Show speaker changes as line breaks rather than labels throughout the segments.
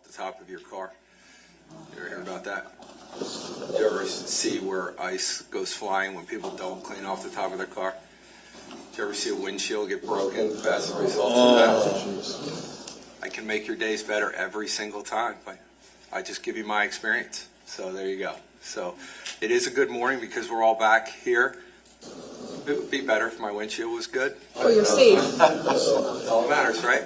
the top of your car. You ever hear about that? You ever see where ice goes flying when people don't clean off the top of their car? Did you ever see a windshield get broken as a result of that? I can make your days better every single time, but I just give you my experience. So there you go. So it is a good morning because we're all back here. It would be better if my windshield was good.
Oh, you're safe.
All that matters, right?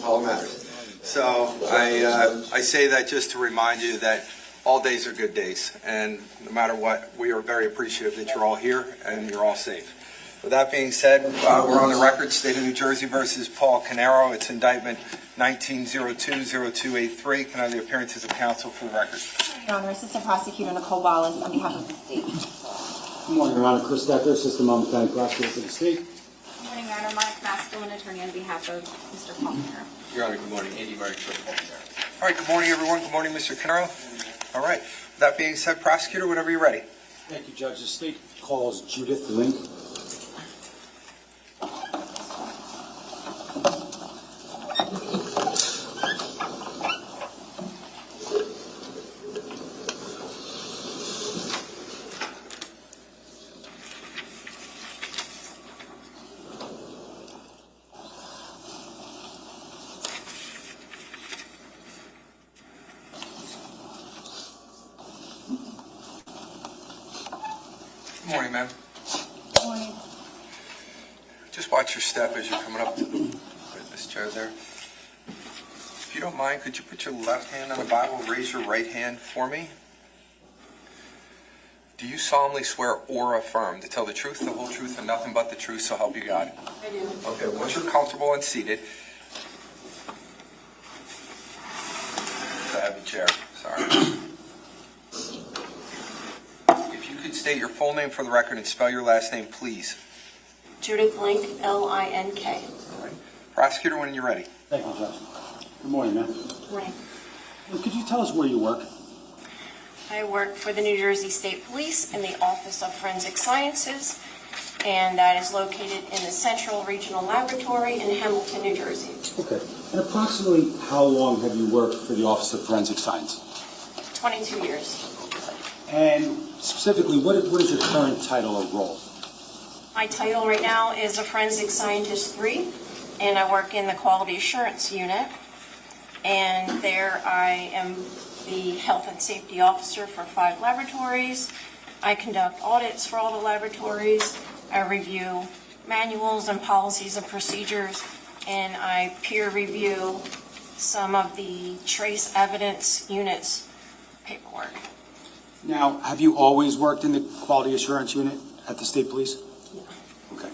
All that matters. So I say that just to remind you that all days are good days, and no matter what, we are very appreciative that you're all here and you're all safe. With that being said, we're on the record, State of New Jersey versus Paul Caneiro. It's indictment 19020283. Can I have the appearances of counsel for the record?
Your Honor, Assistant Prosecutor Nicole Wallace on behalf of the state.
Good morning, Your Honor. Chris Decker, Assistant Monmouth County Prosecutor for the state.
Good morning, Your Honor. Monica Masculine, attorney on behalf of Mr. Paul Caneiro.
Your Honor, good morning. Andy Murray for Paul Caneiro. All right, good morning, everyone. Good morning, Mr. Caneiro. All right. With that being said, prosecutor, whenever you're ready.
Thank you, Judge. The state calls Judith Link.
Good morning, ma'am.
Good morning.
Just watch your step as you're coming up to the witness chair there. If you don't mind, could you put your left hand on the Bible, raise your right hand for me? Do you solemnly swear or affirm to tell the truth, the whole truth, and nothing but the truth, so help you God?
I do.
Okay, once you're comfortable and seated, I have a chair, sorry. If you could state your full name for the record and spell your last name, please.
Judith Link, L-I-N-K.
All right. Prosecutor, when you're ready.
Thank you, Judge. Good morning, ma'am.
Good morning.
Could you tell us where you work?
I work for the New Jersey State Police in the Office of Forensic Sciences, and that is located in the Central Regional Laboratory in Hamilton, New Jersey.
Okay. And approximately how long have you worked for the Office of Forensic Science?
22 years.
And specifically, what is your current title or role?
My title right now is a Forensic Scientist 3, and I work in the Quality Assurance Unit. And there I am the Health and Safety Officer for 5 laboratories. I conduct audits for all the laboratories. I review manuals and policies and procedures, and I peer review some of the trace evidence units paperwork.
Now, have you always worked in the Quality Assurance Unit at the State Police?
Yeah.
Okay.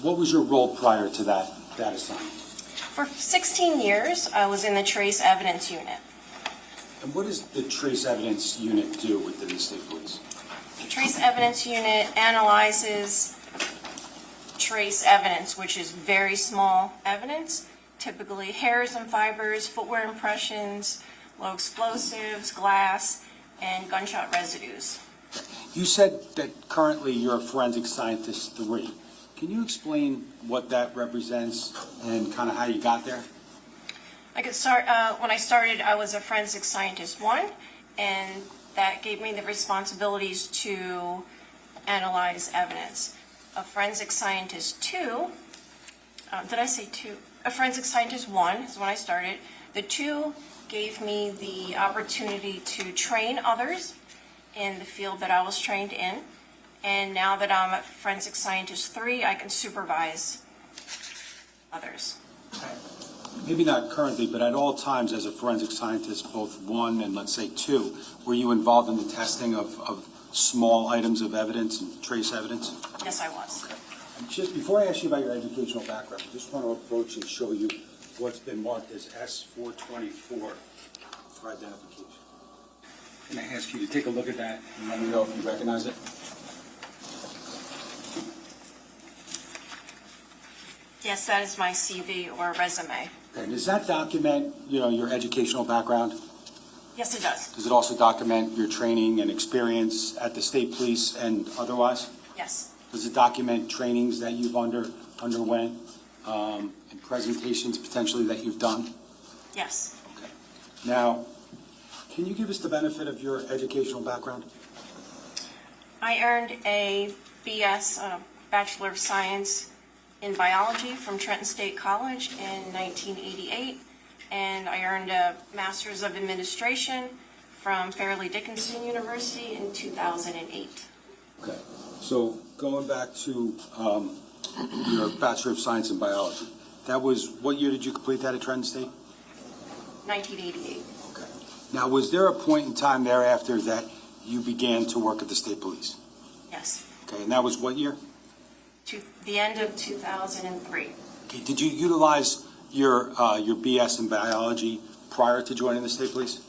What was your role prior to that assignment?
For 16 years, I was in the trace evidence unit.
And what does the Trace Evidence Unit do within the State Police?
The trace evidence unit analyzes trace evidence, which is very small evidence, typically hairs and fibers, footwear impressions, low explosives, glass, and gunshot residues.
You said that currently you're a Forensic Scientist 3. Can you explain what that represents and kind of how you got there?
I could start, when I started, I was a Forensic Scientist 1, and that gave me the responsibilities to analyze evidence. A Forensic Scientist 2, did I say 2? A Forensic Scientist 1 is when I started. The 2 gave me the opportunity to train others in the field that I was trained in. And now that I'm a Forensic Scientist 3, I can supervise others.
Maybe not currently, but at all times as a Forensic Scientist, both 1 and let's say 2, were you involved in the testing of small items of evidence and trace evidence?
Yes, I was.
And just before I ask you about your educational background, I just want to approach and show you what's been marked as S424 for identification. I'm going to ask you to take a look at that and let me know if you recognize it.
Yes, that is my CV or resume.
Okay, does that document, your educational background?
Yes, it does.
Does it also document your training and experience at the State Police and otherwise?
Yes.
Does it document trainings that you've underwent and presentations potentially that you've done?
Yes.
Okay. Now, can you give us the benefit of your educational background?
I earned a BS, Bachelor of Science in Biology from Trenton State College in 1988, and I earned a Master's of Administration from Fairleigh Dickinson University in 2008.
Okay, so going back to your Bachelor of Science in Biology, that was, what year did you complete that at Trenton State?
1988.
Okay. Now, was there a point in time thereafter that you began to work at the state police?
Yes,
Okay, and that was what year?
to the end of 2003.
Okay, did you utilize your BS in biology prior to joining the state police?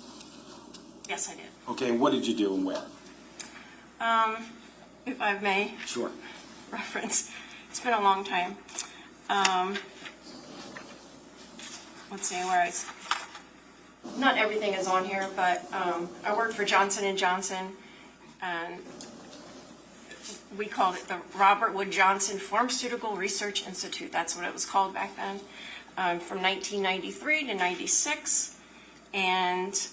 Yes, I did.
Okay, and what did you do and where?
If I may
Sure.
reference, it's been a long time. Let's see, not everything is on here, but I worked for Johnson & Johnson, and we called it the Robert Wood Johnson Pharmaceutical Research Institute. That's what it was called back then, from 1993 to 96. And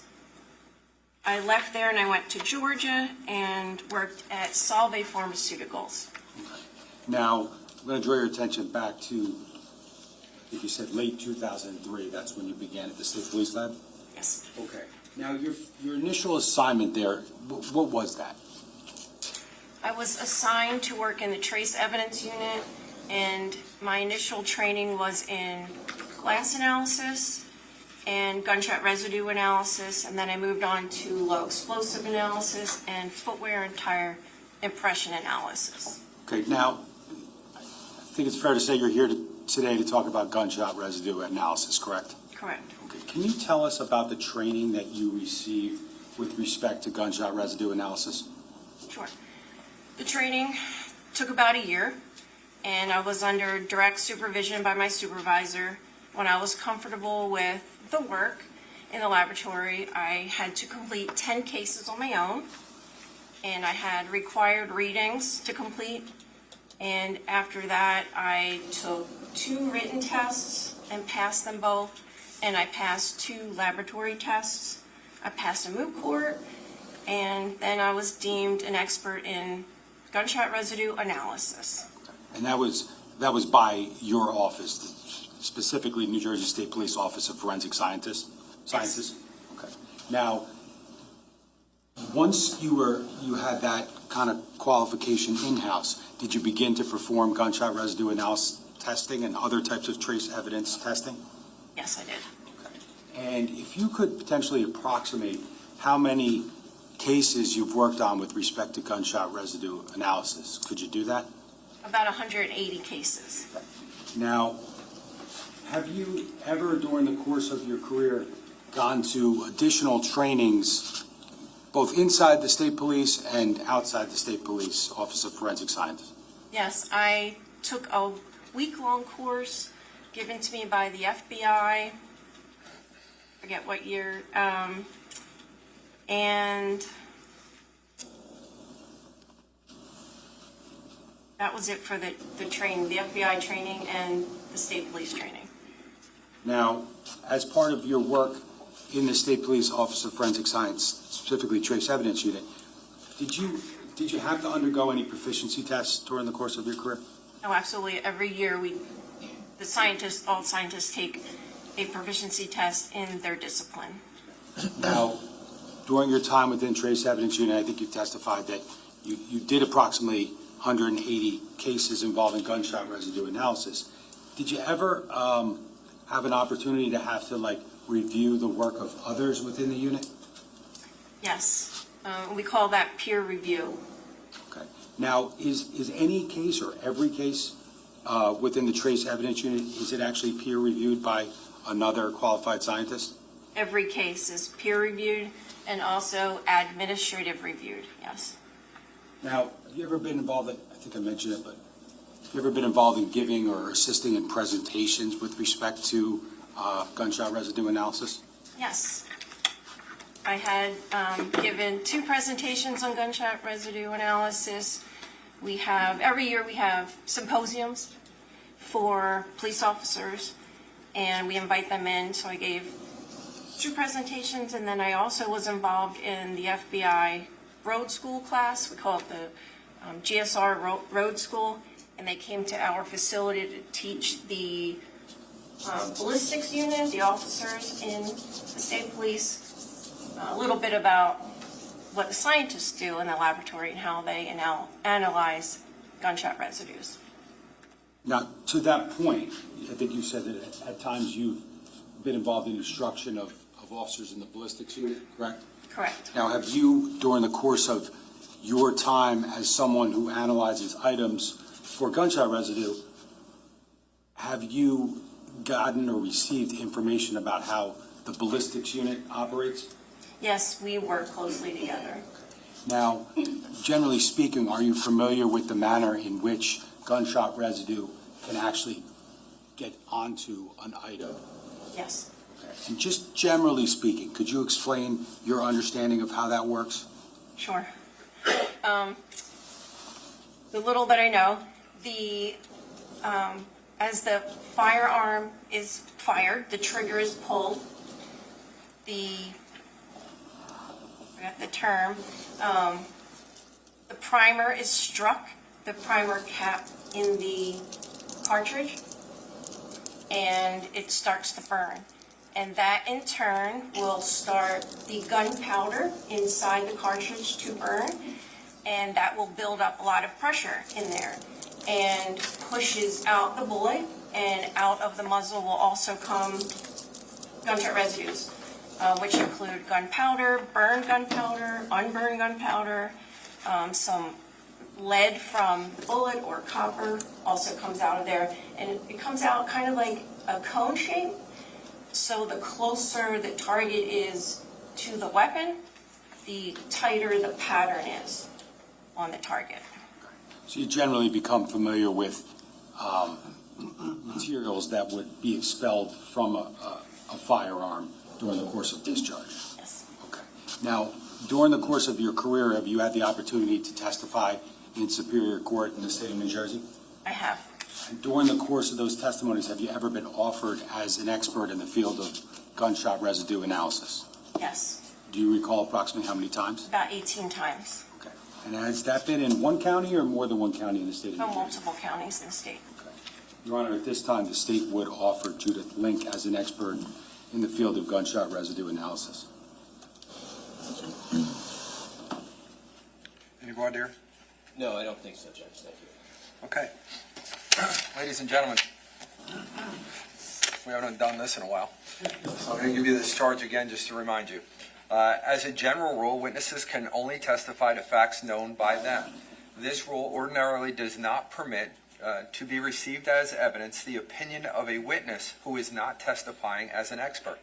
I left there and I went to Georgia and worked at Solve Pharmaceuticals.
Now, I'm going to draw your attention back to, I think you said late 2003. That's when you began at the State Police Lab?
Yes.
Okay. Now, your initial assignment there, what was that?
I was assigned to work in the trace evidence unit, and my initial training was in glass analysis and gunshot residue analysis, and then I moved on to low explosive analysis and footwear and tire impression analysis.
Okay, now, I think it's fair to say you're here today to talk about gunshot residue analysis, correct?
Correct.
Okay, can you tell us about the training that you received with respect to gunshot residue analysis?
Sure. The training took about a year, and I was under direct supervision by my supervisor. When I was comfortable with the work in the laboratory, I had to complete 10 cases on my own, and I had required readings to complete. And after that, I took 2 written tests and passed them both, and I passed 2 laboratory tests. I passed a moot court, and then I was deemed an expert in gunshot residue analysis.
And that was by your office, specifically New Jersey State Police Office of Forensic Scientists?
Yes.
Okay. Now, once you had that kind of qualification in-house, did you begin to perform gunshot residue analysis testing and other types of trace evidence testing?
Yes, I did.
And if you could potentially approximate how many cases you've worked on with respect to gunshot residue analysis, could you do that?
About 180 cases.
Now, have you ever during the course of your career gone to additional trainings, both inside the state police and outside the state police Office of Forensic Scientists?
Yes, I took a week-long course given to me by the FBI, forget what year, and that was it for the training, the FBI training and the state police training.
Now, as part of your work in the State Police Office of Forensic Science, specifically Trace Evidence Unit, did you have to undergo any proficiency tests during the course of your career?
No, absolutely. Every year all scientists take a proficiency test in their discipline.
Now, during your time within Trace Evidence Unit, I think you testified that you did approximately 180 cases involving gunshot residue analysis. Did you ever have an opportunity to have to review the work of others within the unit?
Yes, we call that peer review.
Okay. Now, is any case or every case within the Trace Evidence Unit, is it actually peer reviewed by another qualified scientist?
Every case is peer reviewed and also administrative reviewed, yes.
Now, have you ever been involved, I think I mentioned it, but have you ever been involved in giving or assisting in presentations with respect to gunshot residue analysis?
Yes. I had given 2 presentations on gunshot residue analysis. Every year we have symposiums for police officers, and we invite them in. So I gave 2 presentations, and then I also was involved in the FBI road school class. We call it the GSR road school, and they came to our facility to teach the ballistics unit, the officers in the state police, a little bit about what the scientists do in the laboratory and how they analyze gunshot residues.
Now, to that point, I think you said that at times you've been involved in instruction of officers in the ballistics unit, correct?
Correct.
Now, have you, during the course of your time as someone who analyzes items for gunshot residue, have you gotten or received information about how the ballistics unit operates?
Yes, we work closely together.
Now, generally speaking, are you familiar with the manner in which gunshot residue can actually get onto an item?
Yes.
And just generally speaking, could you explain your understanding of how that works?
Sure. The little that I know, as the firearm is fired, the trigger is pulled, I forgot the term, the primer is struck, the primer cap in the cartridge, and it starts to burn. And that in turn will start the gunpowder inside the cartridge to burn, and that will build up a lot of pressure in there and pushes out the bullet, and out of the muzzle will also come gunshot residues, which include gunpowder, burned gunpowder, unburned gunpowder, some lead from bullet or copper also comes out of there, and it comes out kind of like a cone shape. So the closer the target is to the weapon, the tighter the pattern is on the target.
So you generally become familiar with materials that would be expelled from a firearm during the course of discharge?
Yes.
Okay. Now, during the course of your career, have you had the opportunity to testify in Superior Court in the state of New Jersey?
I have.
And during the course of those testimonies, have you ever been offered as an expert in the field of gunshot residue analysis?
Yes.
Do you recall approximately how many times?
About 18 times.
Okay. And has that been in one county or more than one county in the state of New
From
Jersey?
multiple counties in the state.
Okay. Your Honor, at this time, the state would offer Judith Link as an expert in the field of gunshot residue analysis.
Any voir dire?
No, I don't think so, Judge. Thank you.
Okay. Ladies and gentlemen, we haven't done this in a while. So I'm going to give you this charge again just to remind you. As a general rule, witnesses can only testify to facts known by them. This rule ordinarily does not permit to be received as evidence the opinion of a witness who is not testifying as an expert.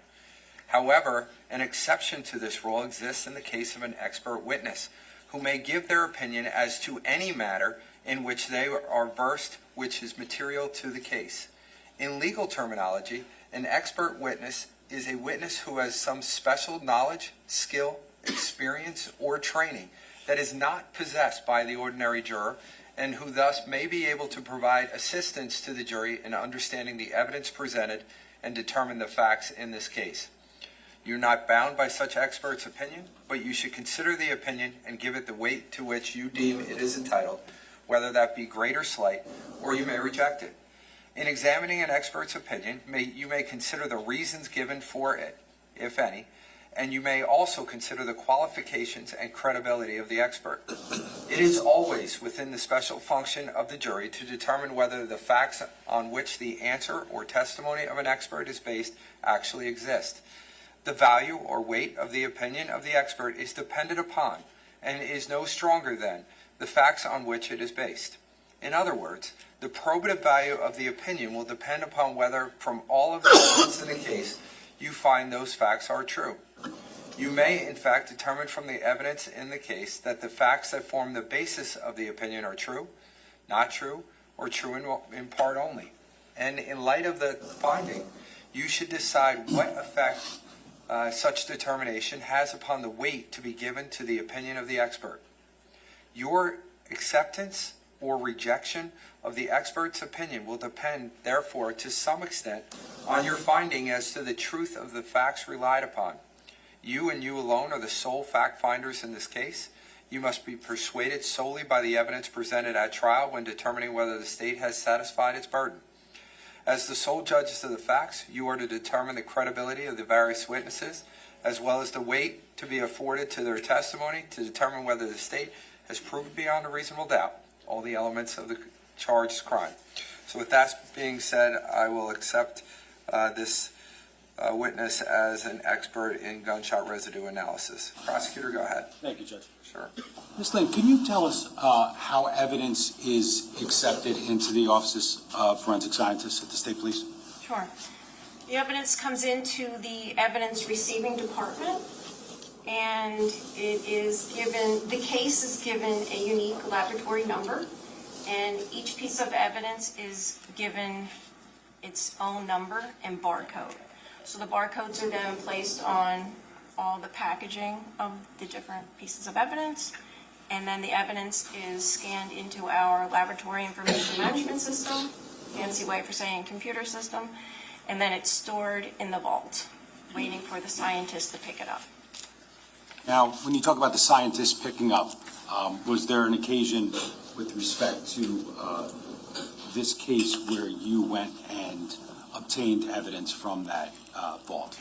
However, an exception to this rule exists in the case of an expert witness who may give their opinion as to any matter in which they are versed, which is material to the case. In legal terminology, an expert witness is a witness who has some special knowledge, skill, experience, or training that is not possessed by the ordinary juror, and who thus may be able to provide assistance to the jury in understanding the evidence presented and determine the facts in this case. You're not bound by such expert's opinion, but you should consider the opinion and give it the weight to which you deem it is entitled, whether that be great or slight, or you may reject it. In examining an expert's opinion, you may consider the reasons given for it, if any, and you may also consider the qualifications and credibility of the expert. It is always within the special function of the jury to determine whether the facts on which the answer or testimony of an expert is based actually exist. The value or weight of the opinion of the expert is dependent upon, and is no stronger than, the facts on which it is based. In other words, the probative value of the opinion will depend upon whether, from all of the evidence in the case, you find those facts are true. You may, in fact, determine from the evidence in the case that the facts that form the basis of the opinion are true, not true, or true in part only. And in light of the finding, you should decide what effect such determination has upon the weight to be given to the opinion of the expert. Your acceptance or rejection of the expert's opinion will depend, therefore, to some extent, on your finding as to the truth of the facts relied upon. You and you alone are the sole fact finders in this case. You must be persuaded solely by the evidence presented at trial when determining whether the state has satisfied its burden. As the sole judges of the facts, you are to determine the credibility of the various witnesses, as well as the weight to be afforded to their testimony to determine whether the state has proved beyond a reasonable doubt all the elements of the charged crime. So with that being said, I will accept this witness as an expert in gunshot residue analysis. Prosecutor, go ahead.
Thank you, Judge.
Sure.
Ms. Lynn, can you tell us how evidence is accepted into the offices of forensic scientists at the state police?
Sure. The evidence comes into the evidence receiving department, and it is given, the case is given a unique laboratory number, and each piece of evidence is given its own number and barcode. So the barcodes are then placed on all the packaging of the different pieces of evidence, and then the evidence is scanned into our laboratory information management system, fancy way for saying computer system, and then it's stored in the vault, waiting for the scientist to pick it up.
Now, when you talk about the scientists picking up, was there an occasion with respect to this case where you went and obtained evidence from that vault?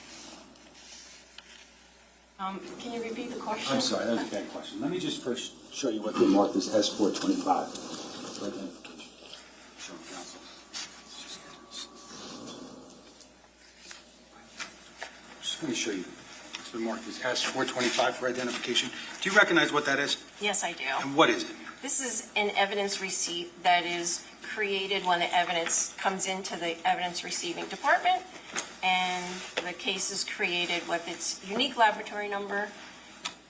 Can you repeat the question?
I'm sorry, that was a bad question. Let me just first show you what they marked as S425 for identification. Show counsel. Just going to show you. It's been marked as S425 for identification. Do you recognize what that is?
Yes, I do.
And what is it?
This is an evidence receipt that is created when the evidence comes into the evidence receiving department, and the case is created with its unique laboratory number,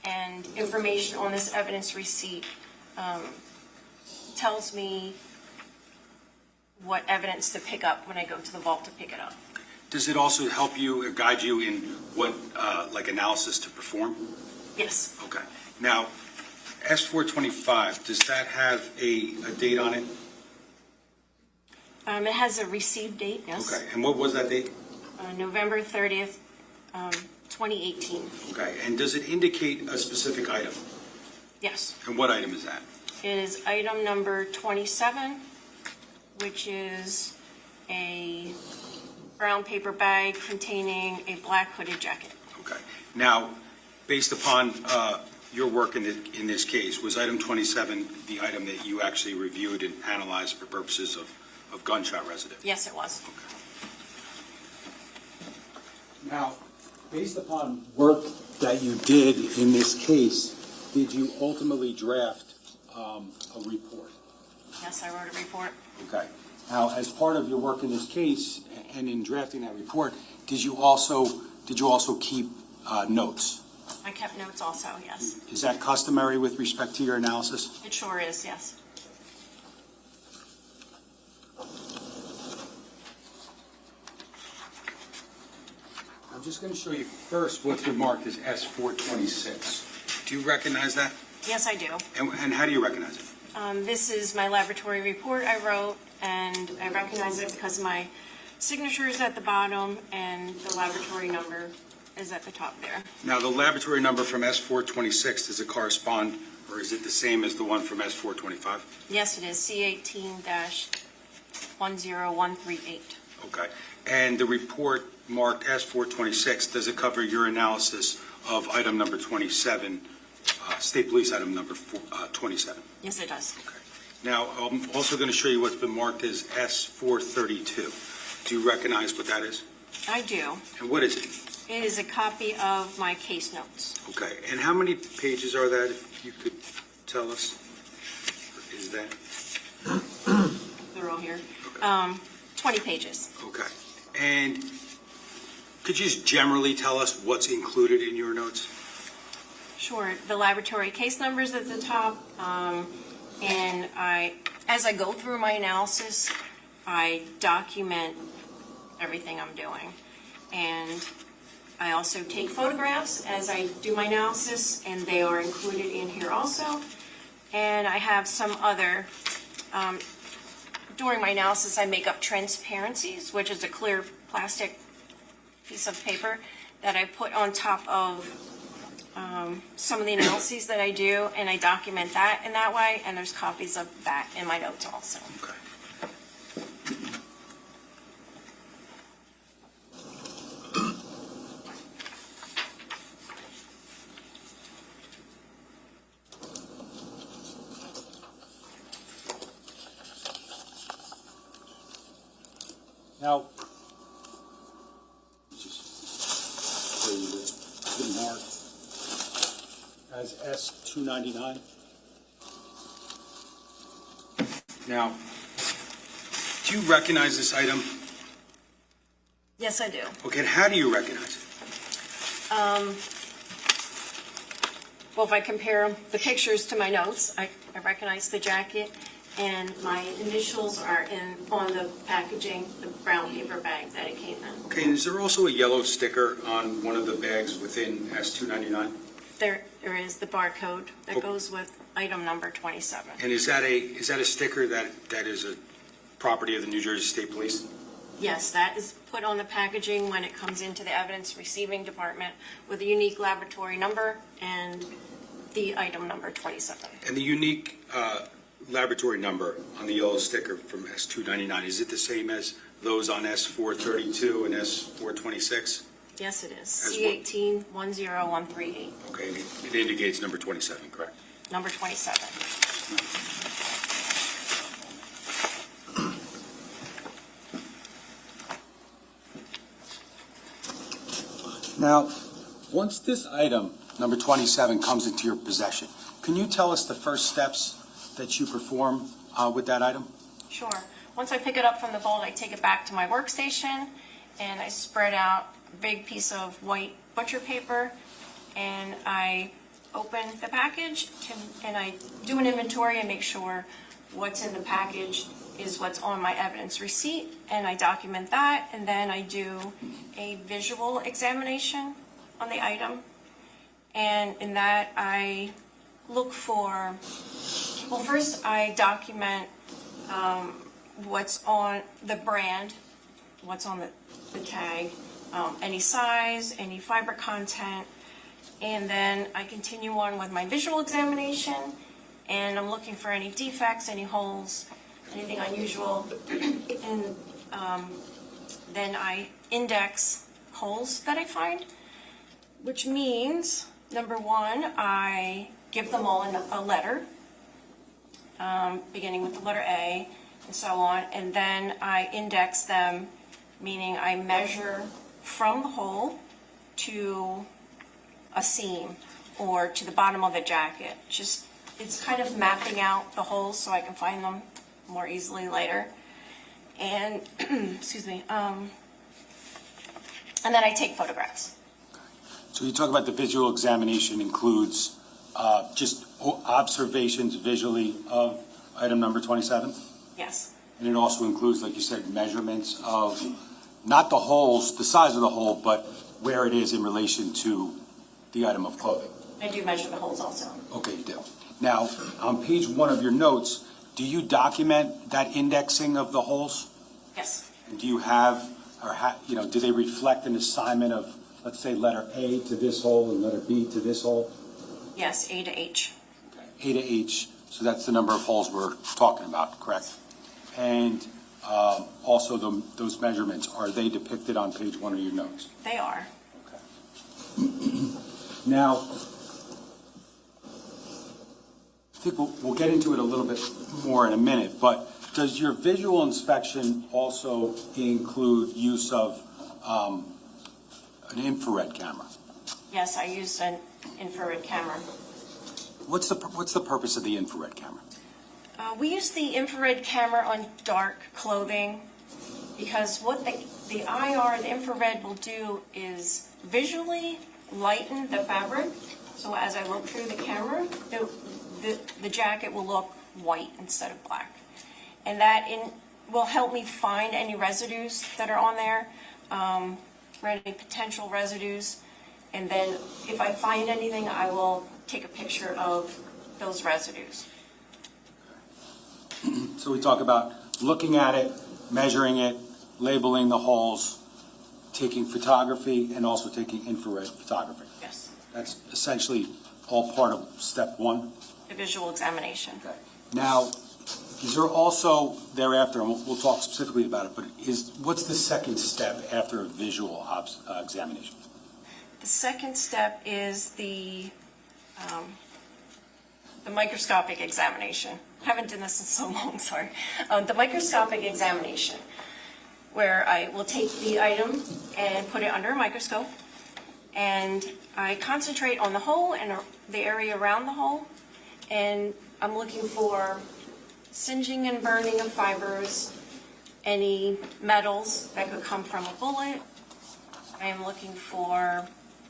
and information on this evidence receipt tells me what evidence to pick up when I go to the vault to pick it up.
Does it also help you or guide you in what, like analysis to perform?
Yes.
Okay. Now, S425, does that have a date on it?
It has a received date, yes.
Okay. And what was that date?
November 30th, 2018.
Okay. And does it indicate a specific item?
Yes.
And what item is that?
It is item number 27, which is a brown paper bag containing a black hooded jacket.
Okay. Now, based upon your work in this case, was item 27 the item that you actually reviewed and analyzed for purposes of gunshot residue?
Yes, it was.
Now, based upon work that you did in this case, did you ultimately draft a report?
Yes, I wrote a report.
Okay. Now, as part of your work in this case and in drafting that report, did you also keep notes?
I kept notes also, yes.
Is that customary with respect to your analysis?
It sure is, yes.
I'm just going to show you first what's been marked as S426. Do you recognize that?
Yes, I do.
And how do you recognize it?
This is my laboratory report I wrote, and I recognize it because my signature is at the bottom and the laboratory number is at the top there.
Now, the laboratory number from S426, does it correspond, or is it the same as the one from S425?
Yes, it is C18-10138.
Okay. And the report marked S426, does it cover your analysis of item number 27, State Police item number 27?
Yes, it does.
Okay. Now, I'm also going to show you what's been marked as S432. Do you recognize what that is?
I do.
And what is it?
It is a copy of my case notes.
Okay. And how many pages are that, if you could tell us? Is that?
They're all here.
Okay.
20 pages.
Okay. And could you just generally tell us what's included in your notes?
Sure. The laboratory case numbers at the top, and as I go through my analysis, I document everything I'm doing. And I also take photographs as I do my analysis, and they are included in here also. And I have some other During my analysis, I make up transparencies, which is a clear plastic piece of paper that I put on top of some of the analyses that I do, and I document that in that way, and there's copies of that in my notes also.
Okay. Now, just show you what's been marked as S299. Now, do you recognize this item?
Yes, I do.
Okay, and how do you recognize it?
Well, if I compare the pictures to my notes, I recognize the jacket, and my initials are on the packaging, the brown paper bag that it came in.
Okay, and is there also a yellow sticker on one of the bags within S299?
There is the barcode that goes with item number 27.
And is that a sticker that is a property of the New Jersey State Police?
Yes, that is put on the packaging when it comes into the evidence receiving department with a unique laboratory number and the item number 27.
And the unique laboratory number on the yellow sticker from S299, is it the same as those on S432 and S426?
Yes, it is.
As what?
C1810138,
Okay, and it indicates number 27, correct?
number 27.
Now, once this item, number 27, comes into your possession, can you tell us the first steps that you perform with that item?
Sure. Once I pick it up from the vault, I take it back to my workstation, and I spread out a big piece of white butcher paper, and I open the package, and I do an inventory and make sure what's in the package is what's on my evidence receipt, and I document that, and then I do a visual examination on the item. And in that, I look for, well, first I document what's on the brand, what's on the tag, any size, any fiber content, and then I continue on with my visual examination, and I'm looking for any defects, any holes, anything unusual, and then I index holes that I find, which means, number one, I give them all a letter, beginning with the letter A, and so on, and then I index them, meaning I measure from the hole to a seam or to the bottom of the jacket. Just, it's kind of mapping out the holes so I can find them more easily later. And, excuse me, and then I take photographs.
So you talk about the visual examination includes just observations visually of item number 27?
Yes,
And it also includes, like you said, measurements of not the holes, the size of the hole, but where it is in relation to the item of clothing.
I do measure the holes also.
Okay, you do. Now, on page 1 of your notes, do you document that indexing of the holes?
Yes,
And do you have, or do they reflect an assignment of, let's say, letter A to this hole and letter B to this hole?
yes, A to H.
A to H, so that's the number of holes we're talking about, correct? And also those measurements, are they depicted on page 1 of your notes?
They are.
Okay. Now, I think we'll get into it a little bit more in a minute, but does your visual inspection also include use of an infrared camera?
Yes, I use an infrared camera.
What's the purpose of the infrared camera?
We use the infrared camera on dark clothing because what the IR, the infrared, will do is visually lighten the fabric. So as I look through the camera, the jacket will look white instead of black. And that will help me find any residues that are on there, any potential residues. And then if I find anything, I will take a picture of those residues.
So we talk about looking at it, measuring it, labeling the holes, taking photography, and also taking infrared photography.
Yes,
That's essentially all part of step one.
the visual examination.
Now, is there also thereafter, and we'll talk specifically about it, but what's the second step after a visual examination?
The second step is the microscopic examination. I haven't done this in so long, sorry. The microscopic examination, where I will take the item and put it under a microscope, and I concentrate on the hole and the area around the hole, and I'm looking for singeing and burning of fibers, any metals that could come from a bullet. I am looking for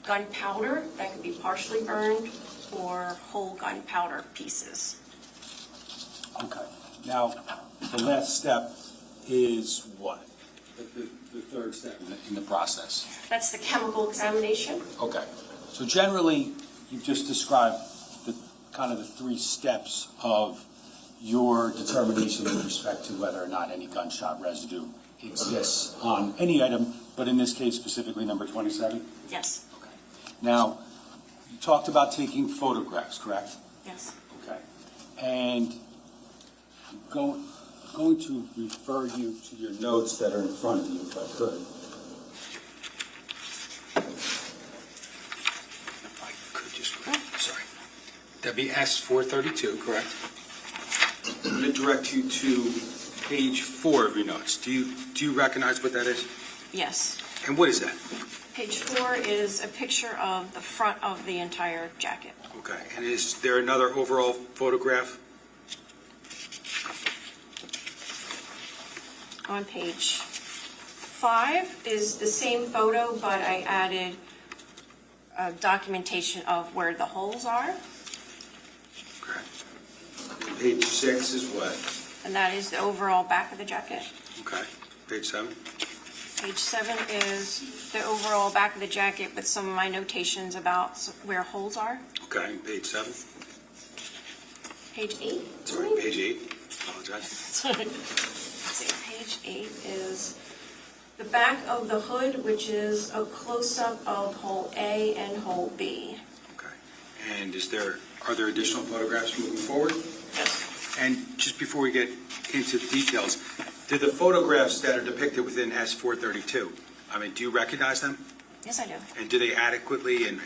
gunpowder that could be partially burned or whole gunpowder pieces.
Okay. Now, the last step is what? The third step in the process.
That's the chemical examination.
Okay. So generally, you've just described the kind of the three steps of your determination with respect to whether or not any gunshot residue exists on any item, but in this case specifically number 27?
Yes,
Okay. Now, you talked about taking photographs, correct?
yes.
Okay. And I'm going to refer you to your notes that are in front of you, if I could. If I could just, sorry. That'd be S432, correct? I'm going to direct you to page 4 of your notes. Do you recognize what that is?
Yes.
And what is that?
Page 4 is a picture of the front of the entire jacket.
Okay. And is there another overall photograph?
On page 5 is the same photo, but I added documentation of where the holes are,
Okay. And page 6 is what?
and that is the overall back of the jacket.
Okay. Page 7?
Page 7 is the overall back of the jacket with some of my notations about where holes are.
Okay. And page 7?
Page 8?
Sorry, page 8. Apologize.
Let's see, page 8 is the back of the hood, which is a close-up of hole A and hole B.
Okay. And are there additional photographs moving forward?
Yes.
And just before we get into details, do the photographs that are depicted within S432, I mean, do you recognize them?
Yes, I do.
And do they adequately and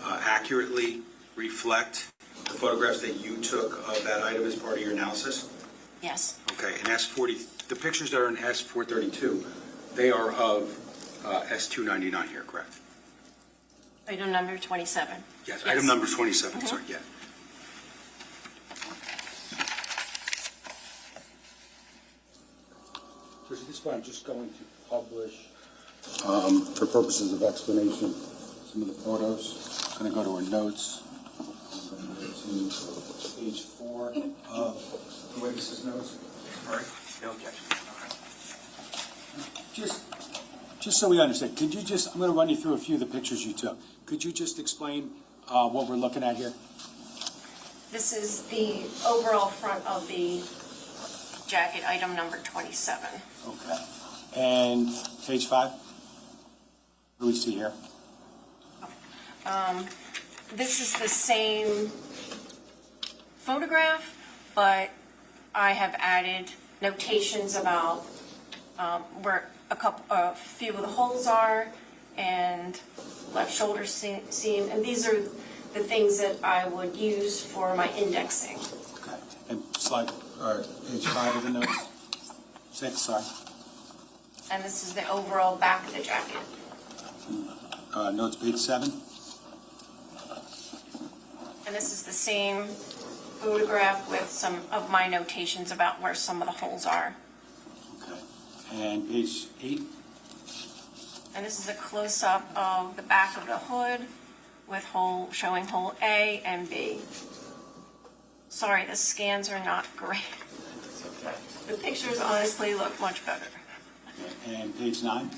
accurately reflect the photographs that you took of that item as part of your analysis?
Yes.
Okay, and the pictures that are in S432, they are of S299 here, correct?
Item number 27.
Yes, item number 27, sorry, yeah. So at this point, I'm just going to publish, for purposes of explanation, some of the photos. I'm going to go to our notes. I'm going to go to page 4 of the witness's notes. All right. No objection. Just so we understand, I'm going to run you through a few of the pictures you took. Could you just explain what we're looking at here?
This is the overall front of the jacket, item number 27.
Okay. And page 5? What do we see here?
This is the same photograph, but I have added notations about where a few of the holes are and left shoulder seam, and these are the things that I would use for my indexing.
Okay. And page 5 of the notes? 6, sorry.
And this is the overall back of the jacket.
Notes page 7?
And this is the same photograph with some of my notations about where some of the holes are.
Okay. And page 8?
And this is a close-up of the back of the hood with showing hole A and B. Sorry, the scans are not great.
Okay.
The pictures honestly look much better.
And page 9?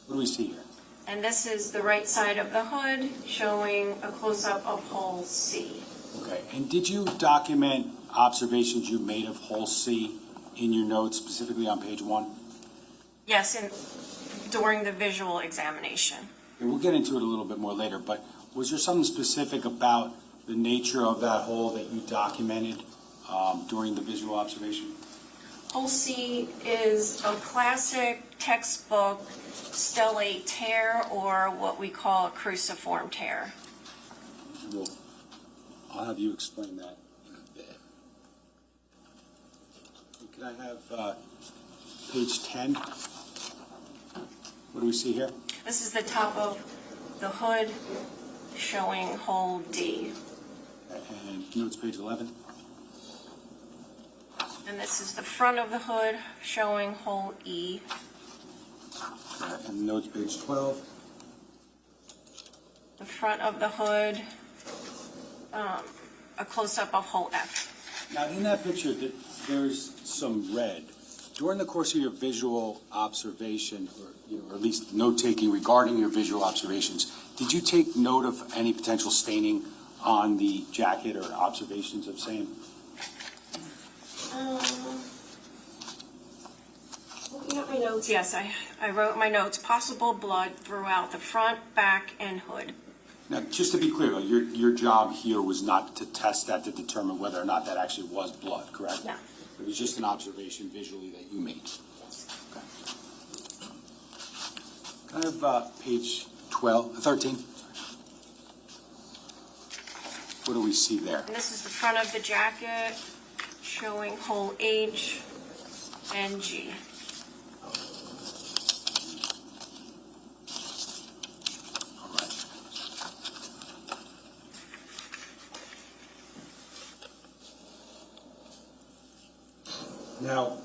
What do we see here?
And this is the right side of the hood showing a close-up of hole C.
Okay. And did you document observations you made of hole C in your notes, specifically on page 1?
Yes, and during the visual examination.
And we'll get into it a little bit more later, but was there something specific about the nature of that hole that you documented during the visual observation?
Hole C is a classic textbook stellate tear, or what we call a cruciform tear.
Well, I'll have you explain that in a bit. Can I have page 10? What do we see here?
This is the top of the hood showing hole D.
And notes page 11.
And this is the front of the hood showing hole E.
And notes page 12.
The front of the hood, a close-up of hole F.
Now, in that picture, there's some red. During the course of your visual observation, or at least note-taking regarding your visual observations, did you take note of any potential staining on the jacket or observations of same?
Looking at my notes, yes, I wrote my notes, possible blood throughout the front, back, and hood.
Now, just to be clear, though, your job here was not to test that to determine whether or not that actually was blood, correct?
No.
It was just an observation visually that you made. Okay. Can I have page 13? What do we see there?
And this is the front of the jacket showing hole H and G.
All right. Now,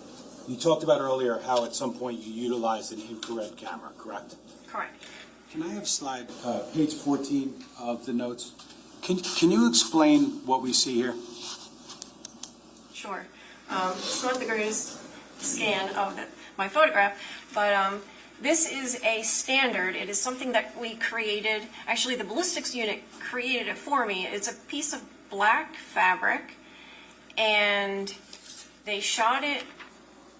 you talked about earlier how at some point you utilized an infrared camera, correct?
Correct.
Can I have page 14 of the notes? Can you explain what we see here?
Sure. It's not the greatest scan of my photograph, but this is a standard. It is something that we created. Actually, the ballistics unit created it for me. It's a piece of black fabric, and they shot it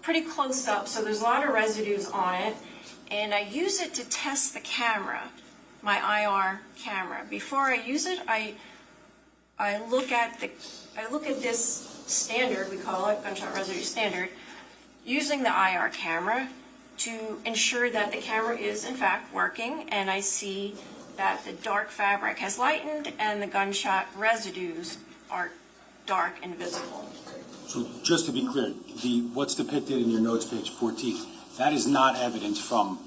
pretty close up, so there's a lot of residues on it, and I use it to test the camera, my IR camera. Before I use it, I look at this standard, we call it gunshot residue standard, using the IR camera to ensure that the camera is in fact working, and I see that the dark fabric has lightened and the gunshot residues are dark and visible.
So just to be clear, what's depicted in your notes, page 14, that is not evidence from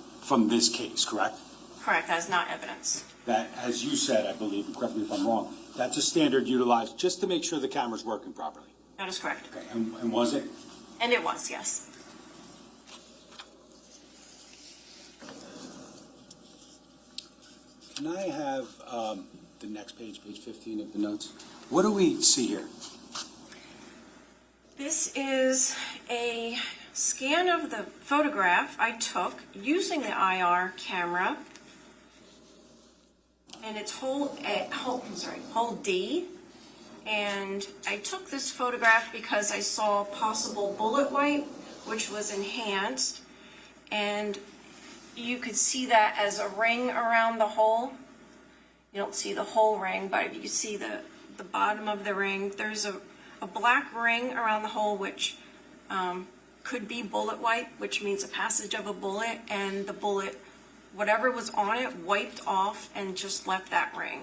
this case, correct?
Correct, that is not evidence.
That, as you said, I believe, and correct me if I'm wrong, that's a standard utilized just to make sure the camera's working properly.
That is correct.
Okay, and was it?
And it was, yes.
Can I have the next page, page 15 of the notes? What do we see here?
This is a scan of the photograph I took using the IR camera, and it's hole D. And I took this photograph because I saw possible bullet wipe, which was enhanced, and you could see that as a ring around the hole. You don't see the whole ring, but you see the bottom of the ring. There's a black ring around the hole, which could be bullet wipe, which means a passage of a bullet, and the bullet, whatever was on it, wiped off and just left that ring.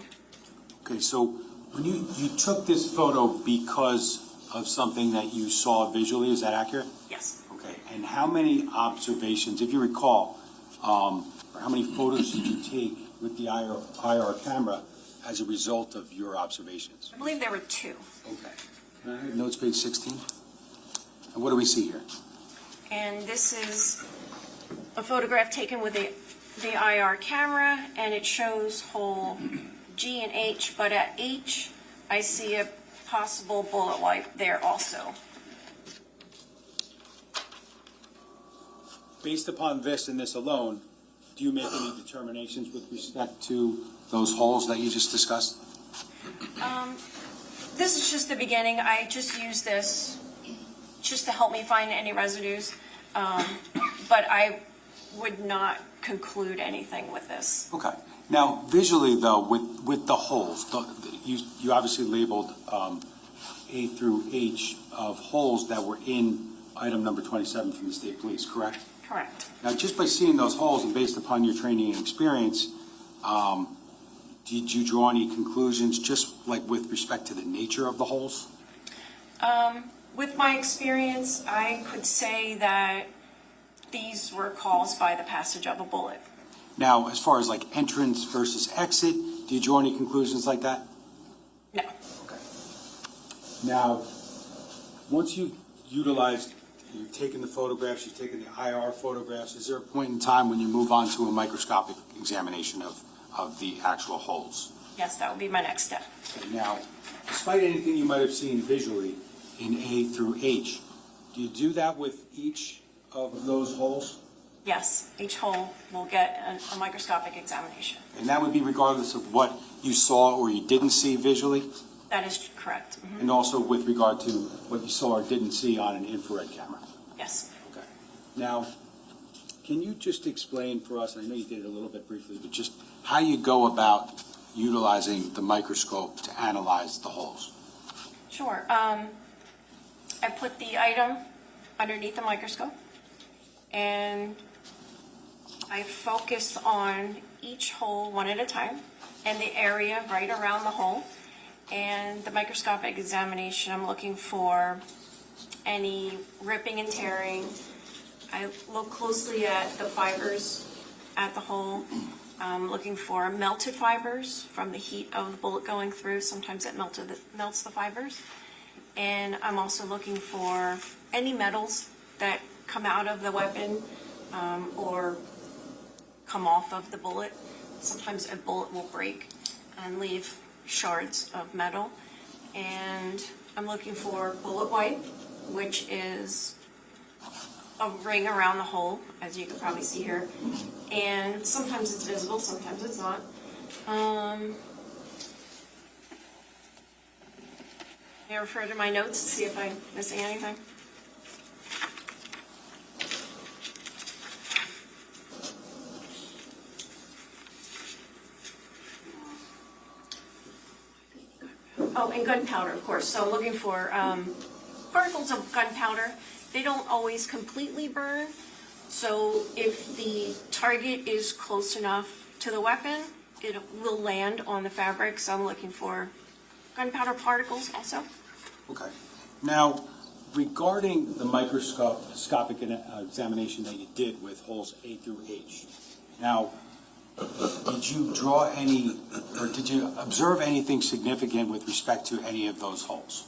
Okay, so when you took this photo because of something that you saw visually, is that accurate?
Yes.
Okay, and how many observations, if you recall, or how many photos did you take with the IR camera as a result of your observations?
I believe there were 2.
Okay. Can I have notes page 16? And what do we see here?
And this is a photograph taken with the IR camera, and it shows hole G and H, but at H, I see a possible bullet wipe there also.
Based upon this and this alone, do you make any determinations with respect to those holes that you just discussed?
This is just the beginning. I just use this just to help me find any residues. But I would not conclude anything with this.
Okay. Now, visually, though, with the holes, you obviously labeled A through H of holes that were in item number 27 from the state police, correct?
Correct.
Now, just by seeing those holes and based upon your training and experience, did you draw any conclusions just like with respect to the nature of the holes?
With my experience, I could say that these were caused by the passage of a bullet.
Now, as far as like entrance versus exit, do you draw any conclusions like that?
No.
Okay. Now, once you've utilized, you've taken the photographs, you've taken the IR photographs, is there a point in time when you move on to a microscopic examination of the actual holes?
Yes, that would be my next step.
Okay, now, despite anything you might have seen visually in A through H, do you do that with each of those holes?
Yes, each hole will get a microscopic examination.
And that would be regardless of what you saw or you didn't see visually?
That is correct. Mhm.
And also with regard to what you saw or didn't see on an infrared camera?
Yes.
Okay. Now, can you just explain for us, I know you did it a little bit briefly, but just how you go about utilizing the microscope to analyze the holes?
Sure. I put the item underneath the microscope, and I focus on each hole one at a time and the area right around the hole. And the microscopic examination, I'm looking for any ripping and tearing. I look closely at the fibers at the hole. I'm looking for melted fibers from the heat of the bullet going through. Sometimes it melts the fibers. And I'm also looking for any metals that come out of the weapon or come off of the bullet. Sometimes a bullet will break and leave shards of metal. And I'm looking for bullet white, which is a ring around the hole, as you can probably see here. And sometimes it's visible, sometimes it's not. May I refer to my notes to see if I'm missing anything? Oh, and gunpowder, of course. So I'm looking for particles of gunpowder. They don't always completely burn. So if the target is close enough to the weapon, it will land on the fabric. So I'm looking for gunpowder particles also.
Okay. Now, regarding the microscopic examination that you did with holes A through H, now, did you draw any, or did you observe anything significant with respect to any of those holes?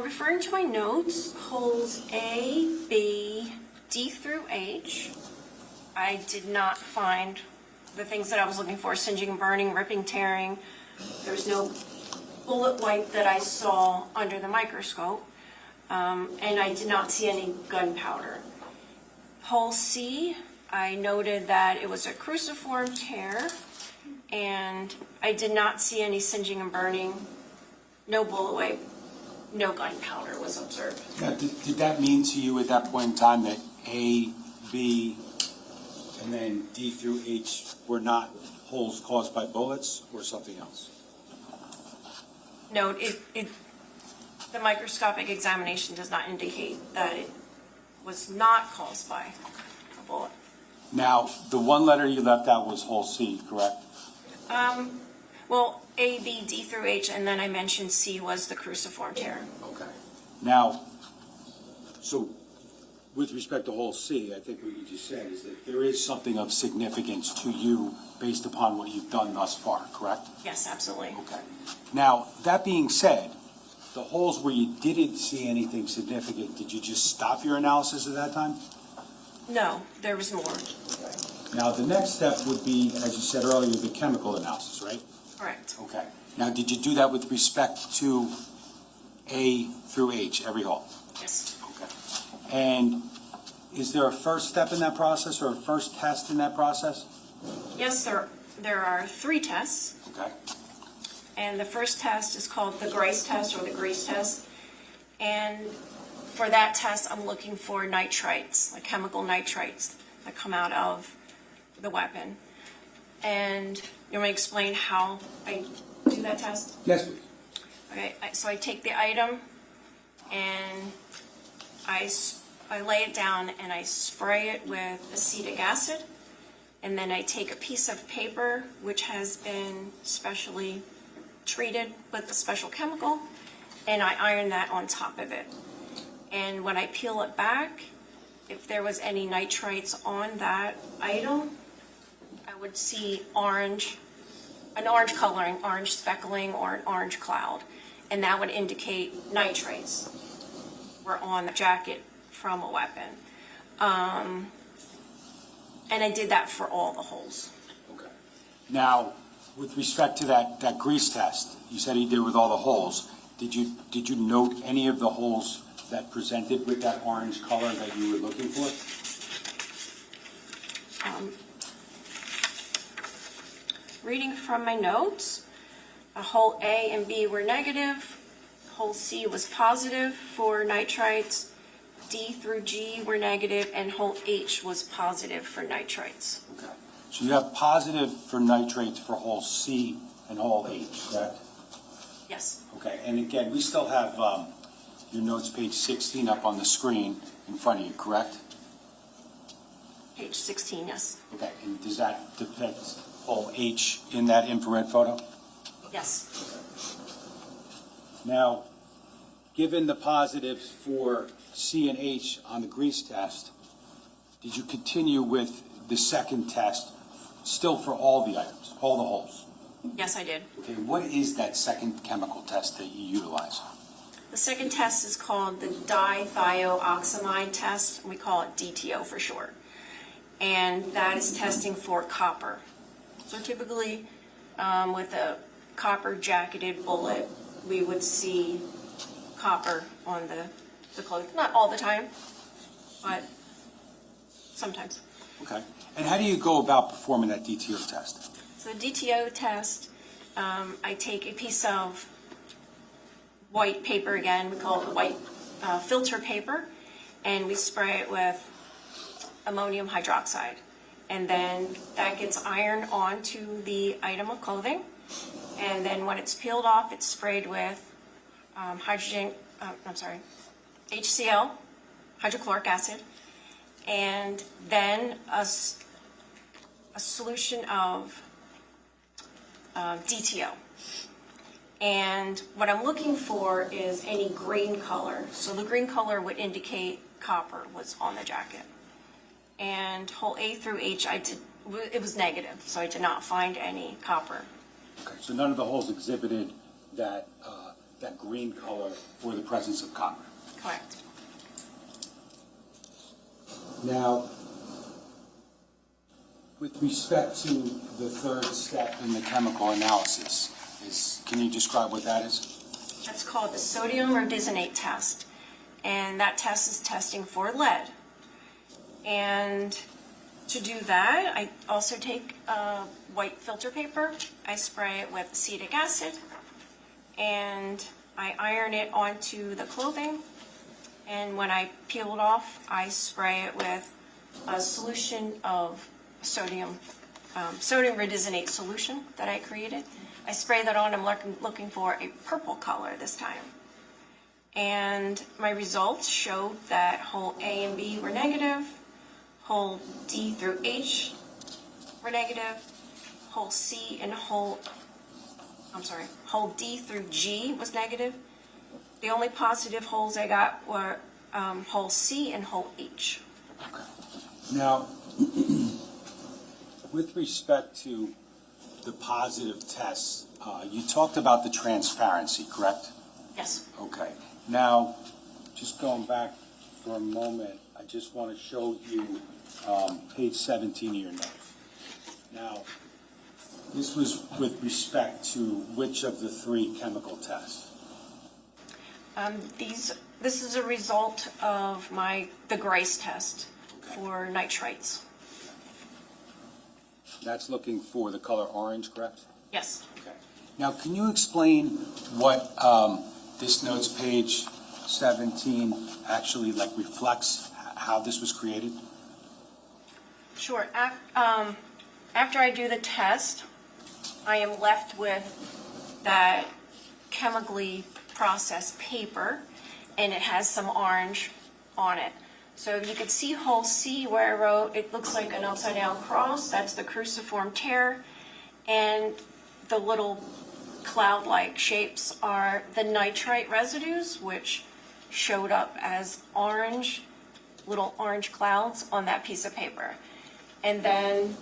Referring to my notes, holes A, B, D through H, I did not find the things that I was looking for: singeing and burning, ripping, tearing. There's no bullet white that I saw under the microscope, and I did not see any gunpowder. Hole C, I noted that it was a cruciform tear, and I did not see any singeing and burning, no bullet white, no gunpowder was observed.
Now, did that mean to you at that point in time that A, B, and then D through H were not holes caused by bullets or something else?
No, the microscopic examination does not indicate that it was not caused by a bullet.
Now, the one letter you left out was hole C, correct?
Well, A, B, D through H, and then I mentioned C was the cruciform tear.
Okay. Now, so with respect to hole C, I think what you just said is that there is something of significance to you based upon what you've done thus far, correct?
Yes, absolutely.
Okay. Now, that being said, the holes where you didn't see anything significant, did you just stop your analysis at that time?
No, there was more.
Now, the next step would be, as you said earlier, the chemical analysis, right?
Correct.
Okay. Now, did you do that with respect to A through H, every hole?
Yes.
Okay. And is there a first step in that process or a first test in that process?
Yes, there are 3 tests,
Okay.
And the first test is called the Grice test or the grease test. And for that test, I'm looking for nitrites, like chemical nitrites that come out of the weapon. And you want me to explain how I do that test?
Yes, please.
Okay, so I take the item and I lay it down and I spray it with acetic acid. And then I take a piece of paper which has been specially treated with a special chemical and I iron that on top of it. And when I peel it back, if there was any nitrites on that item, I would see an orange coloring, orange speckling, or an orange cloud. And that would indicate nitrates were on the jacket from a weapon. And I did that for all the holes.
Okay. Now, with respect to that grease test, you said he did with all the holes. Did you note any of the holes that presented with that orange color that you were looking for?
Reading from my notes, hole A and B were negative, hole C was positive for nitrites, D through G were negative, and hole H was positive for nitrites.
Okay. So you have positive for nitrates for hole C and hole H, correct?
Yes.
Okay, and again, we still have your notes, page 16, up on the screen in front of you, correct?
Page 16, yes.
Okay, and does that depict hole H in that infrared photo?
Yes.
Now, given the positives for C and H on the grease test, did you continue with the second test still for all the items, all the holes?
Yes, I did.
Okay, what is that second chemical test that you utilize?
The second test is called the dithioxamide test. We call it DTO for short. And that is testing for copper. So typically, with a copper jacketed bullet, we would see copper on the clothing. Not all the time, but sometimes.
Okay, and how do you go about performing that DTO test?
So the DTO test, I take a piece of white paper again, we call it white filter paper, and we spray it with ammonium hydroxide. And then that gets ironed onto the item of clothing. And then when it's peeled off, it's sprayed with HCl, hydrochloric acid, and then a solution of DTO. And what I'm looking for is any green color. So the green color would indicate copper was on the jacket. And hole A through H, it was negative, so I did not find any copper.
Okay, so none of the holes exhibited that green color for the presence of copper.
Correct.
Now, with respect to the third step in the chemical analysis, can you describe what that is?
That's called the sodium rhodizonate test. And that test is testing for lead. And to do that, I also take white filter paper, I spray it with acetic acid, and I iron it onto the clothing. And when I peel it off, I spray it with a solution of sodium rhodizonate solution that I created. I spray that on. I'm looking for a purple color this time. And my results showed that hole A and B were negative, hole D through H were negative, hole D through G was negative. The only positive holes I got were hole C and hole H.
Okay. Now, with respect to the positive tests, you talked about the transparency, correct?
Yes.
Okay. Now, just going back for a moment, I just want to show you page 17 of your notes. Now, this was with respect to which of the three chemical tests?
This is a result of the Grice test for nitrites.
That's looking for the color orange, correct?
Yes.
Okay. Now, can you explain what this notes page 17 actually like reflects how this was created?
Sure. After I do the test, I am left with that chemically processed paper, and it has some orange on it. So you could see hole C where I wrote, it looks like an upside down cross. That's the cruciform tear. And the little cloud-like shapes are the nitrite residues, which showed up as orange, little orange clouds on that piece of paper. And then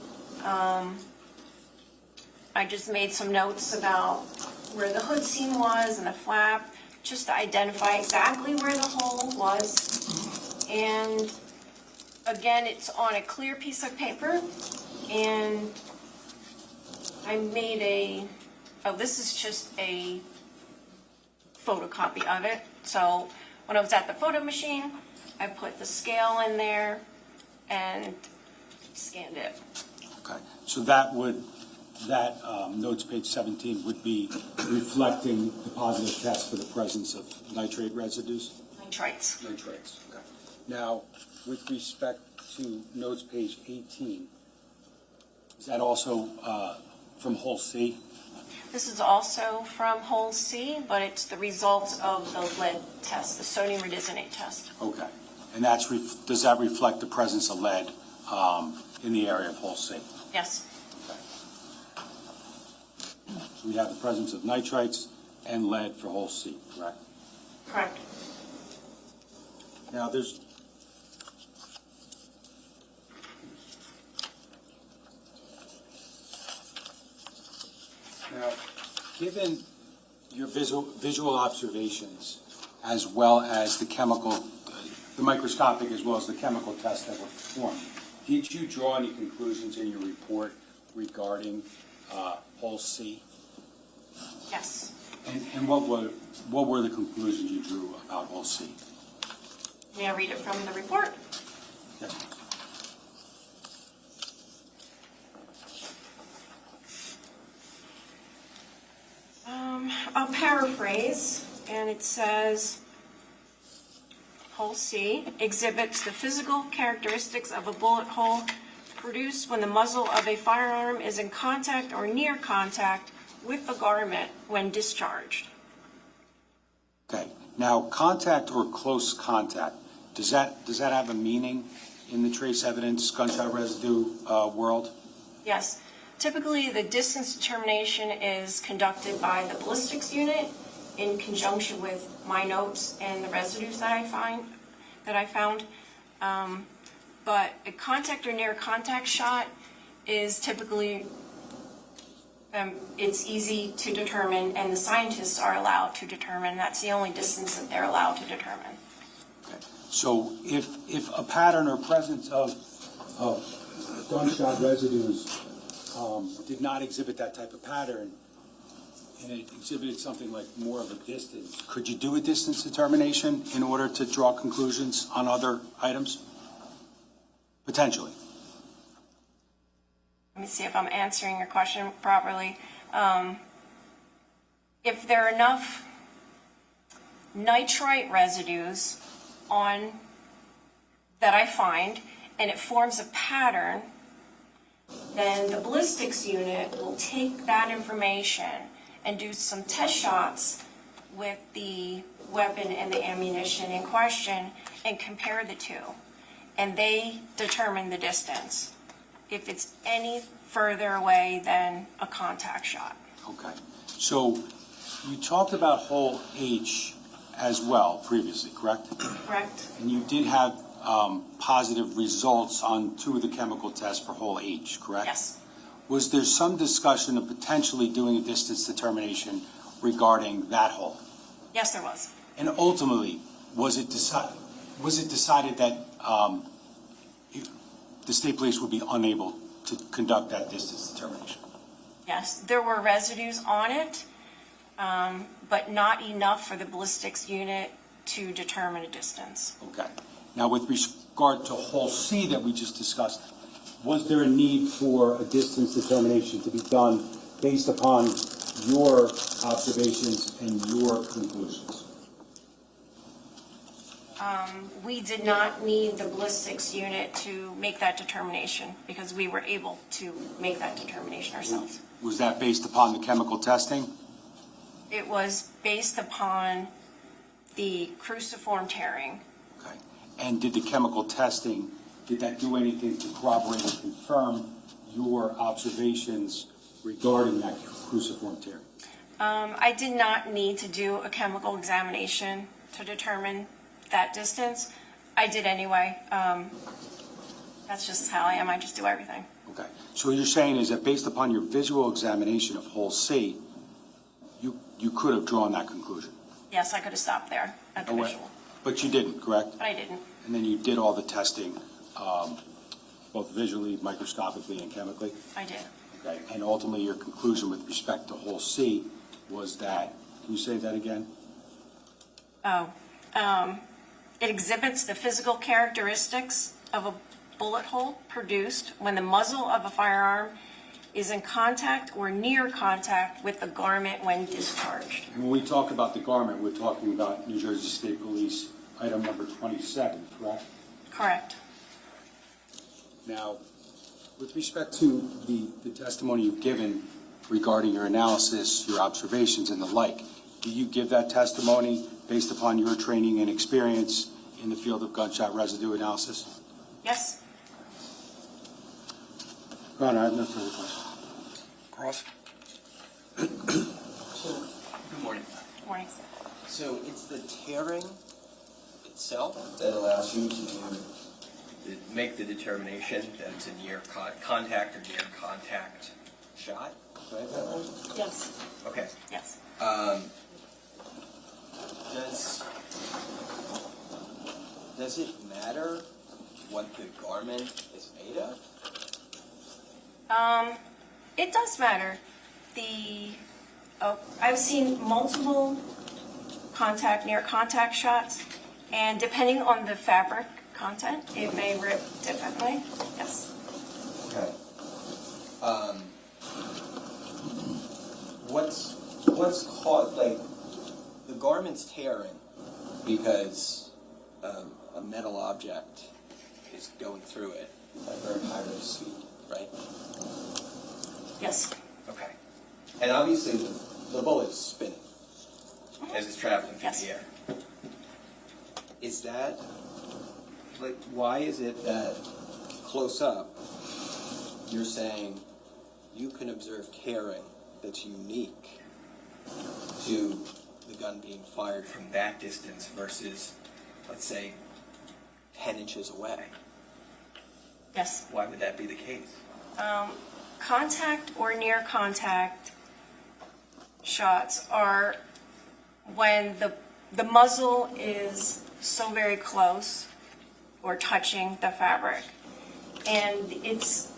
I just made some notes about where the hood seam was and the flap, just to identify exactly where the hole was. And again, it's on a clear piece of paper, and I made this is just a photocopy of it. So when I was at the photo machine, I put the scale in there and scanned it.
Okay, so that notes page 17 would be reflecting the positive test for the presence of nitrate residues?
Nitrites.
Nitrates, okay. Now, with respect to notes page 18, is that also from hole C?
This is also from hole C, but it's the results of the lead test, the sodium rhodizonate test.
Okay, and does that reflect the presence of lead in the area of hole C?
Yes.
So we have the presence of nitrites and lead for hole C, correct?
Correct.
Now, given your visual observations, as well as the microscopic as well as the chemical tests that were performed, did you draw any conclusions in your report regarding hole C?
Yes.
And what were the conclusions you drew about hole C?
May I read it from the report?
Yes.
I'll paraphrase, and it says, hole C exhibits the physical characteristics of a bullet hole produced when the muzzle of a firearm is in contact or near contact with the garment when discharged.
Okay. Now, contact or close contact, does that have a meaning in the trace evidence gunshot residue world?
Yes. Typically, the distance determination is conducted by the ballistics unit in conjunction with my notes and the residues that I found. But a contact or near contact shot is typically it's easy to determine, and the scientists are allowed to determine. That's the only distance that they're allowed to determine.
Okay. So if a pattern or presence of gunshot residues did not exhibit that type of pattern, and it exhibited something like more of a distance, could you do a distance determination in order to draw conclusions on other items? Potentially.
Let me see if I'm answering your question properly. If there are enough nitrite residues that I find, and it forms a pattern, then the ballistics unit will take that information and do some test shots with the weapon and the ammunition in question and compare the two. And they determine the distance, if it's any further away than a contact shot.
Okay. So you talked about hole H as well previously, correct?
Correct?
And you did have positive results on 2 of the chemical tests for hole H, correct?
Yes.
Was there some discussion of potentially doing a distance determination regarding that hole?
Yes, there was.
And ultimately, was it decided that the state police would be unable to conduct that distance determination?
Yes, there were residues on it, but not enough for the ballistics unit to determine a distance.
Okay. Now, with regard to hole C that we just discussed, was there a need for a distance determination to be done based upon your observations and your conclusions?
We did not need the ballistics unit to make that determination because we were able to make that determination ourselves.
Was that based upon the chemical testing?
It was based upon the cruciform tearing.
Okay. And did the chemical testing, did that do anything to corroborate or confirm your observations regarding that cruciform tearing?
I did not need to do a chemical examination to determine that distance. I did anyway. That's just how I am. I just do everything.
Okay. So what you're saying is that based upon your visual examination of hole C, you could have drawn that conclusion?
Yes, I could have stopped there at the visual,
But you didn't, correct?
but I didn't.
And then you did all the testing, both visually, microscopically, and chemically?
I did.
Okay. And ultimately, your conclusion with respect to hole C was that, can you say that again?
It exhibits the physical characteristics of a bullet hole produced when the muzzle of a firearm is in contact or near contact with the garment when discharged.
And when we talk about the garment, we're talking about New Jersey State Police item number 27, correct?
Correct.
Now, with respect to the testimony you've given regarding your analysis, your observations, and the like, do you give that testimony based upon your training and experience in the field of gunshot residue analysis?
Yes.
Your Honor, I have no further questions.
Cross?
Good morning.
Morning.
So it's the tearing itself that allows you to make the determination that it's a near contact or near contact shot? Do I have that right?
Yes.
Okay.
Yes.
Does it matter what the garment is made of?
It does matter. I've seen multiple near contact shots, and depending on the fabric content, it may rip differently. Yes.
Okay. What's caught, like, the garment's tearing because a metal object is going through it at a very high rate of speed, right?
Yes.
Okay. And obviously the bullet is spinning as it's traveling through
Yes.
the air. Is that, like, why is it that close up you're saying you can observe tearing that's unique to the gun being fired from that distance versus, let's say, 10 inches away?
Yes.
Why would that be the case?
Contact or near contact shots are when the muzzle is so very close or touching the fabric, and it's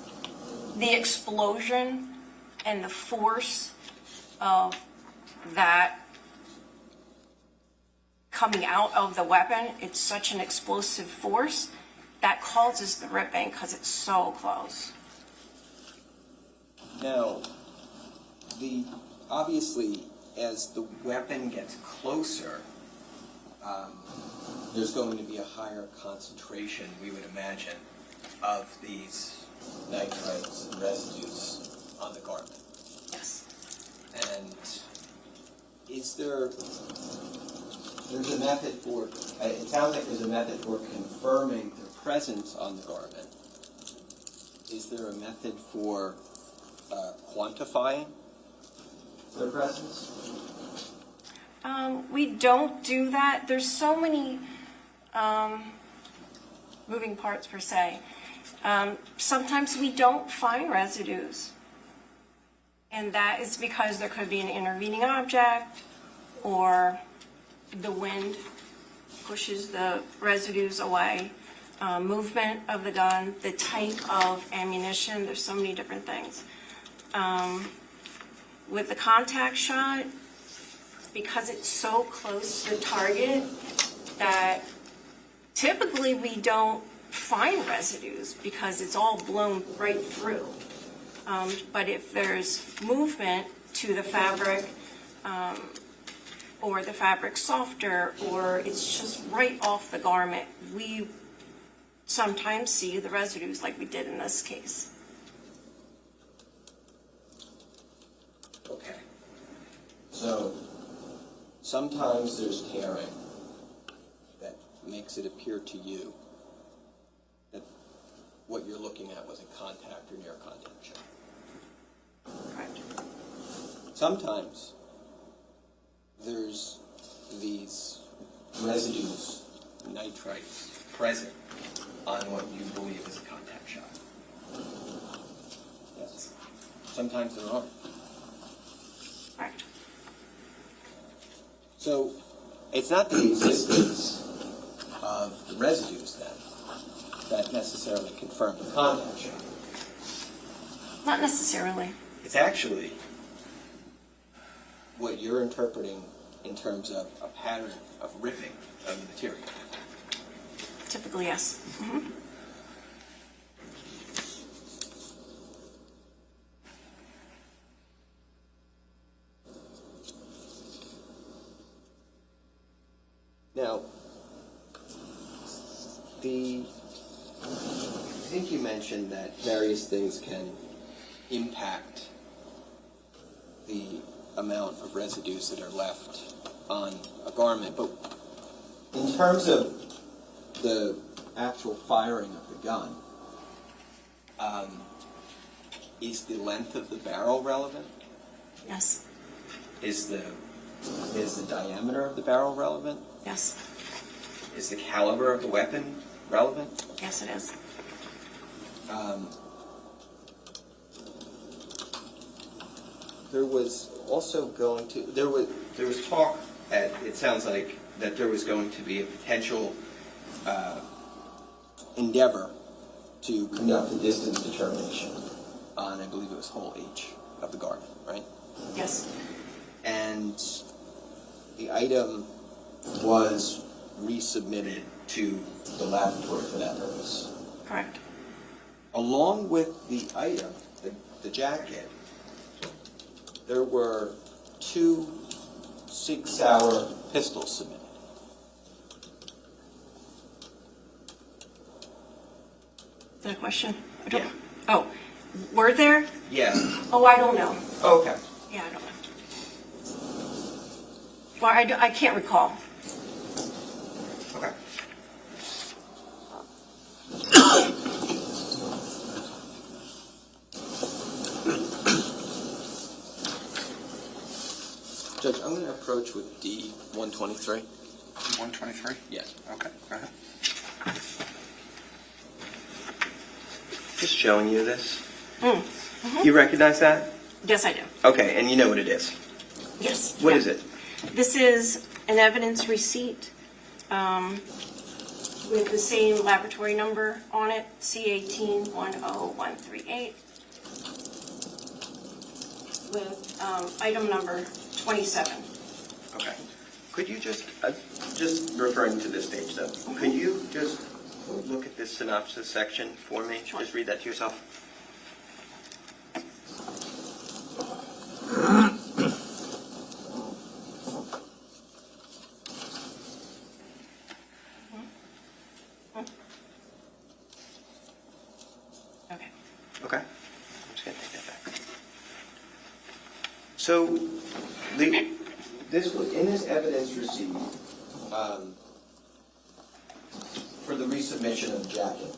the explosion and the force of that coming out of the weapon. It's such an explosive force that causes the ripping because it's so close.
Now, obviously, as the weapon gets closer, there's going to be a higher concentration, we would imagine, of these nitrites and residues on the garment.
Yes.
And there's a method for, it sounds like there's a method for confirming the presence on the garment. Is there a method for quantifying their presence?
We don't do that. There's so many moving parts per se. Sometimes we don't find residues, and that is because there could be an intervening object, or the wind pushes the residues away, movement of the gun, the type of ammunition. There's so many different things. With the contact shot, because it's so close to the target, that typically we don't find residues because it's all blown right through. But if there's movement to the fabric, or the fabric softer, or it's just right off the garment, we sometimes see the residues like we did in this case.
Okay. So sometimes there's tearing that makes it appear to you that what you're looking at was a contact or near contact show.
Correct.
Sometimes there's these residues, nitrites, present on what you believe is a contact shot. Yes. Sometimes there aren't.
Correct.
So it's not the existence of the residues then that necessarily confirm the contact shot.
Not necessarily.
It's actually what you're interpreting in terms of a pattern of riffing of the material.
Typically, yes. Mhm.
Now, I think you mentioned that various things can impact the amount of residues that are left on a garment, but in terms of the actual firing of the gun, is the length of the barrel relevant?
Yes.
Is the diameter of the barrel relevant?
Yes.
Is the caliber of the weapon relevant?
Yes, it is.
There was also going to there was talk it sounds like that there was going to be a potential endeavor to conduct a distance determination on, I believe it was hole H of the garment, right?
Yes.
And the item was resubmitted to the laboratory for that purpose.
Correct.
Along with the item, the jacket, there were 2 Sig Sauer pistols submitted.
Is that a question? I don't.
Yeah.
Oh, were there?
Yeah.
Oh, I don't know.
Oh, okay.
Yeah, I don't know. Well, I can't recall.
Okay. Judge, I'm going to approach with D-123.
123?
Yes.
Okay, go ahead.
Just showing you this.
Mm-hmm.
You recognize that?
Yes, I do.
Okay, and you know what it is.
Yes.
What
yeah.
is it?
This is an evidence receipt with the same laboratory number on it, C1810138, with item number 27.
Okay. Could you just referring to this page though, could you just look at this synopsis section for me?
Sure.
Just read that to yourself.
Okay.
Okay. I'm just going to take that back. So, in this evidence received for the resubmission of the jacket,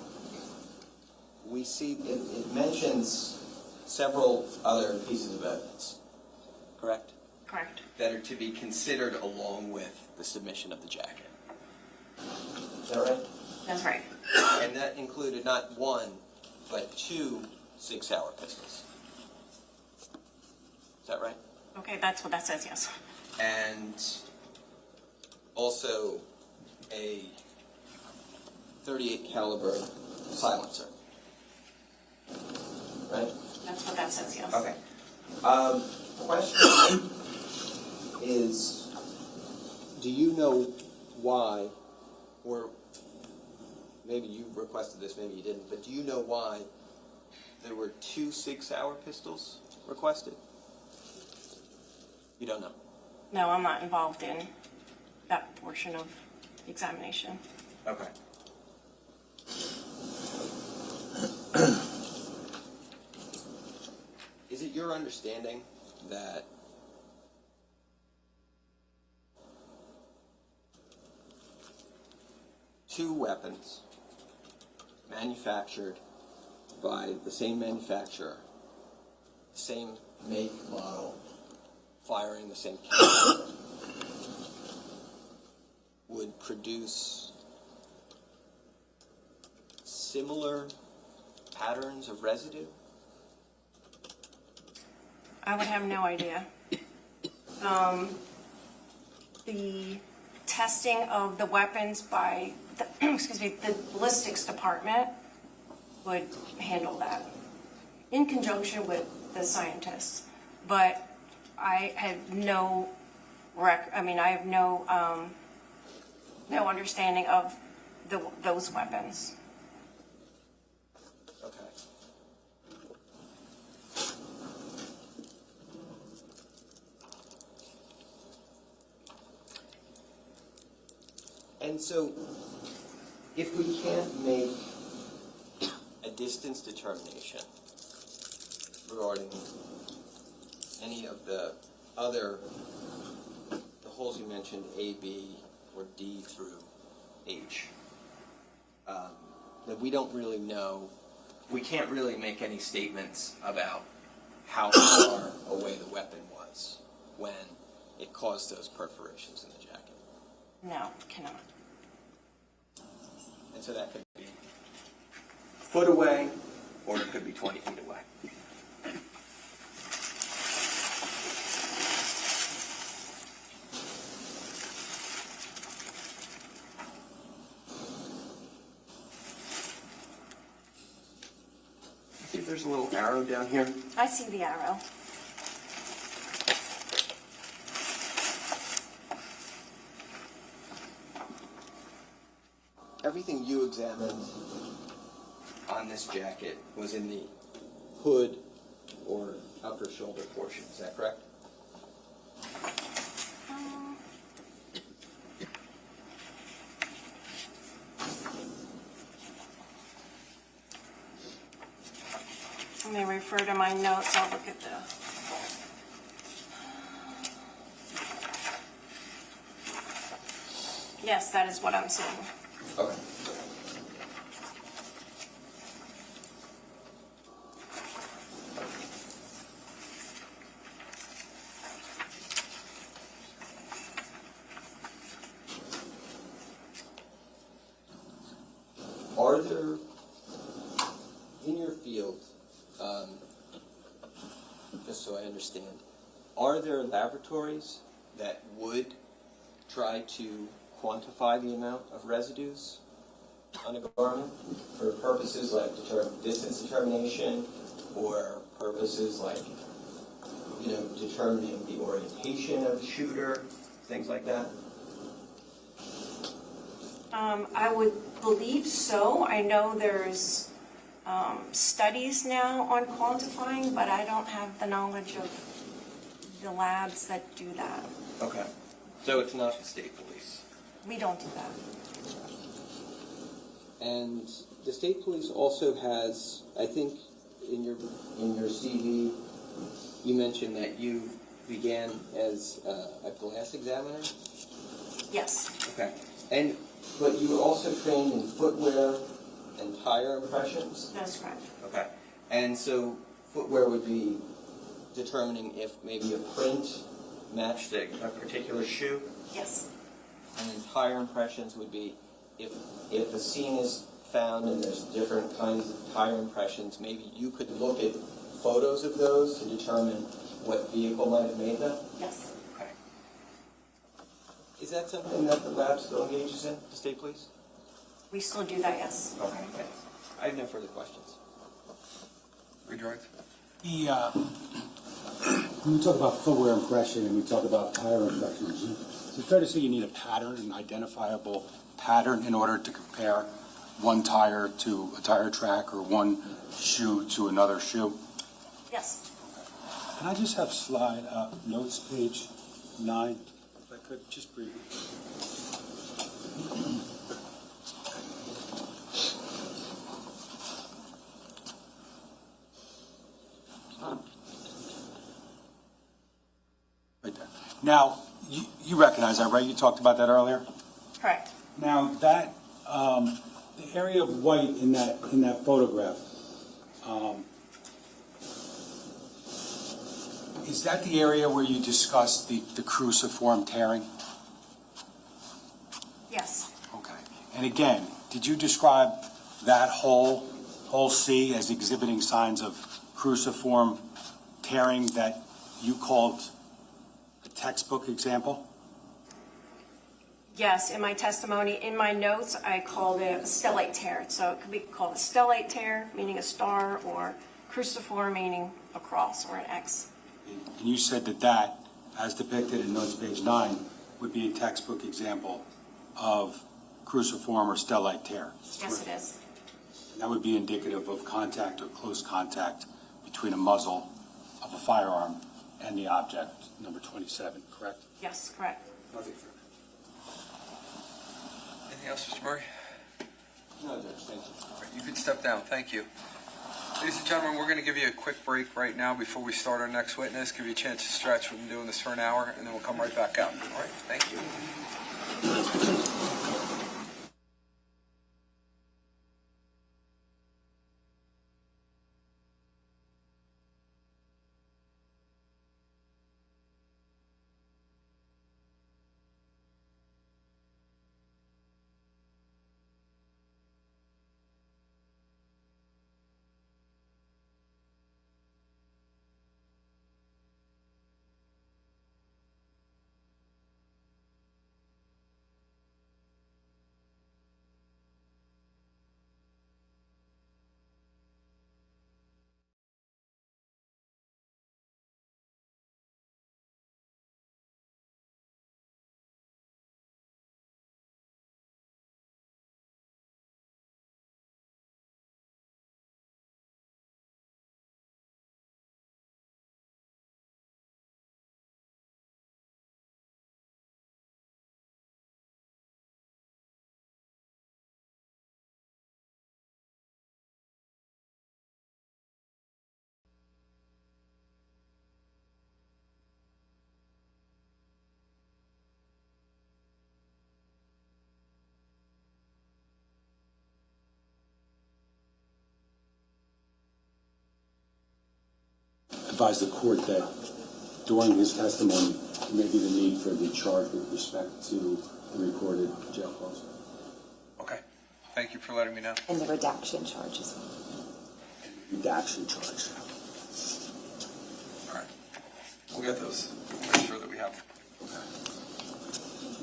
we see it mentions several other pieces of evidence, correct?
Correct.
That are to be considered along with the submission of the jacket. Is that right?
That's right.
And that included not 1, but 2 Sig Sauer pistols. Is that right?
Okay, that's what that says, yes.
And also a .38 caliber silencer. Right?
That's what that says, yes.
Okay. Question is, do you know why, or maybe you requested this, maybe you didn't, but do you know why there were 2 Sig Sauer pistols requested? You don't know?
No, I'm not involved in that portion of the examination.
Okay. Is it your understanding that two weapons manufactured by the same manufacturer, same make, model, firing the same caliber, would produce similar patterns of residue?
I would have no idea. The testing of the weapons by, the, the ballistics department would handle that in conjunction with the scientists. But I have no I have no no understanding of those weapons.
Okay. And so, if we can't make a distance determination regarding any of the other, the holes you mentioned, A, B, or D through H, that we don't really know, we can't really make any statements about how far away the weapon was when it caused those perforations in the jacket.
No, cannot.
And so that could be a foot away, or it could be 20 feet away. See if there's a little arrow down here.
I see the arrow.
Everything you examined on this jacket was in the hood or upper shoulder portion, is that correct?
Let me refer to my notes. I'll look at the. Yes, that is what I'm seeing.
Okay. Are there, in your field, just so I understand, are there laboratories that would try to quantify the amount of residues on a garment for purposes like distance determination or purposes like, determining the orientation of the shooter, things like that?
I would believe so. I know there's studies now on quantifying, but I don't have the knowledge of the labs that do that.
Okay. So it's not the state police?
We don't do that.
And the state police also has, I think, in your CV, you mentioned that you began as a glass examiner.
Yes.
Okay. But you were also trained in footwear and tire impressions.
That's correct.
Okay. And so footwear would be determining if maybe a print matched a particular shoe.
Yes.
And then tire impressions would be if a scene is found and there's different kinds of tire impressions, maybe you could look at photos of those to determine what vehicle might have made them?
Yes.
Okay. Is that something that the lab still engages in, the state police?
We still do that, yes.
Okay, thanks. I have no further questions.
Redirect?
When we talk about footwear impression and we talk about tire impressions, is it fair to say you need a pattern, an identifiable pattern, in order to compare one tire to a tire track or one shoe to another shoe?
Yes.
Can I just have slide notes, page 9, if I could, just briefly? Right there. Now, you recognize that, right? You talked about that earlier?
Correct.
Now, that, the area of white in that photograph, is that the area where you discussed the cruciform tearing?
Yes.
Okay. And again, did you describe that whole C as exhibiting signs of cruciform tearing that you called a textbook example?
Yes, in my testimony, in my notes, I called it a stellate tear. So it could be called a stellate tear, meaning a star, or cruciform, meaning a cross or an X.
And you said that, as depicted in notes page 9, would be a textbook example of cruciform or stellate tear.
Yes, it is.
And that would be indicative of contact or close contact between a muzzle of a firearm and the object, number 27, correct?
Yes, correct.
Nothing further.
Anything else, Mr. Murray?
No, Judge, thank you.
All right, you can step down. Thank you. Ladies and gentlemen, we're going to give you a quick break right now before we start our next witness, give you a chance to stretch. We've been doing this for an hour, and then we'll come right back out. All right, thank you.
Advise the court that during his testimony, there may be the need for the charge with respect to the recorded jail calls.
Okay. Thank you for letting me know.
And the redaction charges.
Redaction charge.
All right. We'll get those. We'll make sure that we have them.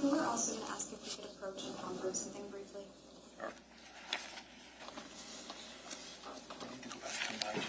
We were also going to ask if we could approach and confirm something briefly.
Sure. I need to go back to my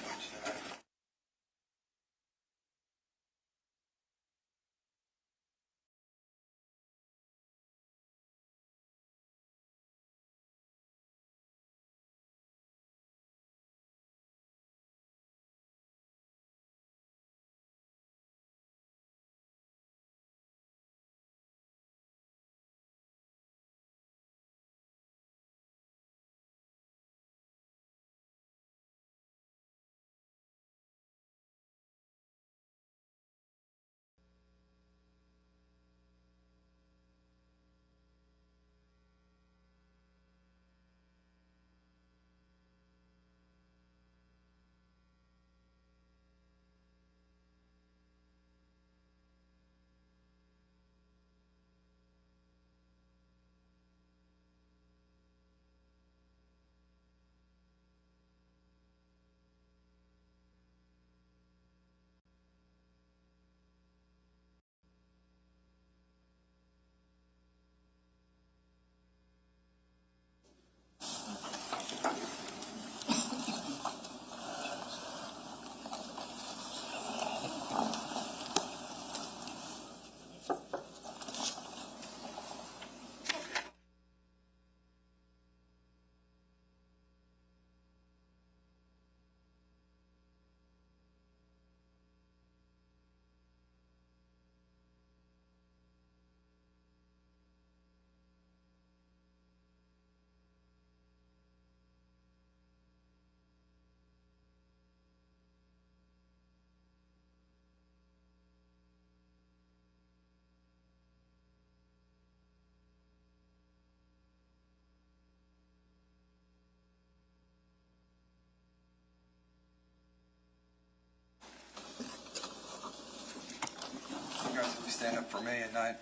stand up for me, and I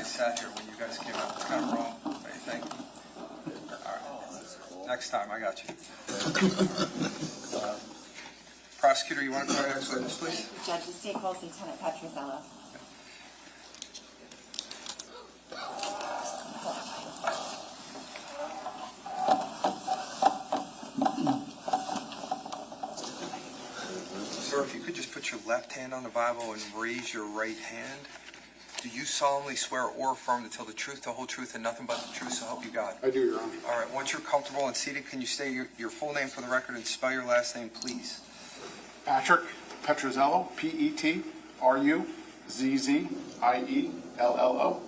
sat here when you guys came up. It's kind of wrong. What do you think? All right. Next time, I got you. Prosecutor, you want to call the next witness, please?
Judge, the state calls Lieutenant Petrozello.
Sir, if you could just put your left hand on the Bible and raise your right hand. Do you solemnly swear or affirm to tell the truth, the whole truth, and nothing but the truth, so help you God?
I do, Your Honor.
All right, once you're comfortable and seated, can you state your full name for the record and spell your last name, please?
Patrick Petrozello, Petruzziello.
All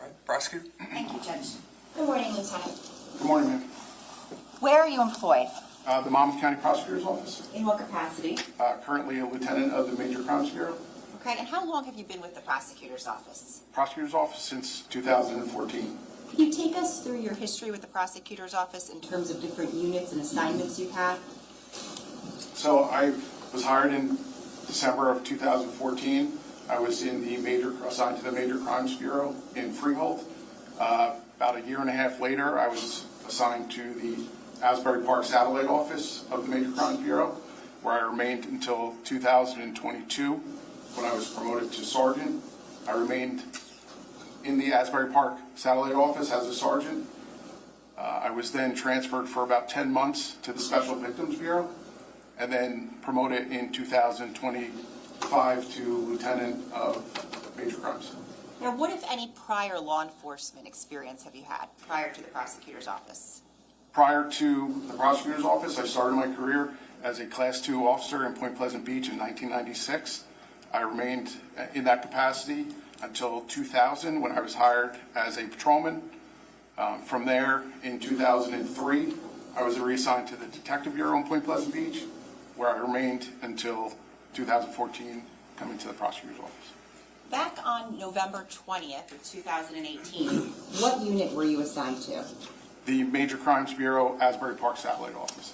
right, prosecutor?
Thank you, Judge.
Good morning, Lieutenant.
Good morning, ma'am.
Where are you employed?
The Monmouth County Prosecutor's Office.
In what capacity?
Currently a lieutenant of the Major Crimes Bureau.
Okay, and how long have you been with the prosecutor's office?
Prosecutor's Office since 2014.
Can you take us through your history with the prosecutor's office in terms of different units and assignments you've had?
So I was hired in December of 2014. I was assigned to the Major Crimes Bureau in Freehold. About a year and a half later, I was assigned to the Asbury Park Satellite Office of the Major Crimes Bureau, where I remained until 2022 when I was promoted to sergeant. I remained in the Asbury Park Satellite Office as a sergeant. I was then transferred for about 10 months to the Special Victims Bureau, and then promoted in 2025 to lieutenant of Major Crimes.
Now, what, if any, prior law enforcement experience have you had prior to the prosecutor's office?
Prior to the prosecutor's office, I started my career as a Class II officer in Point Pleasant Beach in 1996. I remained in that capacity until 2000 when I was hired as a patrolman. From there, in 2003, I was reassigned to the Detective Bureau in Point Pleasant Beach, where I remained until 2014, coming to the prosecutor's office.
Back on November 20th of 2018, what unit were you assigned to?
The Major Crimes Bureau, Asbury Park Satellite Office.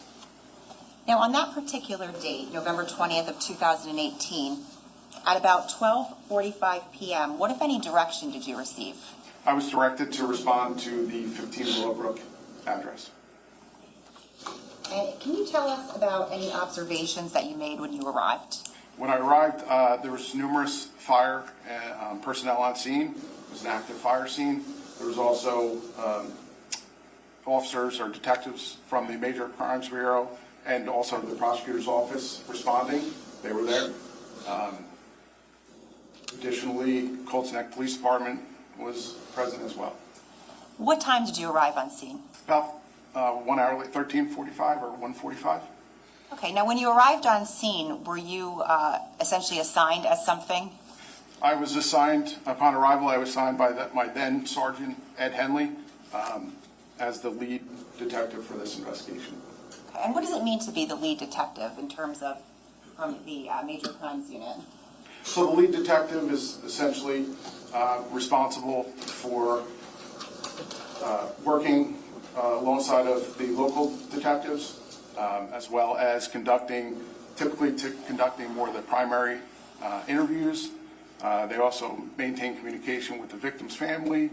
Now, on that particular date, November 20th of 2018, at about 12:45 p.m., what, if any, direction did you receive?
I was directed to respond to the 15 Willowbrook address.
And can you tell us about any observations that you made when you arrived?
When I arrived, there was numerous fire personnel on scene. It was an active fire scene. There was also officers or detectives from the Major Crimes Bureau and also the prosecutor's office responding. They were there. Additionally, Colts Neck Police Department was present as well.
What time did you arrive on scene?
About 1 hour late, 13:45 or 1:45.
Okay, now when you arrived on scene, were you essentially assigned as something?
I was assigned, upon arrival, I was assigned by my then Sergeant Ed Henley as the lead detective for this investigation.
Okay, and what does it mean to be the lead detective in terms of from the Major Crimes Unit?
So the lead detective is essentially responsible for working alongside of the local detectives, as well as typically conducting more of the primary interviews. They also maintain communication with the victim's family,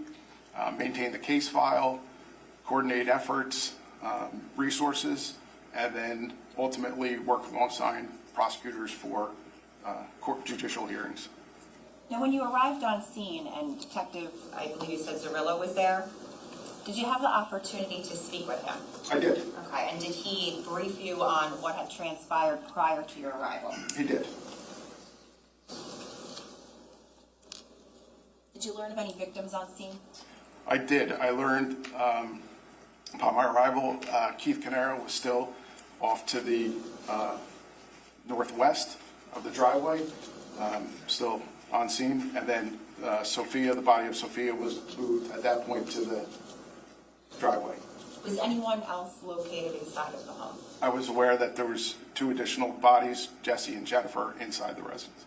maintain the case file, coordinate efforts, resources, and then ultimately work alongside prosecutors for court judicial hearings.
Now, when you arrived on scene and Detective, I believe you said Zarillo was there, did you have the opportunity to speak with him?
I did.
Okay, and did he brief you on what had transpired prior to your arrival?
He did.
Did you learn of any victims on scene?
I did. I learned upon my arrival, Keith Caneiro was still off to the northwest of the driveway, still on scene, and then Sophia, the body of Sophia, was moved at that point to the driveway.
Was anyone else located inside of the home?
I was aware that there was 2 additional bodies, Jesse and Jennifer, inside the residence.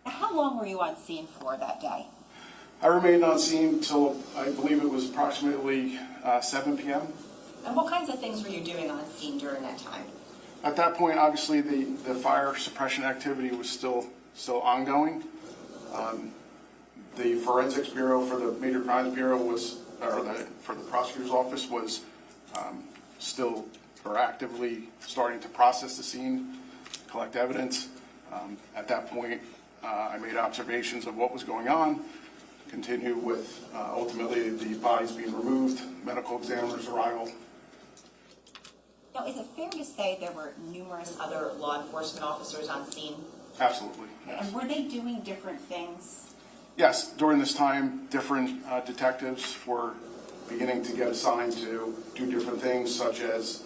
Now, how long were you on scene for that day?
I remained on scene till I believe it was approximately 7 p.m.
And what kinds of things were you doing on scene during that time?
At that point, obviously, the fire suppression activity was still ongoing. The Forensics Bureau for the Major Crimes Bureau for the prosecutor's office was still or actively starting to process the scene, collect evidence. At that point, I made observations of what was going on, continue with ultimately the bodies being removed, medical examiner's arrival.
Now, is it fair to say there were numerous other law enforcement officers on scene?
Absolutely, yes.
And were they doing different things?
Yes, during this time, different detectives were beginning to get assigned to do different things, such as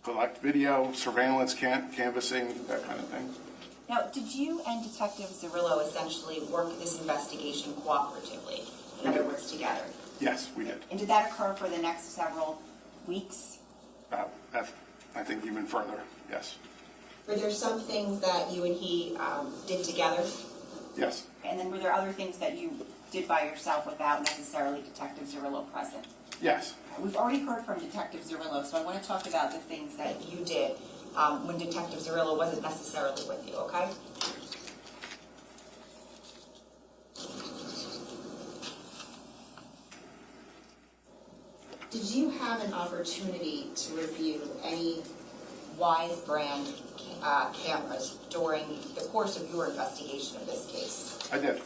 collect video, surveillance, canvassing, that kind of thing.
Now, did you and Detective Zerillo essentially work this investigation cooperatively? In other words, together?
Yes, we did.
And did that occur for the next several weeks?
I think even further, yes.
Were there some things that you and he did together?
Yes.
And then were there other things that you did by yourself without necessarily Detective Zerillo present?
Yes.
We've already heard from Detective Zerillo, so I want to talk about the things that you did when Detective Zerillo wasn't necessarily with you, okay? Did you have an opportunity to review any Wise brand cameras during the course of your investigation of this case?
I did.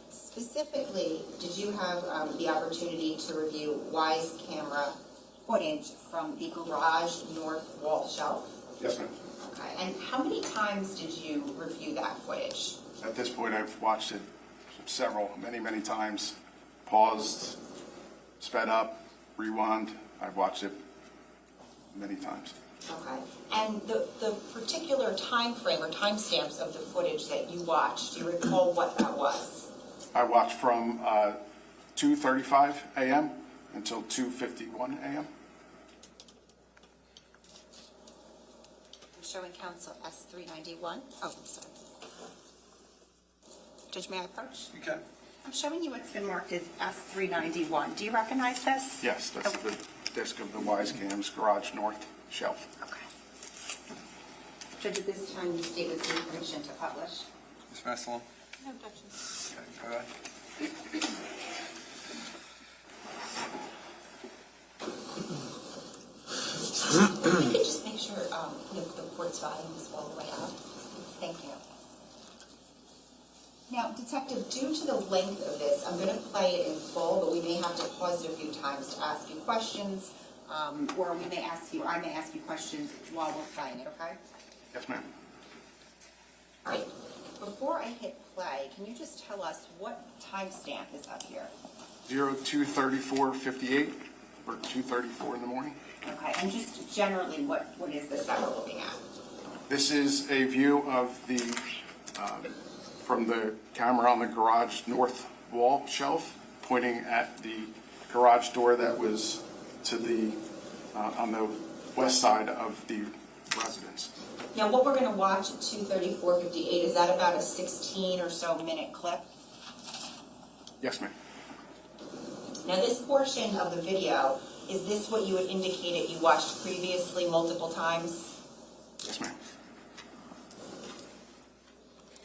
Specifically, did you have the opportunity to review Wise camera footage from the garage north wall shelf?
Yes, ma'am.
Okay, and how many times did you review that footage?
At this point, I've watched it many times. Paused, sped up, rewound. I've watched it many times.
Okay, and the particular time frame or timestamps of the footage that you watched, do you recall what that was?
I watched from 2:35 a.m. until 2:51 a.m.
I'm showing counsel S391. Oh, I'm sorry. Judge, may I approach?
You can.
I'm showing you what's been marked as S391. Do you recognize this?
Yes, that's the disc of the Wise Cams garage north shelf.
Okay. Judge, at this time, the state would seek permission to publish.
Ms. Messalem?
No objections.
Okay, go ahead.
If you could just make sure the court's volume is all the way up. Thank you. Now, Detective, due to the length of this, I'm going to play it in full, but we may have to pause it a few times to ask you questions, or I may ask you questions while we're playing it, okay?
Yes, ma'am.
All right. Before I hit play, can you just tell us what timestamp is up here?
02:34:58 or 2:34 in the morning.
Okay, and just generally, what is this that we're looking at?
This is a view of the from the camera on the garage north wall shelf, pointing at the garage door that was to the on the west side of the residence.
Now, what we're going to watch at 2:34:58, is that about a 16 or so minute clip?
Yes, ma'am.
Now, this portion of the video, is this what you had indicated you watched previously multiple times?
Yes, ma'am.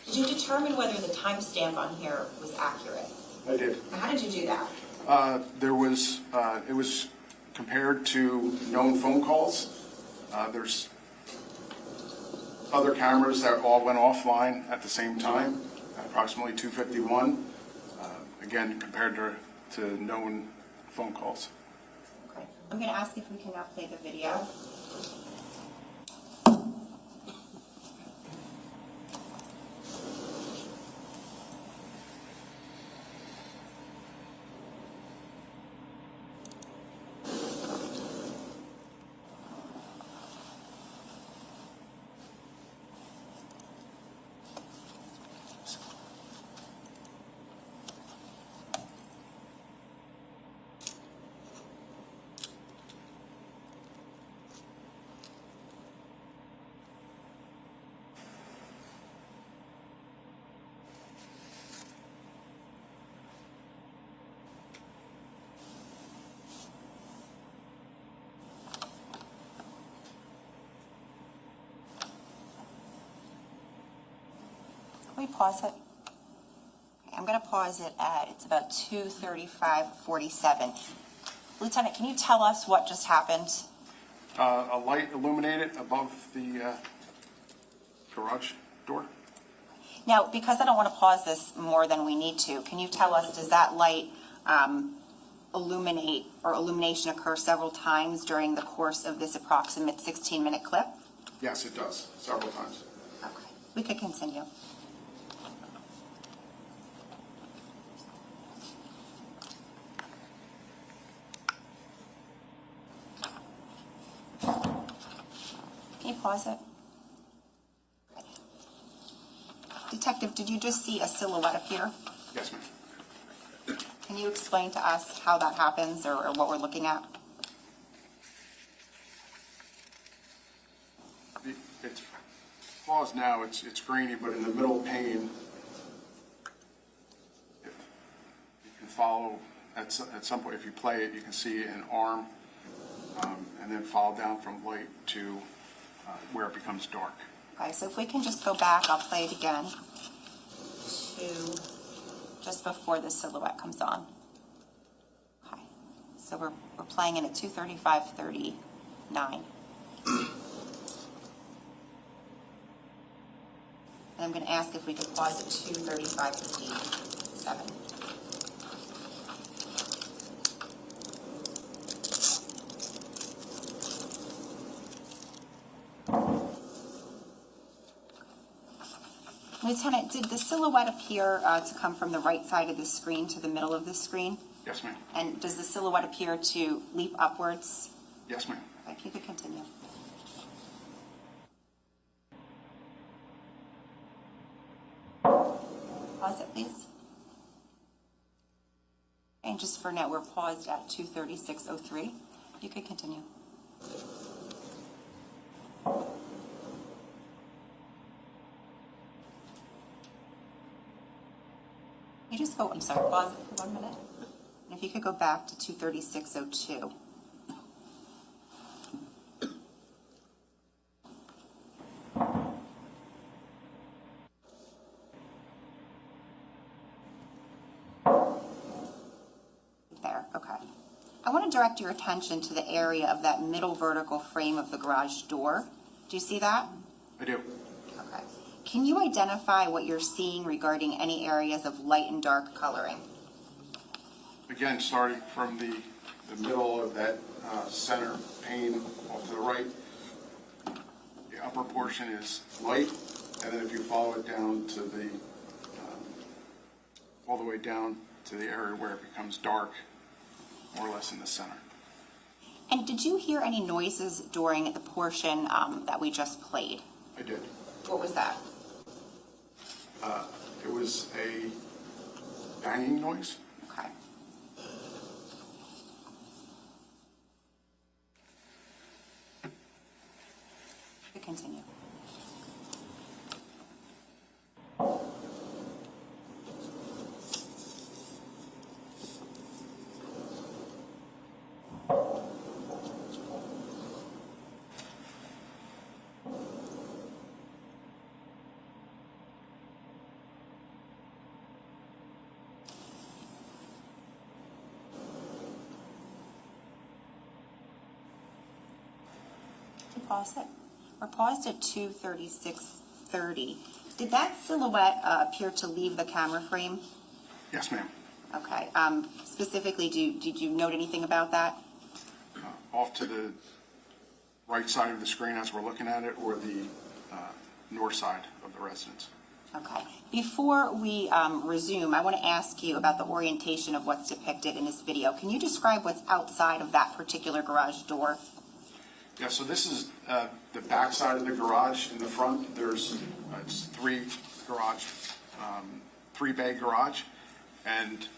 Did you determine whether the timestamp on here was accurate?
I did.
Now, how did you do that?
It was compared to known phone calls. There's other cameras that all went offline at the same time, at approximately 2:51. Again, compared to known phone calls.
Okay. I'm going to ask if we can now play the video. we pause it? Okay, I'm going to pause it at, it's about 2:35:47. Lieutenant, can you tell us what just happened?
A light illuminated above the garage door.
Now, because I don't want to pause this more than we need to, can you tell us, does that light illuminate or illumination occur several times during the course of this approximate 16-minute clip?
Yes, it does, several times.
Okay, we could continue. Can you pause it? Detective, did you just see a silhouette appear?
Yes, ma'am.
Can you explain to us how that happens or what we're looking at?
It's paused now, it's grainy, but in the middle pane, you can follow, at some point, if you play it, you can see an arm, and then follow down from light to where it becomes dark.
Okay, so if we can just go back, I'll play it again to just before the silhouette comes on. Okay, so we're playing it at 2:35:39. And I'm going to ask if we could pause at 2:35:57. Lieutenant, did the silhouette appear to come from the right side of the screen to the middle of the screen?
Yes, ma'am.
And does the silhouette appear to leap upwards?
Yes, ma'am.
If you could continue. Pause it, please. And just for now, we're paused at 2:36:03. You could continue. You just go, I'm sorry, pause it for 1 minute. And if you could go back to 2:36:02. There, okay. I want to direct your attention to the area of that middle vertical frame of the garage door. Do you see that?
I do.
Okay. Can you identify what you're seeing regarding any areas of light and dark coloring?
Again, starting from the middle of that center pane off to the right, the upper portion is light, and then if you follow it down to the, all the way down to the area where it becomes dark, more or less in the center.
And did you hear any noises during the portion that we just played?
I did.
What was that?
It was a banging noise.
Okay. You continue. Pause it. We're paused at 2:36:30. Did that silhouette appear to leave the camera frame?
Yes, ma'am.
Okay. Specifically, did you note anything about that?
Off to the right side of the screen as we're looking at it, or the north side of the residence.
Okay. Before we resume, I want to ask you about the orientation of what's depicted in this video. Can you describe what's outside of that particular garage door?
Yeah, so this is the back side of the garage. In the front, there's it's three-bay garage, and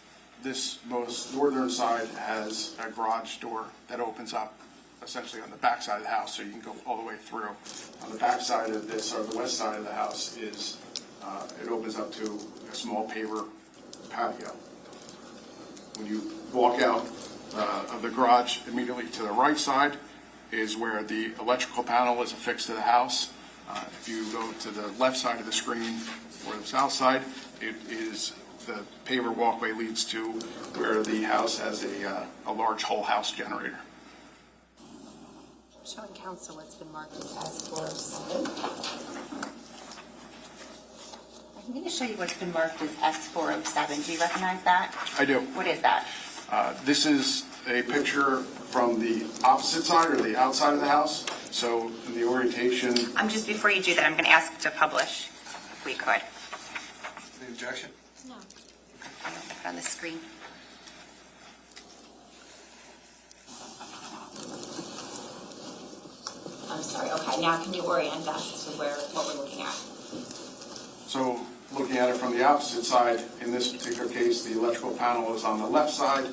this most northern side has a garage door that opens up essentially on the back side of the house, so you can go all the way through. On the back side of this, or the west side of the house, is it opens up to a small paver patio. When you walk out of the garage, immediately to the right side is where the electrical panel is affixed to the house. If you go to the left side of the screen, for the south side. It is, the paver walkway leads to where the house has a large whole house generator.
Showing council what's been marked as S407. I'm going to show you what's been marked as S407. Do you recognize that?
I do.
What is that?
This is a picture from the opposite side or the outside of the house. So in the orientation,
Just before you do that, I'm going to ask to publish, if we could.
Any objection?
No.
I'm going to put it on the screen. I'm sorry. Okay, now can you orient us to what we're looking at?
so looking at it from the opposite side, in this particular case, the electrical panel is on the left side.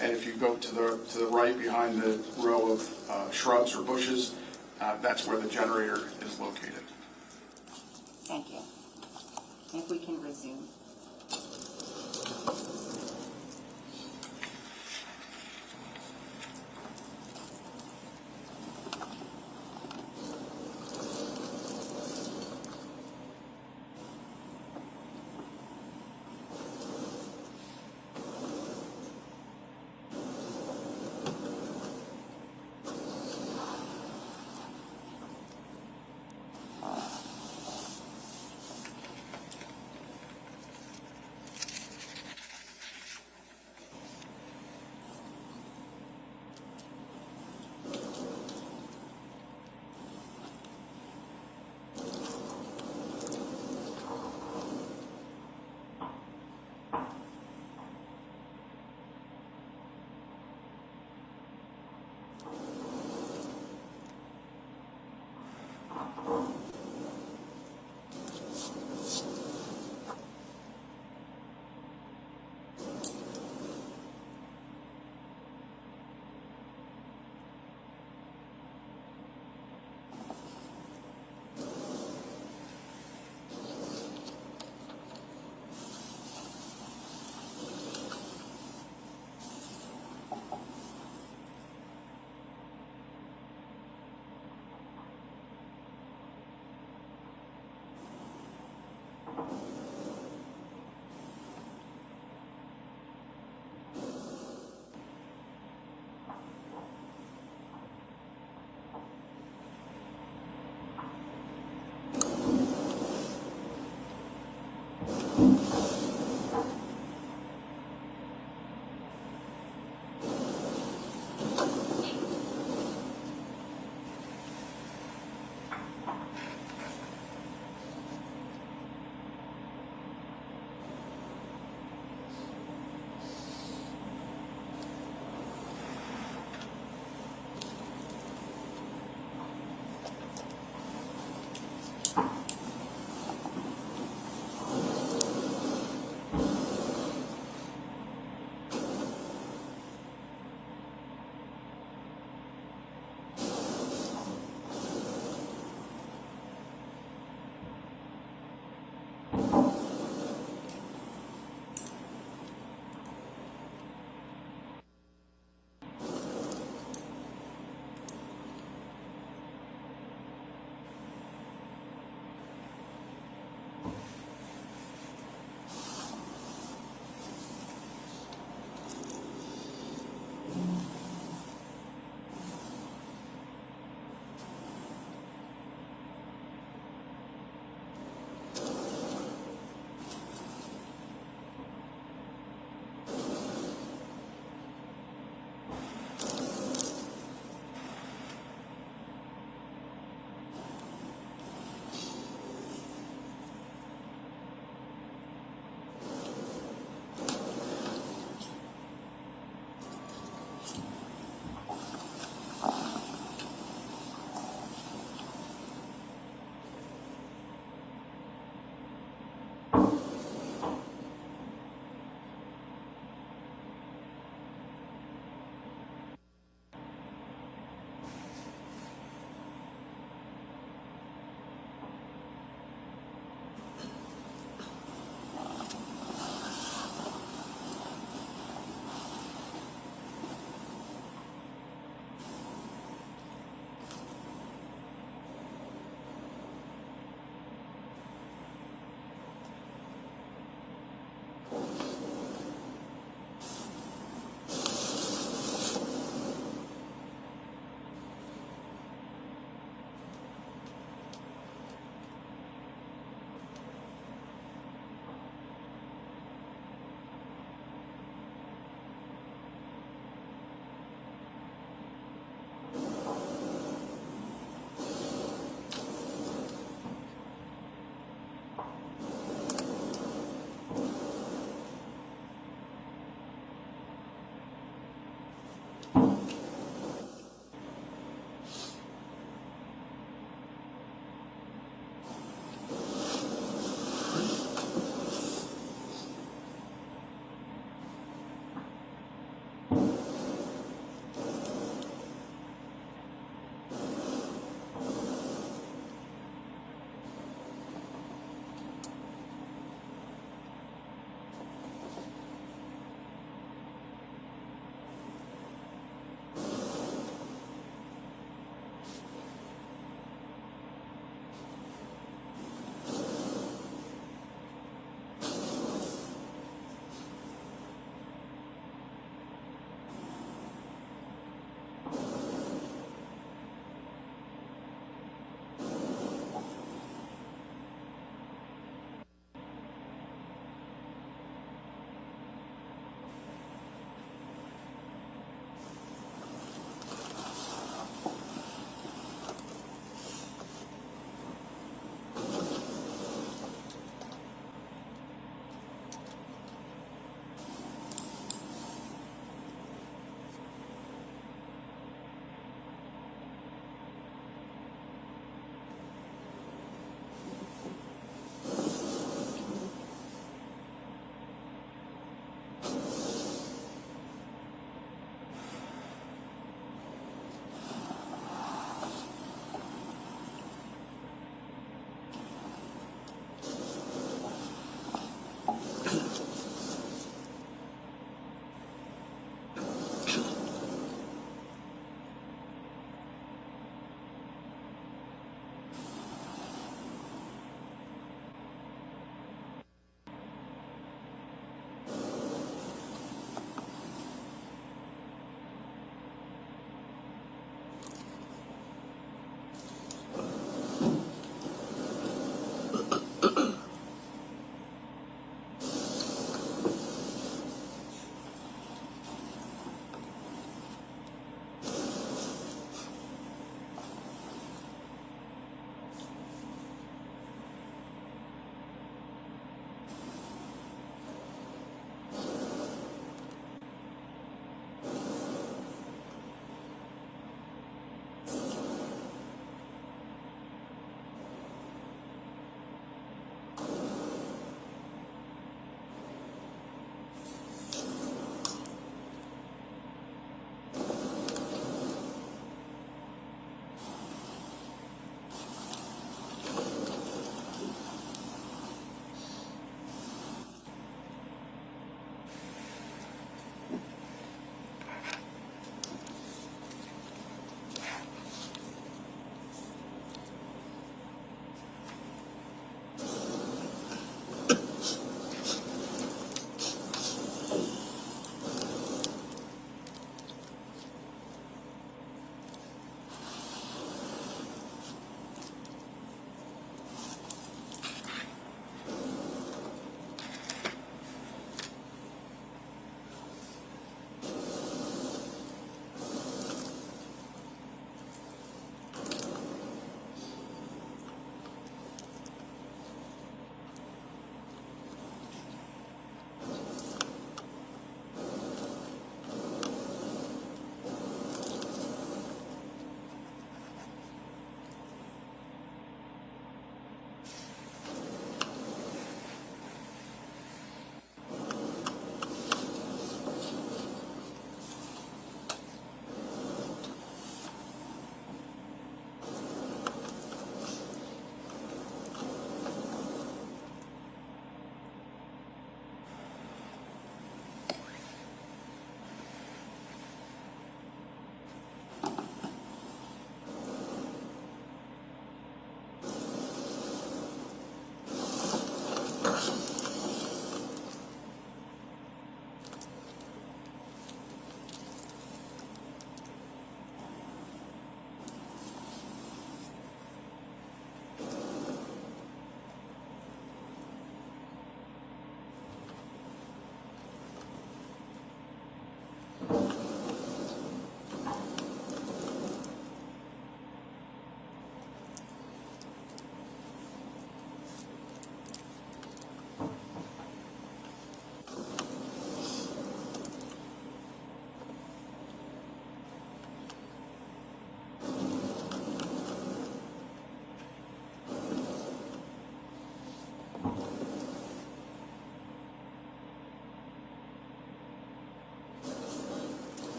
And if you go to the right behind the row of shrubs or bushes, that's where the generator is located.
Thank you. If we can resume.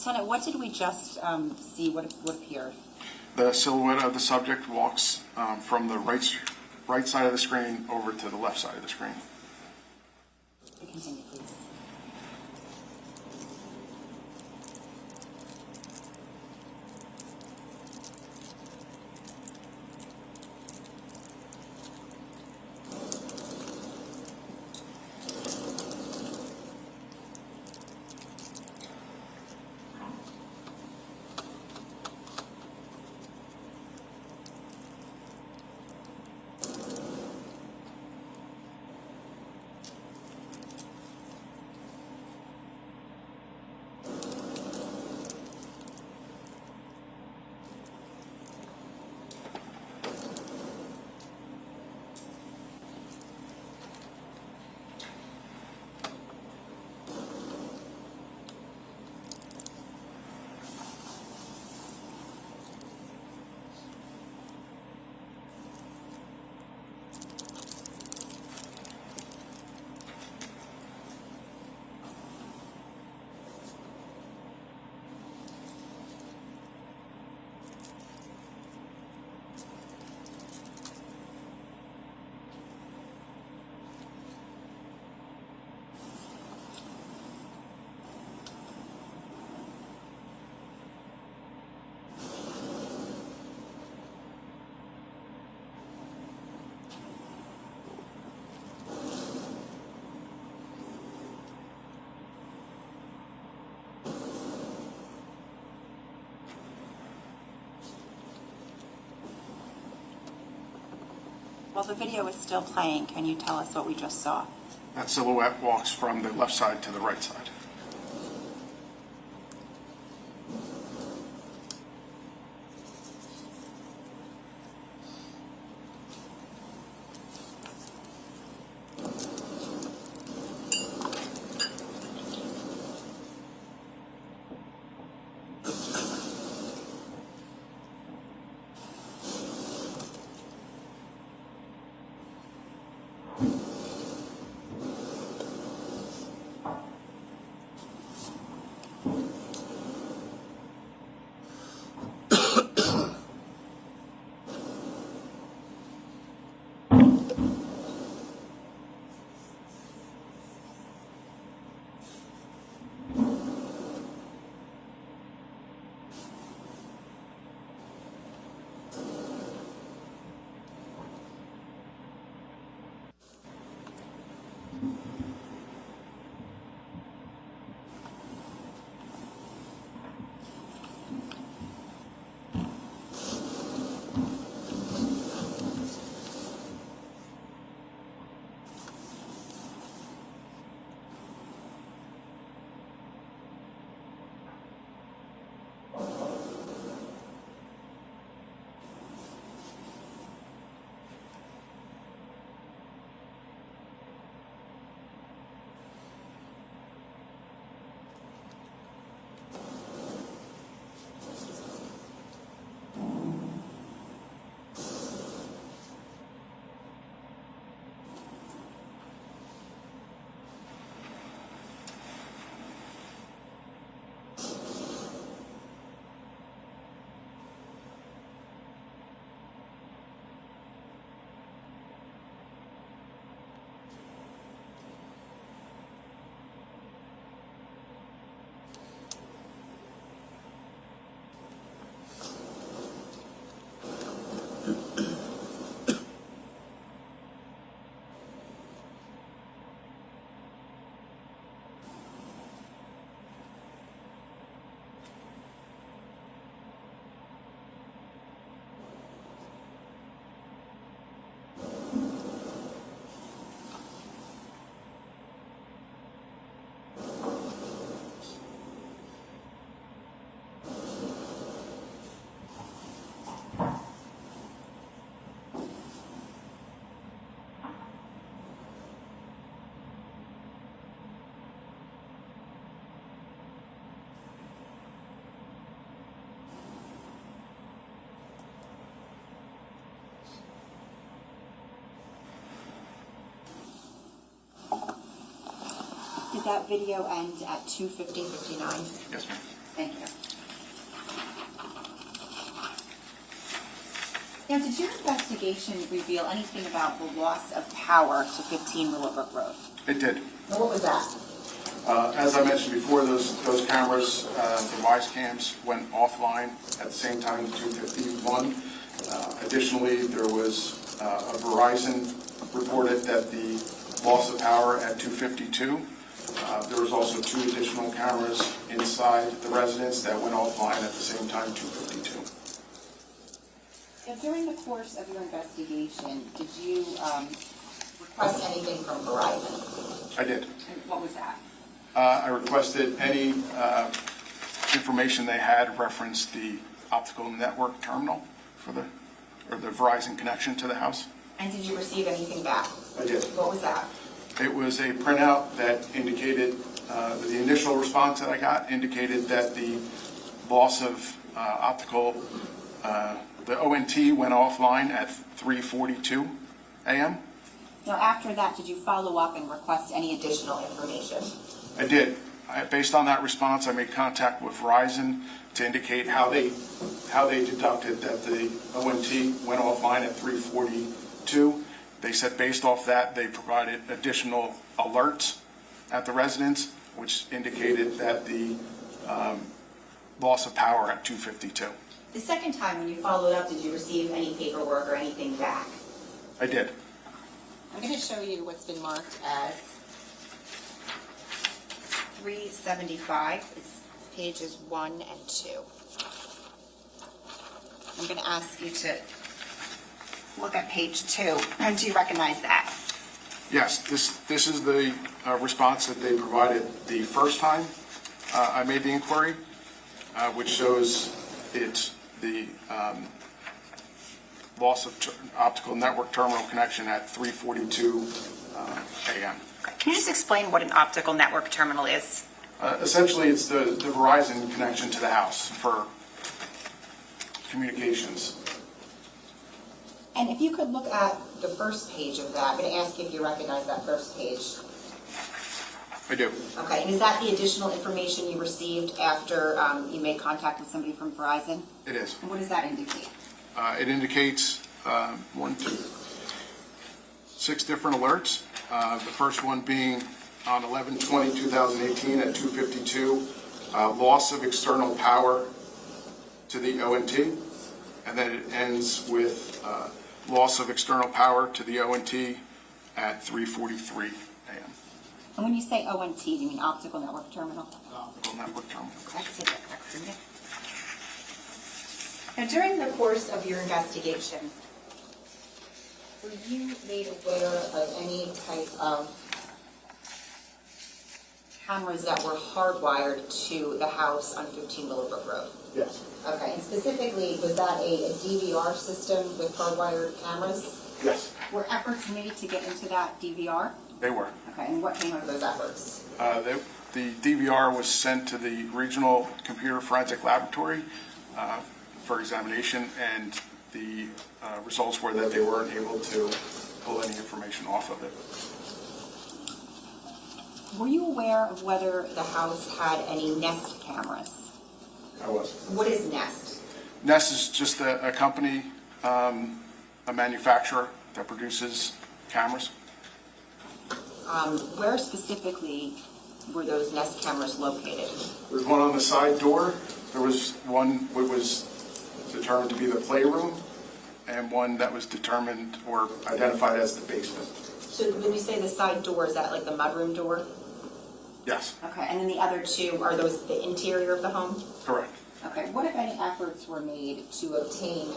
Lieutenant, what did we just see? What appeared?
The silhouette of the subject walks from the right side of the screen over to the left side of the screen.
Continue, please. While the video is still playing, can you tell us what we just saw?
That silhouette walks from the left side to the right side.
Did that video end at 2:50:59?
Yes, ma'am.
Thank you. Now, did your investigation reveal anything about the loss of power to 15 Willowbrook Road?
It did.
Now, what was that?
As I mentioned before, those cameras, the Wise cams went offline at the same time as 251. Additionally, there was a Verizon reported that the loss of power at 252. There was also 2 additional cameras inside the residence that went offline at the same time, 252.
Now, during the course of your investigation, did you request anything from Verizon?
I did.
And what was that?
I requested any information they had referenced the optical network terminal for the Verizon connection to the house.
And did you receive anything back?
I did.
What was that?
It was a printout that indicated, the initial response that I got indicated that the loss of optical, the ONT went offline at 3:42 a.m.
Now, after that, did you follow up and request any additional information?
I did. Based on that response, I made contact with Verizon to indicate how they deducted that the ONT went offline at 3:42. They said based off that, they provided additional alerts at the residence, which indicated that the loss of power at 2:52.
The second time when you followed up, did you receive any paperwork or anything back?
I did.
I'm going to show you what's been marked as 375. It's pages 1 and 2. I'm going to ask you to look at page 2. Do you recognize that?
Yes, this is the response that they provided the first time I made the inquiry, which shows it's the loss of optical network terminal connection at 3:42 a.m.
Can you just explain what an optical network terminal is?
Essentially, it's the Verizon connection to the house for communications.
And if you could look at the first page of that, I'm going to ask you if you recognize that first page.
I do.
Okay, and is that the additional information you received after you made contact with somebody from Verizon?
It is.
And what does that indicate?
It indicates 6 different alerts. The first one being on 11/20/2018 at 2:52, loss of external power to the ONT, and then it ends with loss of external power to the ONT at 3:43 a.m.
And when you say ONT, do you mean optical network terminal?
Optical network terminal.
That's it. Now, during the course of your investigation, were you made aware of any type of cameras that were hardwired to the house on 15 Willowbrook Road?
Yes.
Okay, and specifically, was that a DVR system with hardwired cameras?
Yes,
Were efforts made to get into that DVR?
they were.
Okay, and what came of those efforts?
The DVR was sent to the Regional Computer Forensic Laboratory for examination, and the results were that they weren't able to pull any information off of it.
Were you aware of whether the house had any Nest cameras?
I was.
What is Nest?
Nest is just a company, a manufacturer that produces cameras.
Where specifically were those Nest cameras located?
There was one on the side door. There was one that was determined to be the playroom, and one that was determined or identified as the basement.
So when you say the side door, is that like the mudroom door?
Yes,
Okay, and then the other two, are those the interior of the home?
correct.
Okay, what if any efforts were made to obtain,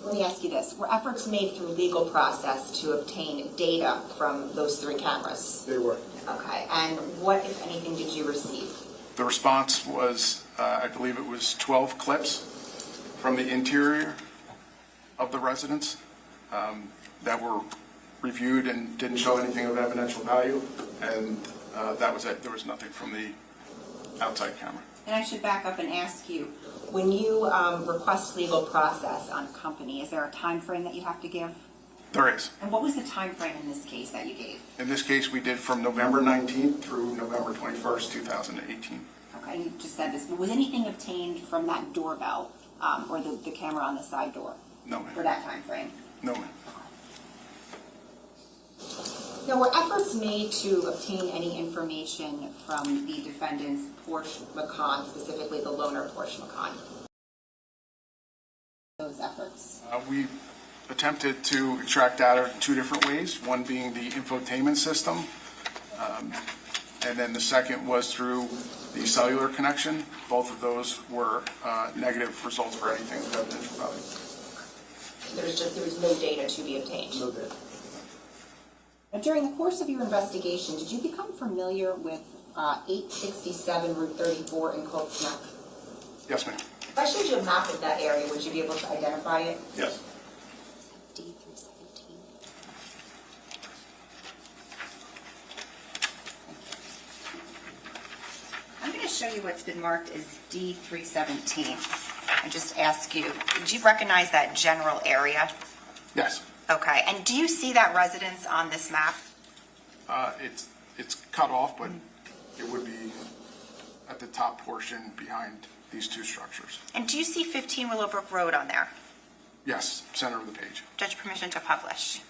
let me ask you this, were efforts made through legal process to obtain data from those 3 cameras?
They were.
Okay, and what, if anything, did you receive?
The response was, I believe it was 12 clips from the interior of the residence that were reviewed and didn't show anything of evidential value, and that was it. There was nothing from the outside camera.
And I should back up and ask you, when you request legal process on a company, is there a time frame that you have to give?
There is.
And what was the time frame in this case that you gave?
In this case, we did from November 19th through November 21st, 2018.
Okay, you just said this, but was anything obtained from that doorbell, or the camera on the side door?
No, ma'am.
For that time frame?
No, ma'am.
Now, were efforts made to obtain any information from the defendant's Porsche Macan, specifically the loaner Porsche Macan? Those efforts?
We attempted to extract data in two different ways, one being the infotainment system, and then the second was through the cellular connection. Both of those were negative results for anything with evidential value.
There was no data to be obtained?
No data.
Now, during the course of your investigation, did you become familiar with 867 Route 34 in Colts Neck?
Yes, ma'am.
If I showed you a map of that area, would you be able to identify it?
Yes.
D317. I'm going to show you what's been marked as D317. I just ask you, did you recognize that general area?
Yes.
Okay, and do you see that residence on this map?
It's cut off, but it would be at the top portion behind these two structures.
And do you see 15 Willowbrook Road on there?
Yes, center of the page.
Judge, permission to publish.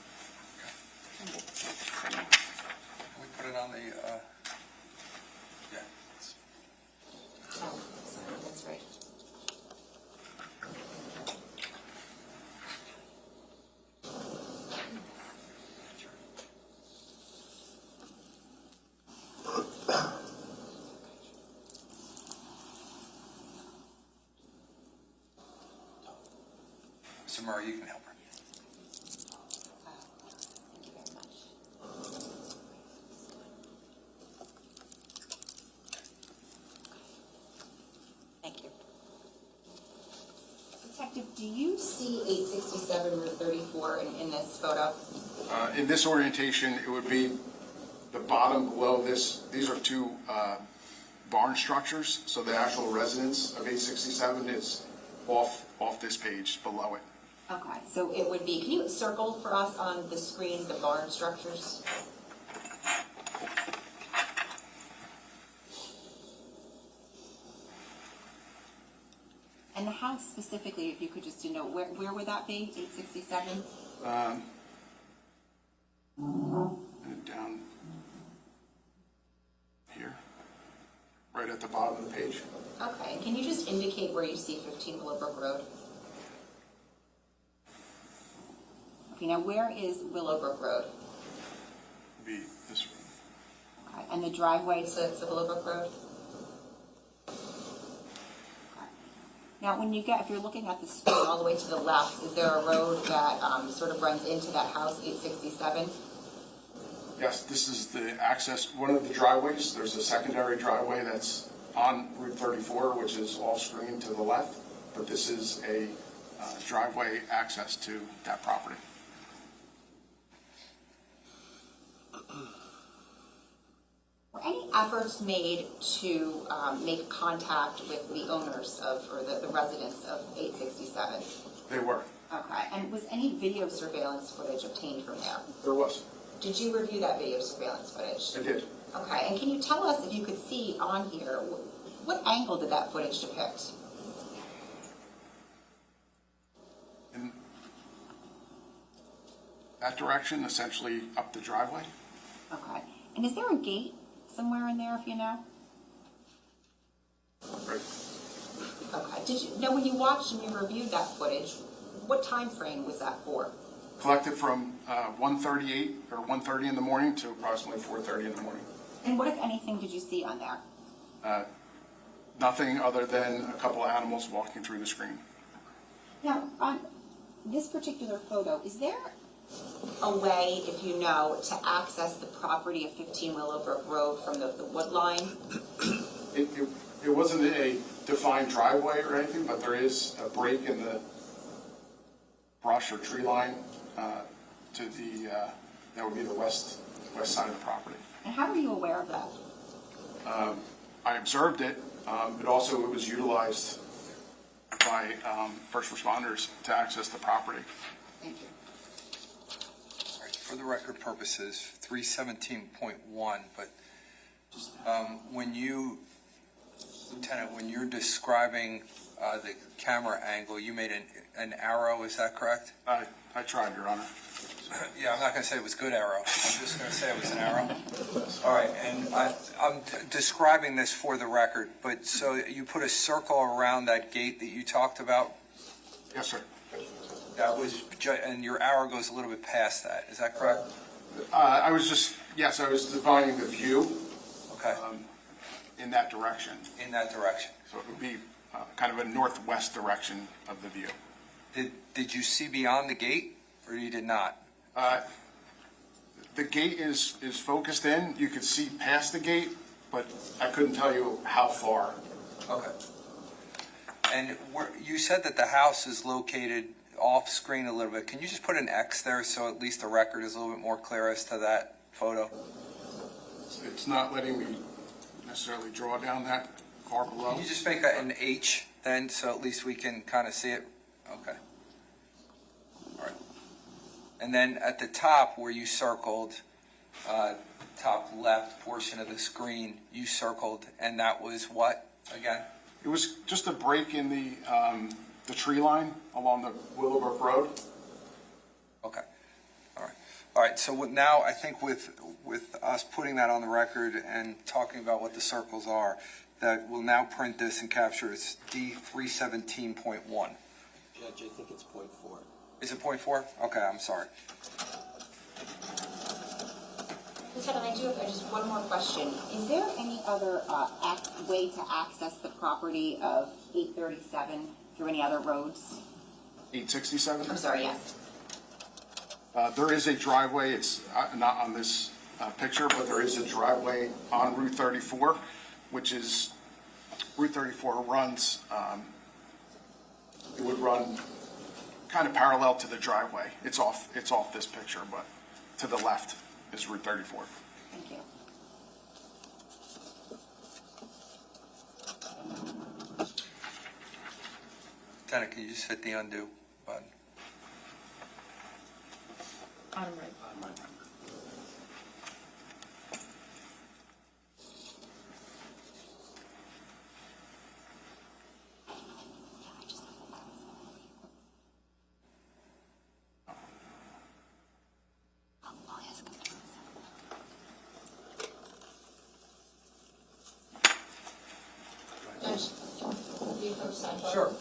Can we put it on the, yeah.
Oh, sorry, that's right.
Mr. Murray, you can help her.
Thank you very much. Thank you. Detective, do you see 867 Route 34 in this photo?
In this orientation, it would be the bottom below this. These are two barn structures, so the actual residence of 867 is off this page below it.
Okay, so it would be, can you circle for us on the screen the barn structures? And the house specifically, if you could just denote, where would that be, 867?
And down here, right at the bottom of the page.
Okay, and can you just indicate where you see 15 Willowbrook Road? Okay, now where is Willowbrook Road?
Be this room.
Okay, and the driveway to Willowbrook Road? Okay. Now, when you get, if you're looking at the screen all the way to the left, is there a road that sort of runs into that house, 867?
Yes, this is the access, one of the driveways. There's a secondary driveway that's on Route 34, which is off screen to the left, but this is a driveway access to that property.
Were any efforts made to make contact with the owners of, or the residents of 867?
They were.
Okay, and was any video surveillance footage obtained from there?
There was.
Did you review that video surveillance footage?
I did.
Okay, and can you tell us, if you could see on here, what angle did that footage depict?
In that direction, essentially up the driveway.
Okay, and is there a gate somewhere in there, if you know?
Right.
Okay, did you know when you watched and you reviewed that footage, what time frame was that for?
Collected from 1:38 or 1:30 in the morning to approximately 4:30 in the morning.
And what, if anything, did you see on there?
Nothing other than a couple of animals walking through the screen.
Now, on this particular photo, is there a way, if you know, to access the property of 15 Willowbrook Road from the wood line?
It wasn't a defined driveway or anything, but there is a break in the brush or tree line to the, that would be the west side of the property.
And how were you aware of that?
I observed it. It was utilized by first responders to access the property.
Thank you.
All right, for the record purposes, 317.1, but when you Lieutenant, when you're describing the camera angle, you made an arrow, is that correct?
I tried, Your Honor.
Yeah, I'm not going to say it was good arrow. I'm just going to say it was an arrow. All right, and I'm describing this for the record, but so you put a circle around that gate that you talked about?
Yes, sir.
That was, and your arrow goes a little bit past that, is that correct?
I was dividing the view
Okay,
in that direction.
in that direction.
So it would be kind of a northwest direction of the view.
Did you see beyond the gate, or you did not?
The gate is focused in. You could see past the gate, but I couldn't tell you how far.
Okay. And you said that the house is located off screen a little bit. Can you just put an X there so at least the record is a little bit more clear as to that photo?
It's not letting me necessarily draw down that far below.
Can you just make an H then so at least we can kind of see it? Okay. All right. And then at the top where you circled, top left portion of the screen, you circled, and that was what again?
It was just a break in the tree line along the Willowbrook Road.
Okay. All right. All right. So now I think with us putting that on the record and talking about what the circles are, that we'll now print this and capture it's D317.1.
Judge, I think it's .4.
Is it .4? Okay, I'm sorry.
Lieutenant, I do have just one more question. Is there any other way to access the property of 837 through any other roads?
867?
I'm sorry, yes.
There is a driveway. It's not on this picture, but there is a driveway on Route 34, which is, Route 34 runs, it would run kind of parallel to the driveway. It's off this picture, but to the left is Route 34.
Thank you.
Lieutenant, can you just hit the undo button?
Bottom right.
Sure.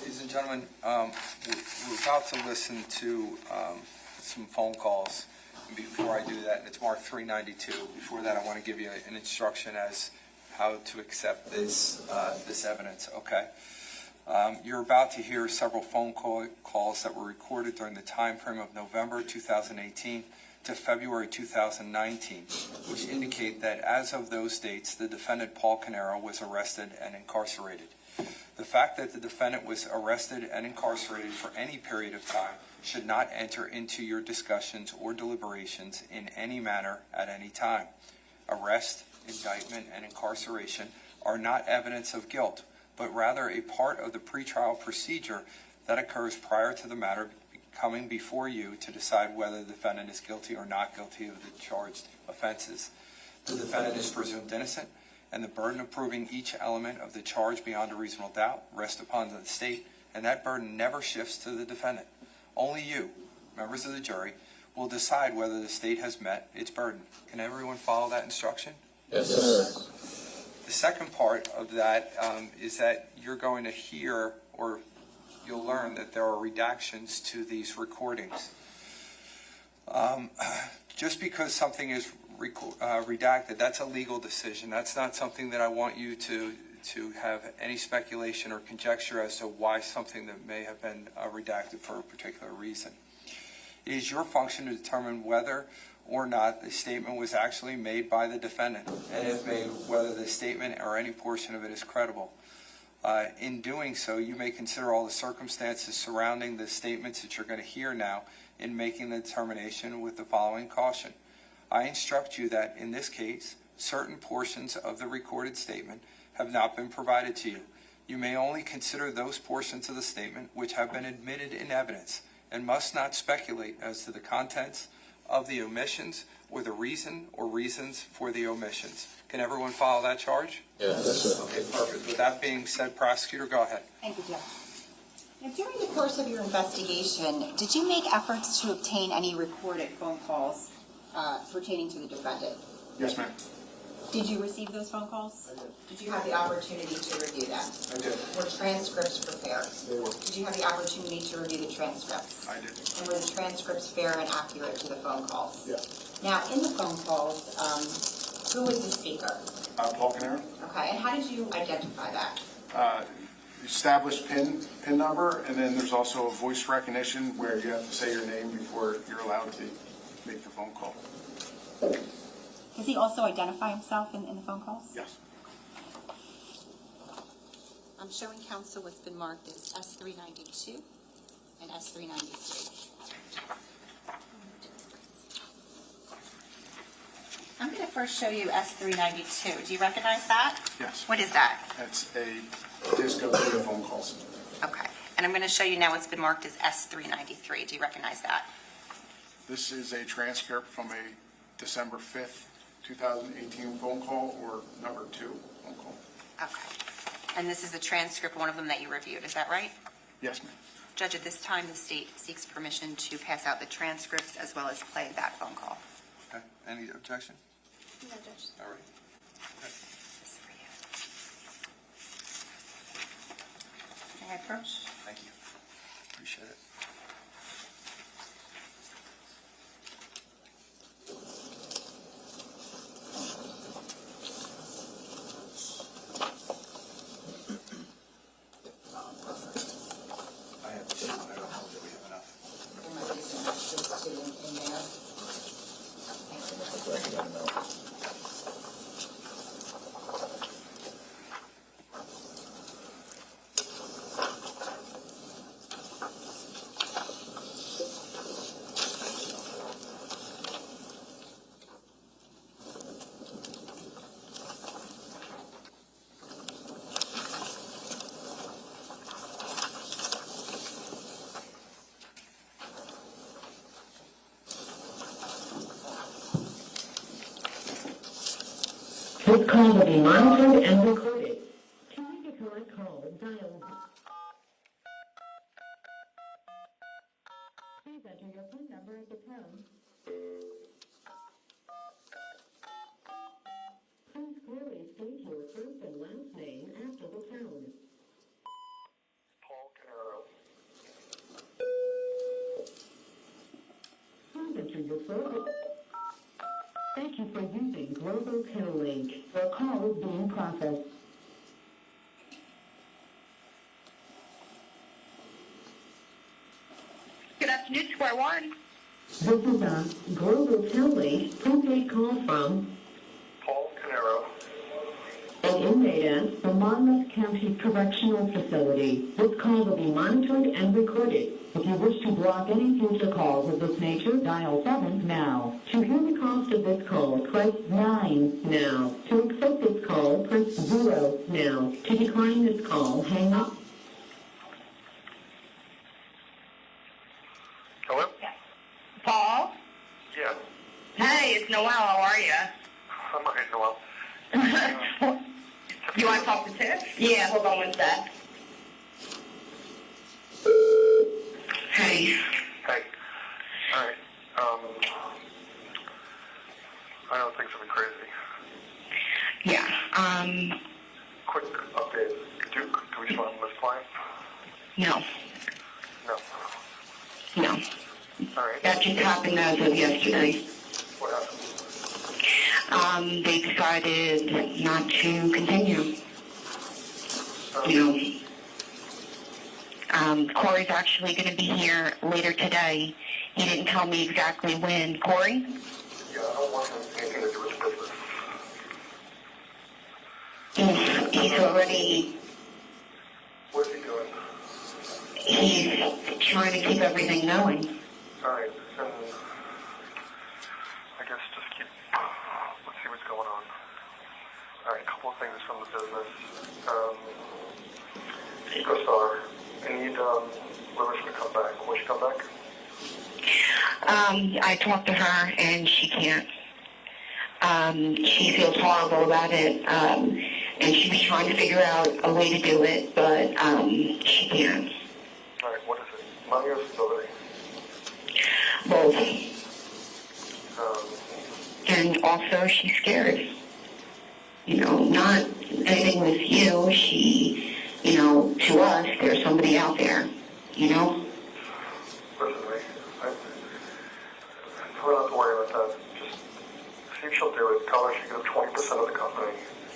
Ladies and gentlemen, we're about to listen to some phone calls. And before I do that, and it's marked 392. Before that, I want to give you an instruction as how to accept this evidence. Okay. You're about to hear several phone calls that were recorded during the time frame of November 2018 to February 2019, which indicate that as of those dates, the defendant Paul Caneiro was arrested and incarcerated. The fact that the defendant was arrested and incarcerated for any period of time should not enter into your discussions or deliberations in any manner at any time. Arrest, indictment, and incarceration are not evidence of guilt, but rather a part of the pretrial procedure that occurs prior to the matter coming before you to decide whether the defendant is guilty or not guilty of the charged offenses. The defendant is presumed innocent, and the burden of proving each element of the charge beyond a reasonable doubt rests upon the state, and that burden never shifts to the defendant. Only you, members of the jury, will decide whether the state has met its burden. Can everyone follow that instruction?
Yes, sir.
The second part of that is that you're going to hear, or you'll learn, that there are redactions to these recordings. Just because something is redacted, that's a legal decision. That's not something that I want you to have any speculation or conjecture as to why something that may have been redacted for a particular reason. It is your function to determine whether or not the statement was actually made by the defendant, and if made, whether the statement or any portion of it is credible. In doing so, you may consider all the circumstances surrounding the statements that you're going to hear now in making the determination with the following caution. I instruct you that, in this case, certain portions of the recorded statement have not been provided to you. You may only consider those portions of the statement which have been admitted in evidence, and must not speculate as to the contents of the omissions or the reason or reasons for the omissions. Can everyone follow that charge?
Yes, sir.
Okay, perfect. With that being said, prosecutor, go ahead.
Thank you, Judge. Now, during the course of your investigation, did you make efforts to obtain any recorded phone calls pertaining to the defendant?
Yes, ma'am.
Did you receive those phone calls?
I did.
Did you have the opportunity to review them?
I did.
Were transcripts prepared?
They were.
Did you have the opportunity to review the transcripts?
I did.
And were the transcripts fair and accurate to the phone calls?
Yeah.
Now, in the phone calls, who was the speaker?
Paul Caneiro.
Okay, and how did you identify that?
Established PIN number, and then there's also a voice recognition where you have to say your name before you're allowed to make the phone call.
Does he also identify himself in the phone calls?
Yes.
I'm showing counsel what's been marked as S392 and S393. I'm going to first show you S392. Do you recognize that?
Yes.
What is that?
That's a disco video phone calls.
Okay. And I'm going to show you now what's been marked as S393. Do you recognize that?
This is a transcript from a December 5th, 2018 phone call, or number 2 phone call.
Okay. And this is a transcript, one of them that you reviewed. Is that right?
Yes, ma'am.
Judge, at this time, the state seeks permission to pass out the transcripts as well as play that phone call.
Okay. Any objection?
No, Judge.
All right.
This is for you. May I approach?
Thank you. Appreciate it. I have to shoot. I don't know that we have enough.
There might be some extras too in there.
This call will be monitored and recorded. To make a correct call, dial. Please enter your phone number at the tone. Please clearly state your first and last name after the tone.
Paul Caneiro.
Please enter your phone. Thank you for using Global Link. Your call is being processed.
Good afternoon, Square One.
This is a Global Link prepaid call from
Paul Caneiro.
an inmate at the Monmouth County Correctional Facility. This call will be monitored and recorded. If you wish to block any future calls of this nature, dial 7 now. To hear the cost of this call, press 9 now. To accept this call, press 0 now. To decline this call, hang up.
You want to talk to Tiff? Yeah, hold on one sec. Hey.
Hey. All right. I know things have been crazy.
Yeah,
Quick update. Duke, do we still have this client?
no,
No.
no.
All right.
That just happened as of yesterday.
What happened?
They decided not to continue. You know, Corey's actually going to be here later today. He didn't tell me exactly when. Corey?
Yeah, I don't want anything to do with the business.
He's already,
What is he doing?
he's trying to keep everything going.
All right. And I guess just keep, let's see what's going on. All right, a couple of things from the business. Star, I need Larissa to come back. Will she come back?
I talked to her and she can't. She feels horrible about it. And she was trying to figure out a way to do it, but she can't.
All right, what is it? Money or stability?
Both. And also she's scared. You know, not anything with you. She, you know, to us, there's somebody out there, you know?
Listen to me. Try not to worry about that. Just see if she'll do it. Tell her she can have 20% of the company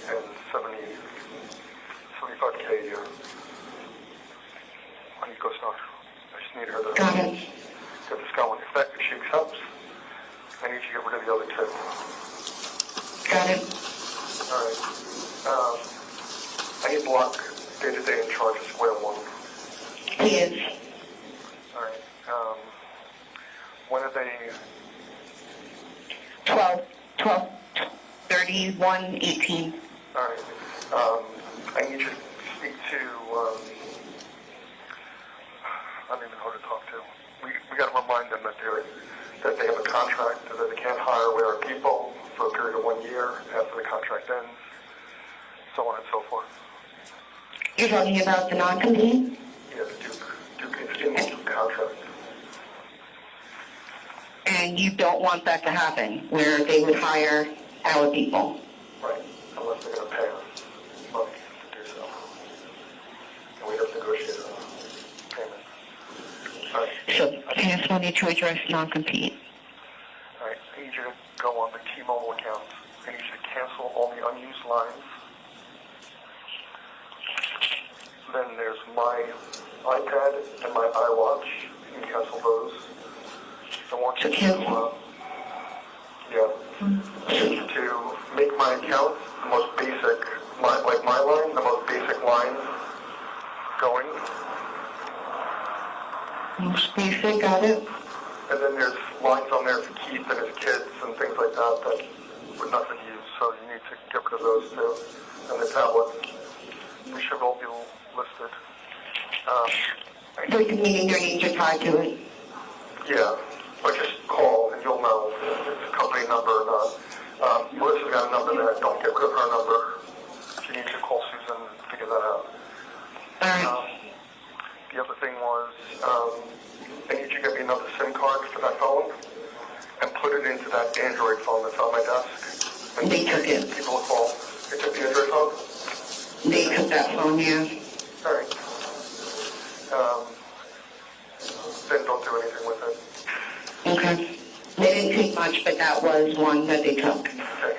and 75K a year. I need to go start. I just need her to
Got it.
get this going. If she accepts, I need you to get rid of the other two.
Got it.
All right. I need Block day-to-day in charge of Square One.
He is.
All right. When are they?
12/31/18.
All right. I need you to speak to. I don't even know who to talk to. We got to remind them that they have a contract, that they can't hire away our people for a period of 1 year after the contract ends, so on and so forth.
You're talking about the non-compete?
Yeah, the Duke is in the Duke contract.
And you don't want that to happen, where they would hire our people?
Right, unless they're going to pay us money to do so. And we have to negotiate a payment. All right.
So, pass money to address non-compete.
All right, I need you to go on the T-Mobile accounts. I need you to cancel all the unused lines. Then there's my iPad and my iWatch. You can cancel those. I want you to, to make my account the most basic, my line, the most basic line going.
Most basic, got it?
And then there's lines on there for Keith and his kids and things like that that would not be used. So you need to get rid of those too. And the tablets, we should all be listed.
So meaning your names are tied to it?
Yeah, or just call and you'll know if it's a company number or not. Melissa's got a number there. Don't get rid of her number. She needs to call Susan and figure that out.
All right.
The other thing was, I need you to get me another SIM card for that phone and put it into that Android phone that's on my desk. And
They took it.
People will call. They took the Android phone?
They took that phone, yeah.
All right. Then don't do anything with it.
Okay. They didn't take much, but that was one that they took.
Okay.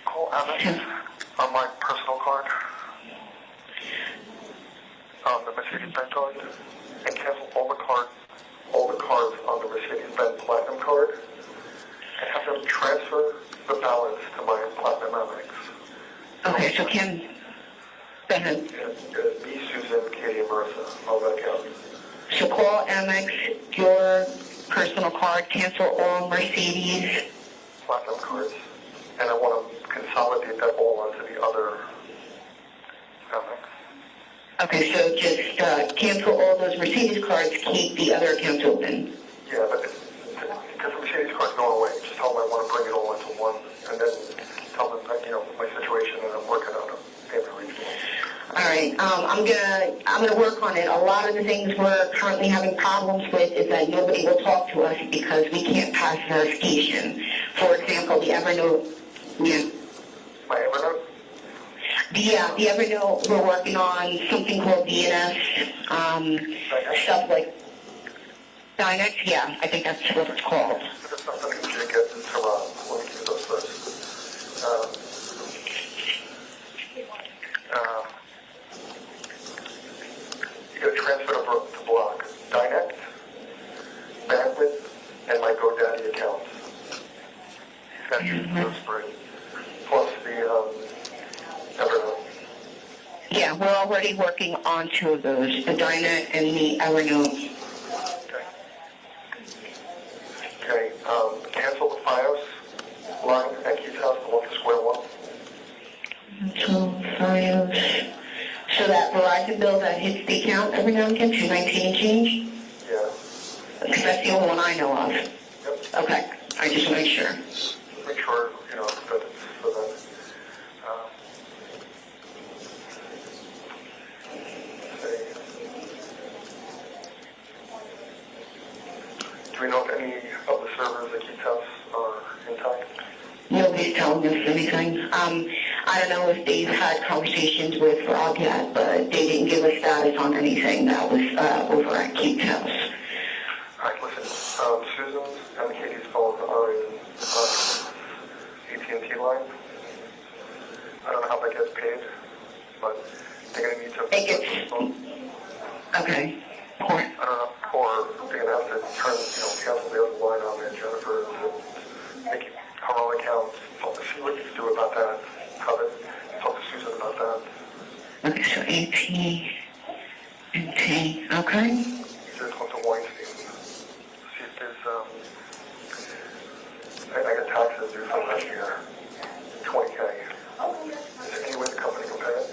Call Amex on my personal card, on the Mercedes-Benz card, and cancel all the cards on the Mercedes-Benz Platinum card, and have them transfer the balance to my Platinum Amex.
Okay, so Kim, go ahead.
Me, Susan, Katie, and Marissa, all that account.
So call Amex, your personal card, cancel all Mercedes.
Platinum cards, and I want to consolidate that all onto the other Amex.
Okay, so just cancel all those Mercedes cards, keep the other accounts open.
Yeah, but want to bring it all into one and then tell them that, my situation and I'm working on a payment arrangement.
All right, I'm gonna work on it. A lot of the things we're currently having problems with is that nobody will talk to us because we can't pass verification. For example, the Evernote,
My Evernote?
the Evernote, we're working on something called DNS, stuff like Dynex, yeah, I think that's what it's called.
If it's something that you get to Rob, let me give you those first. You got to transfer to block Dynex, Bandwidth, and my GoDaddy accounts. You got to use those three. Plus the Evernote.
Yeah, we're already working on two of those, the Dynet and the Evernote.
Okay, cancel the FiOS line at Keith's house, the one for Square One.
So that Verizon bill that hits the account every now and again, $219 and change?
Yeah.
Because that's the only one I know of.
Yep.
Okay, I just want to make sure.
Make sure, that it's for that. Do we know if any of the servers at Keith's house are intact?
Nobody's telling us anything. I don't know if they've had conversations with Rob yet, but they didn't give a status on anything that was over at Keith's house.
All right, listen. Susan's and Katie's phones are in AT&T line. I don't know how that gets paid, but they're going to need to...
It gets... Okay.
I don't know, or they're going to have to turn, cancel the other line on there, Jennifer, and make it her own account. Talk to see what you can do about that. Talk to Susan about that.
Okay, so AT&T. Okay.
Just talk to Weinstein. See if there's, I got taxes due from last year, $20K. Is there any way the company can pay it?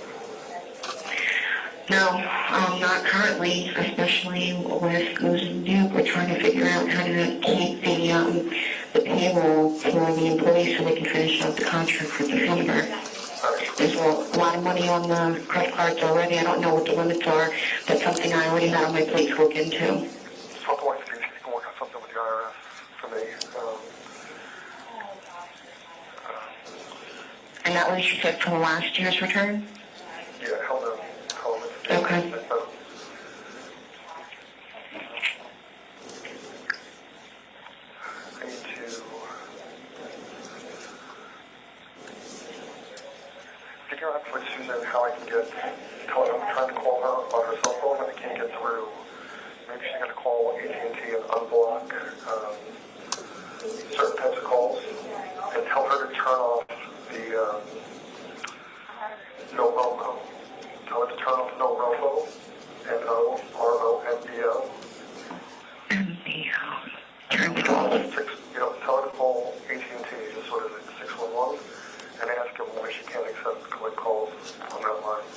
No, not currently, especially with Duke. We're trying to figure out how to keep the payroll for the employees so they can finish out the contract for December. There's a lot of money on the credit cards already. I don't know what the limits are. That's something I already had on my plate to look into.
Talk to Weinstein, see if you can work on something with the IRS for me.
And that was, you said, from last year's return?
Yeah, hell no.
Okay.
I need to figure out with Susan how I can tell her I'm trying to call her on her cell phone and I can't get through. Maybe she's going to call AT&T and unblock certain types of calls and tell her to turn off the no robo. Tell her to turn off no robo, NOROMBO.
Turn it off.
Tell her to call AT&T, just sort of like 611, and ask them why she can't accept collect calls on that line.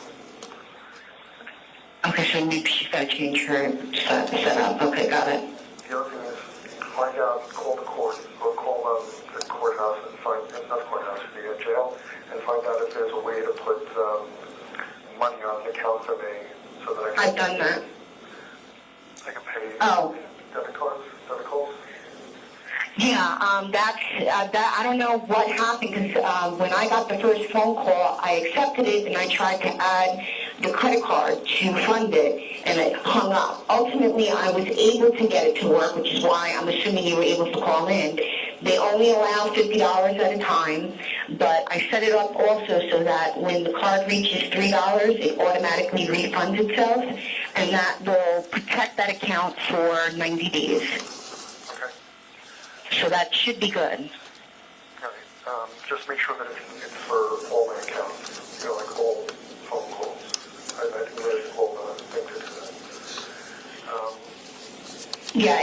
Okay, so maybe she's got to change her setup. Okay, got it.
The other thing is, find out, call the court, or call the courthouse and find, not the courthouse, the jail, and find out if there's a way to put money on the account for me so that I can...
I've done that.
I can pay debit calls.
Yeah, that I don't know what happened because when I got the first phone call, I accepted it and I tried to add the credit card to fund it, and it hung up. Ultimately, I was able to get it to work, which is why I'm assuming you were able to call in. They only allow $50 at a time, but I set it up also so that when the card reaches $3, it automatically refunds itself, and that will protect that account for 90 days.
Okay.
So that should be good.
All right. Just make sure that it's for all my accounts, like all phone calls. I didn't really call the thing to do that.
Yeah,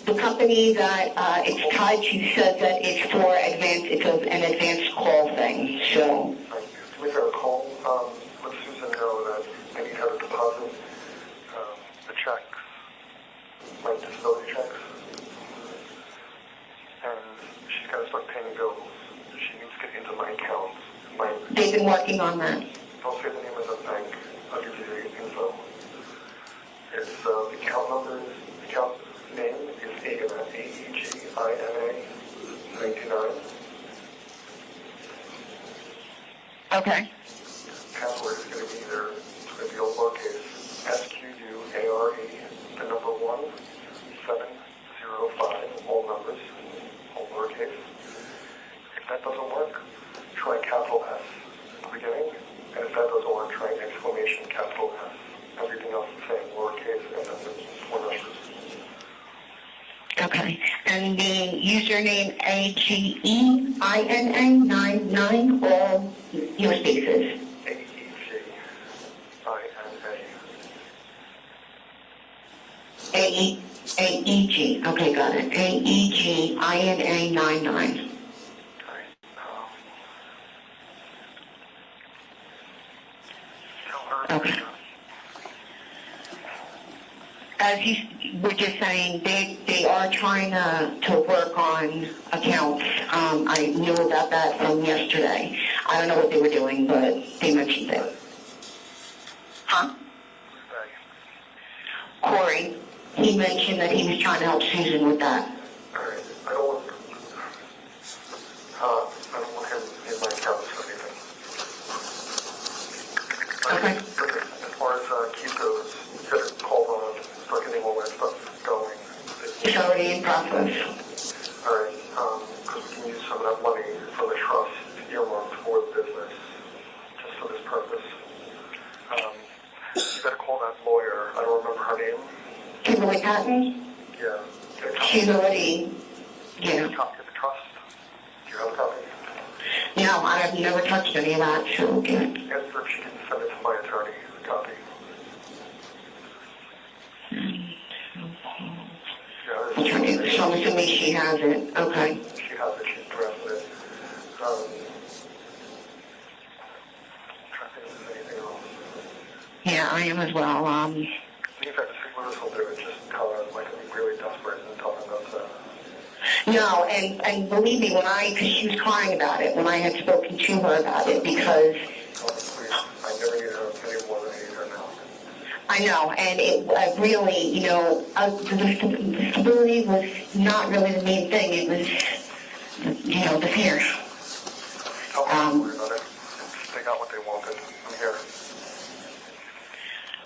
the company that it's tied to says that it's for an advanced call thing, so.
Can we get a call? Let Susan know that I need her to deposit the checks, my disability checks. And she's she's got to start paying bills. She needs to get into my account.
They've been working on that.
Don't say the name of the bank. I'll give you the info. It's the account number. The account name is AEGINA, AEGINA 99.
Okay.
Password is going to be either, it's going to be all lowercase, SQUARE, the number 1705, all numbers, all lowercase. If that doesn't work, try capital S at the beginning, and if that doesn't work, try exclamation capital S. Everything else the same, lowercase, and then the four numbers.
Okay. And the username AGEINA99, all your spaces. AEG. Okay, got it. AEGINA99. Okay. As you were just saying, they are trying to work on accounts. I knew about that from yesterday. I don't know what they were doing, but they mentioned it. Huh? Corey, he mentioned that he was trying to help Susan with that.
Alright, I don't want him in my accounts or anything.
Okay.
As far as Keith goes, get it called on, start getting all that stuff going.
It's already in process.
Alright, because we can use some of that money from the trust earmarked for the business, just for this purpose. You gotta call that lawyer, I don't remember her name.
Kimberly Patton?
Yeah. Get a copy.
She's already,
Get
yeah.
a copy of the trust. Do you have a copy?
No, I've never touched any of that, so okay.
Ask her if she can send it to my attorney, a copy. Yeah,
So I'm assuming she has it. Okay.
she has it, she's drafted it. Trying to think if there's anything else.
Yeah, I am as well.
In fact, see what this will do is just tell her, like, I'm really desperate and tell her that's
No, and believe me, because she was crying about it when I had spoken to her about it, because
please, I never needed her any more than I need her now.
I know, and it really, the stability was not really the main thing. It was, the fear.
Tell me don't worry about it. They got what they wanted. I'm here.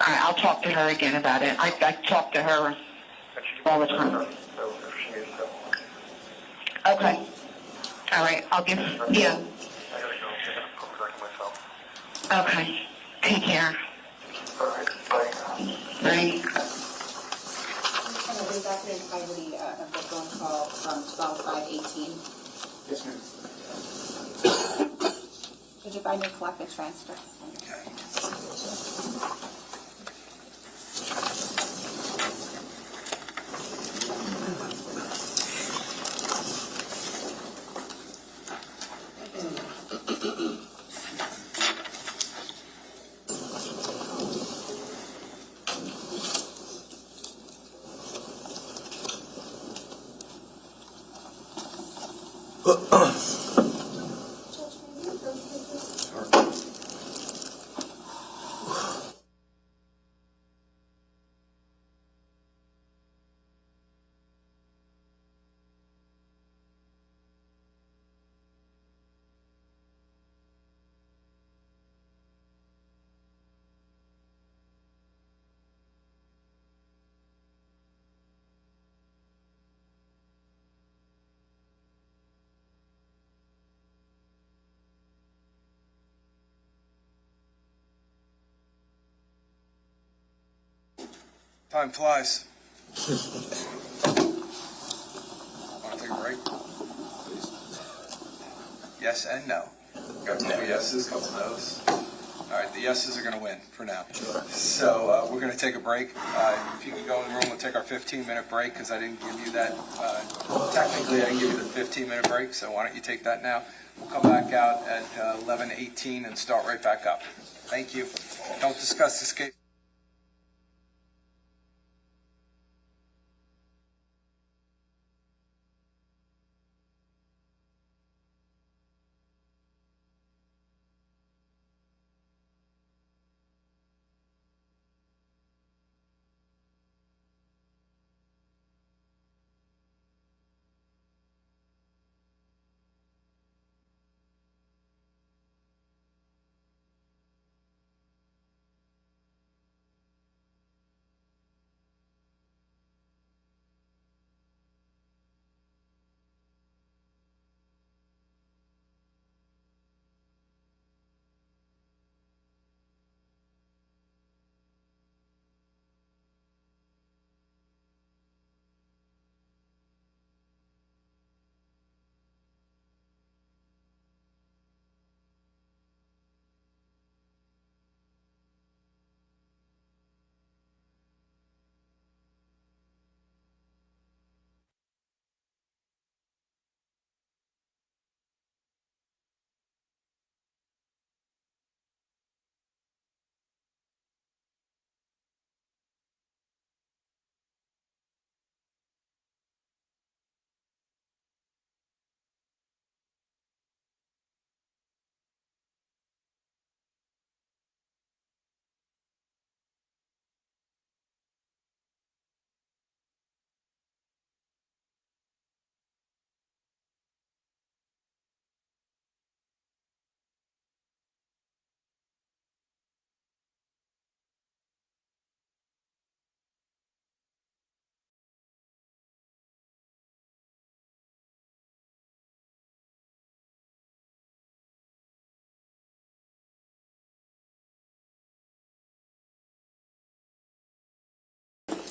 All right, I'll talk to her again about it. I talk to her
And she
all the
can
time.
so if she needs to.
Okay. All right, I'll give, yeah.
I gotta go. I gotta put back to myself.
Okay. Take care.
All right, bye.
Bye.
And it was after entirety of the phone call from 12/5/18.
Yes, ma'am.
Could you find me collected transcripts?
Time flies. Want to take a break? Yes and no. Got a couple yeses, couple no's. All right, the yeses are going to win for now. So we're going to take a break. If you can go in the room, we'll take our 15-minute break because I didn't give you that. Technically, I didn't give you the 15-minute break, so why don't you take that now? We'll come back out at 11:18 and start right back up. Thank you. Don't discuss this case.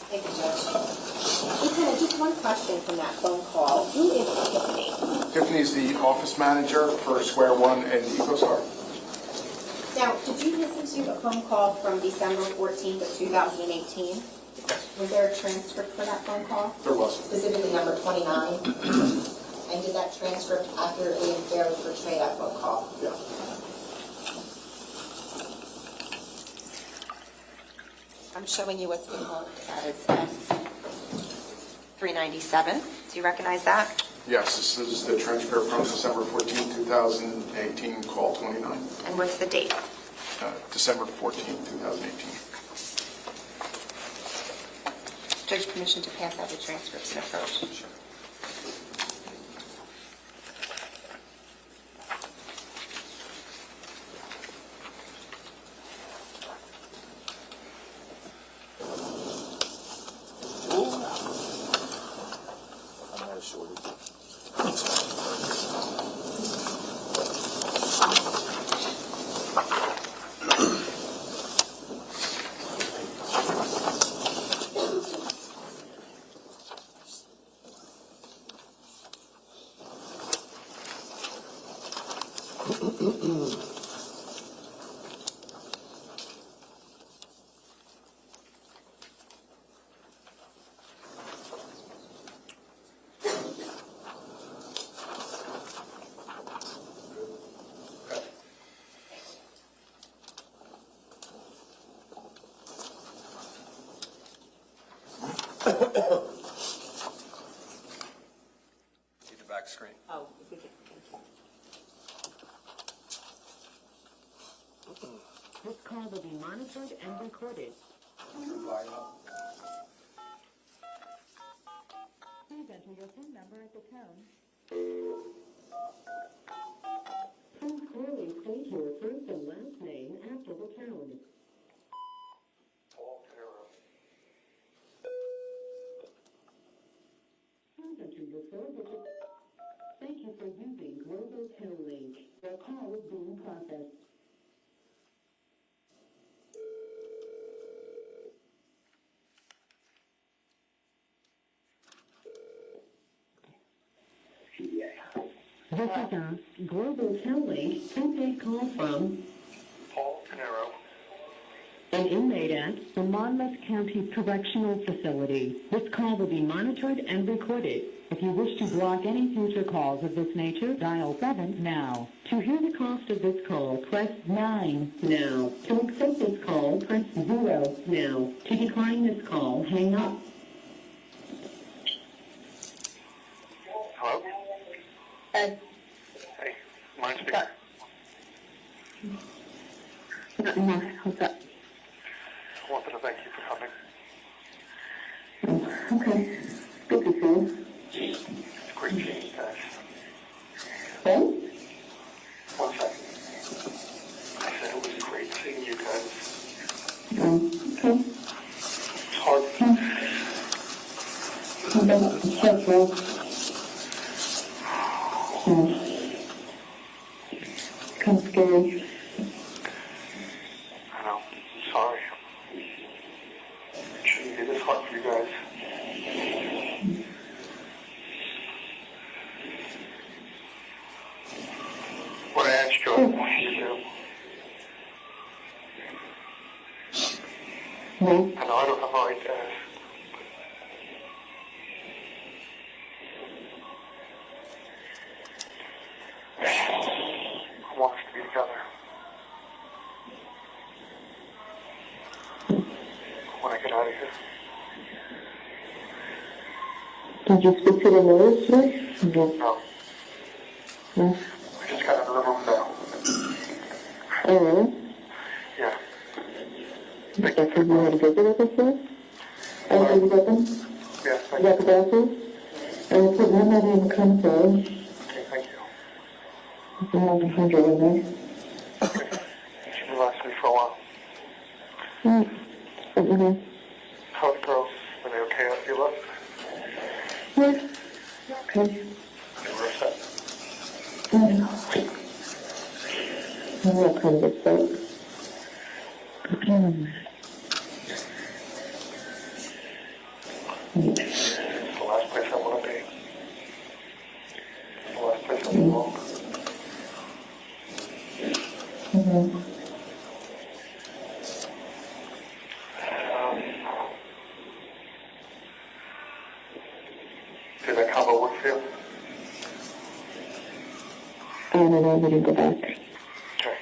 Thank you, Judge. Lieutenant, just one question from that phone call. Who is Tiffany?
Tiffany's the office manager for Square One and EcoStar.
Now, did you listen to a phone call from December 14th of 2018? Was there a transcript for that phone call?
There was.
Specifically number 29? And did that transcript accurately and fairly portray that phone call?
Yeah.
I'm showing you what's been marked as S397. Do you recognize that?
Yes, this is the transcript from December 14, 2018, call 29.
And what's the date?
December 14, 2018.
Judge, permission to pass out the transcripts and approach.
Sure.
I'm not a shorty. See the back screen.
Oh, if we could.
This call will be monitored and recorded. Please enter your PIN number at the tone. Please clearly state your first and last name after the tone. Please enter your four-digit. Thank you for using Global Tel Link. Your call is being processed. This is a Global Tel Link prepaid call from
Paul Caneiro.
an inmate at the Monmouth County Correctional Facility. This call will be monitored and recorded. If you wish to block any future calls of this nature, dial 7 now. To hear the cost of this call, press 9 now. To accept this call, press 0 now. To decline this call, hang up.
Hello?
Ed.
Hey, mind speaking?
What's up?
I wanted to thank you for coming.
Okay. Good to see you.
It's great seeing you guys.
Hey?
1 second. I said it was great seeing you guys.
Okay.
It's hard.
Careful. Kind of scary.
I know. I'm sorry. It shouldn't be this hard for you guys. What I asked you, I want you to do.
No.
I know I don't have a right to ask. I want us to be together. When I get out of here.
Did you speak to the lawyers today?
No.
No.
We just got into the room now.
Oh, really?
Yeah.
That's because you had a visit with us today? Oh, did you get them?
Yes,
You
thank
got
you.
the glasses? I will put one money in the console.
Okay, thank you.
There's another 100 in there.
Okay. You should relax me for a while.
Mm-hmm.
How are the girls? Are they okay after you left?
Yeah. Okay.
They were upset.
I'm not kind of upset.
Did that combo work for you?
I don't know, we didn't go back.
Okay.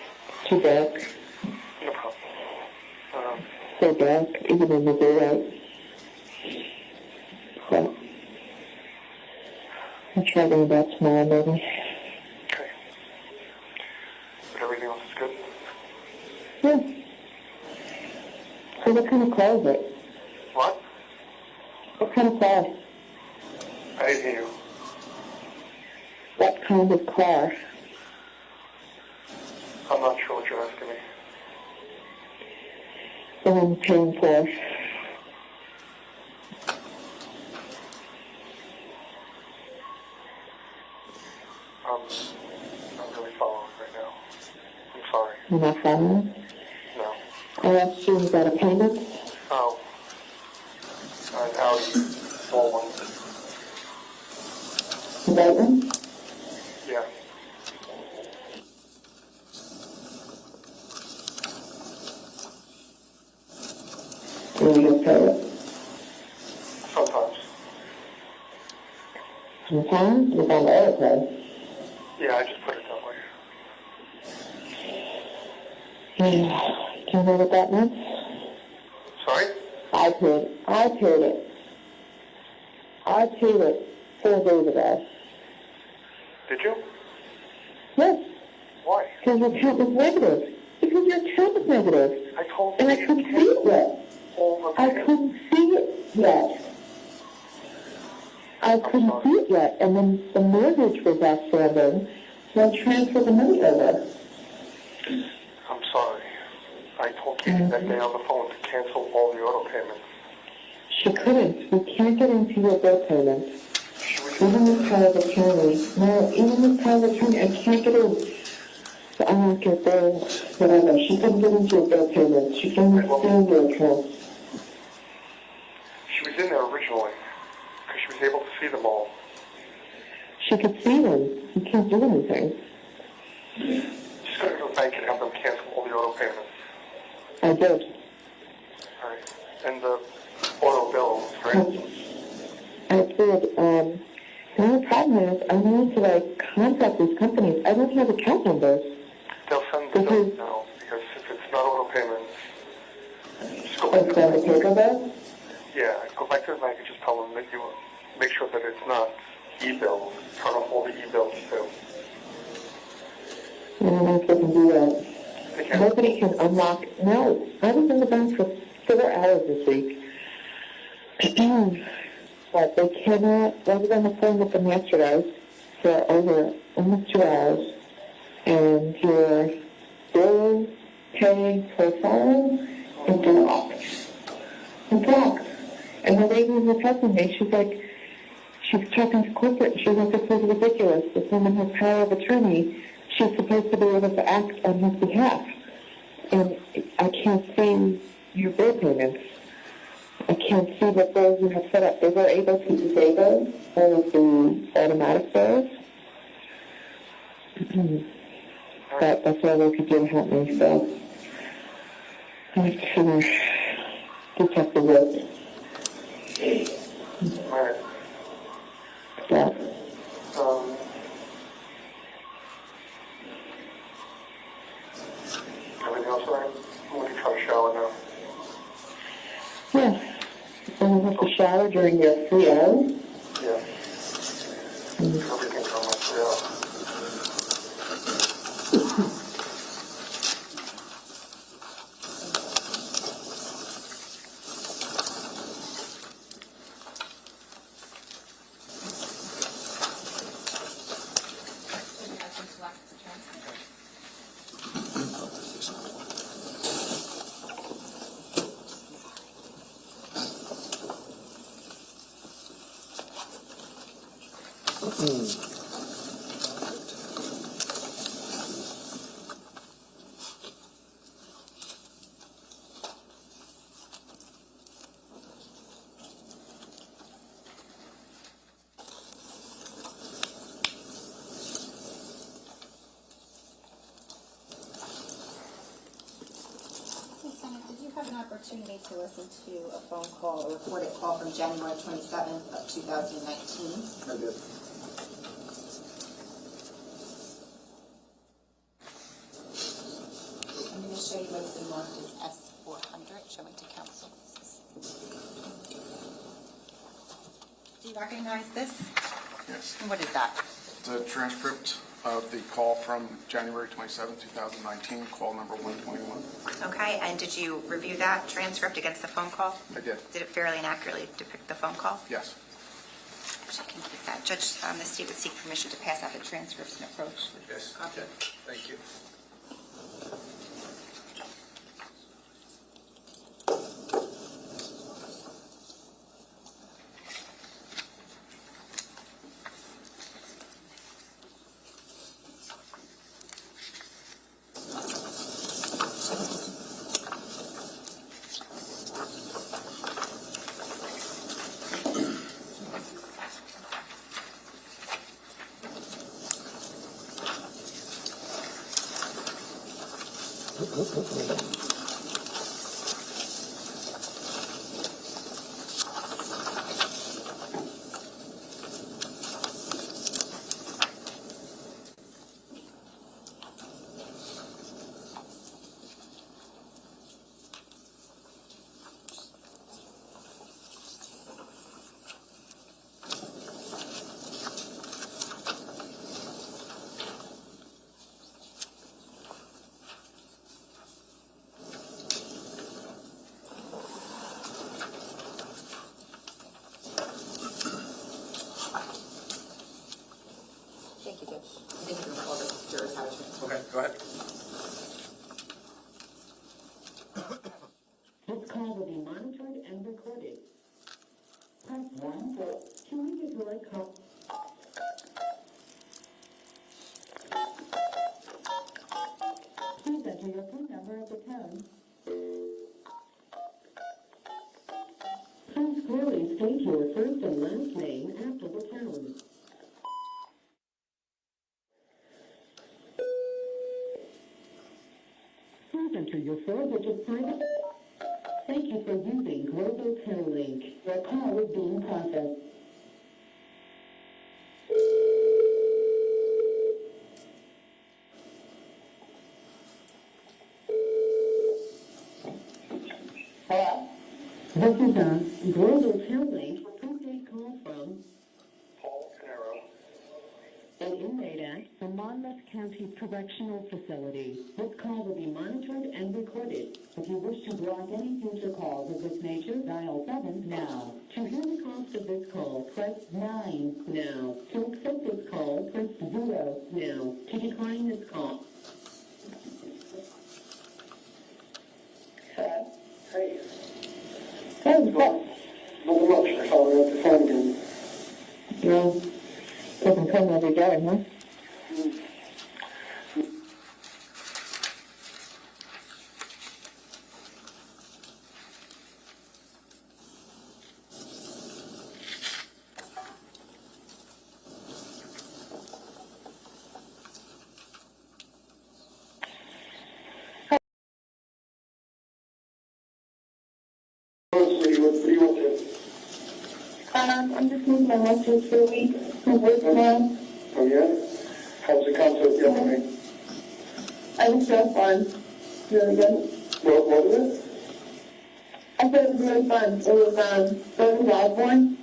Too dark.
No problem.
So dark, even in the daylight. So, I'll try going back tomorrow, maybe.
Okay. But everything else is good?
Yeah. So what kind of car is it?
What?
What kind of car?
I didn't hear you.
What kind of car?
I'm not sure what you're asking me.
The one you're paying for.
I'm really following right now. I'm sorry.
You're not following?
No.
I asked you about a payment.
Oh. An Audi small one.
The white one?
Yeah.
Or you just pay it?
Sometimes.
Sometimes? It's on the other side.
Yeah, I just put it that way.
Do you know what that meant?
Sorry?
I paid it. I paid it 4 days ago.
Did you?
Yes,
Why?
because your account was negative. Because your account was negative.
I told you.
And I couldn't see it yet.
All the
I couldn't see it yet. And then the mortgage was outstanding, so I transferred the money over.
I'm sorry. I told Katie that day on the phone to cancel all the auto payments.
She couldn't. We can't get into your bill payments. Even with power of attorney. No, even with power of attorney, I can't get in. So I don't get bill, whatever. She couldn't get into your bill payments. She couldn't stand your account.
She was in there originally, because she was able to see them all.
She could see them. You can't do anything.
Just go to the bank and have them cancel all the auto payments.
I did.
All right. And the auto bills, right?
I did. The only problem is I need to contact these companies. I don't have account numbers.
They'll send the bills now, because if it's not auto payments, just go back to
It's
the
on the
bank.
paper bill?
Yeah, go back to the bank and just tell them that you make sure that it's not e-bills. Turn off all the e-bills too.
I don't know if they can do that.
They can't.
Nobody can unlock. No, I was in the bank for 4 hours this week. But they cannot. I was on the phone with them yesterday for over almost 2 hours. And your bill pay profile is blocked. It's blocked. And the lady was helping me. She's talking to corporate. She's like, this is ridiculous. This woman has power of attorney. She's supposed to be able to act on his behalf. And I can't see your bill payments. I can't see what bills you have set up. They were able to disable all of the automatic bills. But that's all they could do to help me, so I have to finish detective work.
All right.
Yeah.
Everything else all right? I'm going to try to shower now.
Yeah. And you have to shower during your 3 hours?
Yeah. Everything's on my 3 hours.
opportunity to listen to a phone call, a recorded call from January 27th of 2019?
I did.
I'm going to show you what's been marked as S400, showing to council. Do you recognize this?
Yes.
And what is that?
The transcript of the call from January 27, 2019, call number 121.
Okay, and did you review that transcript against the phone call?
I did.
Did it fairly and accurately depict the phone call?
Yes.
She can keep that. Judge, the state would seek permission to pass out the transcripts and approach.
Yes,
Copy.
okay, thank you.
Thank you, Judge. I think you can call the jurors how to transfer.
Okay, go ahead.
This call will be monitored and recorded. Press 1 for queuing to direct call. Please enter your phone number at the tone. Please clearly state your first and last name after the tone. Please enter your 4-digit private. Thank you for using Global Telelink. Your call is being processed. Hello? This is a Global Telelink prepaid call from
Caneiro.
an inmate at the Monmouth County Correctional Facility. This call will be monitored and recorded. If you wish to block any future calls of this nature, dial 7 now. To hear the cost of this call, press 9 now. To accept this call, press 0 now. To decline this call.
Hey.
Hey, what?
Nothing much. I saw her at the phone again.
No, doesn't come every day, huh?
What do you want to?
I'm just moving my lectures for a week. I'm working now.
Oh, yeah? How was the concert yesterday?
I was so fun. Really good.
What was it?
I thought it was really fun. It was, Broken Wildborn.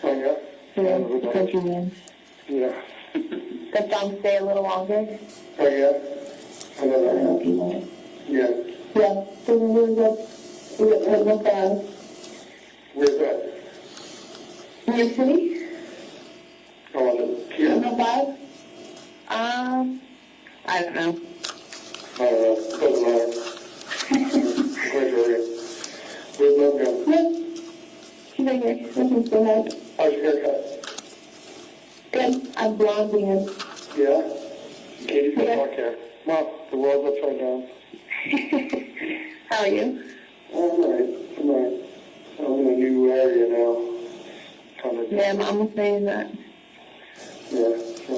Oh, yeah?
Yeah, the country man.
Yeah.
Got John to stay a little longer.
Oh, yeah? I know
I don't know
that.
if you want it.
Yeah.
Yeah, so we really good. We got to look down.
Where's that?
New York City?
Oh, on the pier?
105? I don't know.
I don't know. Doesn't matter. Great area. Where's Love going?
Yep. She's right here. Nothing's going on.
How's your haircut?
Good. I'm blonding it.
Yeah? Katie's got
Yeah.
dark hair. Well, the world's upside down.
How are you?
I'm alright. I'm in a new area now. Kind of.
Yeah, Mom was saying that.
Yeah. So,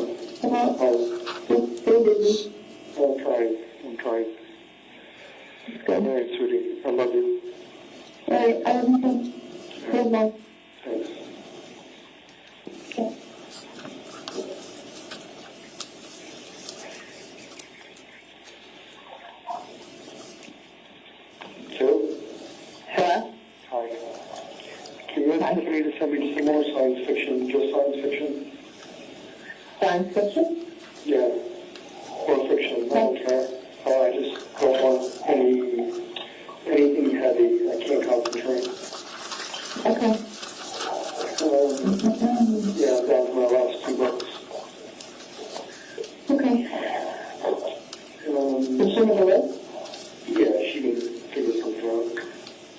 Just stay busy.
I'm trying.
It's good.
Alright, sweetie. I love you.
Okay, hold on.
Thanks. Two?
Hello?
Hi. Can you ask Tiffany to send me some more science fiction, just science fiction?
Science fiction?
Yeah. Or fiction, I don't care. I just don't want anything heavy. I can't concentrate.
Okay.
Yeah, I'm down to my last 2 books.
Okay. Is she on the list?
Yeah, she can figure something out.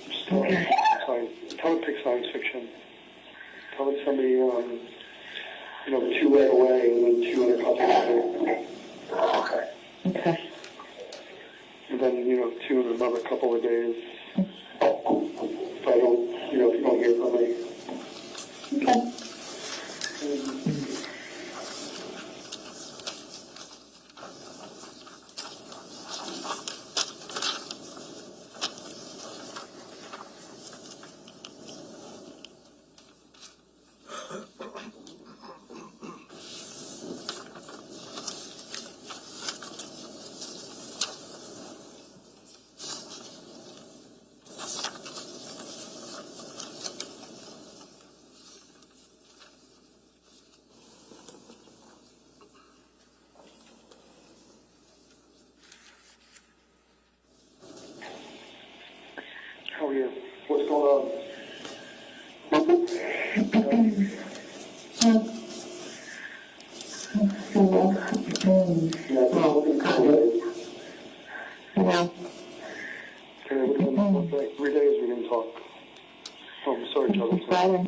Just tell her to pick science fiction. Tell her to send me, 2 right away and then 2 in a couple of days.
Okay.
And then, 2 in another couple of days. If I don't, if you don't hear from me.
Okay.
How are you? What's going on? Yeah, I'm looking for days.
Yeah.
Okay, what's like 3 days we didn't talk. Oh, I'm sorry, Charlie.
Friday.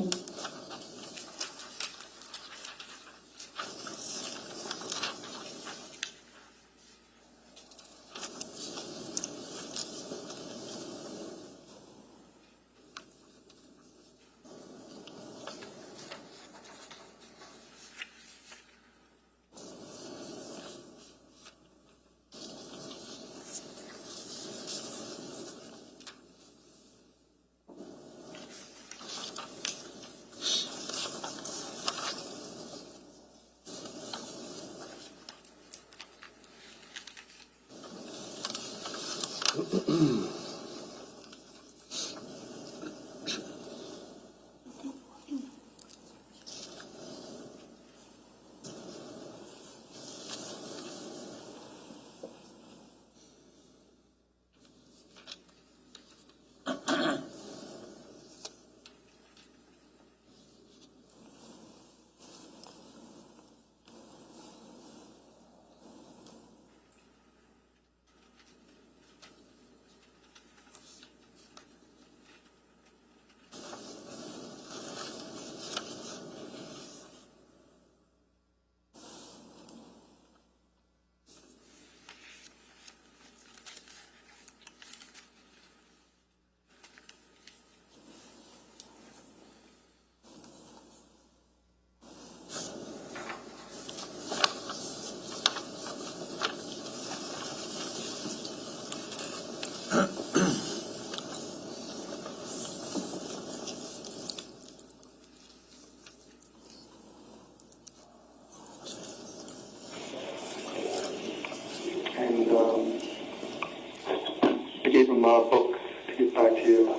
I gave him a book to get back to you.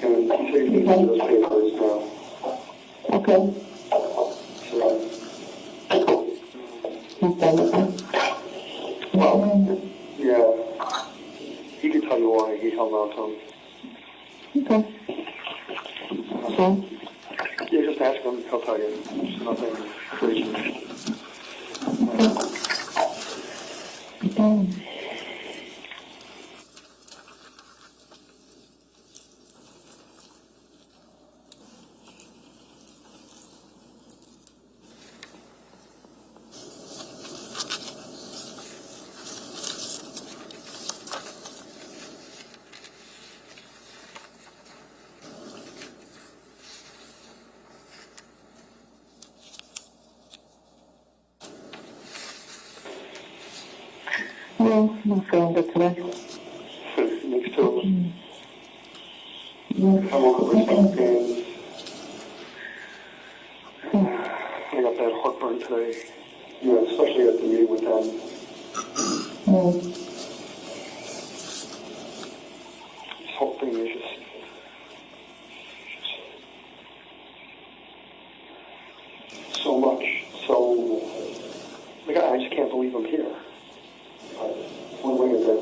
And he said he can do those papers now.
Okay.
So,
He's done with it.
well, yeah. He could tell you why he held out to him.
Okay. So,
Yeah, just ask him. He'll tell you. It's nothing crazy.
no, not feeling good today.
Makes 2 of us.
I woke up with stomach pains. I got bad heartburn today. Yeah, especially after meeting with them. This whole thing is just so much. So, like, I just can't believe I'm here. When is it?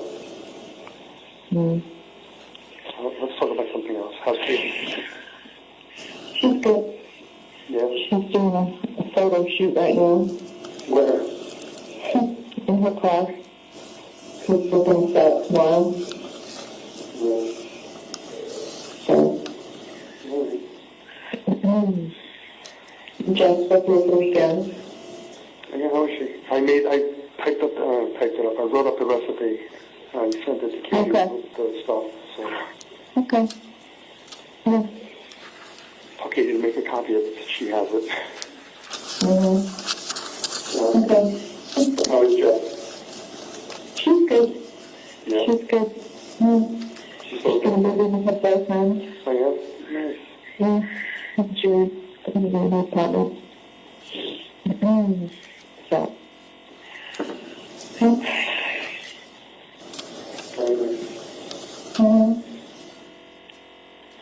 Let's talk about something else. How's Katie?
She's good.
Yeah?
She's doing a photo shoot right now.
Where?
In her car. She's looking to start tomorrow.
Yeah.
So. Just what was the weekend?
Yeah, how is she? I typed it up. I wrote up the recipe and sent it to Katie with the stuff. So.
Okay. Yeah.
Tell Katie to make a copy of it so she has it.
Okay.
How is Jeff?
She's good.
Yeah.
She's good.
She's
going to move in with her boyfriend.
Oh, yeah? Nice.
Yeah. She's in a very nice apartment. So.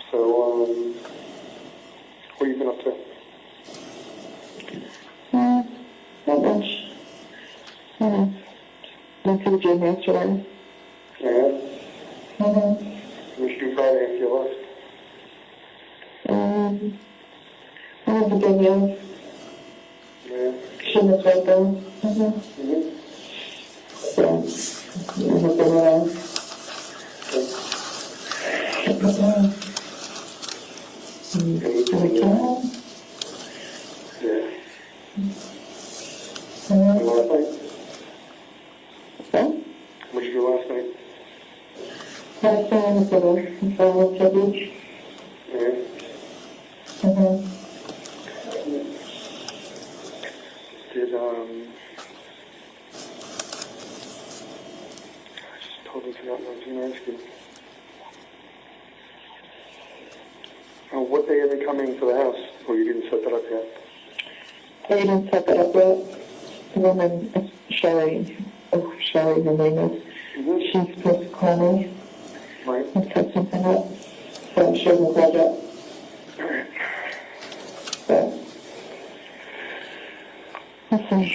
So, what have you been up to?
Not much. Went to the gym yesterday.
Yeah? We should do Friday if you left.
I have the video.
Yeah.
Shouldn't have right there. So, I have the
Yeah. And last night?
So?
What did you do last night?
Last night I was at the beach.
Yeah. Did, I just totally forgot what I was going to ask you. What day are they coming to the house? Or you didn't set that up yet?
I didn't set that up yet. The woman, Sherry, her name is, she's supposed to call me.
Right.
And set something up. So I'm sure we'll grab it.
Alright.
So, let's see.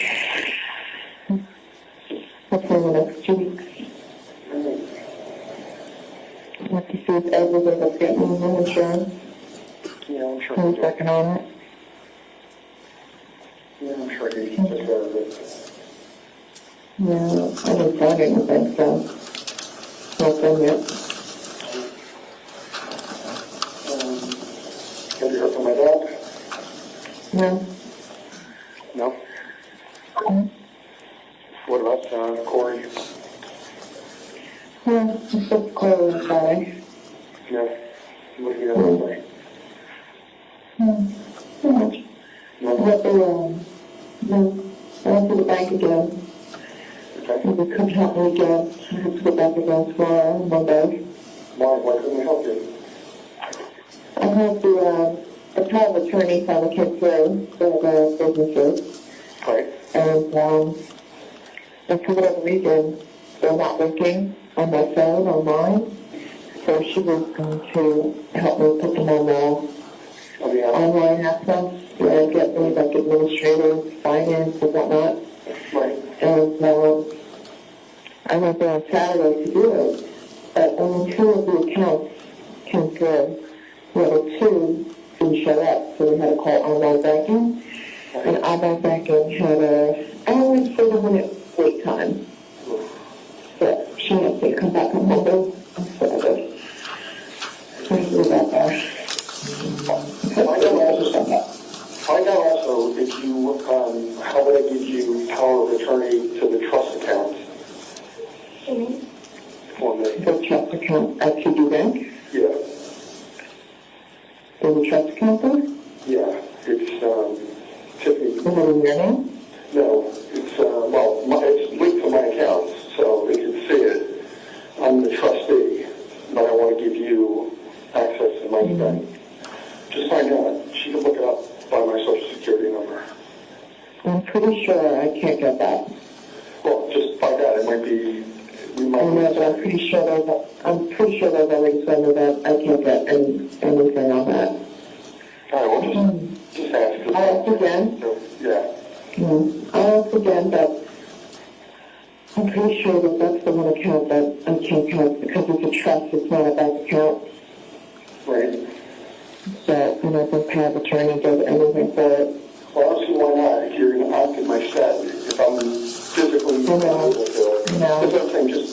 Hopefully in the next 2 weeks. I'll have to see if Ed was able to get me new insurance.
Yeah, I'm sure.
Who's working on it.
Yeah, I'm sure he can take care of it.
Yeah, I didn't find anything, so not done yet.
Have you heard from my dad?
No.
No?
Mm-hmm.
What about Corey?
Yeah, I'm supposed to call her on Friday.
Yeah. What do you have to say?
Not much.
No?
I went to the bank again.
Okay.
And they couldn't help me again. I have to go back again tomorrow, Monday.
Why couldn't we help you?
I have the power of attorney finally came through for the businesses.
Right.
And for whatever reason, they're not working on my phone, online. So she was going to help me put them on the online access and get me like administrative, finance, and whatnot.
Right.
And I went there on Saturday to do it, but only 2 of the accounts came through. The other 2 didn't show up, so we had to call online banking. And online banking had a 30-minute wait time. But she had to come back on Monday instead of it. Sorry about that.
Find out also if you, how would I give you power of attorney to the trust account? For me.
The trust account at TD Bank?
Yeah.
There's a trust account there?
Yeah. It's, Tiffany.
Is it in your name?
No. It's, it's linked to my accounts, so they can see it. I'm the trustee, but I want to give you access to my might be, we
I
might.
know, but I'm pretty sure those already said that I can't get anything on that.
All right, well, just ask.
I'll ask again.
So, yeah.
I'll ask again, but I'm pretty sure that that's the one account that I can't count because it's a trust, it's not a bank account.
Right.
So, and I think power of attorney does anything for it.
Well, I don't see why not. If you're going to opt in my set, if I'm physically able to, that's what I'm saying, just,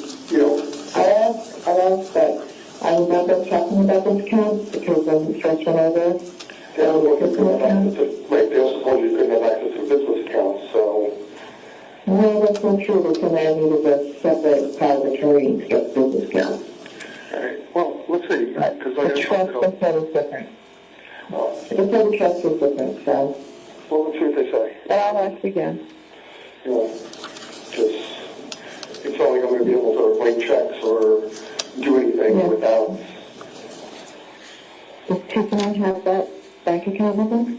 I'll ask, but I remember talking about those accounts because when we first went over,
they also couldn't have access to, right, they also told you couldn't have access to business accounts, so.
no, that's not true. They said I needed a separate power of attorney to get business accounts.
All right, well, let's see, because
The trust, they said, is different. They said the trust is different, so.
Well, let's see what they say.
But I'll ask again.
Because it's not like I'm going to be able to write checks or do anything without.
Does Tiffany have that bank account number?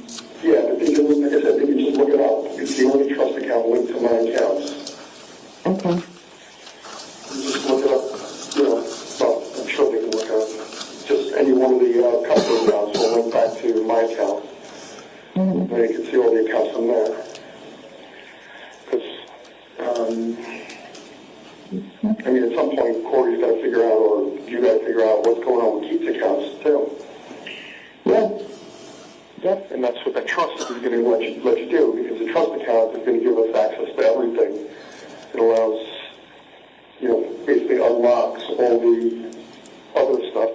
Yeah, but they can, like I said, they can just look it up. It's the only trust account linked to my accounts.
Okay.
You just look it up, well, I'm sure they can look up just any one of the company accounts will link back to my account. And you can see all the accounts from there. Because, I mean, at some point, Corey's got to figure out, or you got to figure out what's going on with Keith's accounts, too.
Yeah. Yep.
And that's what that trust is going to let you do, because the trust account is going to give us access to everything. It allows, basically unlocks all the other stuff.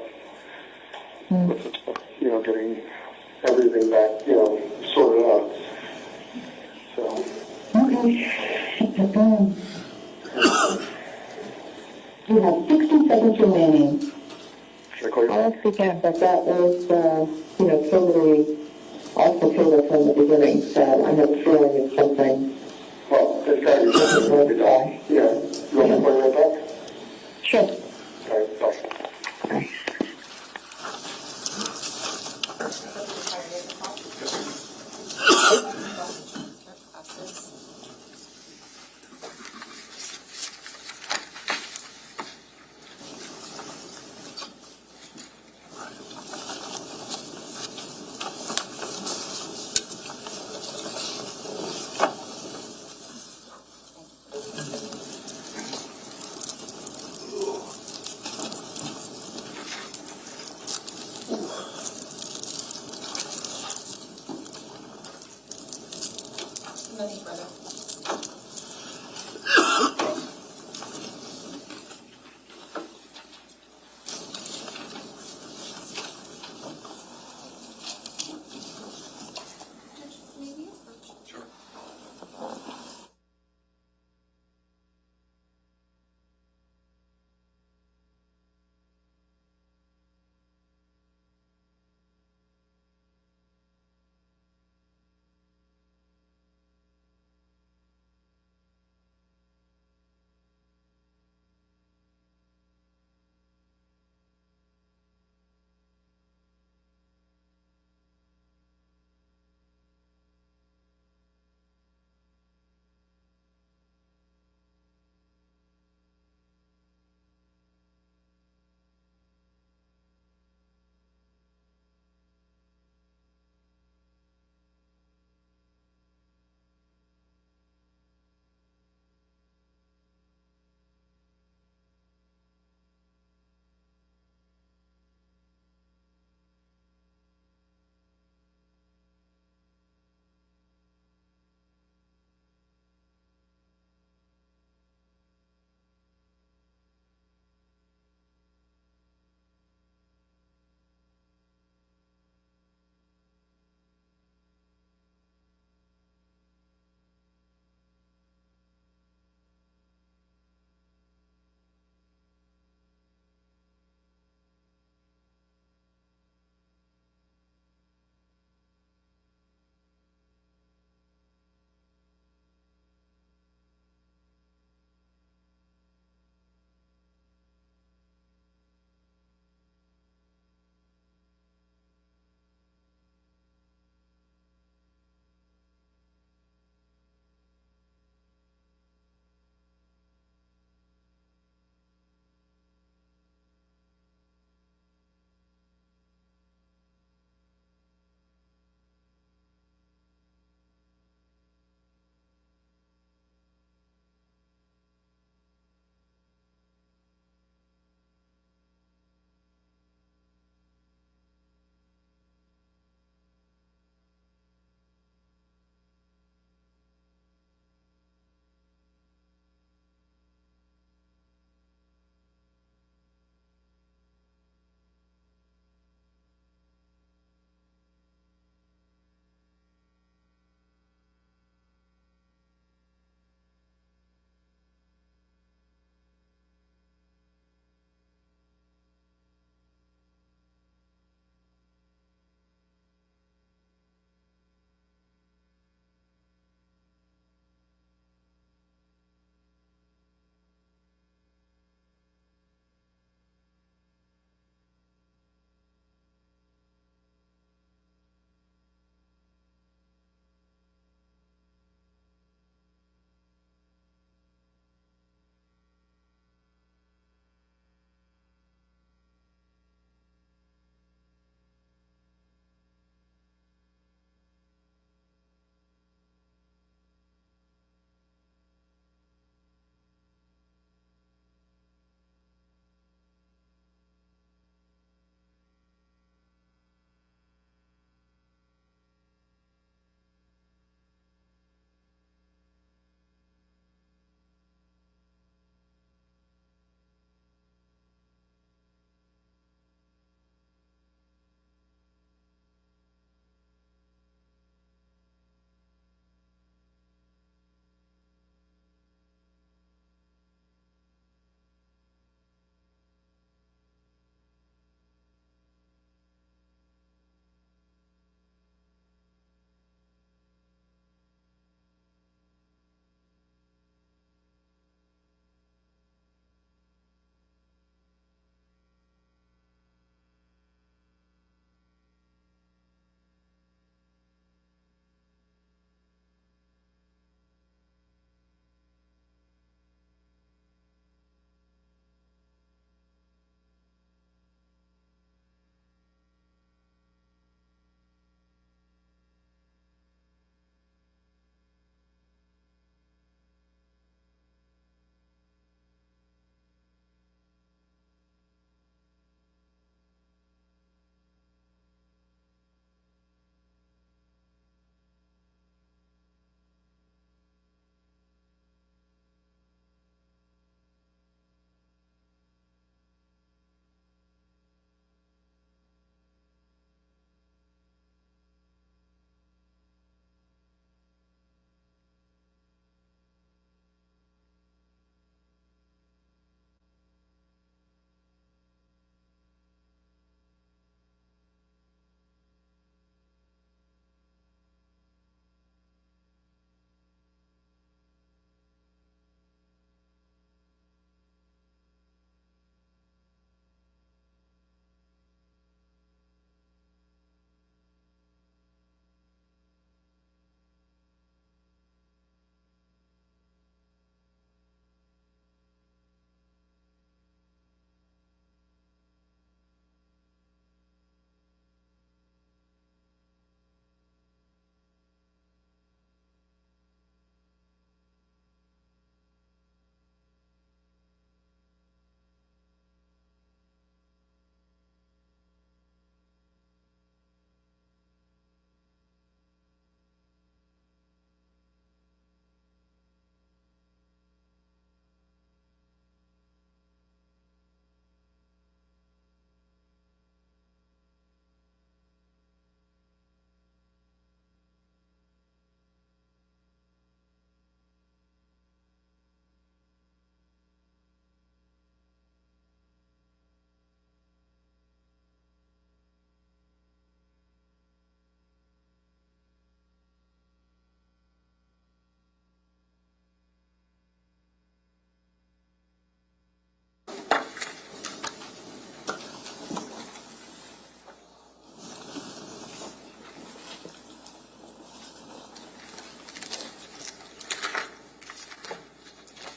Getting everything back, sorted out. So.
Okay. You have 60 seconds remaining.
Should I call you?
I'll ask again, but that was, totally off the table from the beginning, so I have a feeling it's something.
Well, it's got to be something. Yeah. You want me to call you right back?
Sure.
All right, bye.
Bye.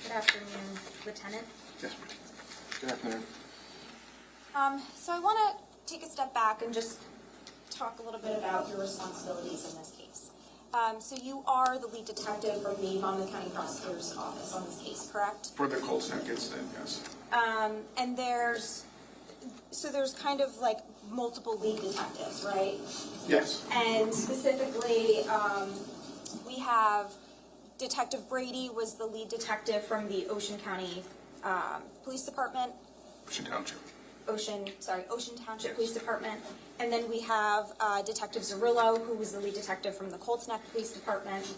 Good afternoon, Lieutenant.
Yes, ma'am. Good afternoon.
So I want to take a step back and just talk a little bit about your responsibilities in this case. So you are the lead detective from the Monmouth County Prosecutor's Office on this case, correct?
For the Colts Neck incident, yes.
And there's kind of like multiple lead detectives, right?
Yes.
And specifically, we have Detective Brady was the lead detective from the Ocean County Police Department.
Ocean Township.
Ocean Township Police Department. And then we have Detective Zerillo, who was the lead detective from the Colts Neck Police Department.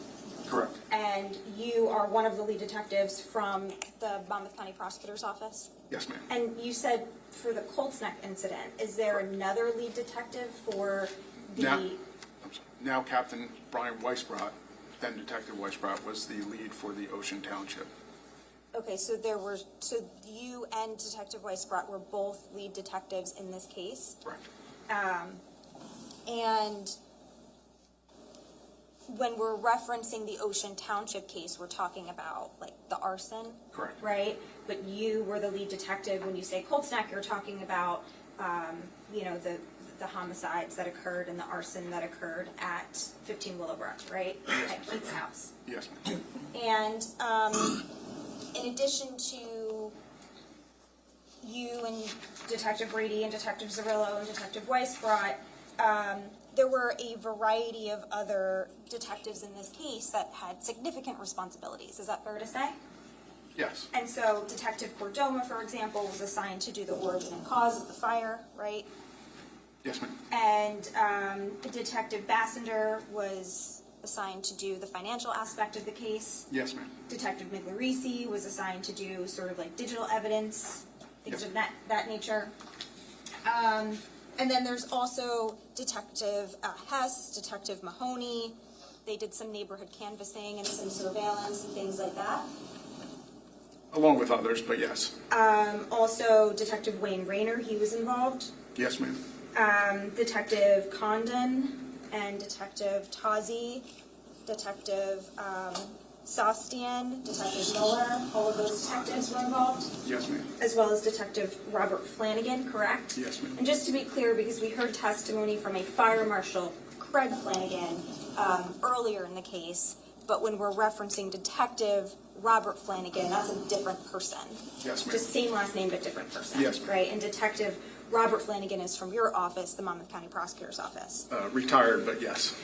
Correct.
And you are one of the lead detectives from the Monmouth County Prosecutor's Office.
Yes, ma'am.
And you said for the Colts Neck incident, is there another lead detective for the...
Now Captain Brian Weisbrot, then Detective Weisbrot, was the lead for the Ocean Township.
Okay, so you and Detective Weisbrot were both lead detectives in this case?
Correct.
And when we're referencing the Ocean Township case, we're talking about like the arson?
Correct.
Right? But you were the lead detective. When you say Colts Neck, you're talking about, the homicides that occurred and the arson that occurred at 15 Willowbrook, right?
Yes.
At Keith's house.
Yes, ma'am.
And in addition to you and Detective Brady and Detective Zerillo and Detective Weisbrot, there were a variety of other detectives in this case that had significant responsibilities. Is that fair to say?
Yes.
And so Detective Cordoma, for example, was assigned to do the origin and cause of the fire, right?
Yes, ma'am.
And Detective Bassender was assigned to do the financial aspect of the case.
Yes, ma'am.
Detective Miglierisi was assigned to do sort of like digital evidence, things
Yes.
of that nature. And then there's also Detective Hess, Detective Mahoney. They did some neighborhood canvassing and some surveillance and things like that.
Along with others, but yes.
Also, Detective Wayne Rayner, he was involved.
Yes, ma'am.
Detective Condon and Detective Tazi, Detective Sostian, Detective Miller, all of those detectives were involved,
Yes, ma'am.
as well as Detective Robert Flanagan, correct?
Yes, ma'am.
And just to be clear, because we heard testimony from a Fire Marshal, Craig Flanagan, earlier in the case, but when we're referencing Detective Robert Flanagan, that's a different person.
Yes, ma'am.
Just same last name, but different person.
Yes, ma'am.
Right, and Detective Robert Flanagan is from your office, the Monmouth County Prosecutor's Office.
Retired, but yes.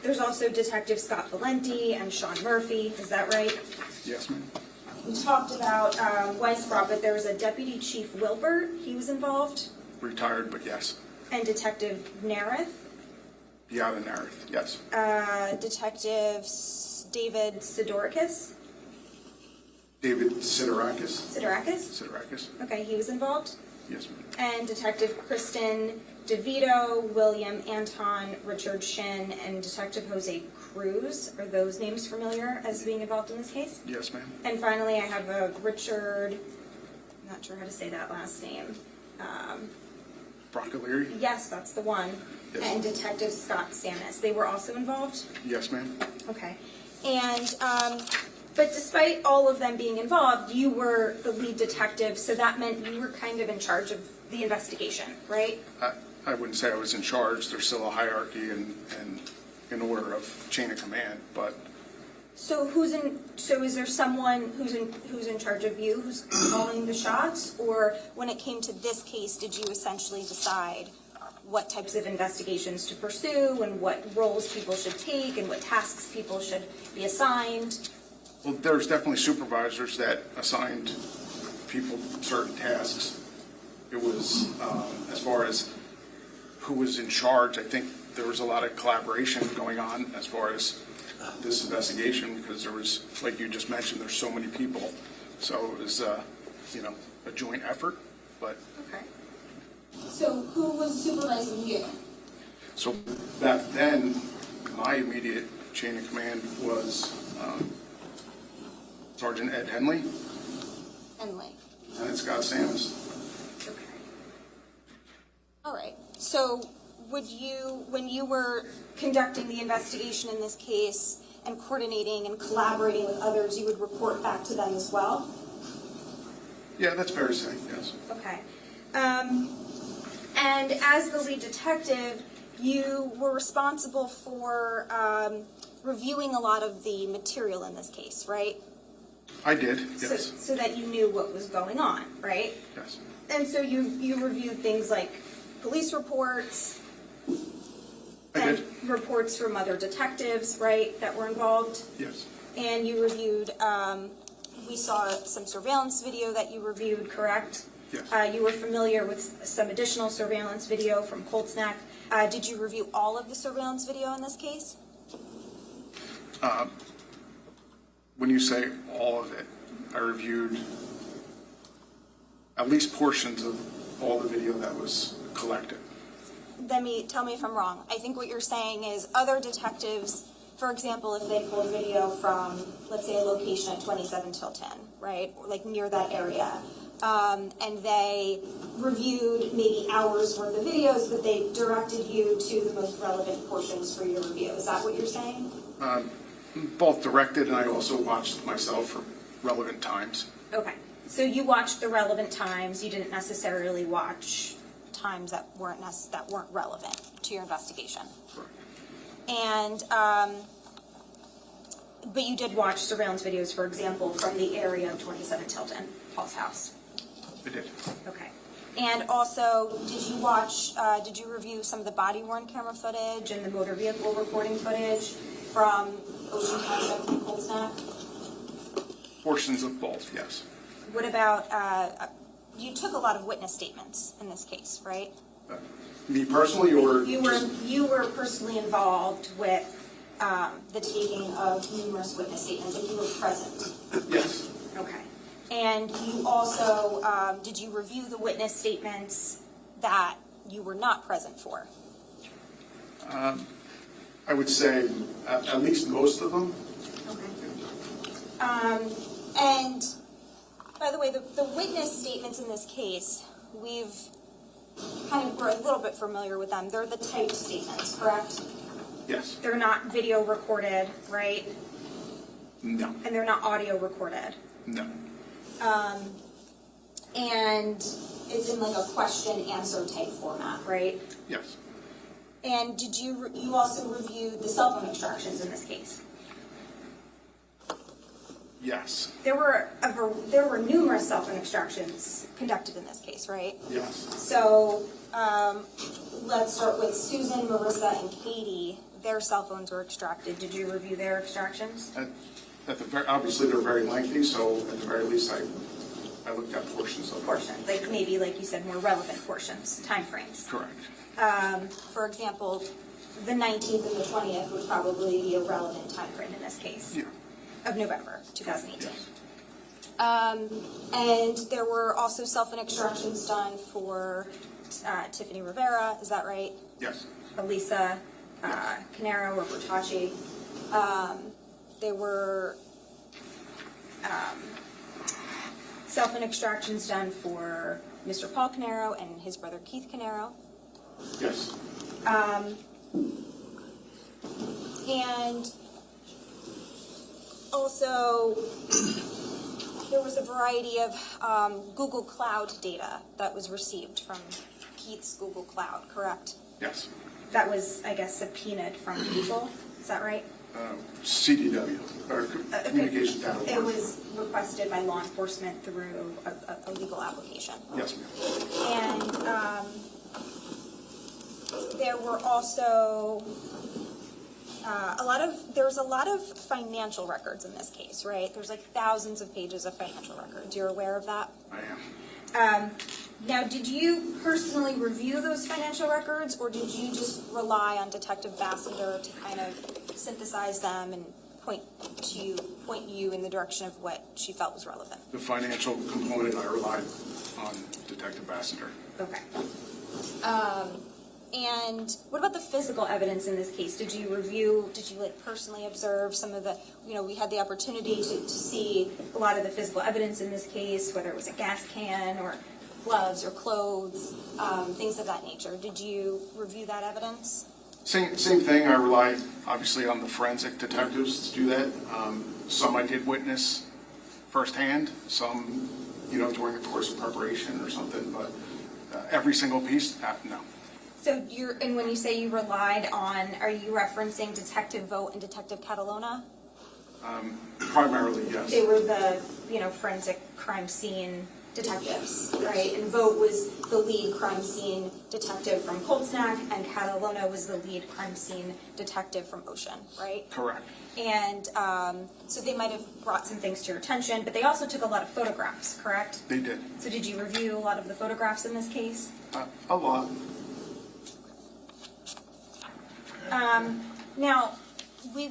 There's also Detective Scott Valenti and Sean Murphy, is that right?
Yes, ma'am.
We talked about Weisbrot, but there was a Deputy Chief Wilbert, he was involved,
Retired, but yes.
and Detective Nareth,
Beyond the Narrative, yes.
Detective David Sidorakis,
David Sidorakis.
Sidorakis? Okay, he was involved.
Yes, ma'am.
And Detective Kristen DeVito, William Anton, Richard Shin, and Detective Jose Cruz. Are those names familiar as being involved in this case?
Yes, ma'am.
And finally, I have a Richard, I'm not sure how to say that last name.
Broccoli?
Yes, that's the one.
Yes.
And Detective Scott Samus. They were also involved?
Yes, ma'am.
Okay. And, but despite all of them being involved, you were the lead detective, so that meant you were kind of in charge of the investigation, right?
I wouldn't say I was in charge. There's still a hierarchy and an order of chain of command, but
So is there someone who's in charge of you, who's calling the shots? Or when it came to this case, did you essentially decide what types of investigations to pursue and what roles people should take and what tasks people should be assigned?
well, there's definitely supervisors that assigned people certain tasks. It was, as far as who was in charge, I think there was a lot of collaboration going on as far as this investigation, because there was, like you just mentioned, there's so many people. So it was, a joint effort, but.
Okay. So who was supervising you?
So back then, my immediate chain of command was Sergeant Ed Henley
Henley.
and Scott Samus.
Okay. All right. So when you were conducting the investigation in this case and coordinating and collaborating with others, you would report back to them as well?
Yeah, that's fair to say, yes.
Okay. And as the lead detective, you were responsible for reviewing a lot of the material in this case, right?
I did, yes.
So that you knew what was going on, right?
Yes.
And so you reviewed things like police reports,
I
and
did.
reports from other detectives, right, that were involved?
Yes.
And you reviewed, we saw some surveillance video that you reviewed, correct?
Yes.
You were familiar with some additional surveillance video from Colts Neck. Did you review all of the surveillance video in this case?
When you say all of it, I reviewed at least portions of all the video that was collected.
Tell me if I'm wrong. I think what you're saying is other detectives, for example, if they pulled video from, let's say, a location at 27 Tilton, right, or like near that area, and they reviewed maybe hours worth of videos, but they directed you to the most relevant portions for your review. Is that what you're saying?
Both directed, and I also watched myself for relevant times.
Okay. So you watched the relevant times. You didn't necessarily watch times that weren't relevant to your investigation.
Correct.
And but you did watch surveillance videos, for example, from the area of 27 Tilton, Paul's house.
I did.
Okay. And also, did you review some of the body-worn camera footage and the motor vehicle recording footage from Ocean Township and Colts Neck?
Portions of both, yes.
What about, you took a lot of witness statements in this case, right?
Me personally, or
You were personally involved with the taking of numerous witness statements, and you were present.
yes.
Okay. And you also, did you review the witness statements that you were not present for?
I would say at least most of them.
Okay. And by the way, the witness statements in this case, we're a little bit familiar with them. They're the typed statements, correct?
Yes.
They're not video recorded, right?
No.
And they're not audio recorded.
No.
And it's in like a question-answer type format, right?
Yes.
And did you also review the cell phone extractions in this case?
Yes.
There were numerous cell phone extractions conducted in this case, right?
Yes.
So let's start with Susan, Marissa, and Katie. Their cell phones were extracted. Did you review their extractions?
Obviously, they're very lengthy, so at the very least, I looked at portions of them.
Portions, like maybe, like you said, more relevant portions, timeframes.
Correct.
For example, the 19th and the 20th would probably be a relevant timeframe in this case.
Yeah.
Of November 2018.
Yes.
And there were also cell phone extractions done for Tiffany Rivera, is that right?
Yes.
Elisa Caneiro or Bertacci. There were cell phone extractions done for Mr. Paul Caneiro and his brother Keith Caneiro.
Yes.
And also, there was a variety of Google Cloud data that was received from Keith's Google Cloud, correct?
Yes.
That was, I guess, subpoenaed from people, is that right?
CDW, or Communications Data.
It was requested by law enforcement through a legal application.
Yes, ma'am.
And there were also there's a lot of financial records in this case, right? There's like thousands of pages of financial records. You're aware of that?
I am.
Now, did you personally review those financial records, or did you just rely on Detective Bassender to kind of synthesize them and point you in the direction of what she felt was relevant?
The financial component, I relied on Detective Bassender.
Okay. And what about the physical evidence in this case? Did you like personally observe some of the, we had the opportunity to see a lot of the physical evidence in this case, whether it was a gas can or gloves or clothes, things of that nature. Did you review that evidence?
Same thing. I rely obviously on the forensic detectives to do that. Some I did witness firsthand, some, during the course of preparation or something, but every single piece, no.
So and when you say you relied on, are you referencing Detective Vogt and Detective Catalona?
Primarily, yes.
They were the, forensic crime scene detectives, right? And Vogt was the lead crime scene detective from Colts Neck, and Catalona was the lead crime scene detective from Ocean, right?
Correct.
And so they might have brought some things to your attention, but they also took a lot of photographs, correct?
They did.
So did you review a lot of the photographs in this case?
A lot.
Now, we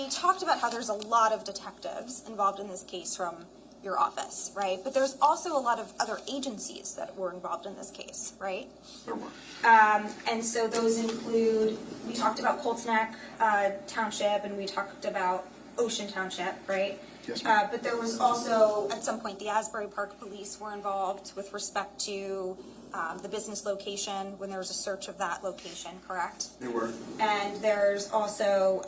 talked about how there's a lot of detectives involved in this case from your office, right? But there's also a lot of other agencies that were involved in this case, right?
There were.
And so those include, we talked about Colts Neck Township, and we talked about Ocean Township, right?
Yes, ma'am.
But there was also, at some point, the Asbury Park Police were involved with respect to the business location when there was a search of that location, correct?
They were.
And there's also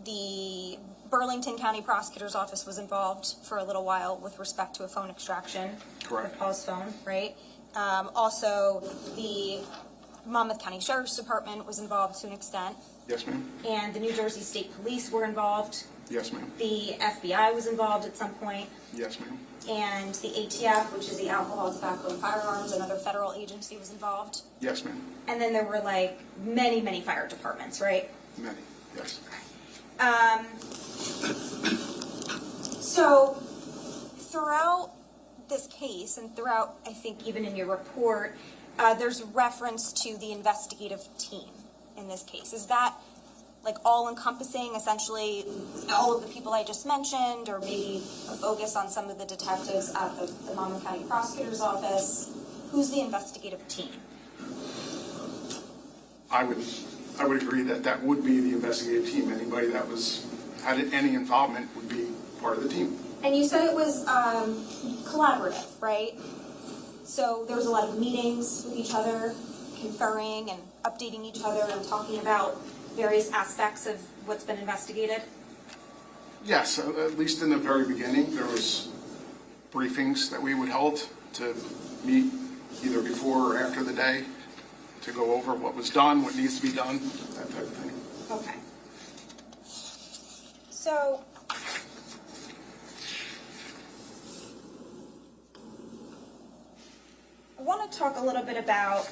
the Burlington County Prosecutor's Office was involved for a little while with respect to a phone extraction.
Correct.
Of Paul's phone, right? Also, the Monmouth County Sheriff's Department was involved to an extent.
Yes, ma'am.
And the New Jersey State Police were involved.
Yes, ma'am.
The FBI was involved at some point.
Yes, ma'am.
And the ATF, which is the Alcohol, Tobacco, and Firearms, another federal agency, was involved.
Yes, ma'am.
And then there were many, many fire departments, right?
Many, yes.
So throughout this case and throughout, I think, even in your report, there's reference to the investigative team in this case. Is that all-encompassing, essentially all of the people I just mentioned, or maybe a focus on some of the detectives at the Monmouth County Prosecutor's Office? Who's the investigative team?
I would agree that would be the investigative team. Anybody that had any involvement would be part of the team.
And you said it was collaborative, right? So there was a lot of meetings with each other, conferring and updating each other and talking about various aspects of what's been investigated?
Yes, at least in the very beginning, there was briefings that we would hold to meet either before or after the day to go over what was done, what needs to be done, that type of thing.
Okay. So, I want to talk a little bit about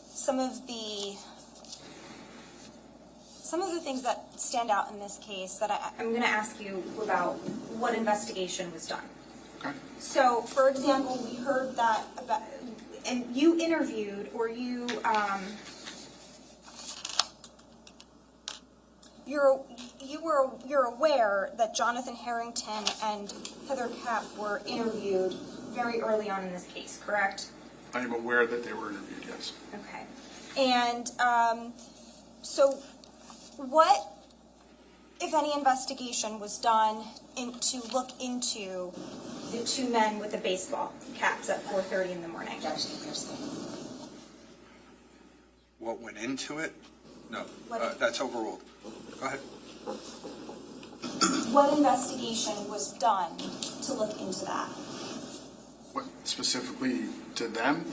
some of the things that stand out in this case that I'm going to ask you about what investigation was done.
Okay.
So, for example, we heard that about, and you interviewed, or you're aware that Jonathan Harrington and Heather Kapp were interviewed very early on in this case, correct?
I am aware that they were interviewed, yes.
Okay. And so what, if any, investigation was done to look into the two men with the baseball caps at 4:30 in the morning?
What went into it? No,
What-
that's overruled. Go ahead.
What investigation was done to look into that?
What specifically to them?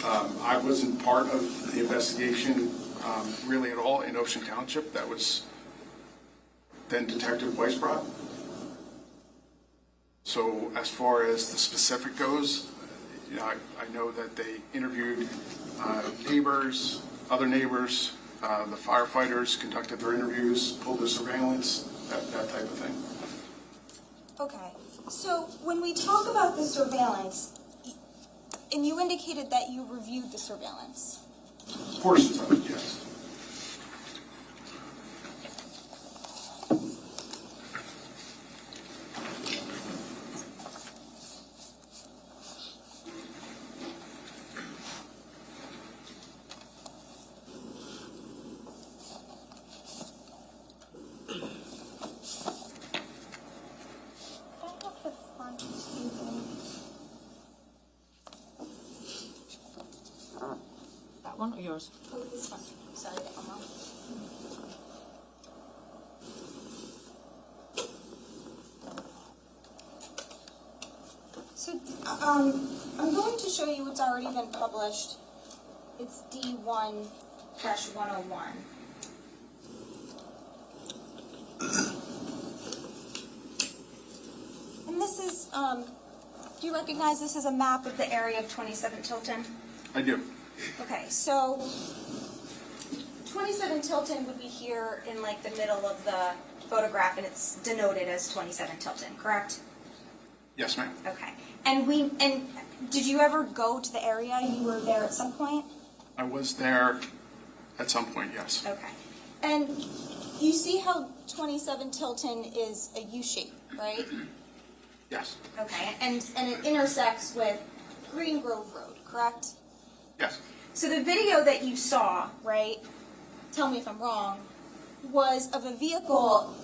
I wasn't part of the investigation really at all in Ocean Township. That was then Detective Weisbrot. So as far as the specific goes, I know that they interviewed neighbors, other neighbors, the firefighters conducted their interviews, pulled the surveillance, that type of thing.
Okay. So when we talk about the surveillance, and you indicated that you reviewed the surveillance.
Portions of it, yes.
one or yours?
Oh, this one. Sorry, that one wrong. So, I'm going to show you what's already been published. It's D1-101. And this is, do you recognize this is a map of the area of 27 Tilton?
I do.
Okay, so 27 Tilton would be here in like the middle of the photograph, and it's denoted as 27 Tilton, correct?
Yes, ma'am.
Okay. And did you ever go to the area? You were there at some point?
I was there at some point, yes.
Okay. And you see how 27 Tilton is a U shape, right?
Yes.
Okay. And it intersects with Green Grove Road, correct?
Yes.
So the video that you saw, right, tell me if I'm wrong, was of a vehicle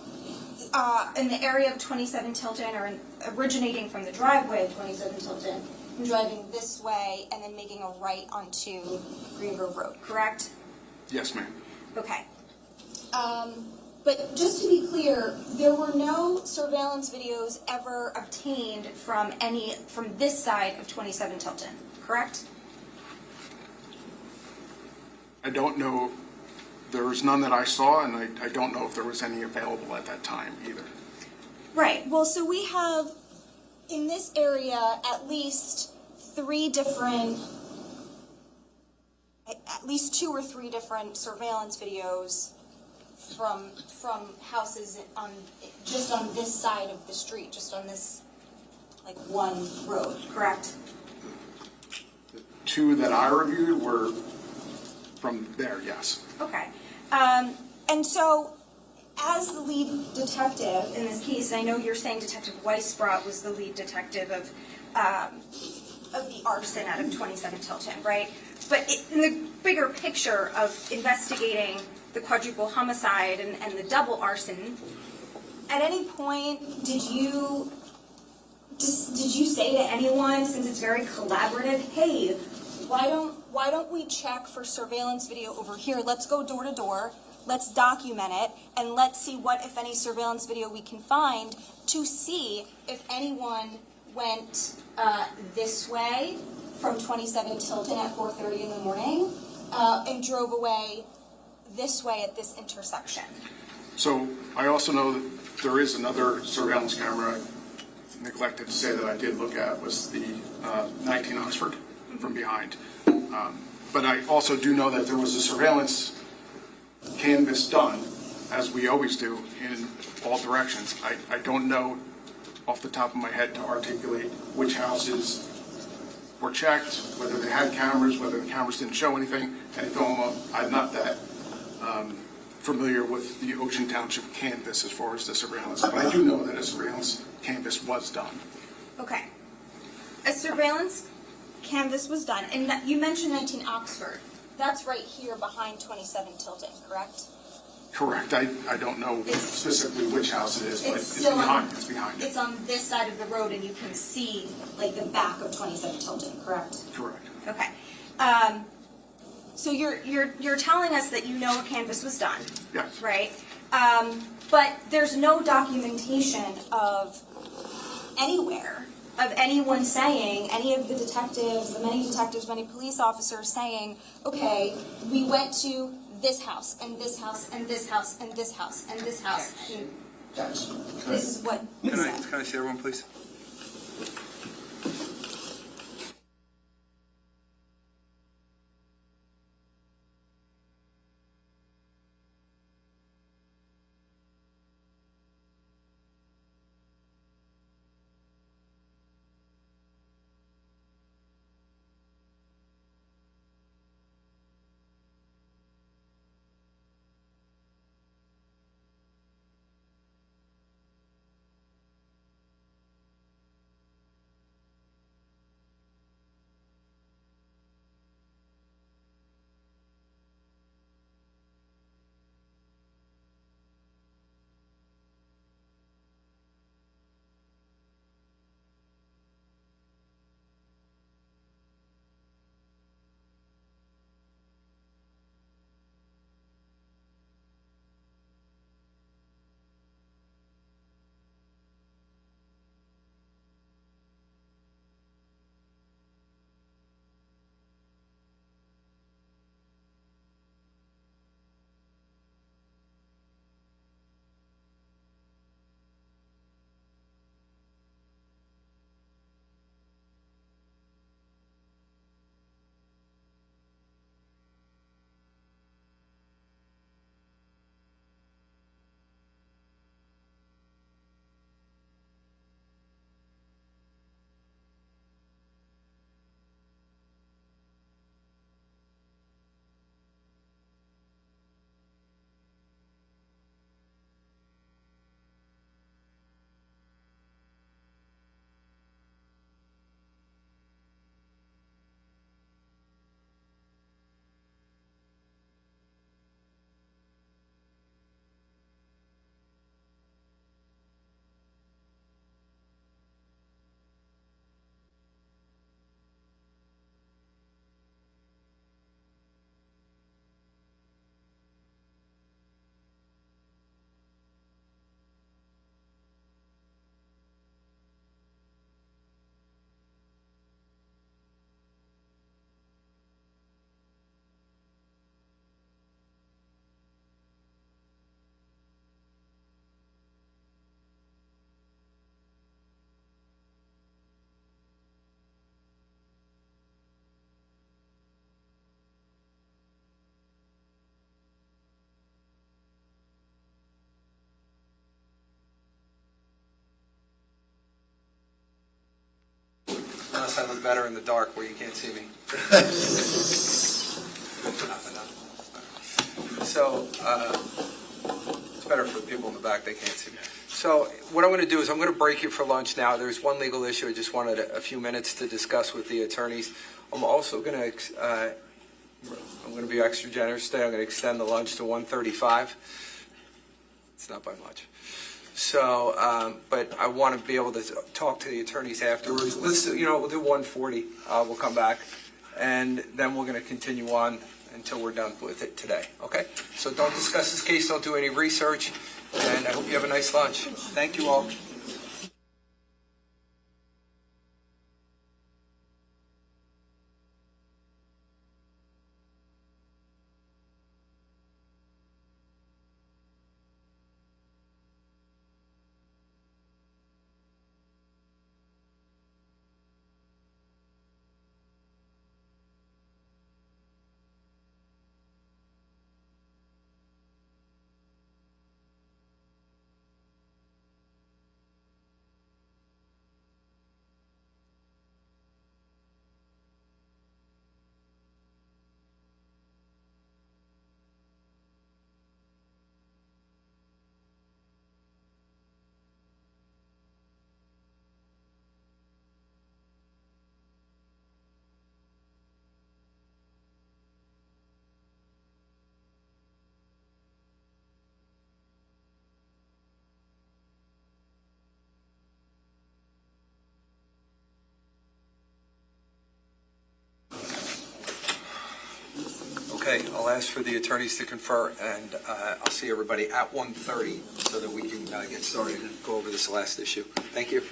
in the area of 27 Tilton, or originating from the driveway of 27 Tilton, and driving this way and then making a right onto Green Grove Road, correct?
Yes, ma'am.
Okay. But just to be clear, there were no surveillance videos ever obtained from this side of 27 Tilton, correct?
I don't know. There was none that I saw, and I don't know if there was any available at that time either.
Right. Well, so we have in this area at least two or three different surveillance videos from houses just on this side of the street, just on this like one road, correct?
The two that I reviewed were from there, yes.
Okay. And so, as the lead detective in this case, and I know you're saying Detective Weisbrot was the lead detective of the arson out of 27 Tilton, right? But in the bigger picture of investigating the quadruple homicide and the double arson, at any point did you say to anyone, since it's very collaborative, hey, why don't we check for surveillance video over here? Let's go door to door. Let's document it, and let's see what, if any, surveillance video we can find to see if anyone went this way from 27 Tilton at 4:30 in the morning and drove away this way at this intersection.
So I also know that there is another surveillance camera I neglected to say that I did look at, was the 19 Oxford from behind. But I also do know that there was a surveillance canvas done, as we always do, in all directions. I don't know off the top of my head to articulate which houses were checked, whether they had cameras, whether the cameras didn't show anything, and I'm not that familiar with the Ocean Township canvas as far as the surveillance, but I do know that a surveillance canvas was done.
Okay. A surveillance canvas was done, and that, you mentioned 19 Oxford. That's right here behind 27 Tilton, correct?
Correct. I don't know specifically which house it is, but it's
still
behind. It's behind it.
It's on this side of the road, and you can see like the back of 27 Tilton, correct?
Correct.
Okay. So you're telling us that you know a canvas was done,
Yes.
right? But there's no documentation of anywhere of anyone saying, any of the detectives, many police officers saying, okay, we went to this house and this house and this house and this house and this house. And Judge, this is what
Can I see everyone, please? Plus, I look better in the dark where you can't see me. So, it's better for the people in the back, they can't see me. So what I'm going to do is I'm going to break you for lunch now. There's one legal issue I just wanted a few minutes to discuss with the attorneys. I'm also going to, I'm going to be extra generous today. I'm going to extend the lunch to 1:35. It's not by much. So, but I want to be able to talk to the attorneys afterwards. Let's, we'll do 1:40. We'll come back, and then we're going to continue on until we're done with it today. Okay? So don't discuss this case. Don't do any research. And I hope you have a nice lunch. Thank you all. Okay, I'll ask for the attorneys to confer, and I'll see everybody at 1:30 so that we can get started and go over this last issue. Thank you.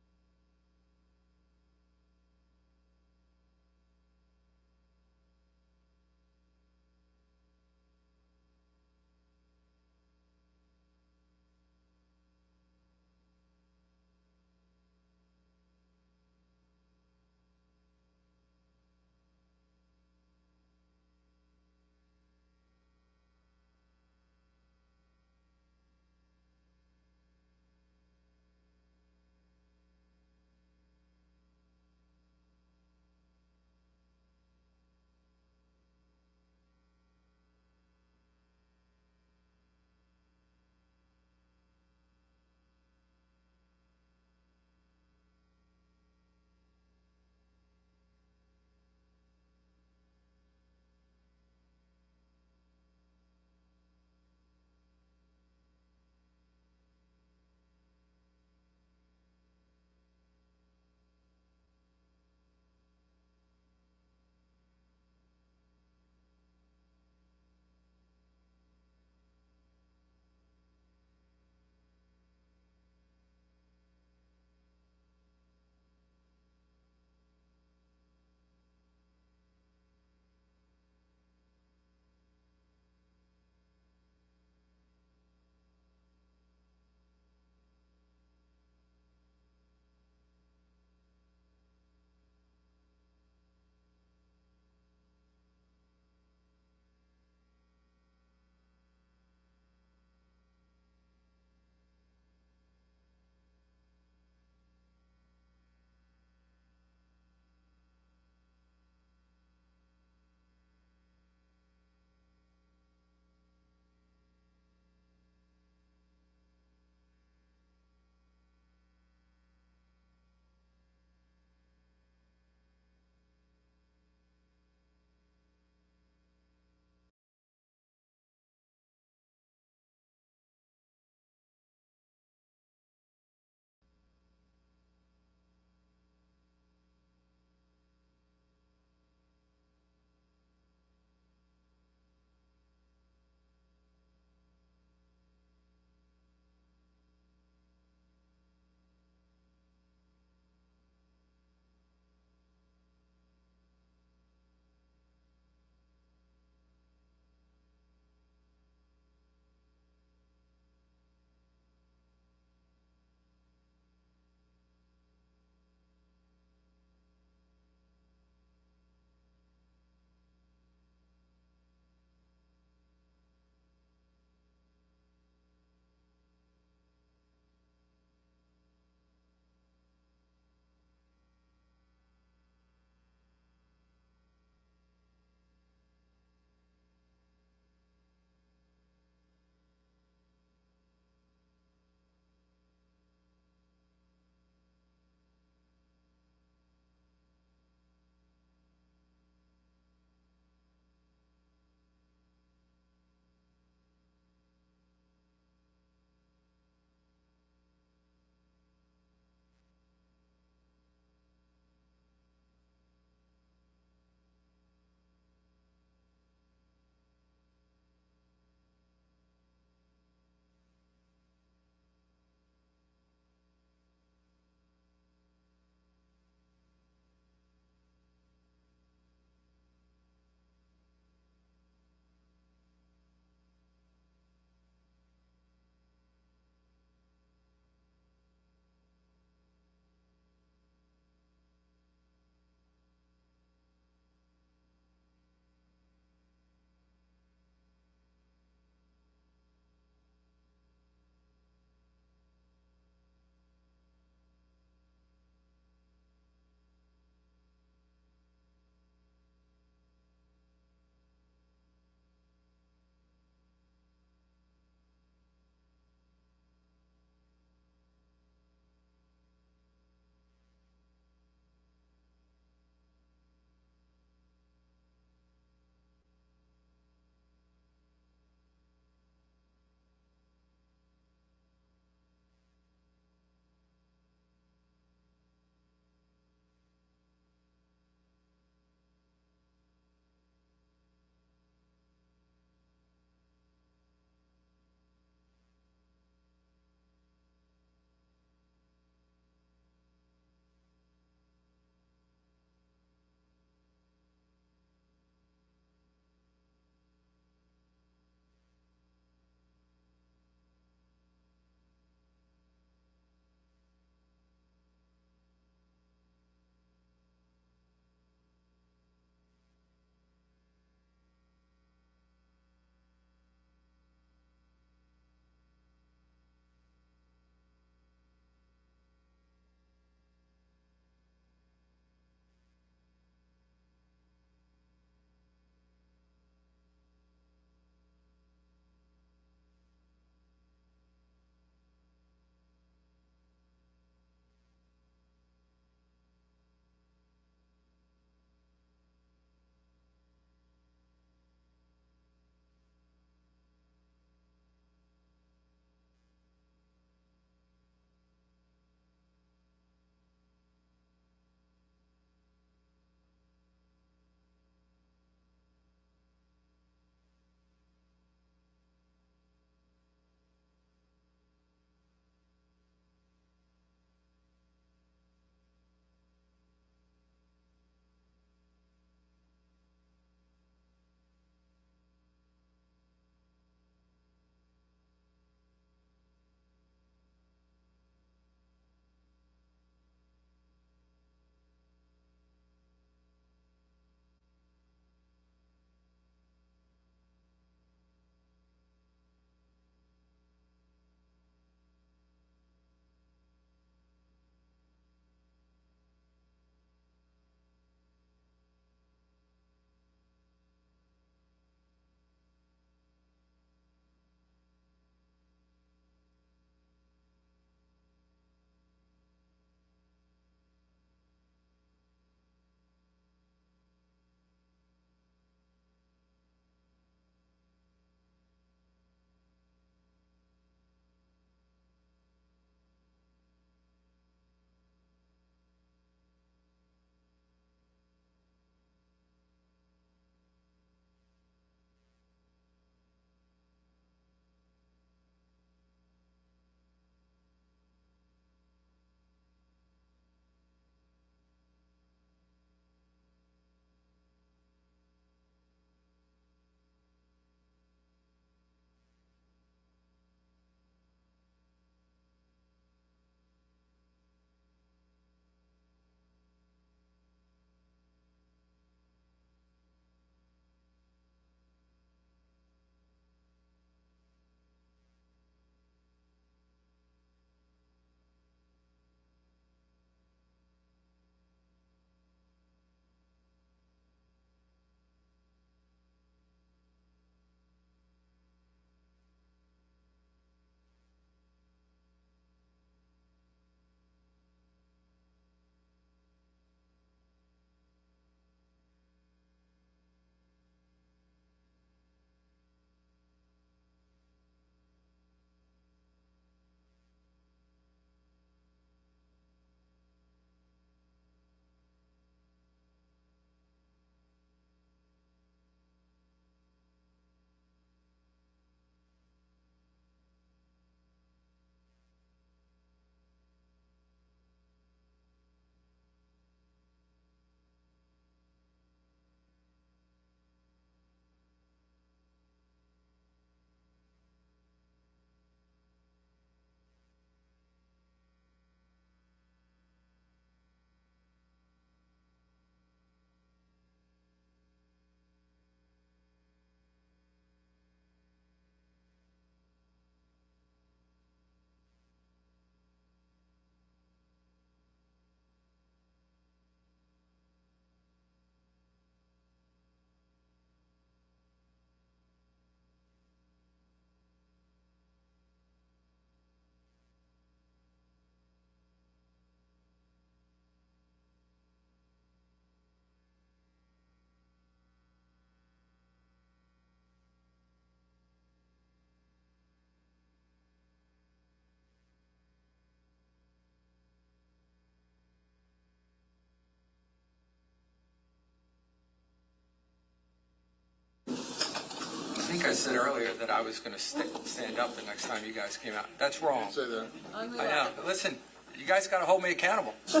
said earlier that I was going to stand up the next time you guys came out. That's wrong.
Say that.
I know. Listen, you guys got to hold me accountable.
You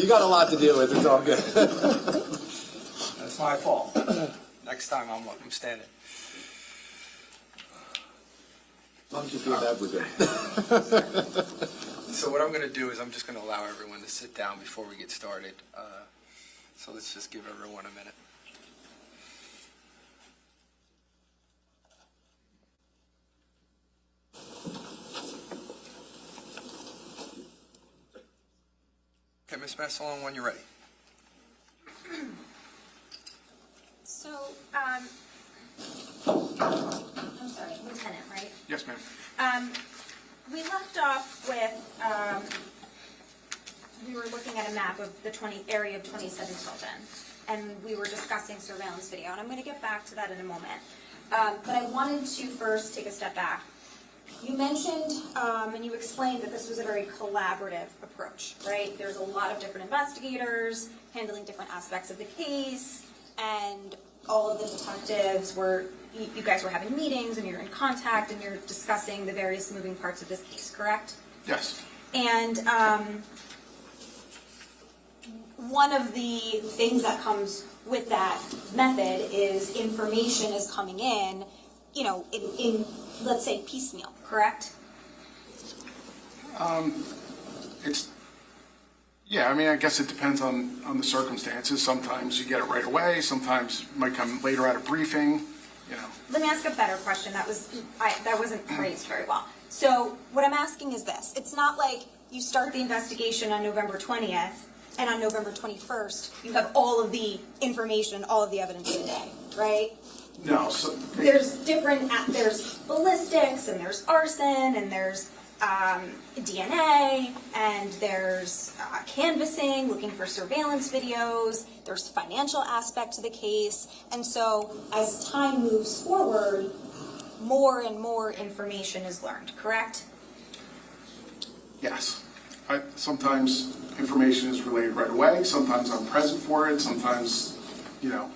got a lot to deal with. It's all good.
That's my fault. Next time I'm standing.
As long as you feel that, we're good.
So what I'm going to do is I'm just going to allow everyone to sit down before we get started. So let's just give everyone a minute. Okay, Ms. Massalone, when you're ready.
So, I'm sorry, Lieutenant, right?
Yes, ma'am.
We left off with, we were looking at a map of the area of 27 Tilton, and we were discussing surveillance video, and I'm going to get back to that in a moment. But I wanted to first take a step back. You mentioned, and you explained that this was a very collaborative approach, right? There's a lot of different investigators handling different aspects of the case, and all of the detectives were, you guys were having meetings, and you're in contact, and you're discussing the various moving parts of this case, correct?
Yes.
And one of the things that comes with that method is information is coming in, you know, in let's say piecemeal, correct?
Yeah, I mean, I guess it depends on the circumstances. Sometimes you get it right away, sometimes it might come later at a briefing, you know.
Let me ask a better question. That wasn't phrased very well. So what I'm asking is this. It's not like you start the investigation on November 20th, and on November 21st, you have all of the information, all of the evidence of the day, right?
No, so.
There's ballistics, and there's arson, and there's DNA, and there's canvassing, looking for surveillance videos, there's financial aspect to the case, and so as time moves forward, more and more information is learned, correct?
Yes. Sometimes information is relayed right away, sometimes I'm present for it, sometimes, you know,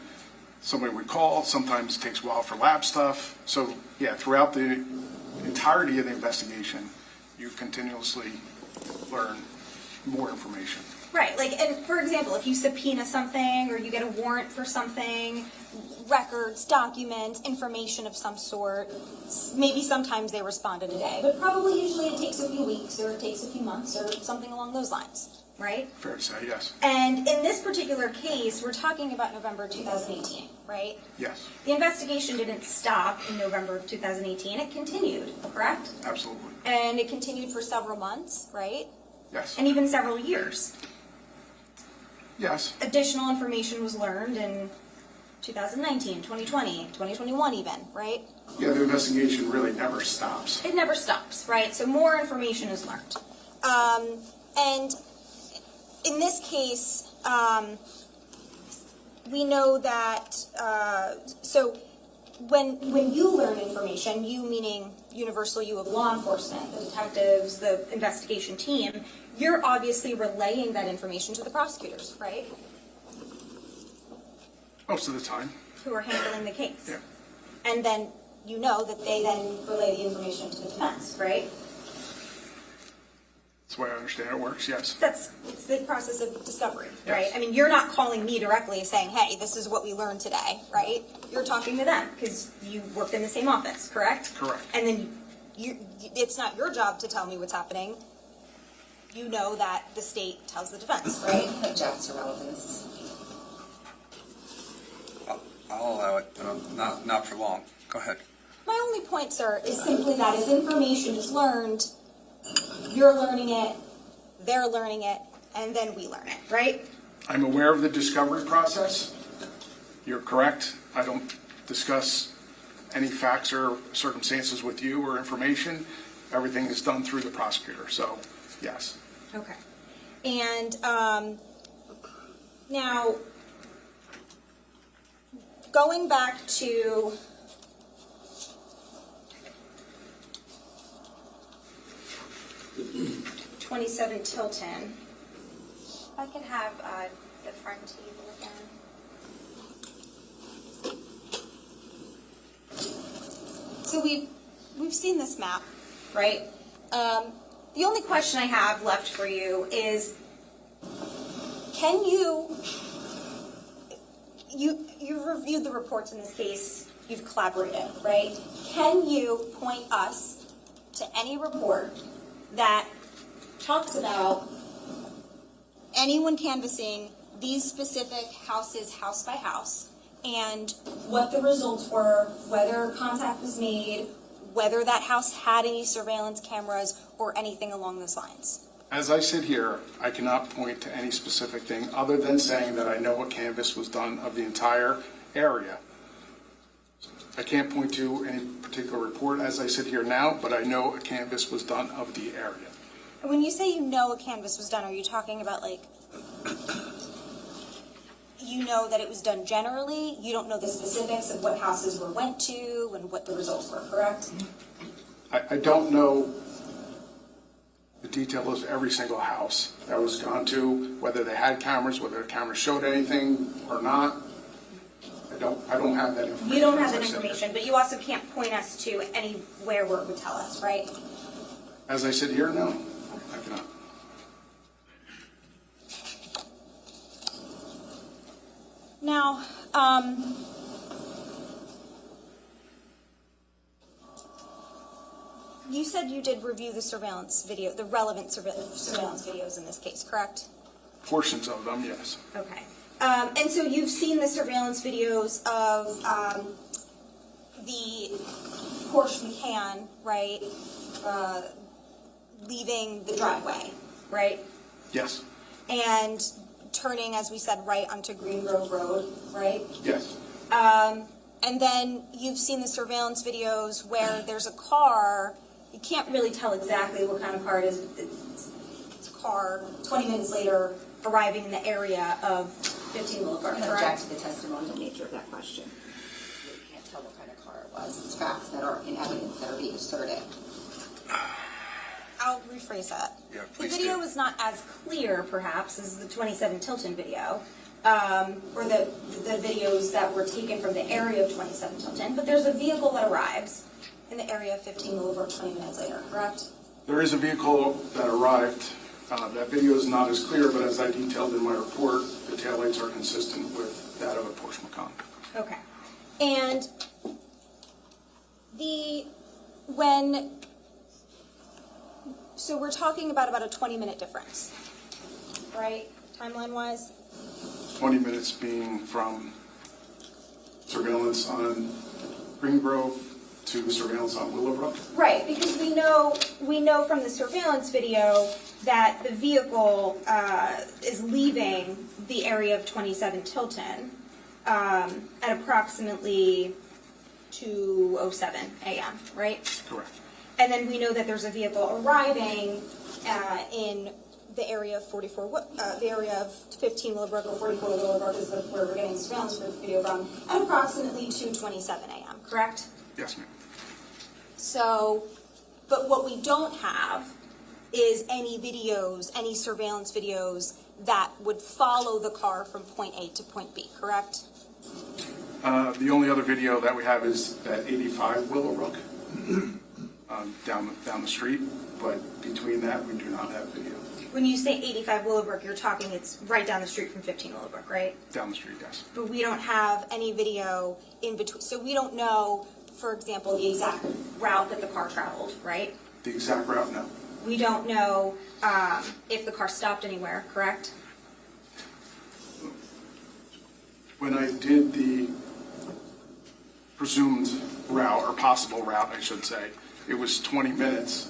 somebody would call, sometimes it takes a while for lab stuff. So, yeah, throughout the entirety of the investigation, you continuously learn more information.
Right, like, and for example, if you subpoena something, or you get a warrant for something, records, documents, information of some sort, maybe sometimes they respond in a day, but probably usually it takes a few weeks, or it takes a few months, or something along those lines, right?
Fair to say, yes.
And in this particular case, we're talking about November 2018, right?
Yes,
The investigation didn't stop in November of 2018, it continued, correct?
absolutely.
And it continued for several months, right?
Yes.
And even several years.
Yes.
Additional information was learned in 2019, 2020, 2021 even, right?
Yeah, the investigation really never stops.
It never stops, right? So more information is learned. And in this case, we know that, so when you learn information, you meaning universal you of law enforcement, the detectives, the investigation team, you're obviously relaying that information to the prosecutors, right?
Most of the time.
Who are handling the case.
Yeah.
And then you know that they then relay the information to the defense, right?
That's the way I understand it works, yes.
It's the process of discovery, right?
Yes.
I mean, you're not calling me directly saying, hey, this is what we learned today, right? You're talking to them because you worked in the same office, correct?
Correct.
And then it's not your job to tell me what's happening. You know that the state tells the defense, right?
Object to relevance.
I'll allow it, but not for long. Go ahead.
My only point, sir, is simply that as information is learned, you're learning it, they're learning it, and then we learn it, right?
I'm aware of the discovery process. You're correct. I don't discuss any facts or circumstances with you or information. Everything is done through the prosecutor, so yes.
Okay. And now, going back to '27 Tilton, if I could have the front table again. So we've seen this map, right? The only question I have left for you is, can you've reviewed the reports in this case, you've collaborated, right? Can you point us to any report that talks about anyone canvassing these specific houses, house by house, and what the results were, whether contact was made, whether that house had any surveillance cameras, or anything along those lines?
As I sit here, I cannot point to any specific thing other than saying that I know a canvass was done of the entire area. I can't point to any particular report as I sit here now, but I know a canvass was done of the area.
And when you say you know a canvass was done, are you talking about like, you know that it was done generally? You don't know the specifics of what houses were went to and what the results were, correct?
I don't know the details of every single house that was gone to, whether they had cameras, whether the cameras showed anything or not. I don't have that information.
You don't have
as
that
I sit here.
information, but you also can't point us to anywhere where it would tell us, right?
As I sit here, no, I cannot.
Now, you said you did review the surveillance video, the relevant surveillance videos in this case, correct?
Portions of them, yes.
Okay. And so you've seen the surveillance videos of the Porsche Macan, right, leaving the driveway, right?
Yes.
And turning, as we said, right onto Green Grove Road, right?
Yes.
And then you've seen the surveillance videos where there's a car, you can't really tell exactly what kind of car it is. It's a car, 20 minutes later, arriving in the area of 15 Boulevard,
I'm going to object
correct?
to the testimonial nature of that question. You can't tell what kind of car it was. It's facts that are in evidence that are being asserted.
I'll rephrase that.
Yeah,
The
please
video
do.
was not as clear, perhaps, as the 27 Tilton video, or the videos that were taken from the area of 27 Tilton, but there's a vehicle that arrives in the area of 15 Boulevard 20 minutes later, correct?
There is a vehicle that arrived. That video is not as clear, but as I detailed in my report, the taillights are consistent with that of a Porsche Macan.
Okay. And so we're talking about a 20-minute difference, right, timeline-wise?
20 minutes being from surveillance on Green Grove to surveillance on Willowbrook.
Right, because we know from the surveillance video that the vehicle is leaving the area of 27 Tilton at approximately 2:07 a.m., right?
Correct.
And then we know that there's a vehicle arriving in the area of 15 Willowbrook or 44 Willowbrook is where we're getting surveillance video from, at approximately 2:27 a.m., correct?
Yes, ma'am.
So, but what we don't have is any videos, any surveillance videos that would follow the car from point A to point B, correct?
The only other video that we have is that 85 Willowbrook down the street, but between that, we do not have video.
When you say 85 Willowbrook, you're talking it's right down the street from 15 Willowbrook, right?
Down the street, yes.
But we don't have any video in between, so we don't know, for example, the exact route that the car traveled, right?
The exact route, no.
We don't know if the car stopped anywhere, correct?
When I did the presumed route, or possible route, I should say, it was 20 minutes.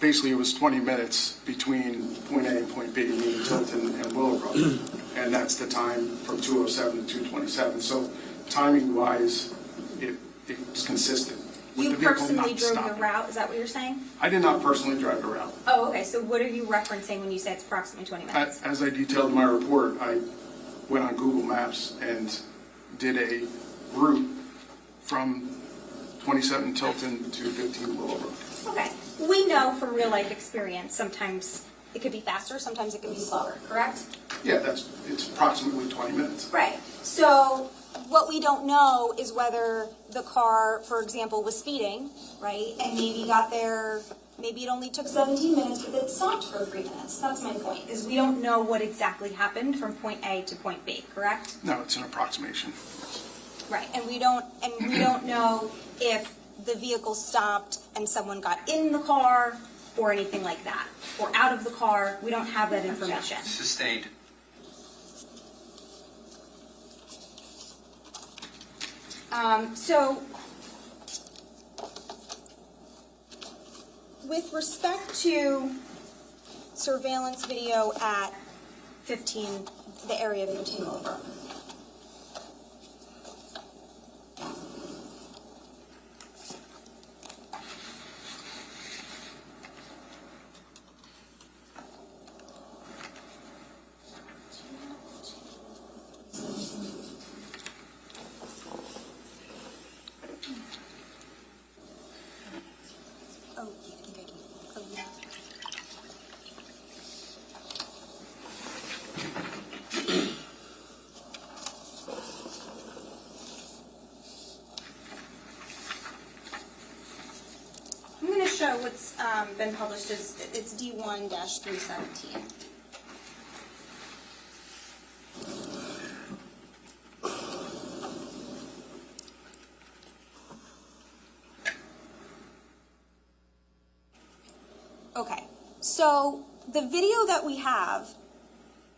Basically, it was 20 minutes between point A and point B, meaning Tilton and Willowbrook. And that's the time from 2:07 to 2:27. So timing-wise, it's consistent. with
You
the vehicle
personally
not
drove the
stopping.
route, is that what you're saying?
I did not personally drive the route.
Oh, okay, so what are you referencing when you say it's approximately 20 minutes?
As I detailed in my report, I went on Google Maps and did a route from 27 Tilton to 15 Willowbrook.
Okay, we know from real life experience, sometimes it could be faster, sometimes it could be slower, correct?
Yeah, it's approximately 20 minutes.
Right, so what we don't know is whether the car, for example, was speeding, right? And maybe got there, maybe it only took 17 minutes, but it stopped for 3 minutes. That's my point, is we don't know what exactly happened from point A to point B, correct?
No, it's an approximation.
Right, and we don't know if the vehicle stopped and someone got in the car or anything like that, or out of the car. We don't have that information.
Sustained.
So, with respect to surveillance video at 15, the area of 15 Willowbrook. Oh, yeah, I think I do. Oh, yeah. I'm going to show what's been published as it's D1-317. Okay, so the video that we have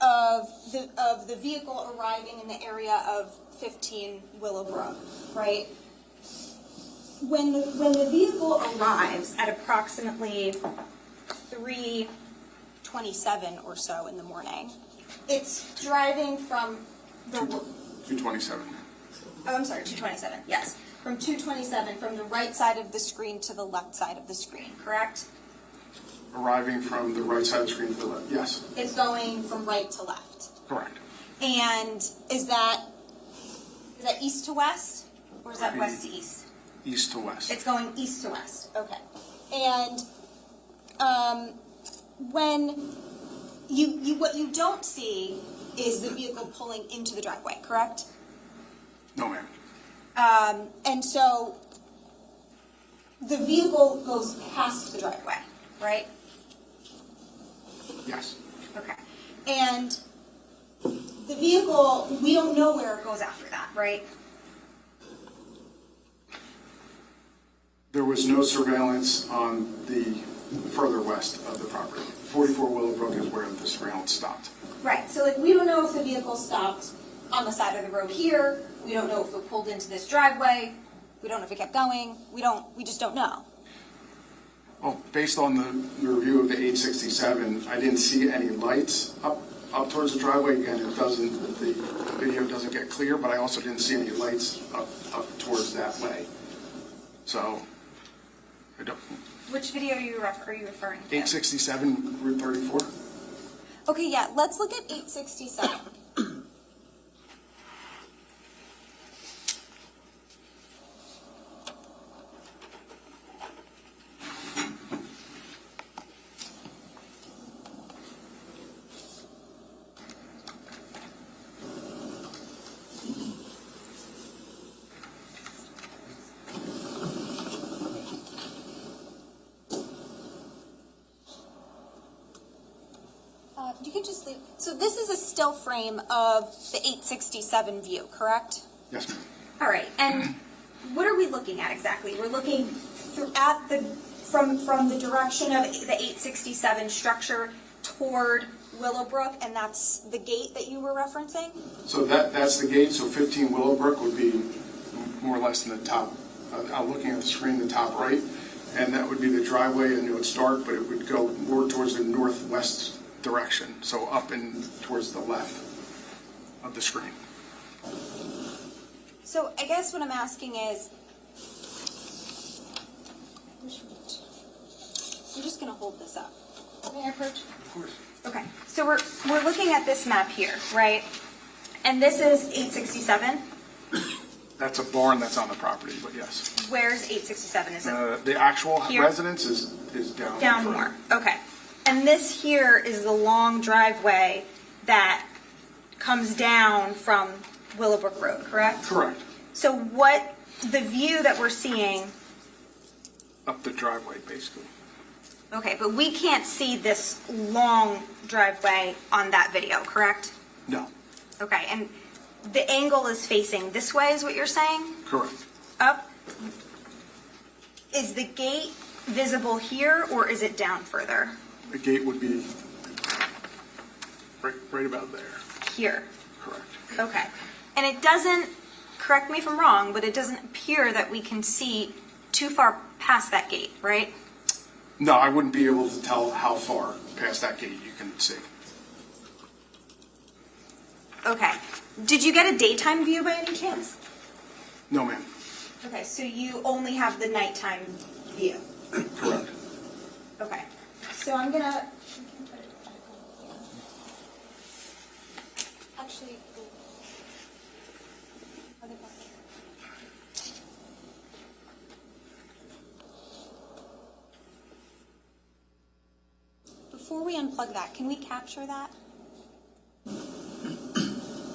of the vehicle arriving in the area of 15 Willowbrook, right? When the vehicle arrives at approximately 3:27 or so in the morning, it's driving from the
227.
Oh, I'm sorry, 227. Yes, from 227 from the right side of the screen to the left side of the screen, correct?
Arriving from the right side of the screen to the left, yes,
It's going from right to left.
correct.
And is that east to west, or is that west to east?
East to west.
It's going east to west, okay. And when what you don't see is the vehicle pulling into the driveway, correct?
No, ma'am.
And so the vehicle goes past the driveway, right?
Yes.
Okay. And the vehicle, we don't know where it goes after that, right?
There was no surveillance on the further west of the property. 44 Willowbrook is where the surveillance stopped.
Right, so like we don't know if the vehicle stopped on the side of the road here. We don't know if it pulled into this driveway. We don't know if it kept going. We just don't know.
Well, based on the review of the 867, I didn't see any lights up towards the driveway. Again, the video doesn't get clear, but I also didn't see any lights up towards that way. So, I don't.
Which video are you referring to?
867 Route 34.
Okay, yeah, let's look at 867. You can just leave. So this is a still frame of the 867 view, correct?
Yes, ma'am.
All right, and what are we looking at exactly? We're looking from the direction of the 867 structure toward Willowbrook, and that's the gate that you were referencing?
So that's the gate. So 15 Willowbrook would be more or less in the top. I'm looking at the screen, the top right, and that would be the driveway, and it would start, but it would go more towards the northwest direction, so up and towards the left of the screen.
So I guess what I'm asking is, I'm just going to hold this up. May I approach?
Of course.
Okay, so we're looking at this map here, right? And this is 867.
That's a barn that's on the property, but yes.
Where's 867? Is it
The actual
here?
residence is down.
Down
further.
more. Okay. And this here is the long driveway that comes down from Willowbrook Road, correct?
Correct.
So what, the view that we're seeing,
Up the driveway, basically.
okay, but we can't see this long driveway on that video, correct?
No,
Okay, and the angle is facing this way, is what you're saying?
correct.
Up? Is the gate visible here, or is it down further?
The gate would be right about there.
Here.
Correct.
Okay. And it doesn't, correct me if I'm wrong, but it doesn't appear that we can see too far past that gate, right?
No, I wouldn't be able to tell how far past that gate you can see.
Okay. Did you get a daytime view by any chance?
No, ma'am.
Okay, so you only have the nighttime view.
Correct.
Okay. So I'm gonna. Actually. Before we unplug that, can we capture that?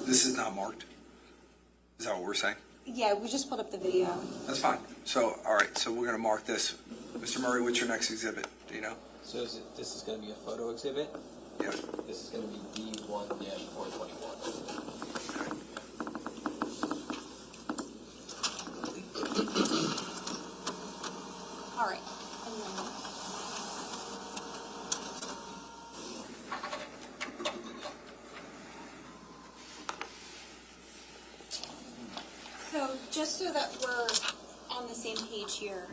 This is not marked. Is that what we're saying?
Yeah, we just pulled up the video.
That's fine. So, all right, so we're going to mark this. Mr. Murray, what's your next exhibit? Do you know?
So this is going to be a photo exhibit?
Yeah.
This is going to be D1-421.
All right. So just so that we're on the same page here,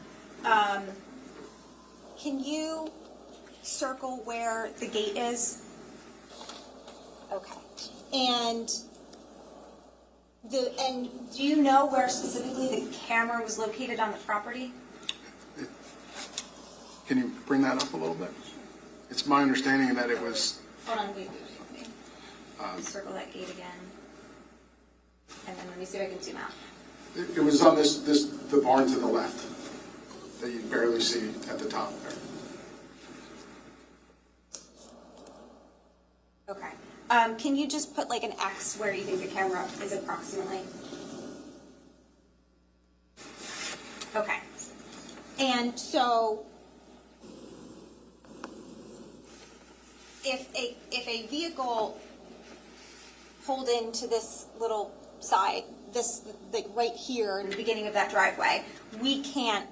can you circle where the gate is? Okay. And do you know where specifically the camera was located on the property?
Can you bring that up a little bit? It's my understanding that it was,
Hold on, wait. Circle that gate again. And then let me see if I can zoom out.
it was on the barn to the left that you barely see at the top there.
Okay. Can you just put like an X where you think the camera is approximately? Okay. And so if a vehicle pulled into this little side, this like right here in the beginning of that driveway, we can't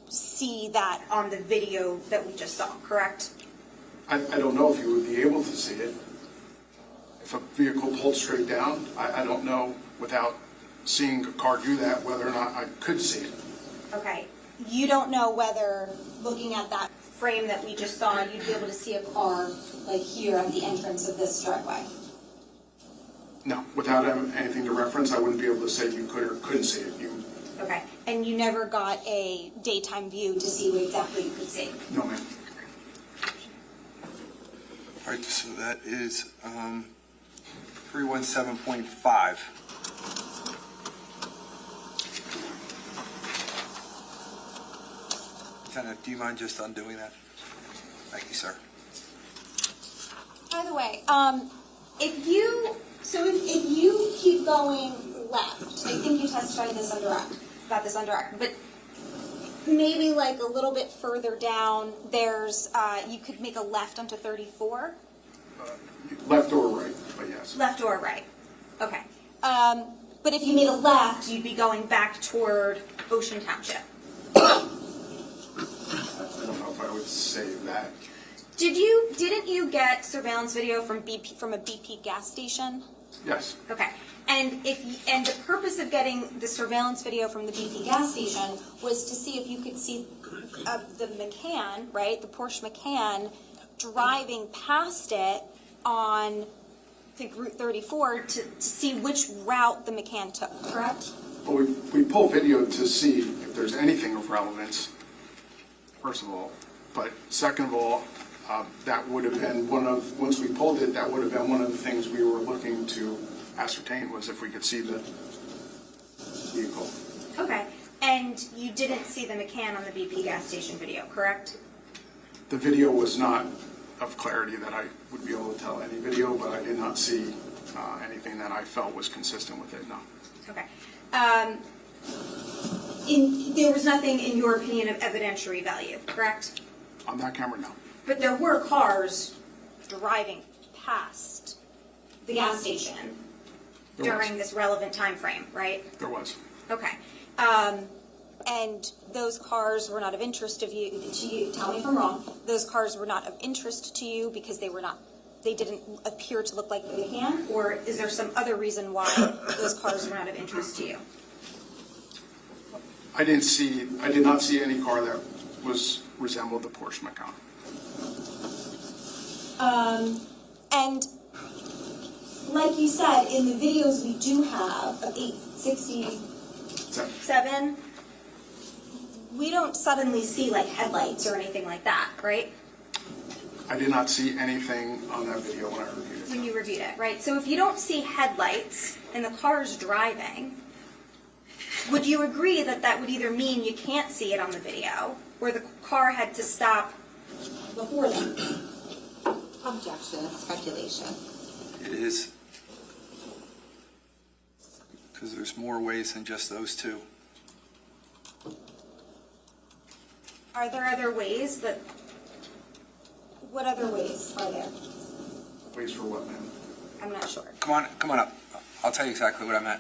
see that on the video that we just saw, correct?
I don't know if you would be able to see it. If a vehicle pulled straight down, I don't know without seeing a car do that whether or not I could see it.
Okay. You don't know whether, looking at that frame that we just saw, you'd be able to see a car like here at the entrance of this driveway?
No, without having anything to reference, I wouldn't be able to say you could or couldn't see it.
Okay. And you never got a daytime view to see what exactly you could see?
No, ma'am.
All right, so that is 317.5. Lieutenant, do you mind just undoing that? Thank you, sir.
By the way, if you keep going left, I think you testified this about this on direct, but maybe like a little bit further down, there's, you could make a left onto 34?
Left or right, but yes.
Left or right, okay. But if you made a left, you'd be going back toward Ocean Township.
I don't know if I would say that.
Didn't you get surveillance video from a BP gas station?
Yes.
Okay. And the purpose of getting the surveillance video from the BP gas station was to see if you could see the McCann, right, the Porsche McCann, driving past it on, I think, Route 34 to see which route the McCann took, correct?
Well, we pull video to see if there's anything of relevance, first of all. But second of all, that would have been once we pulled it, that would have been one of the things we were looking to ascertain was if we could see the vehicle.
Okay. And you didn't see the McCann on the BP gas station video, correct?
The video was not of clarity that I would be able to tell any video, but I did not see anything that I felt was consistent with it, no.
Okay. There was nothing, in your opinion, of evidentiary value, correct?
On that camera, no.
But there were cars driving past the gas station
There was.
during this relevant time frame, right?
There was.
Okay. And those cars were not of interest to you, tell me if I'm wrong, those cars were not of interest to you because they didn't appear to look like they can? Or is there some other reason why those cars were not of interest to you?
I did not see any car that resembled the Porsche Macan.
And like you said, in the videos we do have of 867, we don't suddenly see like headlights or anything like that, right?
I did not see anything on that video when I reviewed it.
When you reviewed it, right? So if you don't see headlights and the car's driving, would you agree that that would either mean you can't see it on the video, or the car had to stop before them?
Objection, it's speculation.
It is. Because there's more ways than just those two.
Are there other ways that, what other ways are there?
Ways for what, ma'am?
I'm not sure.
Come on up. I'll tell you exactly what I meant.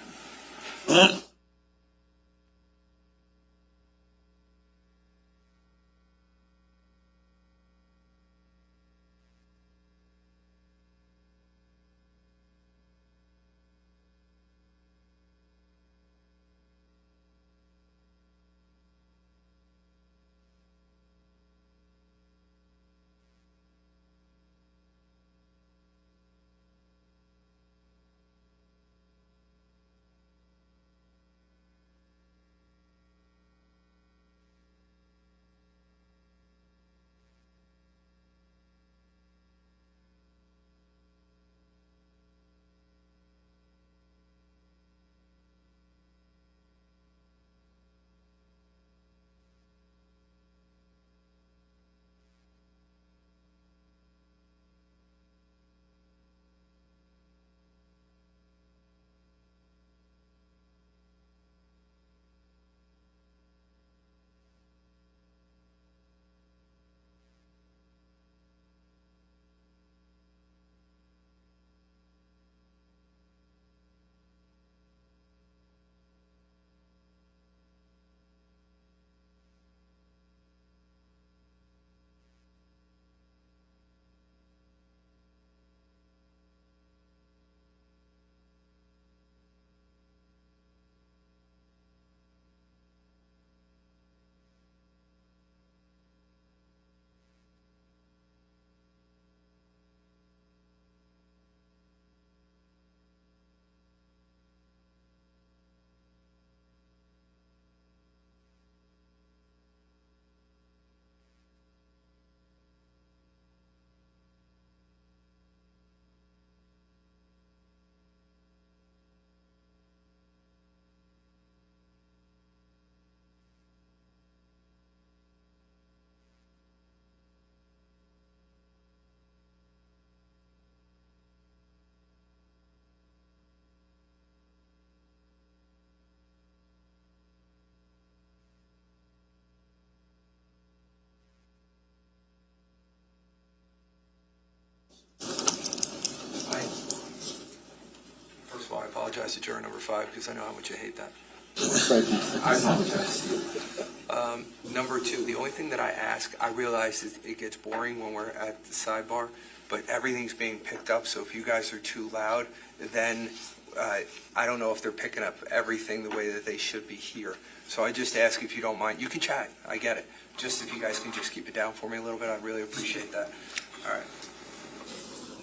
First of all, I apologize to juror number 5 because I know how much you hate that.
Thank you.
I apologize to you. Number 2, the only thing that I ask, I realize it gets boring when we're at the sidebar, but everything's being picked up, so if you guys are too loud, then I don't know if they're picking up everything the way that they should be here. So I just ask if you don't mind. You can chat, I get it. Just if you guys can just keep it down for me a little bit, I'd really appreciate that. All right.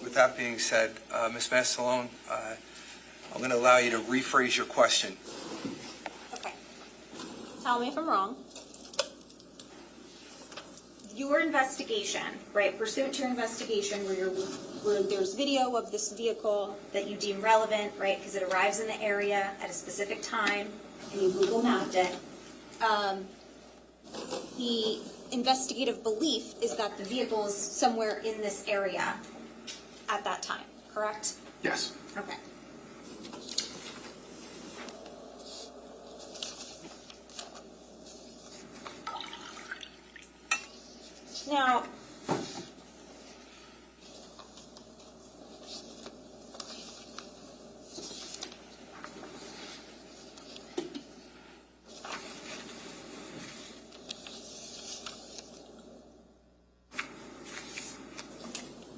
With that being said, Ms. Mastalone, I'm going to allow you to rephrase your question.
Okay. Tell me if I'm wrong. Your investigation, right, pursuant to your investigation where there's video of this vehicle that you deem relevant, right, because it arrives in the area at a specific time and you Google mapped it, the investigative belief is that the vehicle is somewhere in this area at that time, correct?
Yes.
Okay. Now,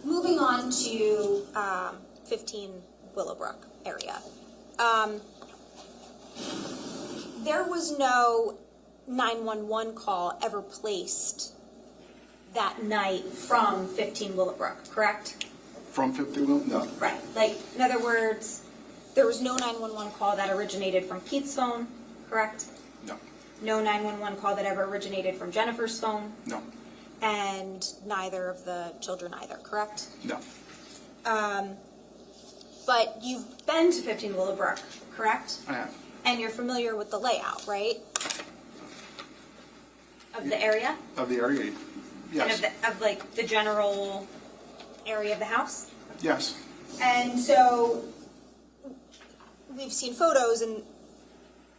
moving on to 15 Willowbrook area. There was no 911 call ever placed that night from 15 Willowbrook, correct?
From 50 Will? No.
Right. Like, in other words, there was no 911 call that originated from Keith's phone, correct?
No.
No 911 call that ever originated from Jennifer's phone?
No.
And neither of the children either, correct?
No.
But you've been to 15 Willowbrook, correct?
I have.
And you're familiar with the layout, right? Of the area?
Of the area? Yes.
And of like the general area of the house?
Yes.
And so we've seen photos, and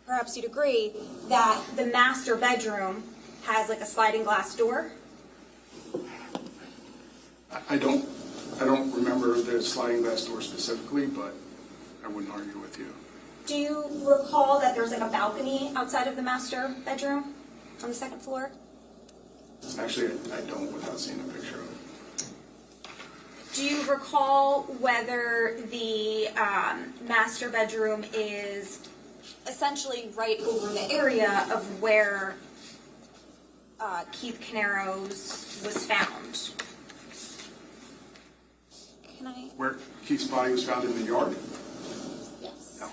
perhaps you'd agree that the master bedroom has like a sliding glass door.
I don't remember the sliding glass door specifically, but I wouldn't argue with you.
Do you recall that there's like a balcony outside of the master bedroom on the second floor?
Actually, I don't without seeing a picture of it.
Do you recall whether the master bedroom is essentially right over the area of where Keith Caneiro's was found? Can I?
Where Keith's body was found in the yard?
Yes.
No.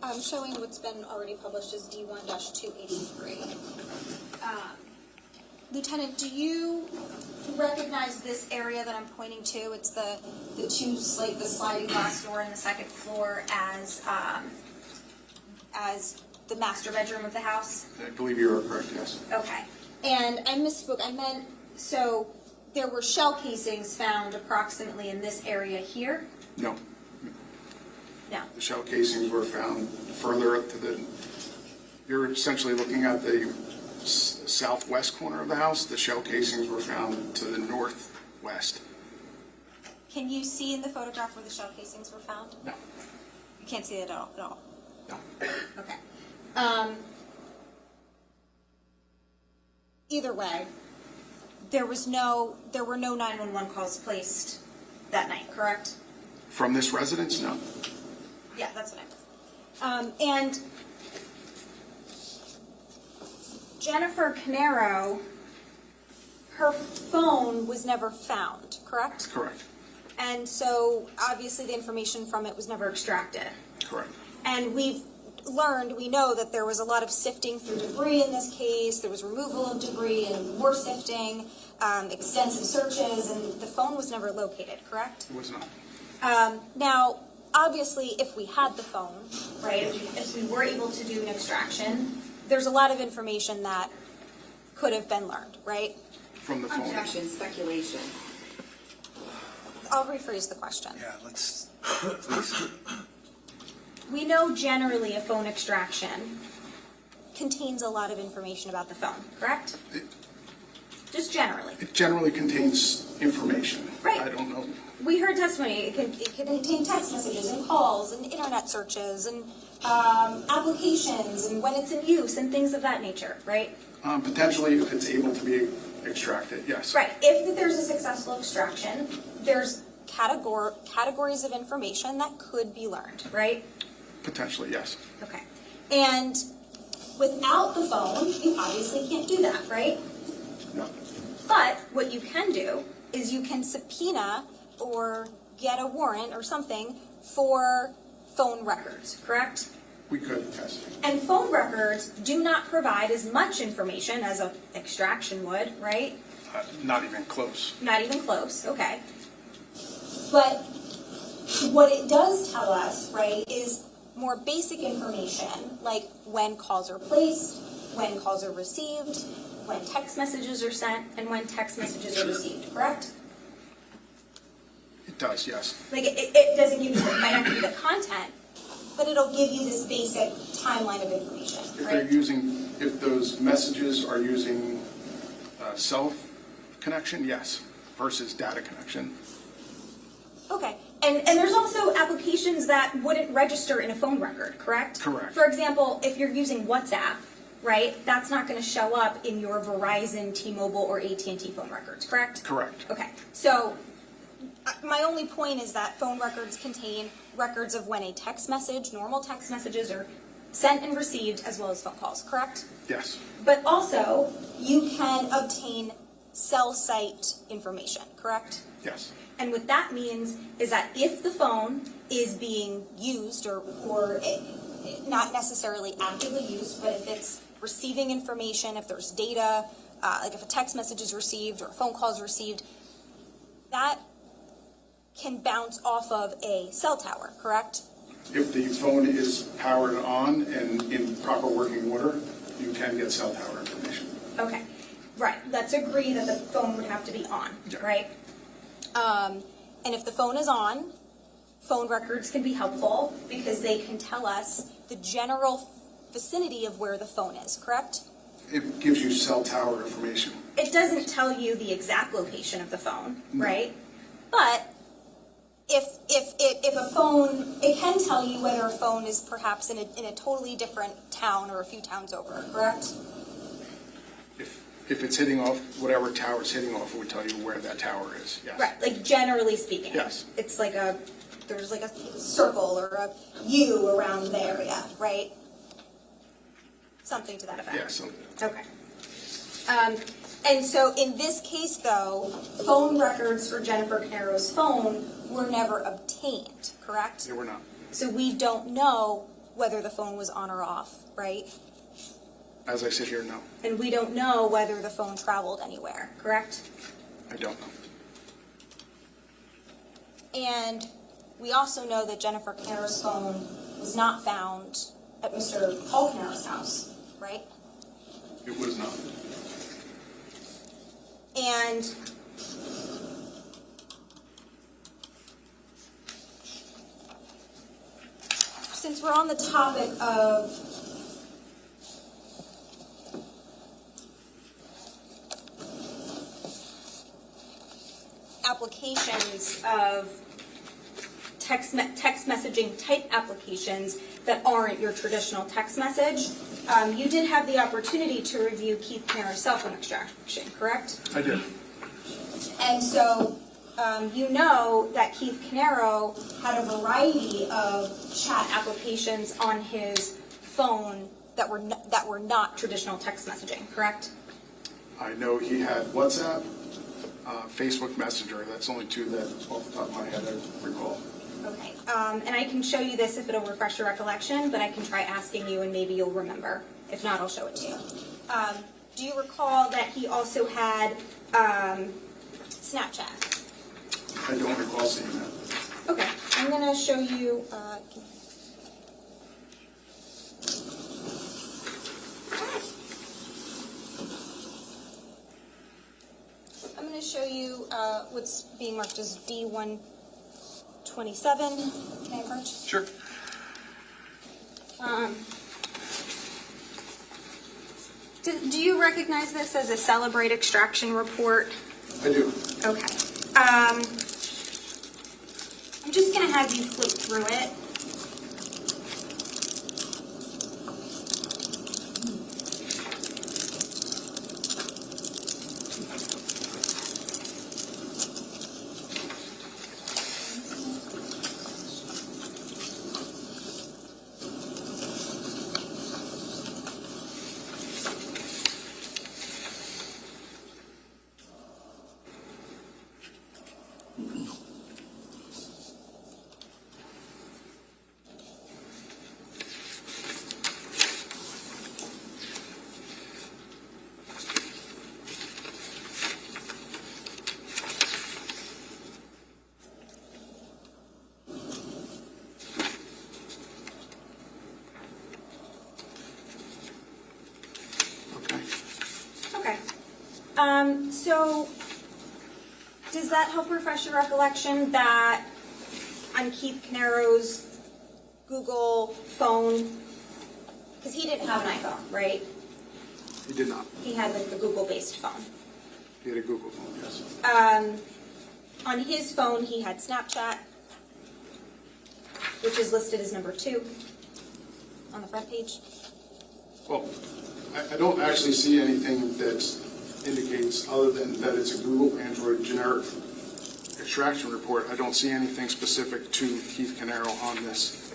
I'm showing what's been already published as D1-283. Lieutenant, do you recognize this area that I'm pointing to? It's the sliding glass door in the second floor as the master bedroom of the house?
I believe you are correct, yes.
Okay. And I misspoke. I meant, so there were shell casings found approximately in this area here?
No.
No.
The shell casings were found further up to you're essentially looking at the southwest corner of the house. The shell casings were found to the northwest.
Can you see in the photograph where the shell casings were found?
No.
You can't see it at all?
No.
Okay. Either way, there were no 911 calls placed that night, correct?
From this residence? No.
Yeah, that's what I meant. And Jennifer Caneiro, her phone was never found, correct?
Correct.
And so obviously the information from it was never extracted.
Correct.
And we know that there was a lot of sifting through debris in this case. There was removal of debris and more sifting, extensive searches, and the phone was never located, correct?
It was not.
Now, obviously, if we had the phone, right, if we were able to do an extraction, there's a lot of information that could have been learned, right?
From the phone.
Objection, speculation.
I'll rephrase the question.
Yeah, let's, please.
We know generally a phone extraction contains a lot of information about the phone, correct? Just generally.
It generally contains information.
Right.
I don't know.
We heard testimony. It can contain text messages and calls and internet searches and applications and when it's in use and things of that nature, right?
Potentially, if it's able to be extracted, yes.
Right. If there's a successful extraction, there's categories of information that could be learned, right?
Potentially, yes.
Okay. And without the phone, you obviously can't do that, right?
No.
But what you can do is you can subpoena or get a warrant or something for phone records, correct?
We could, yes.
And phone records do not provide as much information as an extraction would, right?
Not even close.
Not even close, okay. But what it does tell us, right, is more basic information, like when calls are placed, when calls are received, when text messages are sent, and when text messages are received, correct?
It does, yes.
Like, it doesn't give you, it might not give you the content, but it'll give you this basic timeline of information,
If
right?
they're using, if those messages are using cell connection, yes, versus data connection.
Okay, and there's also applications that wouldn't register in a phone record, correct?
Correct.
For example, if you're using WhatsApp, right, that's not going to show up in your Verizon, T-Mobile, or AT&T phone records, correct?
Correct.
Okay, so my only point is that phone records contain records of when a text message, normal text messages are sent and received, as well as phone calls, correct?
Yes.
But also, you can obtain cell site information, correct?
Yes.
And what that means is that if the phone is being used or not necessarily actively used, but if it's receiving information, if there's data, like if a text message is received or a phone call is received, that can bounce off of a cell tower, correct?
If the phone is powered on and in proper working order, you can get cell tower information.
Okay, right. Let's agree that the phone would have to be on,
Yeah.
right? And if the phone is on, phone records can be helpful because they can tell us the general vicinity of where the phone is, correct?
It gives you cell tower information.
It doesn't tell you the exact location of the phone,
No.
right? But if a phone, it can tell you whether a phone is perhaps in a totally different town or a few towns over, correct?
If it's hitting off, whatever tower it's hitting off, it would tell you where that tower is, yes.
Right, like generally speaking.
Yes.
It's like there's like a circle or a U around the area, right? Something to that effect.
Yeah, something.
Okay. And so in this case, though, phone records for Jennifer Caneiro's phone were never obtained, correct?
They were not.
So we don't know whether the phone was on or off, right?
As I sit here, no.
And we don't know whether the phone traveled anywhere, correct?
I don't know.
And we also know that Jennifer Caneiro's phone was not found at Mr. Paul Caneiro's house, right?
It was not.
And since we're on the topic of applications of text messaging type applications that aren't your traditional text message, you did have the opportunity to review Keith Caneiro's cell phone extraction, correct?
I did.
And so you know that Keith Caneiro had a variety of chat applications on his phone that were not traditional text messaging, correct?
I know he had WhatsApp, Facebook Messenger. That's only two that, off the top of my head, I recall.
Okay, and I can show you this if it'll refresh your recollection, but I can try asking you and maybe you'll remember. If not, I'll show it to you. Do you recall that he also had Snapchat?
I don't recall seeing that.
Okay, I'm going to show you. I'm going to show you what's being marked as D127. Can I approach?
Sure.
Do you recognize this as a Celebrate extraction report?
I do.
Okay. I'm just going to have you flip through it. So, does that help refresh your recollection that on Keith Caneiro's Google phone, because he didn't have an iPhone, right?
He did not.
He had like the Google-based phone.
He had a Google phone, yes.
On his phone, he had Snapchat, which is listed as number 2 on the front page.
Well, I don't actually see anything that indicates, other than that it's a Google Android generic extraction report, I don't see anything specific to Keith Caneiro on this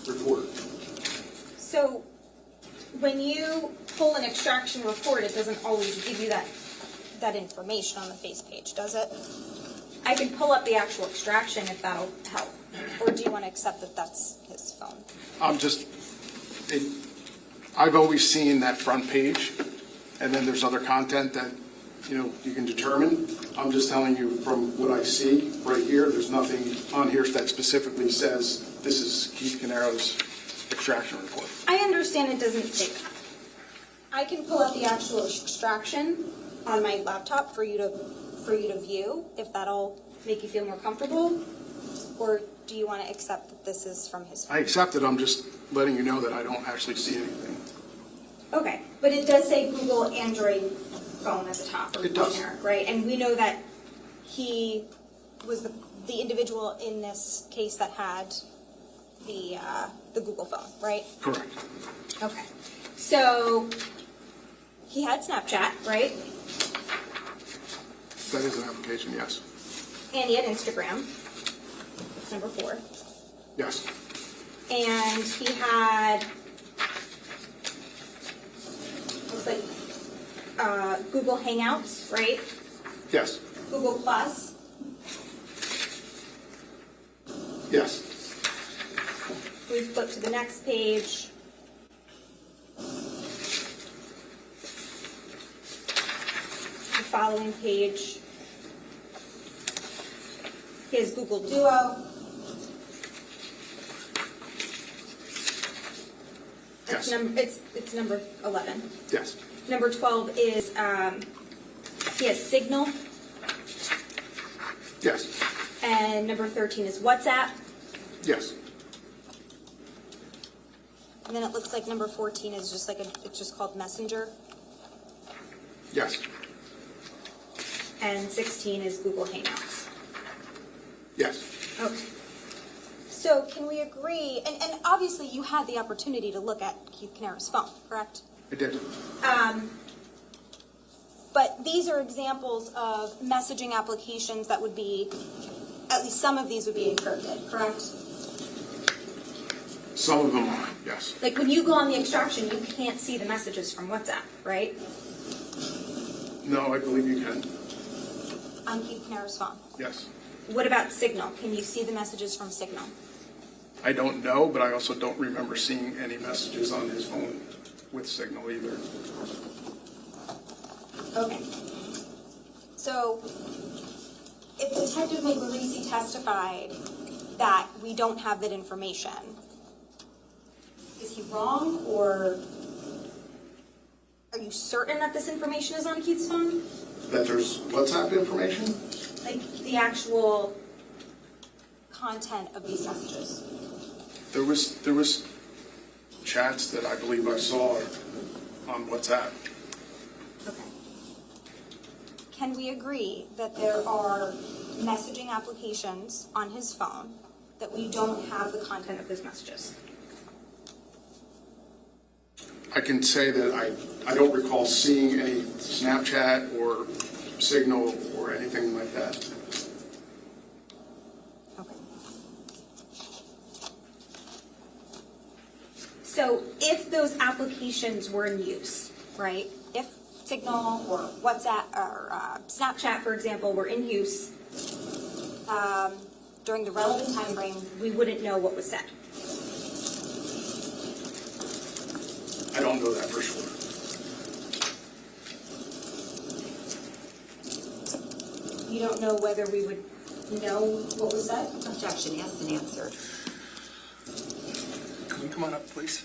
report.
So, when you pull an extraction report, it doesn't always give you that information on the face page, does it? I can pull up the actual extraction if that'll help. Or do you want to accept that that's his phone?
I've always seen that front page, and then there's other content that, you can determine. I'm just telling you from what I see right here, there's nothing on here that specifically says this is Keith Caneiro's extraction report.
I understand it doesn't say that. I can pull up the actual extraction on my laptop for you to view, if that'll make you feel more comfortable. Or do you want to accept that this is from his phone?
I accept it, I'm just letting you know that I don't actually see anything.
Okay, but it does say Google Android phone at the top. Or
It does.
generic, right? And we know that he was the individual in this case that had the Google phone, right?
Correct.
Okay. So he had Snapchat, right?
That is an application, yes.
And he had Instagram. That's number 4.
Yes.
And he had, looks like, Google Hangouts, right?
Yes.
Google Plus.
Yes.
We flip to the next page. The following page. He has Google Duo. That's
Yes.
it's number 11.
Yes.
Number 12 is he has Signal,
Yes.
and number 13 is WhatsApp,
Yes.
and then it looks like number 14 is just it's just called Messenger,
Yes.
and 16 is Google Hangouts.
Yes.
Okay. So can we agree, and obviously you had the opportunity to look at Keith Caneiro's phone, correct?
I did.
But these are examples of messaging applications that would be, at least some of these would be encrypted, correct?
Some of them are, yes.
Like when you go on the extraction, you can't see the messages from WhatsApp, right?
No, I believe you can.
On Keith Caneiro's phone.
Yes.
What about Signal? Can you see the messages from Signal?
I don't know, but I also don't remember seeing any messages on his phone with Signal either.
Okay. So, if Detective Maglisi testified that we don't have that information, is he wrong, or are you certain that this information is on Keith's phone?
That there's WhatsApp information?
Like the actual content of these messages?
There was chats that I believe I saw on WhatsApp.
Okay. Can we agree that there are messaging applications on his phone that we don't have the content of those messages?
I can say that I don't recall seeing any Snapchat or Signal or anything like that.
Okay. So if those applications were in use, right? If Signal or WhatsApp or Snapchat, for example, were in use during the relevant time frame, we wouldn't know what was said.
I don't know that for sure.
You don't know whether we would know what was said?
Objection asked and answered.
Can we come on up, please?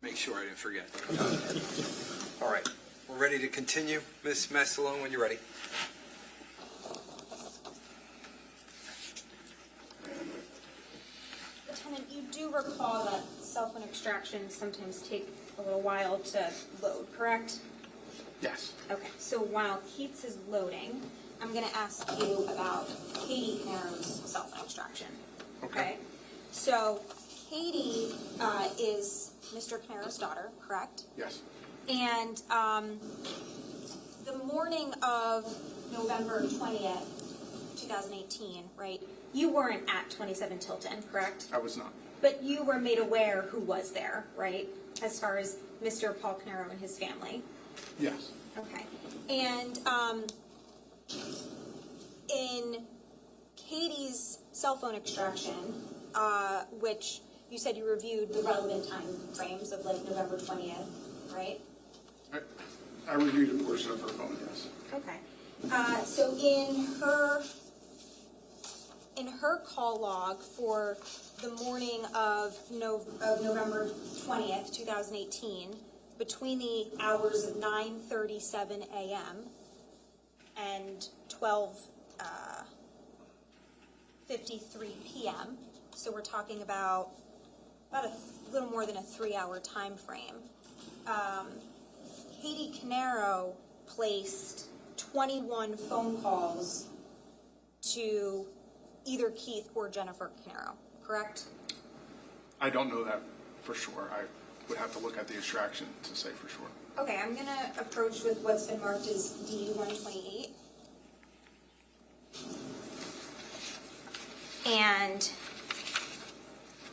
Make sure I didn't forget. All right, we're ready to continue. Ms. Messalone, when you're ready.
Lieutenant, you do recall that cell phone extractions sometimes take a little while to load, correct?
Yes.
Okay, so while Keats is loading, I'm gonna ask you about Katie Caneiro's cell phone extraction.
Okay.
So Katie is Mr. Caneiro's daughter, correct?
Yes.
And the morning of November 20th, 2018, right? You weren't at 27 Tilton, correct?
I was not.
But you were made aware who was there, right? As far as Mr. Paul Caneiro and his family.
Yes.
Okay. And in Katie's cell phone extraction, which you said you reviewed the relevant time frames of like November 20th, right?
I reviewed a portion of her phone, yes.
Okay. So in her call log for the morning of November 20th, 2018, between the hours of 9:37 a.m. and 12:53 p.m., so we're talking about a little more than a 3-hour time frame, Katie Caneiro placed 21 phone calls to either Keith or Jennifer Caneiro, correct?
I don't know that for sure. I would have to look at the extraction to say for sure.
Okay, I'm gonna approach with what's been marked as D128. And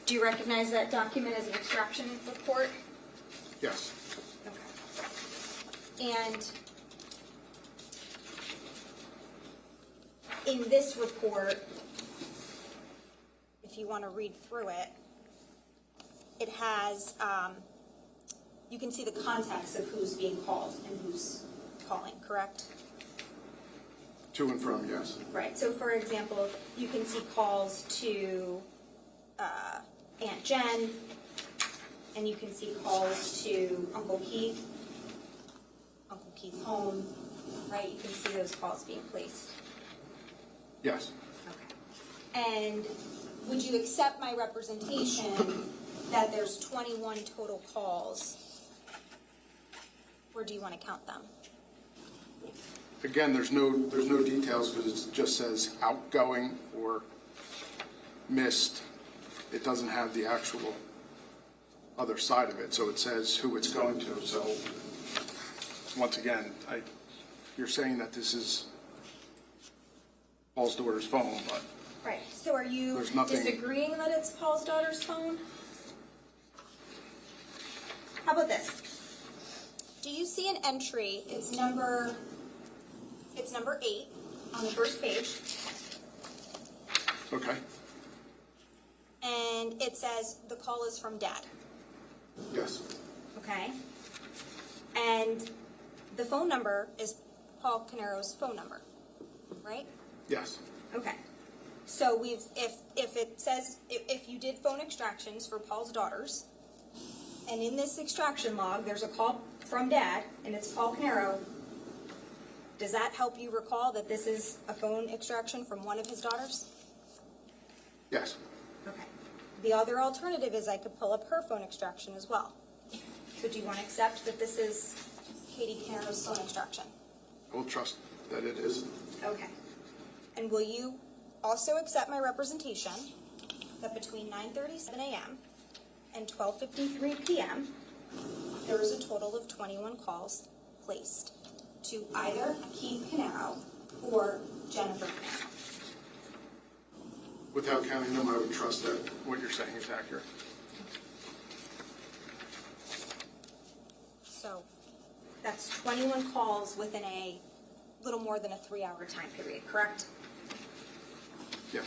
do you recognize that document as an extraction report?
Yes.
Okay. And in this report, if you want to read through it, it has, you can see the context of who's being called and who's calling, correct?
To and from, yes.
Right, so for example, you can see calls to Aunt Jen, and you can see calls to Uncle Keith's home, right? You can see those calls being placed.
Yes.
Okay. And would you accept my representation that there's 21 total calls, or do you want to count them?
Again, there's no details because it just says outgoing or missed. It doesn't have the actual other side of it, so it says who it's going to. So once again, you're saying that this is Paul's daughter's phone, but
Right, so are you
there's nothing.
disagreeing that it's Paul's daughter's phone? How about this? Do you see an entry? It's number 8 on the first page.
Okay.
And it says the call is from Dad.
Yes.
Okay. And the phone number is Paul Caneiro's phone number, right?
Yes.
Okay. So if you did phone extractions for Paul's daughters, and in this extraction log, there's a call from Dad, and it's Paul Caneiro, does that help you recall that this is a phone extraction from one of his daughters?
Yes.
Okay. The other alternative is I could pull up her phone extraction as well. So do you want to accept that this is Katie Caneiro's phone extraction?
I will trust that it is.
Okay. And will you also accept my representation that between 9:37 a.m. and 12:53 p.m., there was a total of 21 calls placed to either Keith Caneiro or Jennifer Caneiro?
Without counting them, I would trust that what you're saying is accurate.
So that's 21 calls within a little more than a 3-hour time period, correct?
Yes.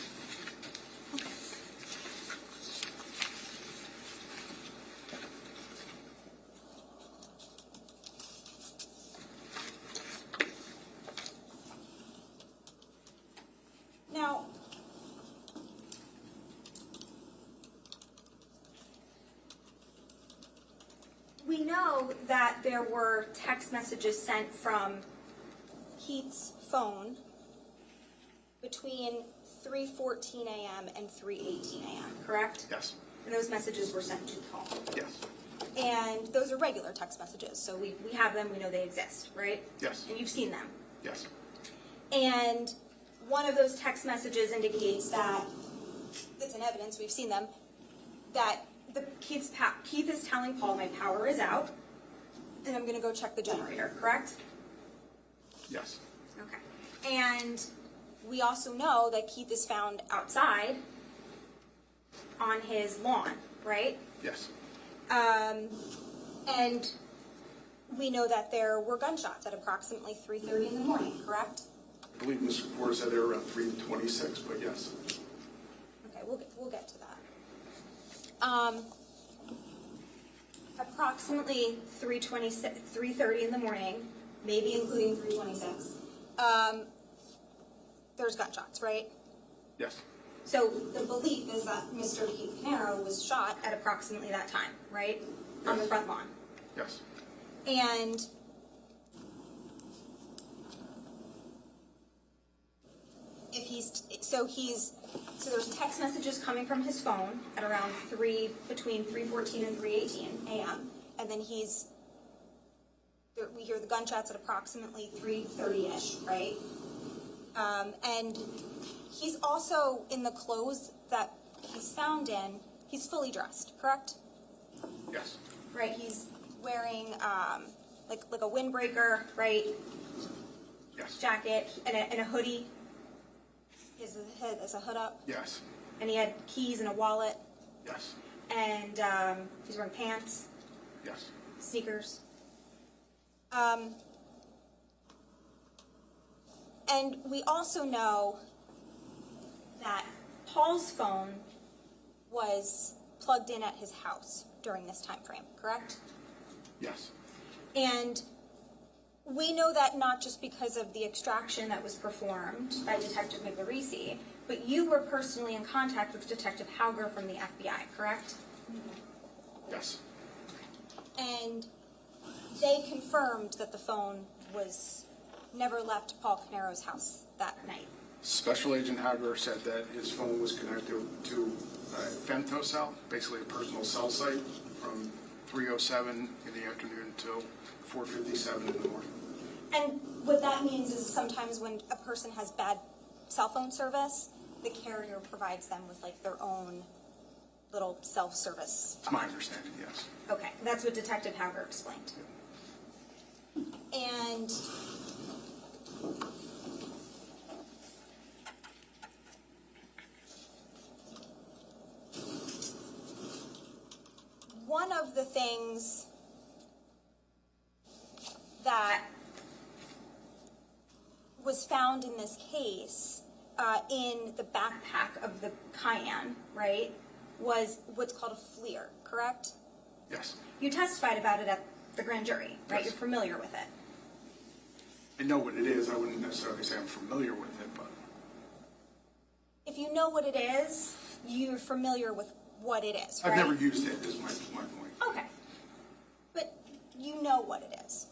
Now, know that there were text messages sent from Keith's phone between 3:14 a.m. and 3:18 a.m., correct?
Yes.
And those messages were sent to Paul.
Yes.
And those are regular text messages, so we have them, we know they exist, right?
Yes.
And you've seen them.
Yes.
And one of those text messages indicates that, it's in evidence, we've seen them, that Keith is telling Paul, my power is out, and I'm gonna go check the generator, correct?
Yes.
Okay. And we also know that Keith is found outside on his lawn, right?
Yes.
And we know that there were gunshots at approximately 3:30 in the morning, correct?
I believe this report said they were around 3:26, but yes.
Okay, we'll get to that. Approximately 3:30 in the morning, maybe including 3:26. There's gunshots, right?
Yes.
So the belief is that Mr. Keith Caneiro was shot at approximately that time, right? On the front lawn.
Yes.
And so there's text messages coming from his phone at around between 3:14 and 3:18 a.m. And then we hear the gunshots at approximately 3:30-ish, right? And he's also in the clothes that he's found in, he's fully dressed, correct?
Yes.
Right, he's wearing like a windbreaker, right?
Yes.
Jacket and a hoodie. His head has a hood up.
Yes.
And he had keys and a wallet.
Yes.
And he's wearing pants.
Yes.
Sneakers. And we also know that Paul's phone was plugged in at his house during this time frame, correct?
Yes.
And we know that not just because of the extraction that was performed by Detective Miglorisi, but you were personally in contact with Detective Hauger from the FBI, correct?
Yes.
And they confirmed that the phone was never left Paul Caneiro's house that night.
Special Agent Hager said that his phone was connected to a femtocell, basically a personal cell site, from 3:07 in the afternoon till 4:57 in the morning.
And what that means is sometimes when a person has bad cell phone service, the carrier provides them with like their own little self-service.
It's my understanding, yes.
Okay, that's what Detective Hauger explained. And one of the things that was found in this case, in the backpack of the Cayenne, right, was what's called a FLIR, correct?
Yes.
You testified about it at the grand jury, right?
Yes.
You're familiar with it.
I know what it is. I wouldn't necessarily say I'm familiar with it, but
If you know what it is, you're familiar with what it is, right?
I've never used it, is my point.
Okay. But you know what it is.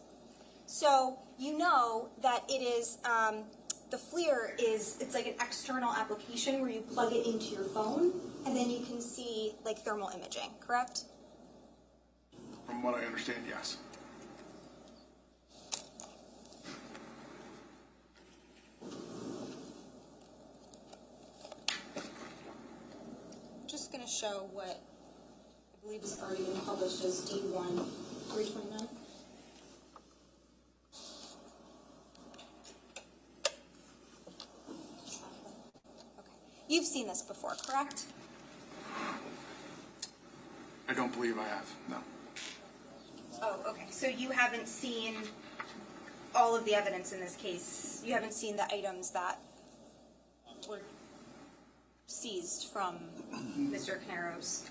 So you know that it is, the FLIR it's like an external application where you plug it into your phone and then you can see like thermal imaging, correct?
From what I understand, yes.
Just going to show what I believe has already been published as D1 329. Okay. You've seen this before, correct?
I don't believe I have, no.
Oh, okay. So you haven't seen all of the evidence in this case. You haven't seen the items that were seized from Mr. Caneiro's.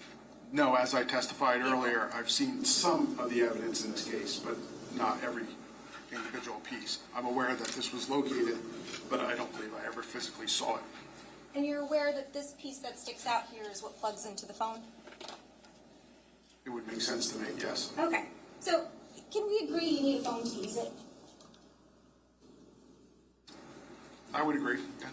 No, as I testified earlier, I've seen some of the evidence in this case, but not every individual piece. I'm aware that this was located, but I don't believe I ever physically saw it.
And you're aware that this piece that sticks out here is what plugs into the phone?
It would make sense to me, yes.
Okay. So Can we agree you need a phone to use it?
I would agree, yeah.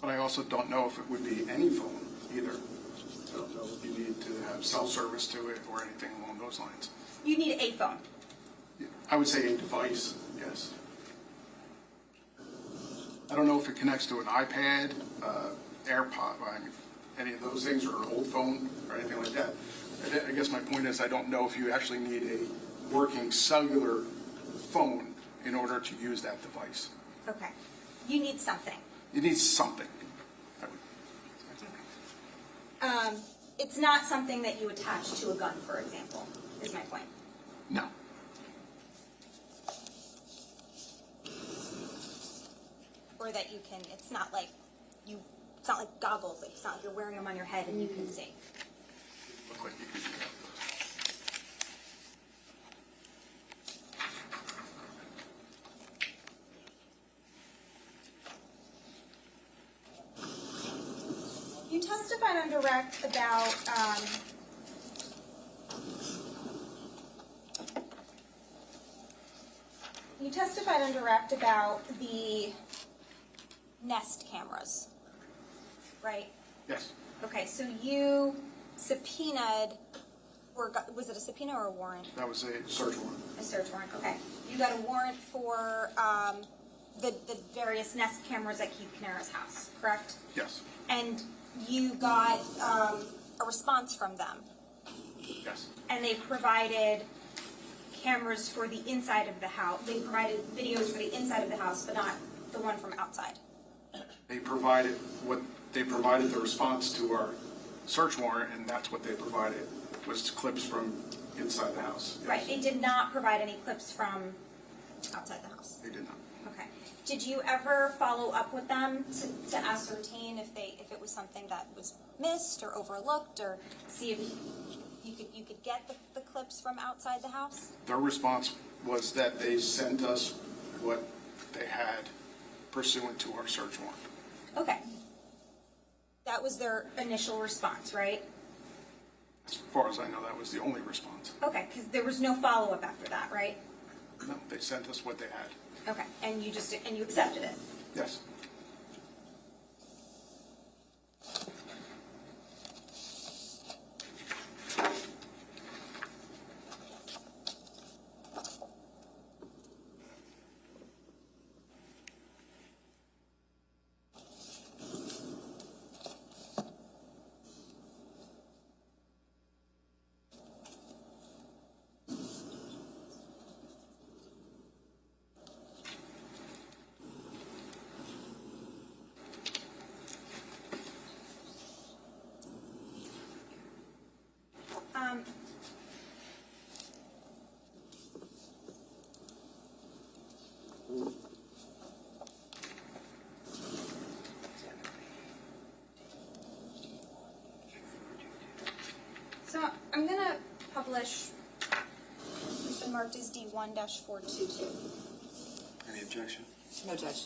But I also don't know if it would be any phone either. I don't know if you need to have cell service to it or anything along those lines.
You need a phone.
I would say a device, yes. I don't know if it connects to an iPad, AirPod, any of those things, or an old phone, or anything like that. I guess my point is I don't know if you actually need a working cellular phone in order to use that device.
Okay. You need something.
You need something.
It's not something that you attach to a gun, for example, is my point.
No.
Or that you can, it's not like goggles, like it's not like you're wearing them on your head and you can see.
Look like you could do that.
You testified on direct about, the Nest cameras, right?
Yes.
Okay, so you subpoenaed, or was it a subpoena or a warrant?
That was a search warrant.
A search warrant, okay. You got a warrant for the various Nest cameras at Keith Caneiro's house, correct?
Yes.
And you got a response from them,
Yes.
and they provided cameras for the inside of the house. They provided videos for the inside of the house, but not the one from outside.
They provided the response to our search warrant, and that's what they provided, was clips from inside the house. Yes.
Right, they did not provide any clips from outside the house.
They did not.
Okay. Did you ever follow up with them to ascertain if it was something that was missed or overlooked, or see if you could get the clips from outside the house?
Their response was that they sent us what they had pursuant to our search warrant.
Okay. That was their initial response, right?
As far as I know, that was the only response.
Okay, because there was no follow-up after that, right?
No, they sent us what they had.
Okay, and you accepted it?
Yes.
So I'm going to publish, it's been marked as D1-422.
Any objection?
No, Judge.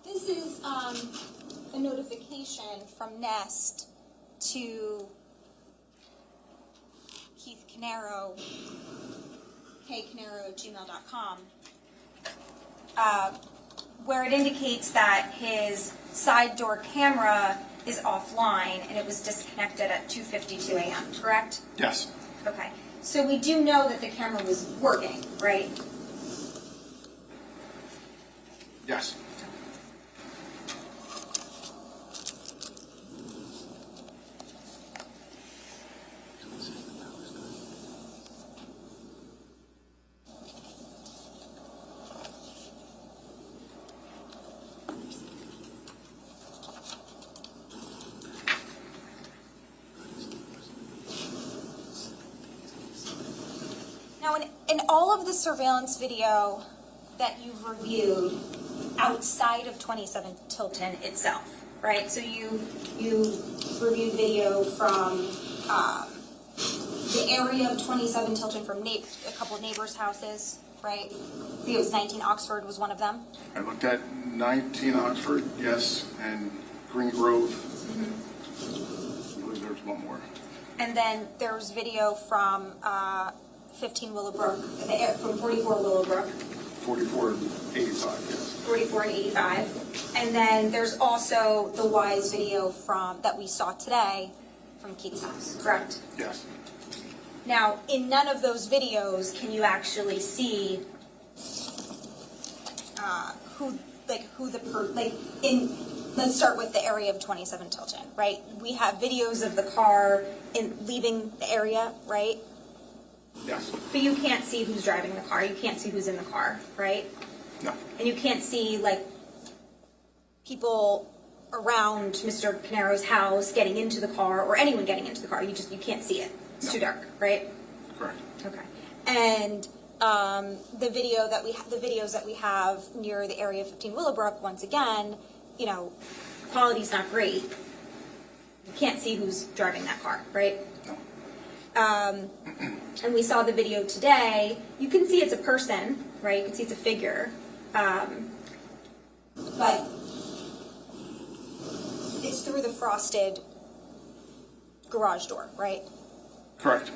This is a notification from Nest to Keith Caneiro, kcaneiro@gmail.com, where it indicates that his side door camera is offline and it was disconnected at 2:52 a.m., correct?
Yes.
Okay, so we do know that the camera was working, right?
Yes.
Now, in all of the surveillance video that you've reviewed outside of 27 Tilton itself, right? So you reviewed video from the area of 27 Tilton from a couple of neighbors' houses, right? I think it was 19 Oxford was one of them.
I looked at 19 Oxford, yes, and Green Grove. I believe there's one more.
And then there was video from 15 Willowbrook, from 44 Willowbrook,
44 and 85, yes.
44 and 85. And then there's also the Wise video from that we saw today from Keith's house, correct?
Yes.
Now, in none of those videos can you actually see let's start with the area of 27 Tilton, right? We have videos of the car leaving the area, right?
Yes.
But you can't see who's driving the car. You can't see who's in the car, right?
No.
And you can't see, like, people around Mr. Caneiro's house getting into the car or anyone getting into the car. You can't see it. It's too dark, right?
Correct.
Okay. And the videos that we have near the area of 15 Willowbrook, once again, quality's not great. You can't see who's driving that car, right?
No.
And we saw the video today. You can see it's a person, right? You can see it's a figure. But it's through the frosted garage door, right?
Correct.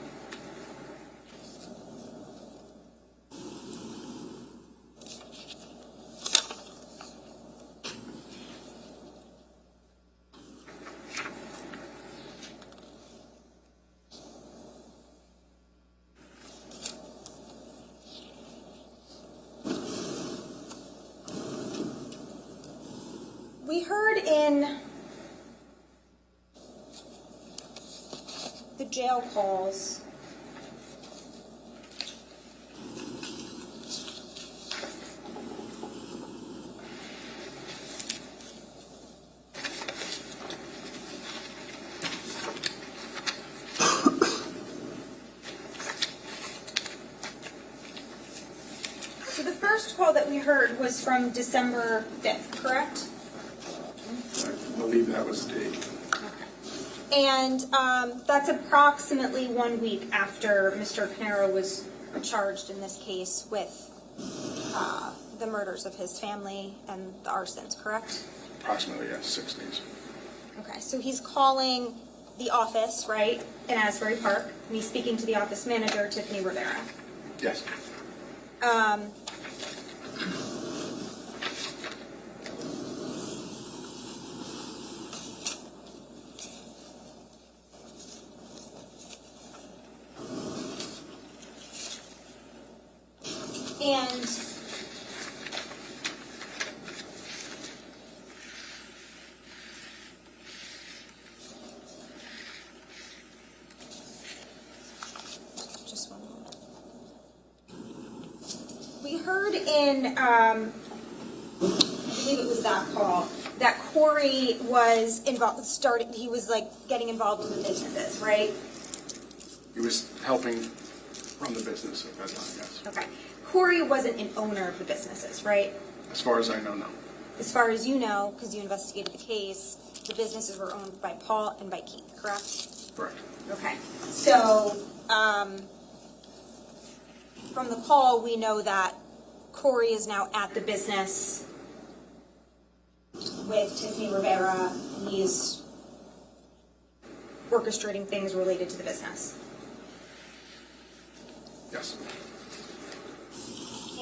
We heard in the jail calls so the first call that we heard was from December 5th, correct?
I believe that was the date.
And that's approximately 1 week after Mr. Caneiro was charged in this case with the murders of his family and the arsons, correct?
Approximately, yes, 6 days.
Okay, so he's calling the office, right, in Asbury Park, and he's speaking to the office manager, Tiffany Rivera.
Yes.
And just 1 moment. We heard in, I believe it was that call, that Corey was involved, he was like getting involved in the businesses, right?
He was helping run the business at that time, yes.
Okay. Corey wasn't an owner of the businesses, right?
As far as I know, no.
As far as you know, because you investigated the case, the businesses were owned by Paul and by Keith, correct?
Correct.
Okay. So, from the call, we know that Corey is now at the business with Tiffany Rivera, and he's orchestrating things related to the business.
Yes.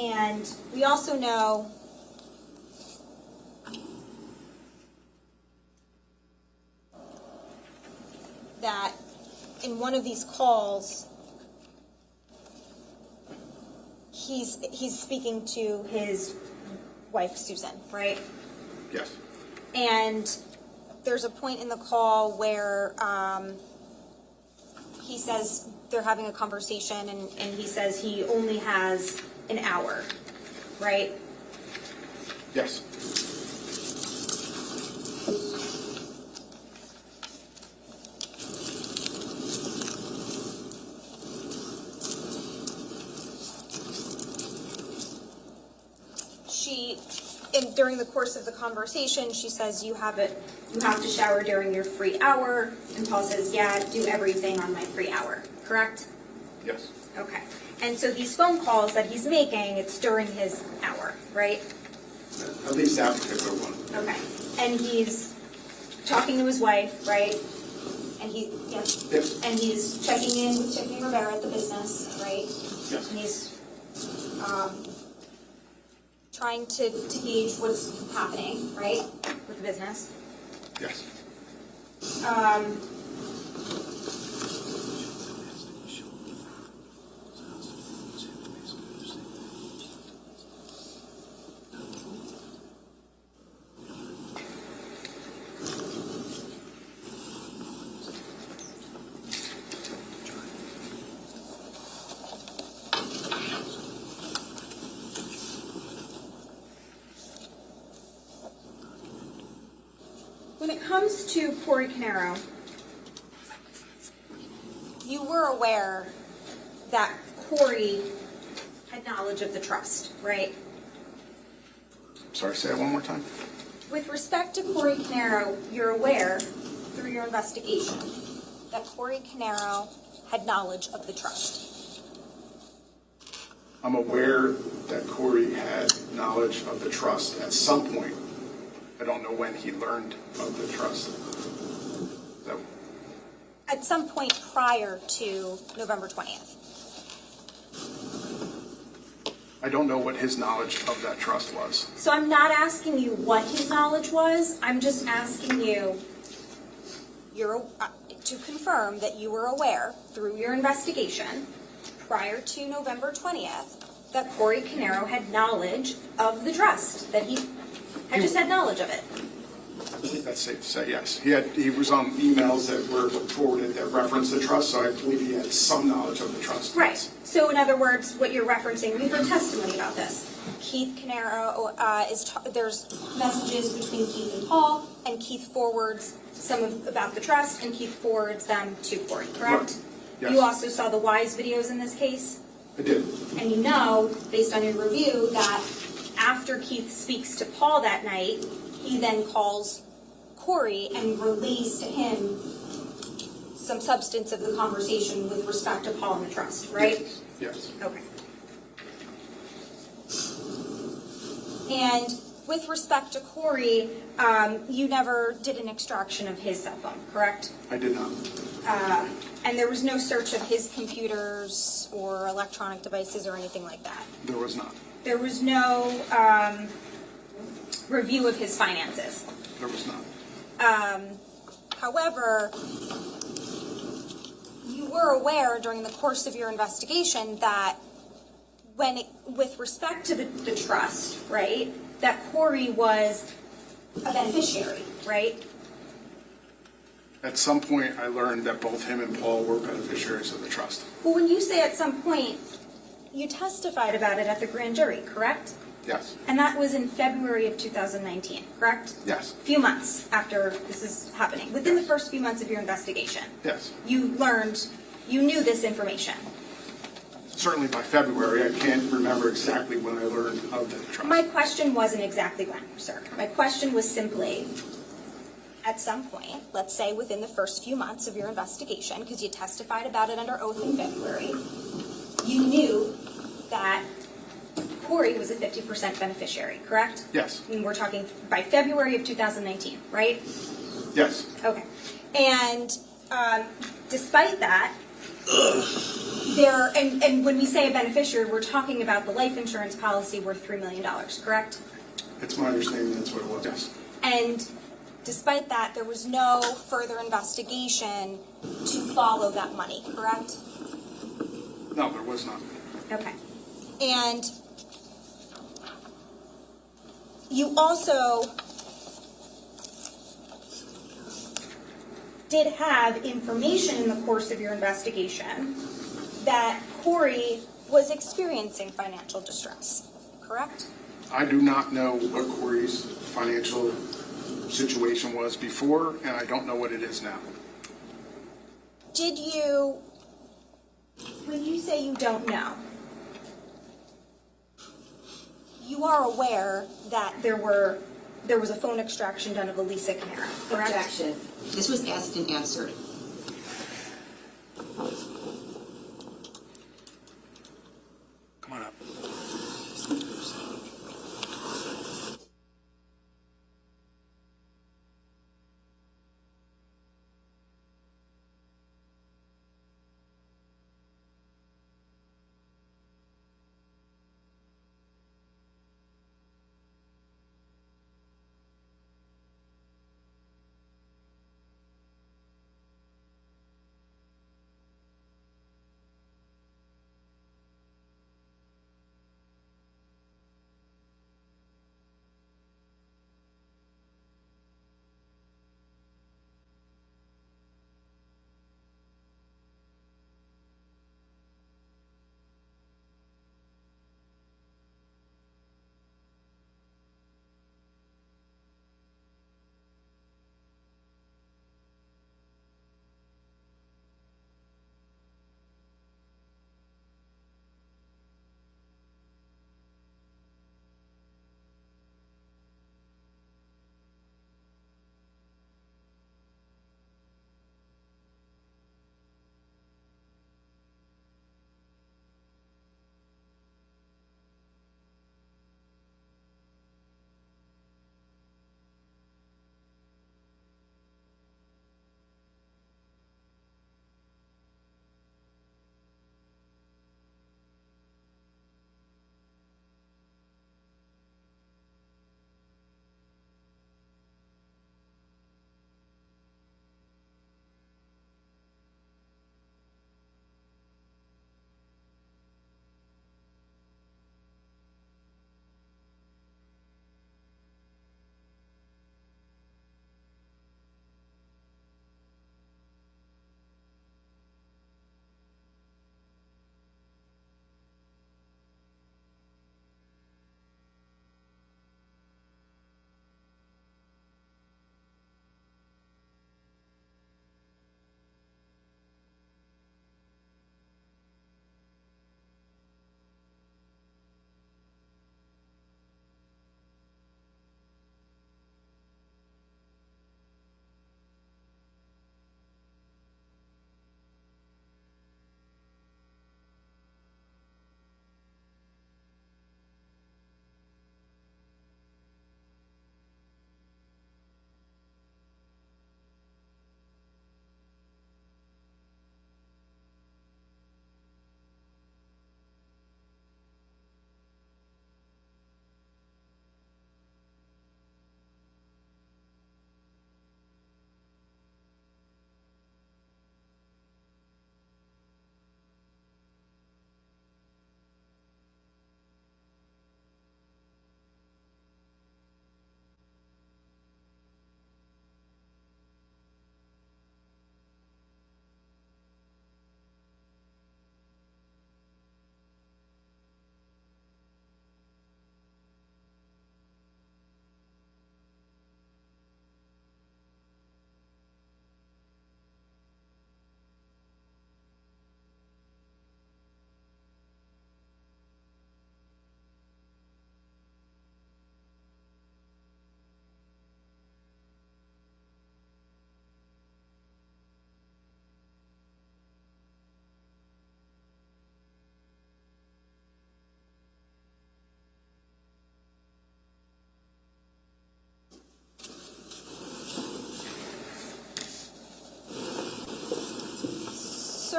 And we also know that in one of these calls, he's speaking to his wife, Susan, right?
Yes.
And there's a point in the call where he says they're having a conversation, and he says he only has an hour, right?
Yes.
During the course of the conversation, she says, you have to shower during your free hour, and Paul says, yeah, do everything on my free hour, correct?
Yes.
Okay. And so these phone calls that he's making, it's during his hour, right?
At least that particular one.
Okay. And he's talking to his wife, right? And yes.
Yes.
And he's checking in with Tiffany Rivera at the business, right?
Yes.
And he's trying to gauge what's happening, right, with the business.
Yes.
When it comes to Corey Caneiro, you were aware that Corey had knowledge of the trust, right?
Sorry, say that one more time.
With respect to Corey Caneiro, you're aware through your investigation that Corey Caneiro had knowledge of the trust.
I'm aware that Corey had knowledge of the trust at some point. I don't know when he learned of the trust. So,
At some point prior to November 20th.
I don't know what his knowledge of that trust was.
So I'm not asking you what his knowledge was. I'm just asking you to confirm that you were aware through your investigation prior to November 20th that Corey Caneiro had knowledge of the trust, that he just had knowledge of it.
I think that's safe to say, yes. He was on emails that were forwarded that referenced the trust, so I believe he had some knowledge of the trust.
Right. So in other words, what you're referencing, we've heard testimony about this. Keith Caneiro, there's messages between Keith and Paul, and Keith forwards about the trust, and Keith forwards them to Corey, correct?
Right. Yes.
You also saw the Wise videos in this case?
I did.
And you know, based on your review, that after Keith speaks to Paul that night, he then calls Corey and relays to him some substance of the conversation with respect to Paul and the trust, right?
Yes.
Okay. And with respect to Corey, you never did an extraction of his cell phone, correct?
I did not.
And there was no search of his computers or electronic devices or anything like that?
There was not.
There was no review of his finances?
There was not.
However, you were aware during the course of your investigation that with respect to the trust, right, that Corey was a beneficiary, right?
At some point, I learned that both him and Paul were beneficiaries of the trust.
Well, when you say at some point, you testified about it at the grand jury, correct?
Yes.
And that was in February of 2019, correct?
Yes.
A few months after this is happening, within the first few months of your investigation.
Yes.
You knew this information.
Certainly by February. I can't remember exactly when I learned of the trust.
My question wasn't exactly when, sir. My question was simply, at some point, let's say within the first few months of your investigation, because you testified about it under oath in February, you knew that Corey was a 50% beneficiary, correct?
Yes.
And we're talking by February of 2019, right?
Yes.
Okay. And despite that, and when we say a beneficiary, we're talking about the life insurance policy worth $3 million, correct?
It's my understanding that's what it was. Yes.
And despite that, there was no further investigation to follow that money, correct?
No, there was not.
Okay. And you also did have information in the course of your investigation that Corey was experiencing financial distress, correct?
I do not know what Corey's financial situation was before, and I don't know what it is now.
Did you, when you say you don't know, you are aware that there was a phone extraction done of Elisa Caneiro, correct?
Objection. This was asked and answered.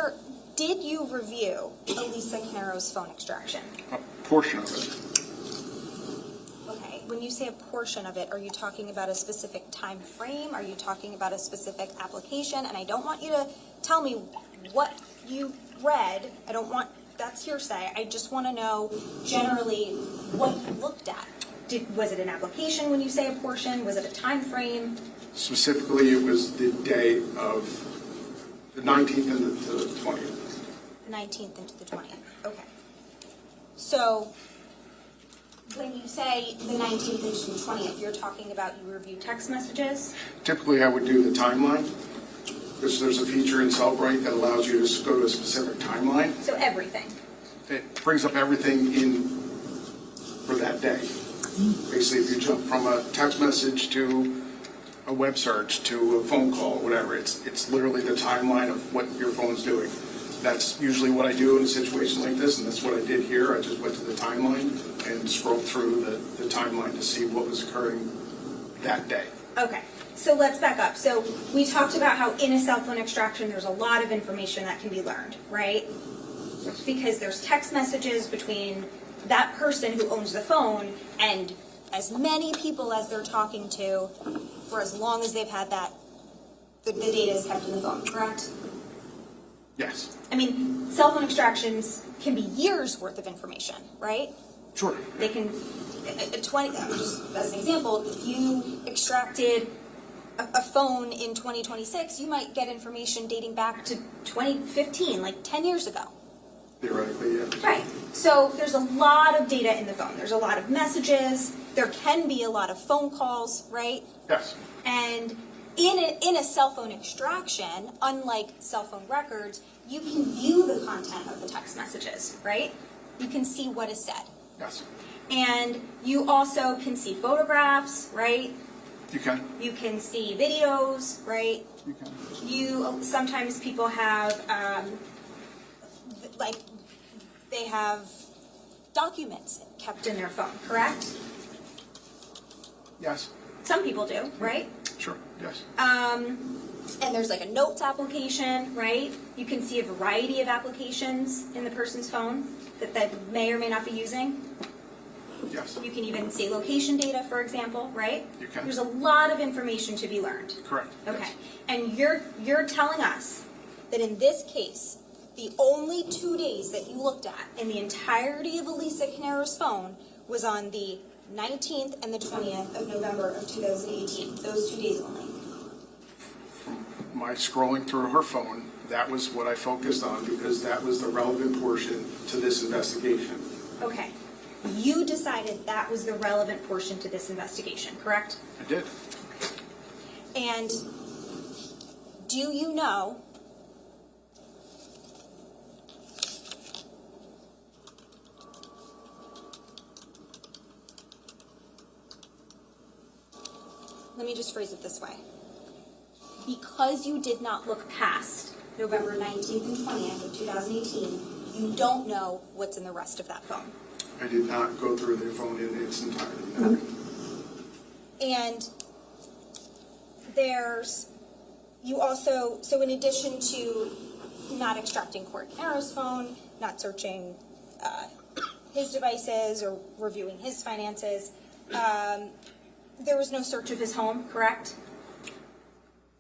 Sir, did you review Elisa Caneiro's phone extraction?
A portion of it.
Okay, when you say a portion of it, are you talking about a specific time frame? Are you talking about a specific application? And I don't want you to tell me what you read. I don't want, that's hearsay. I just want to know generally what you looked at. Was it an application when you say a portion? Was it a time frame?
Specifically, it was the day of the 19th and the 20th.
The 19th into the 20th. Okay. So when you say the 19th into the 20th, you're talking about you review text messages?
Typically, I would do the timeline, because there's a feature in Cellbrite that allows you to go to a specific timeline.
So everything.
It brings up everything in for that day. Basically, if you jump from a text message to a web search to a phone call, whatever, it's literally the timeline of what your phone's doing. That's usually what I do in a situation like this, and that's what I did here. I just went to the timeline and scrolled through the timeline to see what was occurring that day.
Okay. So let's back up. So we talked about how in a cell phone extraction, there's a lot of information that can be learned, right? Because there's text messages between that person who owns the phone and as many people as they're talking to for as long as they've had that, the data is kept in the phone, correct?
Yes.
I mean, cell phone extractions can be years worth of information, right?
Sure.
They can, just as an example, if you extracted a phone in 2026, you might get information dating back to 2015, like 10 years ago.
Theoretically, yeah.
Right. So there's a lot of data in the phone. There's a lot of messages. There can be a lot of phone calls, right?
Yes.
And in a cell phone extraction, unlike cell phone records, you can view the content of the text messages, right? You can see what is said.
Yes.
And you also can see photographs, right?
You can.
You can see videos, right?
You can.
Sometimes people have, they have documents kept in their phone, correct?
Yes.
Some people do, right?
Sure. Yes.
And there's like a notes application, right? You can see a variety of applications in the person's phone that may or may not be using.
Yes.
You can even see location data, for example, right?
You can.
There's a lot of information to be learned.
Correct.
Okay.
Yes.
And you're telling us that in this case, the only 2 days that you looked at in the entirety of Elisa Caneiro's phone was on the 19th and the 20th of November of 2018. Those 2 days only.
My scrolling through her phone, that was what I focused on because that was the relevant portion to this investigation.
Okay. You decided that was the relevant portion to this investigation, correct?
I did.
And do you know let me just phrase it this way. Because you did not look past November 19th and 20th of 2018, you don't know what's in the rest of that phone.
I did not go through the phone in its entirety. No.
And you also, so in addition to not extracting Caneiro's phone, not searching his devices or reviewing his finances, there was no search of his home, correct?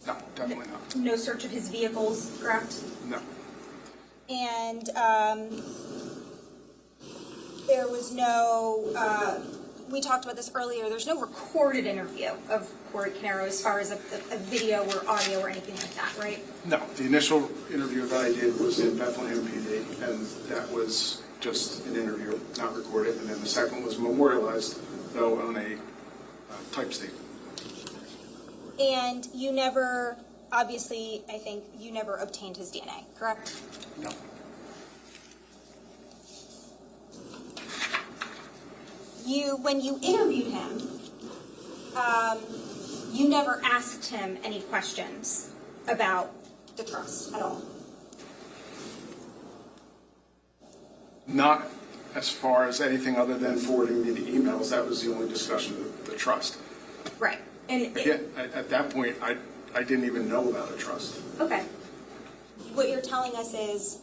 No, definitely not.
No search of his vehicles, correct?
No.
And there was no, we talked about this earlier, there's no recorded interview of Corey Caneiro as far as a video or audio or anything like that, right?
No, the initial interview that I did was in Bethlehem PD, and that was just an interview, not recorded. And then the second was memorialized, though, on a type statement.
And you never, obviously, I think you never obtained his DNA, correct?
No.
When you interviewed him, you never asked him any questions about the trust at all.
Not as far as anything other than forwarding me the emails. That was the only discussion of the trust.
Right. And
Again, at that point, I didn't even know about a trust.
okay. What you're telling us is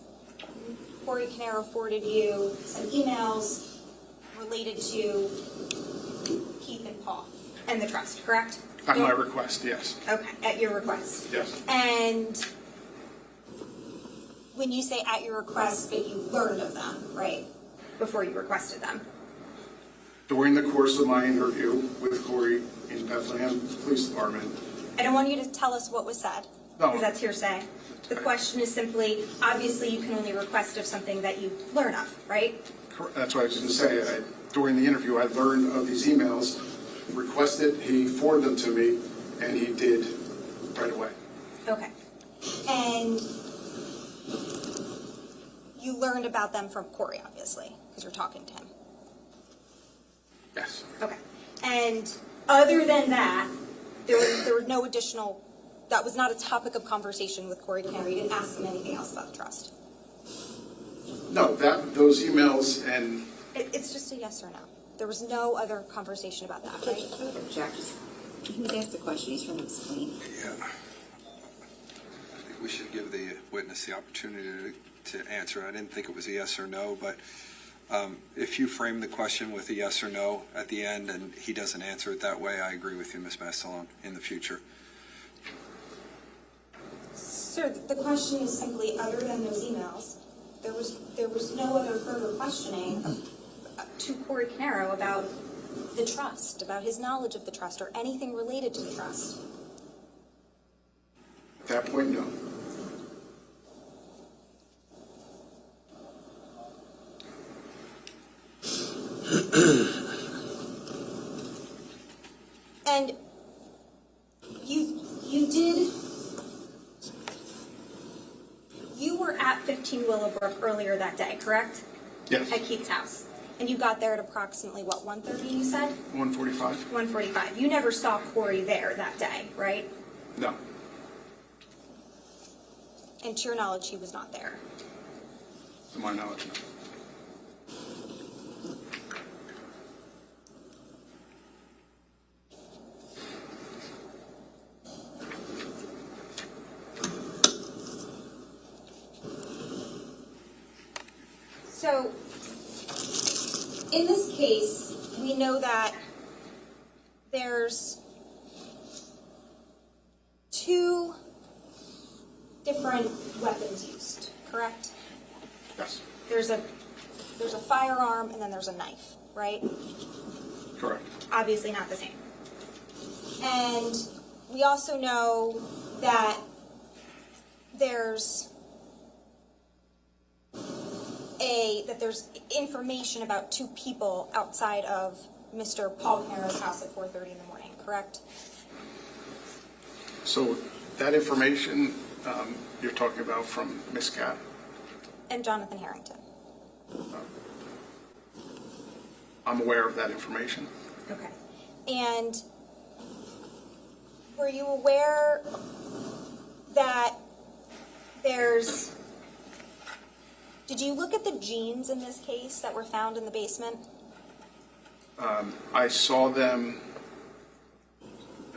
Corey Caneiro forwarded you some emails related to Keith and Paul and the trust, correct?
At my request, yes.
Okay, at your request.
Yes.
And when you say at your request, but you learned of them, right? Before you requested them.
During the course of my interview with Corey in Bethlehem Police Department.
I don't want you to tell us what was said,
No.
because that's hearsay. The question is simply, obviously you can only request of something that you learn of, right?
That's what I was going to say. During the interview, I learned of these emails, requested, he forwarded them to me, and he did right away.
Okay. And you learned about them from Corey, obviously, because you're talking to him.
Yes.
Okay. And other than that, there were no additional, that was not a topic of conversation with Corey Caneiro. You didn't ask him anything else about the trust.
No, those emails and
It's just a yes or no. There was no other conversation about that, right?
He was asked a question, he's trying to explain.
Yeah. I think we should give the witness the opportunity to answer. I didn't think it was a yes or no, but if you frame the question with a yes or no at the end and he doesn't answer it that way, I agree with you, Ms. Mastalone, in the future.
Sir, the question is simply, other than those emails, there was no other further questioning to Corey Caneiro about the trust, about his knowledge of the trust, or anything related to the trust.
at that point, no.
And you were at 15 Willowbrook earlier that day, correct?
Yes.
At Keith's house. And you got there at approximately, what, 1:30 you said?
145?
1:45. You never saw Corey there that day, right?
No.
And to your knowledge, he was not there.
To my knowledge, no.
So, in this case, we know that there's two different weapons used, correct?
Yes.
There's a firearm and then there's a knife, right?
Correct.
Obviously not the same. And we also know that there's there's information about two people outside of Mr. Paul Caneiro's house at 4:30 in the morning, correct?
So that information you're talking about from Ms. Capp?
And Jonathan Harrington.
I'm aware of that information.
Okay. And were you aware that did you look at the jeans in this case that were found in the basement?
I saw them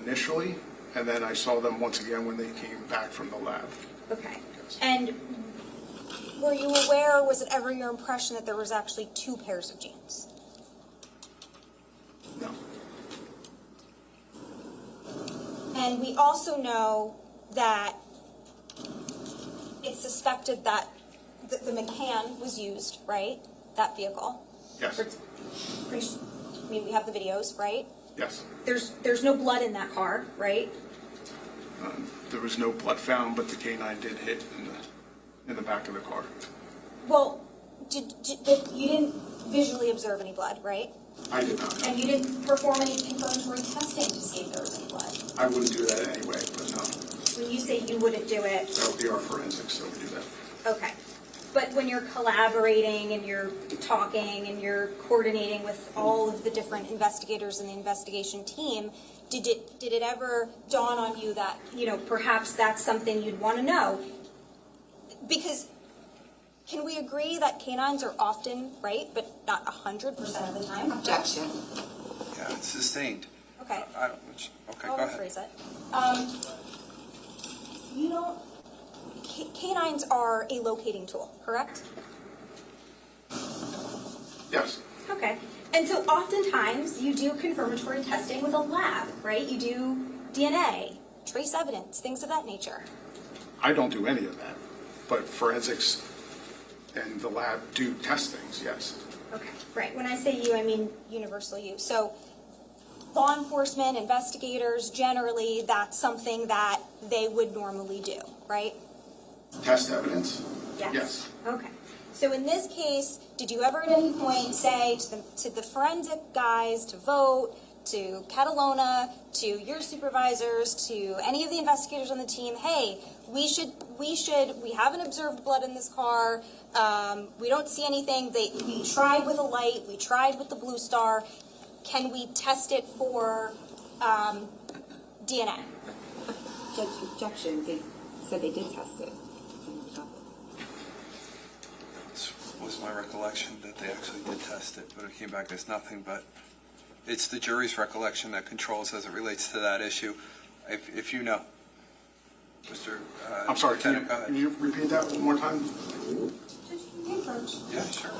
initially, and then I saw them once again when they came back from the lab.
Okay.
Yes.
And were you aware, or was it ever your impression that there was actually two pairs of jeans?
No.
And we also know that it's suspected that the McCann was used, right? That vehicle.
Yes.
We have the videos, right?
Yes.
There's no blood in that car, right?
There was no blood found, but the canine did hit in the back of the car.
Well, you didn't visually observe any blood, right?
I did not.
And you didn't perform any confirmatory testing to see if there was any blood.
I wouldn't do that anyway, but no.
When you say you wouldn't do it,
That would be our forensics that would do that.
okay. But when you're collaborating and you're talking and you're coordinating with all of the different investigators in the investigation team, did it ever dawn on you that, perhaps that's something you'd want to know? Because can we agree that canines are often right, but not 100% of the time?
Objection.
Yeah, it's sustained.
Okay.
Okay,
I'll
go ahead.
rephrase it. canines are a locating tool, correct?
Yes.
Okay. And so oftentimes you do confirmatory testing with a lab, right? You do DNA, trace evidence, things of that nature.
I don't do any of that, but forensics and the lab do test things, yes.
Okay, right. When I say you, I mean universal you. So law enforcement, investigators, generally, that's something that they would normally do, right?
Test evidence?
Yes.
Yes.
Okay. So in this case, did you ever at any point say to the forensic guys to vote, to Catalona, to your supervisors, to any of the investigators on the team, hey, we haven't observed blood in this car, we don't see anything, we tried with a light, we tried with the blue star, can we test it for DNA?
Judge, objection, they said they did test it.
Was my recollection that they actually did test it, but it came back as nothing. But it's the jury's recollection that controls as it relates to that issue. If you know, Mr.
I'm sorry,
Lieutenant, go
can
ahead.
you repeat that one more time?
Yeah, sure.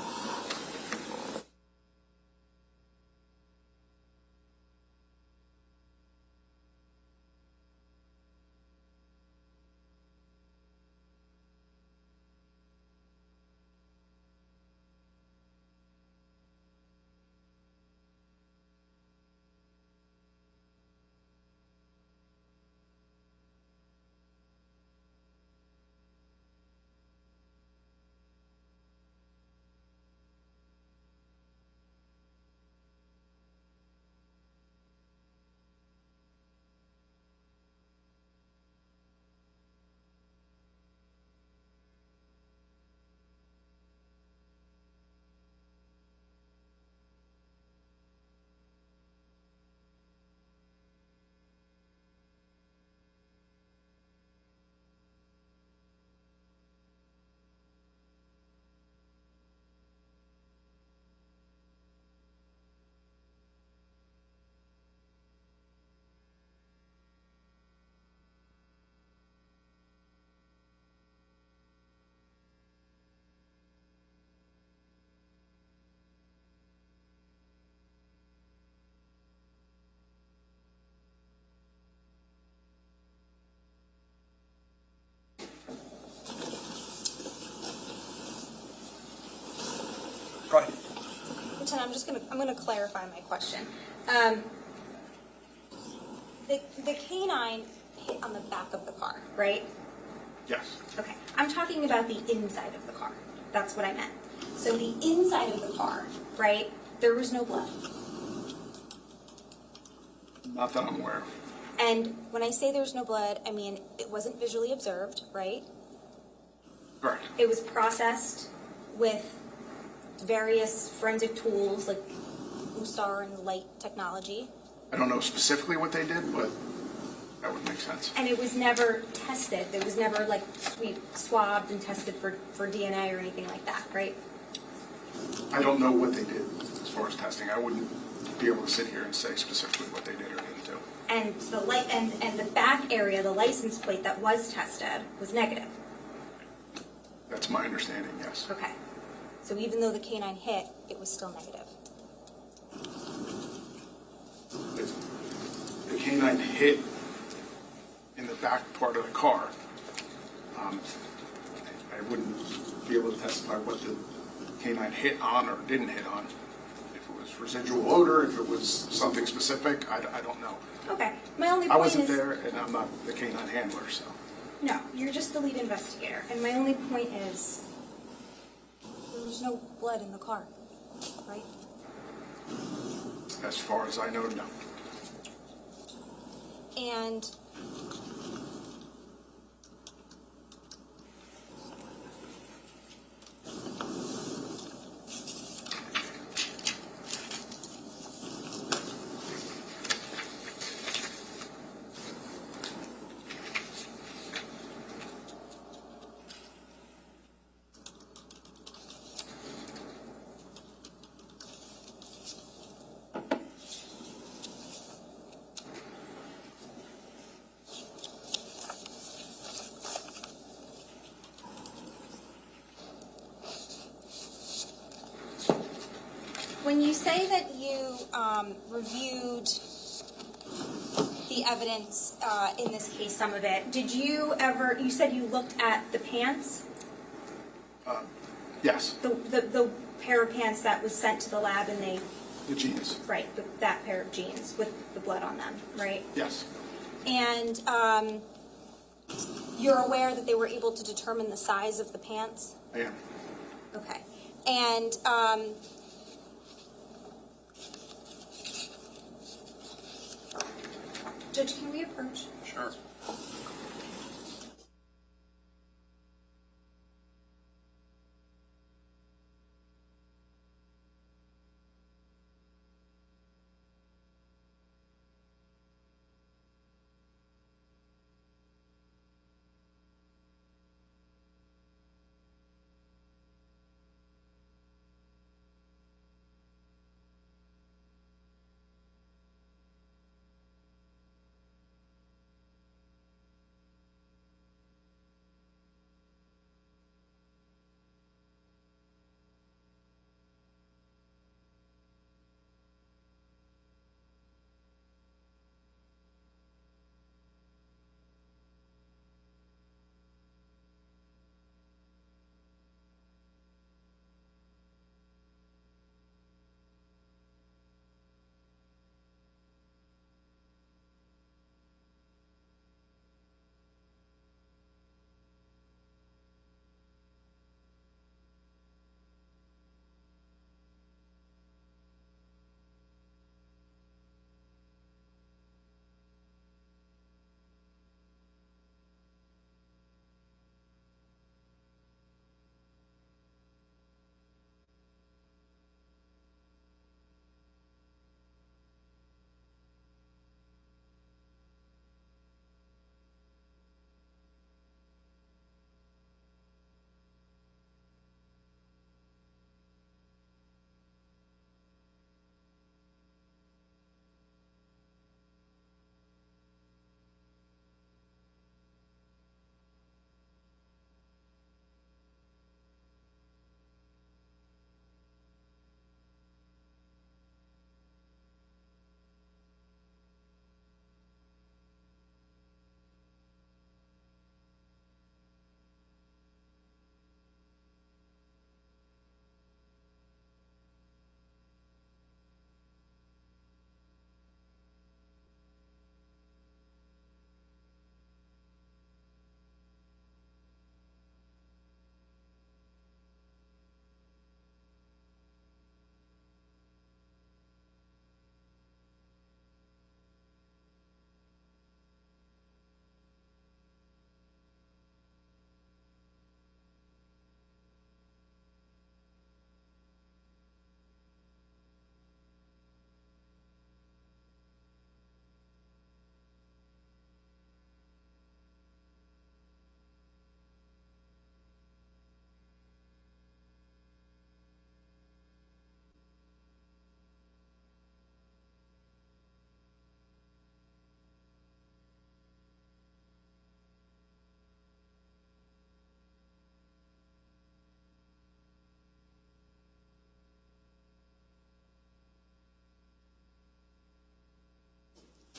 Go ahead.
Lieutenant, I'm gonna clarify my question. The canine hit on the back of the car, right?
Yes.
Okay, I'm talking about the inside of the car. That's what I meant. So the inside of the car, right? There was no blood.
Not that I'm aware of.
And when I say there's no blood, I mean it wasn't visually observed, right?
Correct.
It was processed with various forensic tools like USAR and light technology.
I don't know specifically what they did, but that would make sense.
And it was never tested. It was never like swabbed and tested for DNA or anything like that, right?
I don't know what they did as far as testing. I wouldn't be able to sit here and say specifically what they did or didn't do.
And the light and the back area, the license plate that was tested was negative.
That's my understanding, yes.
Okay. So even though the canine hit, it was still negative.
The canine hit in the back part of the car. I wouldn't be able to testify what the canine hit on or didn't hit on. If it was residual odor, if it was something specific, I don't know.
Okay. My only
I
point
wasn't
is
there, and I'm not the canine handler, so.
no, you're just the lead investigator. And my only point is there was no blood in the car, right?
As far as I know, no.
And When you say that you reviewed the evidence in this case, some of it, did you ever, you said you looked at the pants?
Yes,
The pair of pants that was sent to the lab and they,
the jeans.
right, that pair of jeans with the blood on them, right?
Yes,
And you're aware that they were able to determine the size of the pants?
I am.
Okay. And Judge, can we approach?
Sure.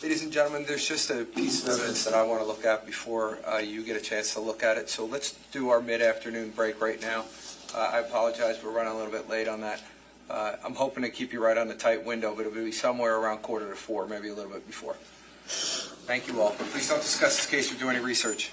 Ladies and gentlemen, there's just a piece of evidence that I want to look at before you get a chance to look at it. So let's do our mid-afternoon break right now. I apologize, we're running a little bit late on that. I'm hoping to keep you right on the tight window, but it'll be somewhere around 3:45, maybe a little bit before. Thank you all. Please don't discuss this case or do any research.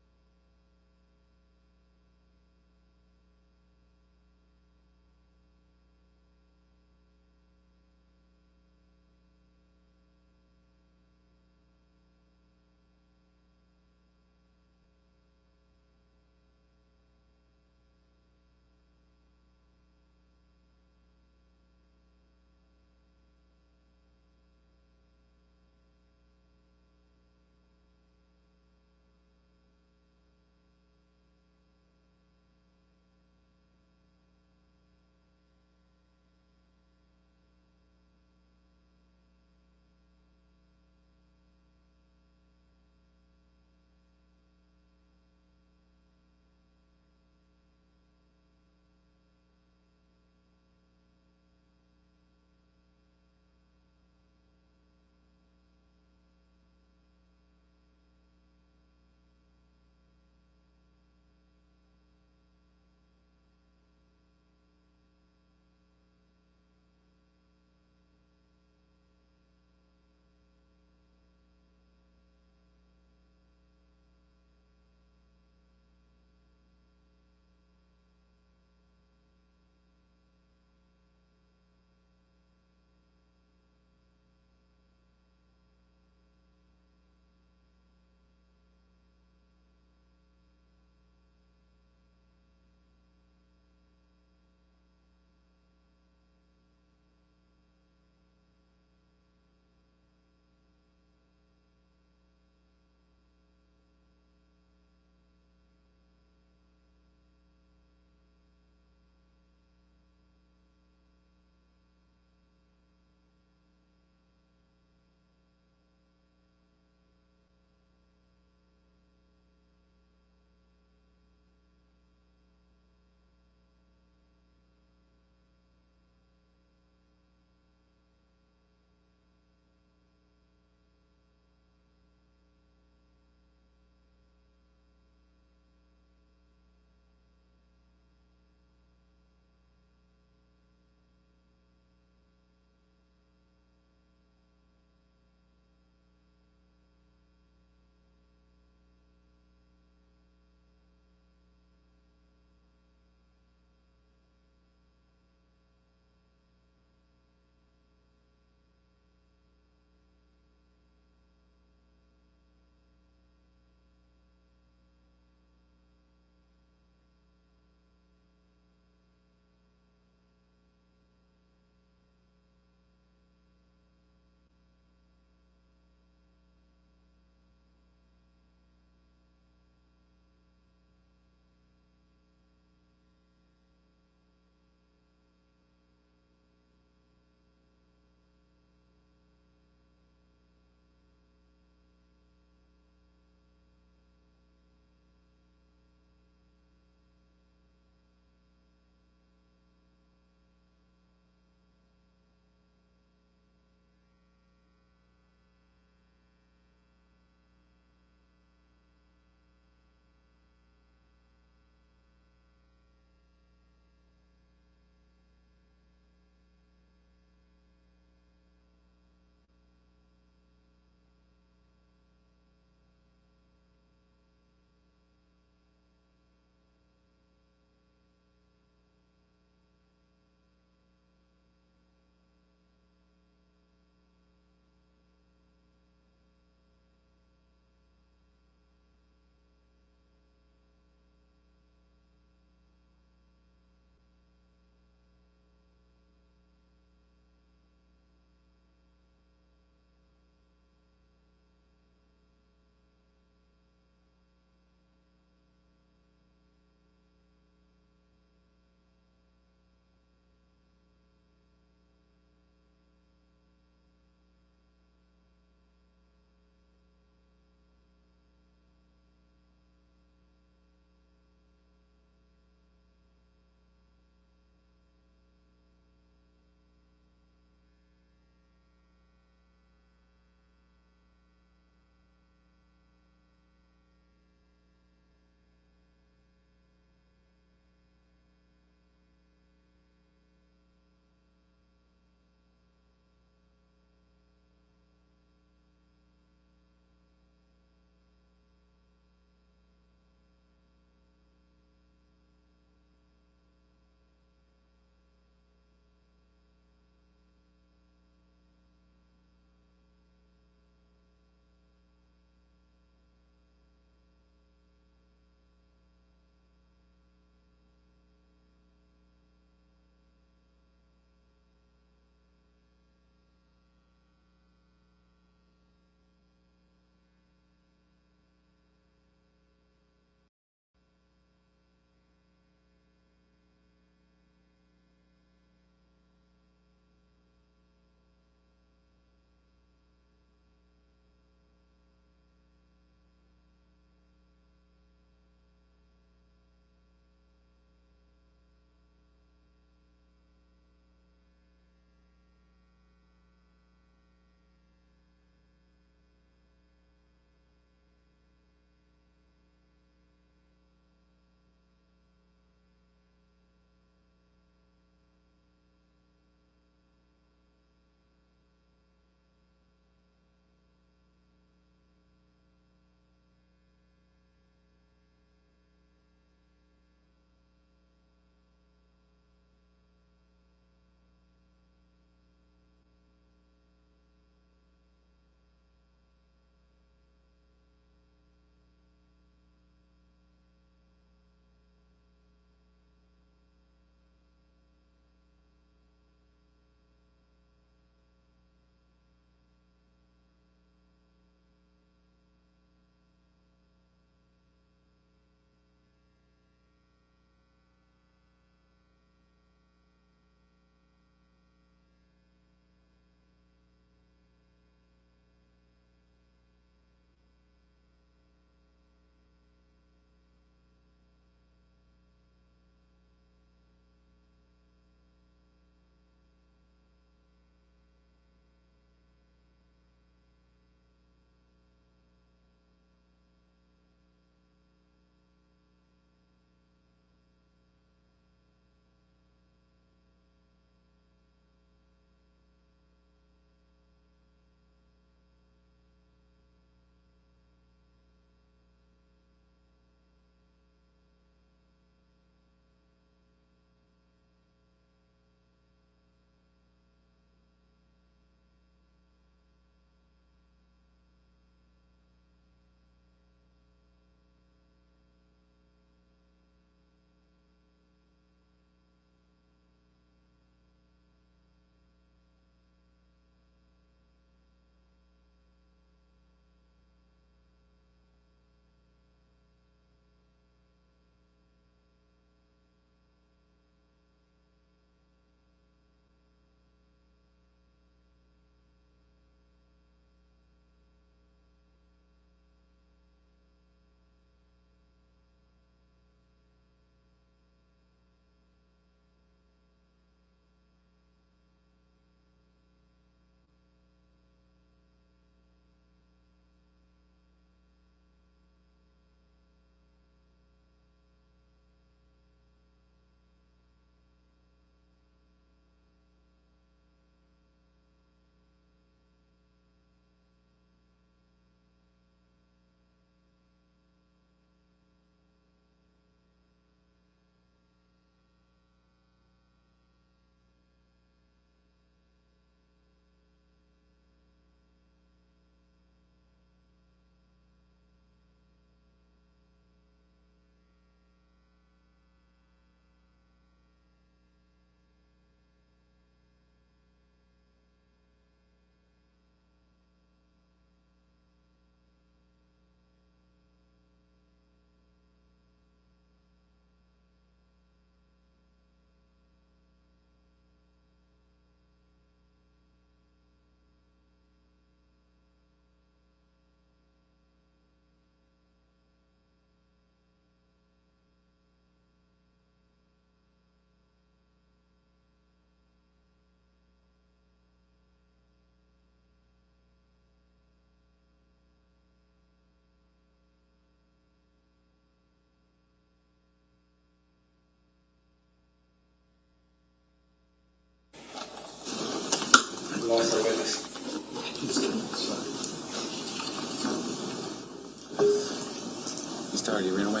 Sorry, you ran away.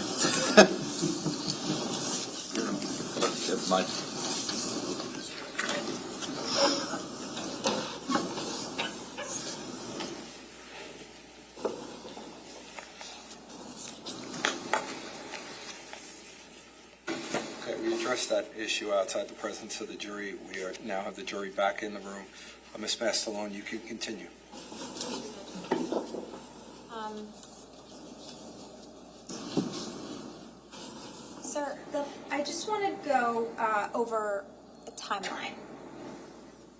Never mind.
Okay, we addressed that issue outside the presence of the jury. We now have the jury back in the room. Ms. Mastalone, you can continue.
Sir, I just want to go over a timeline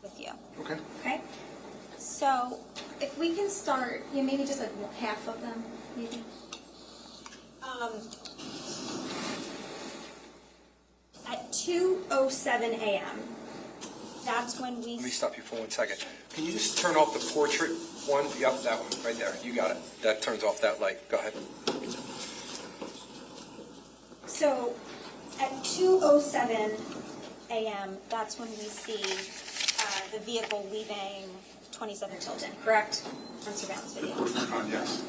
with you.
Okay.
Okay? So, if we can start, maybe just like half of them, maybe. At 2:07 a.m., that's when we...
Let me stop you for 1 second. Can you just turn off the portrait one? Yep, that one, right there. You got it. That turns off that light. Go ahead.
So, at 2:07 a.m., that's when we see the vehicle leaving 27 Tilton, correct? On surveillance video.
Yes.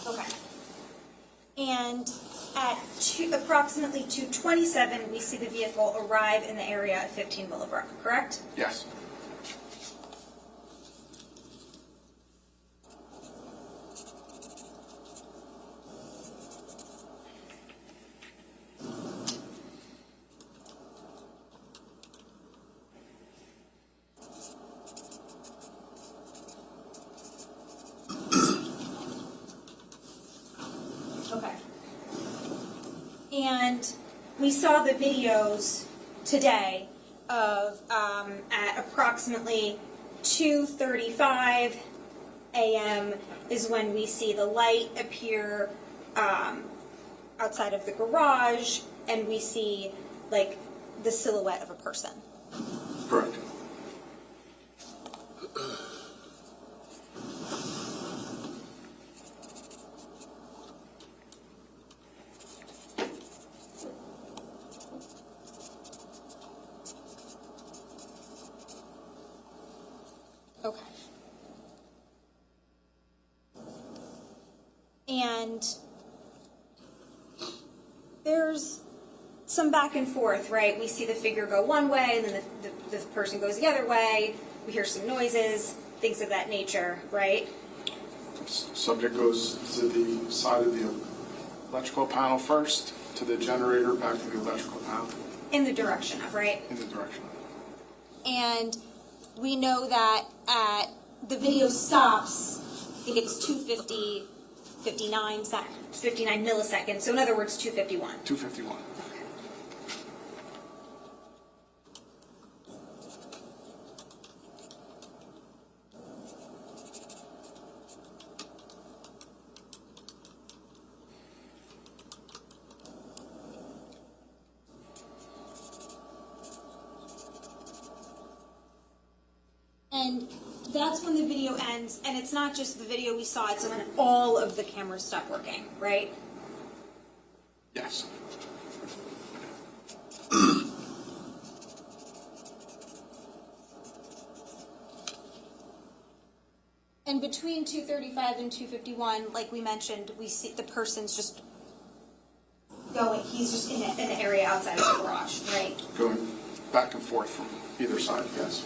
Okay. And at approximately 2:27, we see the vehicle arrive in the area at 15 Willowbrook, correct?
Yes.
Okay. And we saw the videos today of at approximately 2:35 a.m. is when we see the light appear outside of the garage, and we see like the silhouette of a person.
Correct.
Okay. And there's some back and forth, right? We see the figure go one way, and then the person goes the other way. We hear some noises, things of that nature, right?
Subject goes to the side of the electrical panel first, to the generator, back to the electrical panel,
In the direction of, right?
in the direction.
And we know that the video stops, I think it's 59 milliseconds, so in other words, 2:51.
251.
And that's when the video ends, and it's not just the video we saw, it's when all of the cameras stop working, right?
Yes.
And between 2:35 and 2:51, like we mentioned, we see the person's just going, he's just in the area outside of the garage, right?
Going back and forth from either side, yes.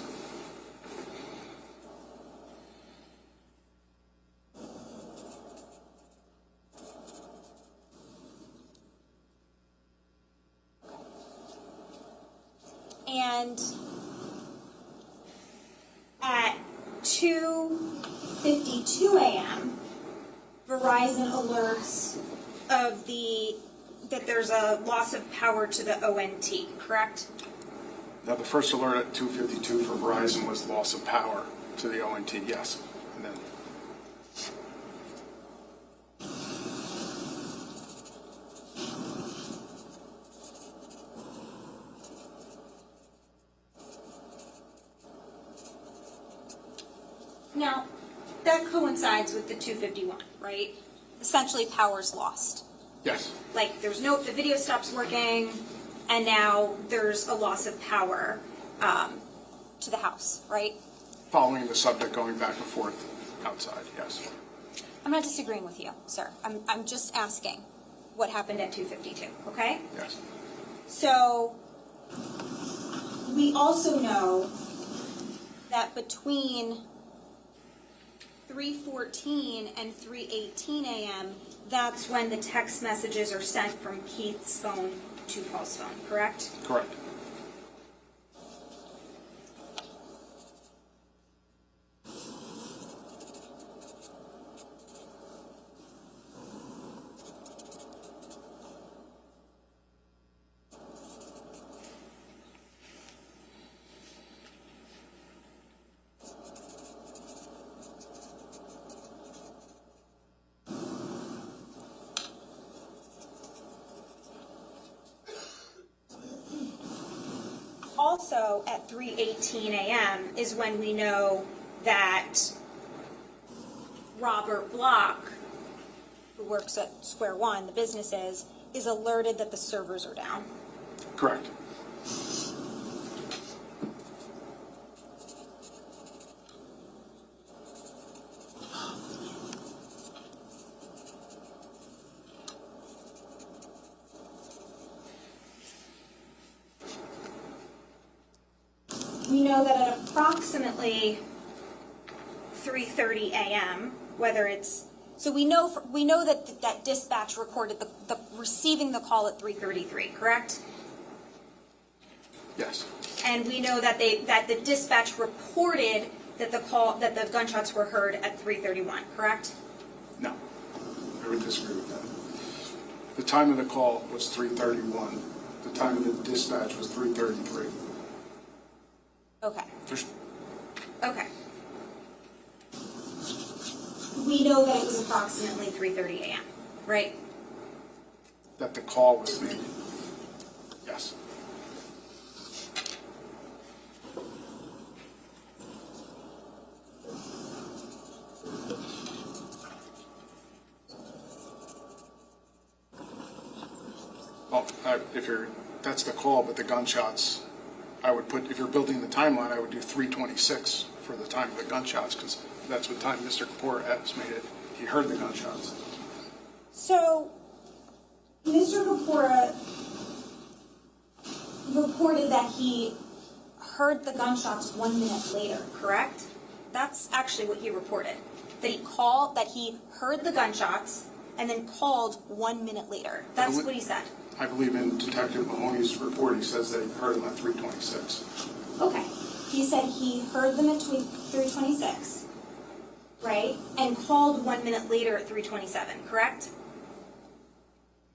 And at 2:52 a.m., Verizon alerts of that there's a loss of power to the ONT, correct?
Now, the first alert at 2:52 for Verizon was loss of power to the ONT, yes. And then
Now, that coincides with the 251, right? Essentially, power's lost.
Yes,
Like, the video stops working, and now there's a loss of power to the house, right?
following the subject going back and forth outside, yes.
I'm not disagreeing with you, sir. I'm just asking what happened at 252, okay?
Yes.
So, we also know that between 3:14 and 3:18 a.m., that's when the text messages are sent from Keith's phone to Paul's phone, correct?
Correct.
Also, at 3:18 a.m. is when we know that Robert Block, who works at Square One, the business is alerted that the servers are down.
Correct.
We know that at approximately 3:30 a.m., whether it's so we know that dispatch recorded the receiving the call at 3:33, correct?
Yes.
And we know that the dispatch reported that the gunshots were heard at 3:31, correct?
No, I would disagree with that. The time of the call was 3:31. The time of the dispatch was 3:33.
Okay.
There's-
Okay. We know that it was approximately 3:30 a.m., right?
That the call was made. Yes. Well, that's the call, but the gunshots, I would put, if you're building the timeline, I would do 3:26 for the time of the gunshots, because that's what time Mr. Kapoor estimated he heard the gunshots.
So, Mr. Kapoor reported that he heard the gunshots 1 minute later, correct? That's actually what he reported. That he heard the gunshots and then called 1 minute later. That's what he said.
I believe in Detective Mahoney's report, he says that he heard them at 3:26.
Okay. He said he heard them at 3:26, right? And called 1 minute later at 3:27, correct?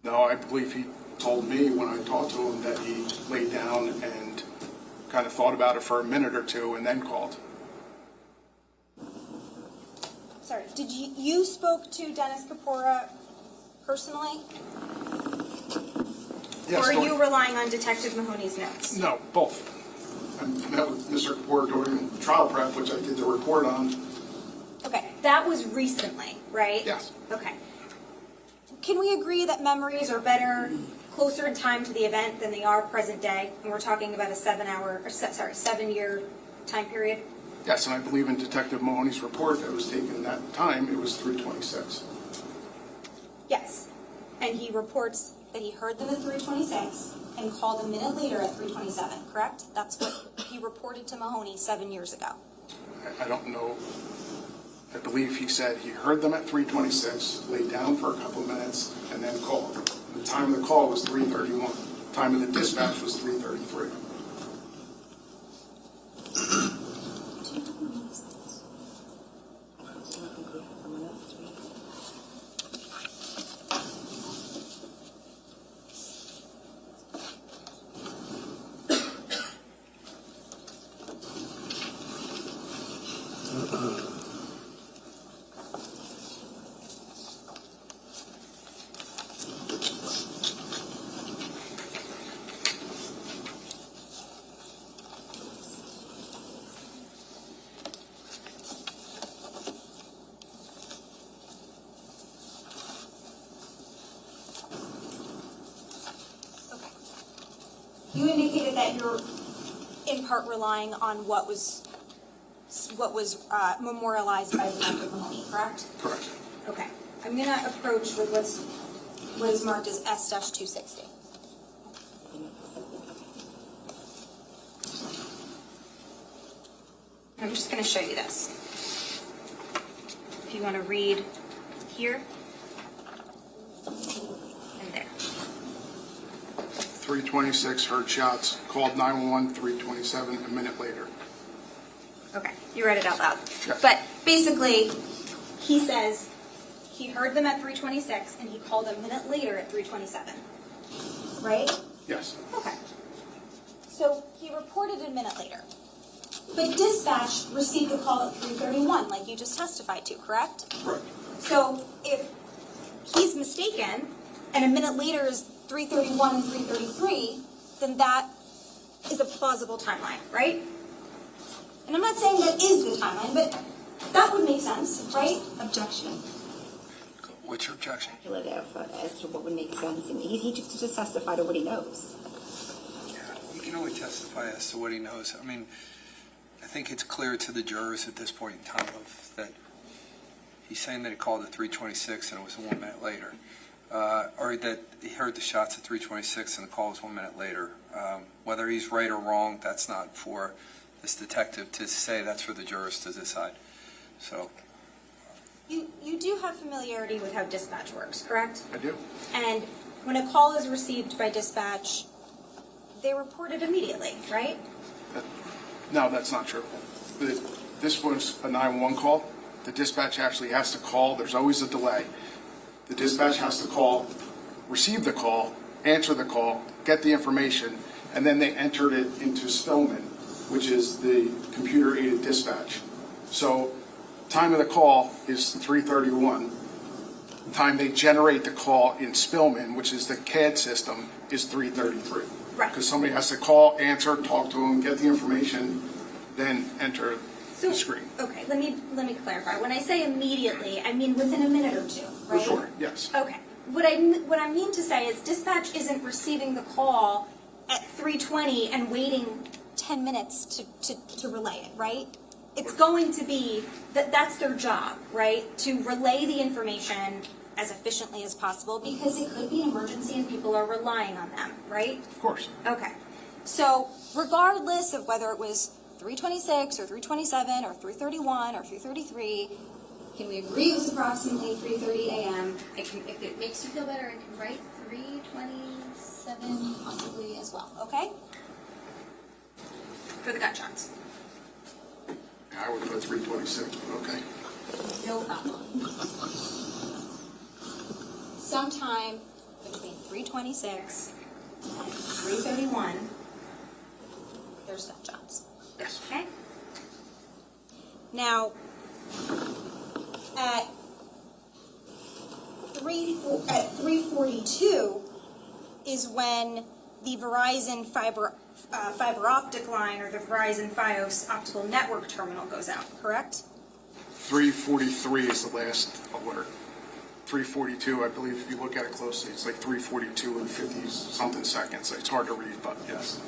No, I believe he told me when I talked to him that he laid down and kind of thought about it for a minute or two and then called.
Sorry, did you spoke to Dennis Kapoor personally?
Yes,
Or are
but-
you relying on Detective Mahoney's notes?
No, both. I met with Mr. Kapoor during trial prep, which I did the report on.
Okay, that was recently, right?
Yes.
Okay. Can we agree that memories are better closer in time to the event than they are present day? And we're talking about a 7-year time period?
Yes, and I believe in Detective Mahoney's report that was taken that time, it was 3:26.
Yes. And he reports that he heard them at 3:26 and called a minute later at 3:27, correct? That's what he reported to Mahoney 7 years ago.
I don't know. I believe he said he heard them at 3:26, laid down for a couple minutes, and then called. The time of the call was 3:31. Time of the dispatch was 3:33.
You indicated that you're in part relying on what was memorialized by Detective Mahoney, correct?
Correct.
Okay. I'm gonna approach with what is marked as S-260. I'm just gonna show you this. If you wanna read here and there.
326 heard shots, called 911, 327, a minute later.
Okay, you read it out loud.
Yes.
But basically, he says he heard them at 326 and he called a minute later at 327. Right?
Yes.
Okay. So he reported a minute later. But dispatch received a call at 3:31, like you just testified to, correct?
Correct.
So if he's mistaken and a minute later is 3:31 and 3:33, then that is a plausible timeline, right? And I'm not saying that is the timeline, but that would make sense, right?
Objection.
What's your objection?
Speculative as to what would make sense. And he just testified to what he knows.
You can only testify as to what he knows. I mean, I think it's clear to the jurors at this point in time that he's saying that he called at 3:26 and it was 1 minute later. Or that he heard the shots at 3:26 and the call was 1 minute later. Whether he's right or wrong, that's not for this detective to say, that's for the jurors to decide. So.
You do have familiarity with how dispatch works, correct?
I do.
And when a call is received by dispatch, they report it immediately, right?
No, that's not true. This was a 911 call. The dispatch actually has to call. There's always a delay. The dispatch has to call, receive the call, answer the call, get the information, and then they entered it into Spillman, which is the computer-aided dispatch. So time of the call is 3:31. The time they generate the call in Spillman, which is the CAD system, is 3:33.
Right.
Because somebody has to call, answer, talk to them, get the information, then enter the screen.
Okay, let me clarify. When I say immediately, I mean within a minute or two, right?
For sure, yes.
Okay. What I mean to say is dispatch isn't receiving the call at 3:20 and waiting 10 minutes to relay it, right? It's going to be that's their job, right? To relay the information as efficiently as possible because it could be an emergency and people are relying on them, right?
Of course.
Okay. So regardless of whether it was 3:26 or 3:27 or 3:31 or 3:33, can we agree it was approximately 3:30 a.m.? If it makes you feel better, I can write 3:27 possibly as well, okay? For the gunshots.
I would put 3:26, but okay.
No problem. Sometime between 3:26 and 3:31, there's gunshots.
Yes.
Okay? Now, at 3:42 is when the Verizon fiber optic line or the Verizon Fios optical network terminal goes out, correct?
3:43 is the last alert. 3:42, I believe, if you look at it closely, it's like 3:42 and 50-something seconds. It's hard to read, but yes.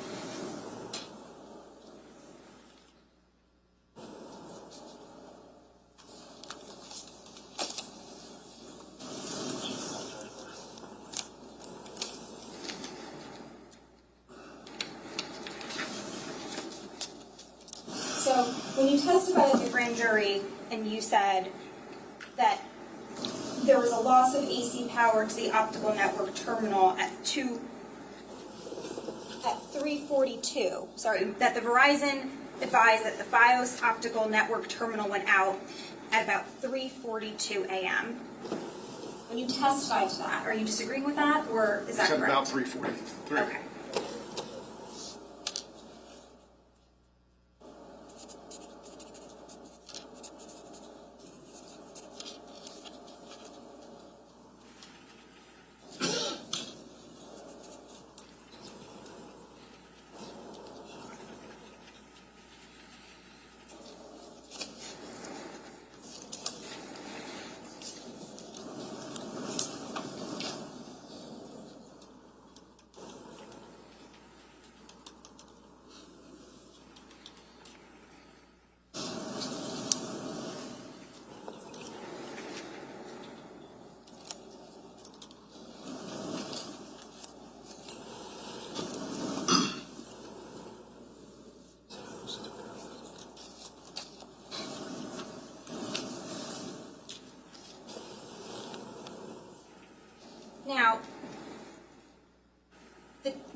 So when you testified at the grand jury and you said that there was a loss of AC power to the optical network terminal at 3:42, that the Verizon advised that the Fios optical network terminal went out at about 3:42 a.m. When you testified to that, are you disagreeing with that, or is that
Said
correct?
about 3:43.
Okay.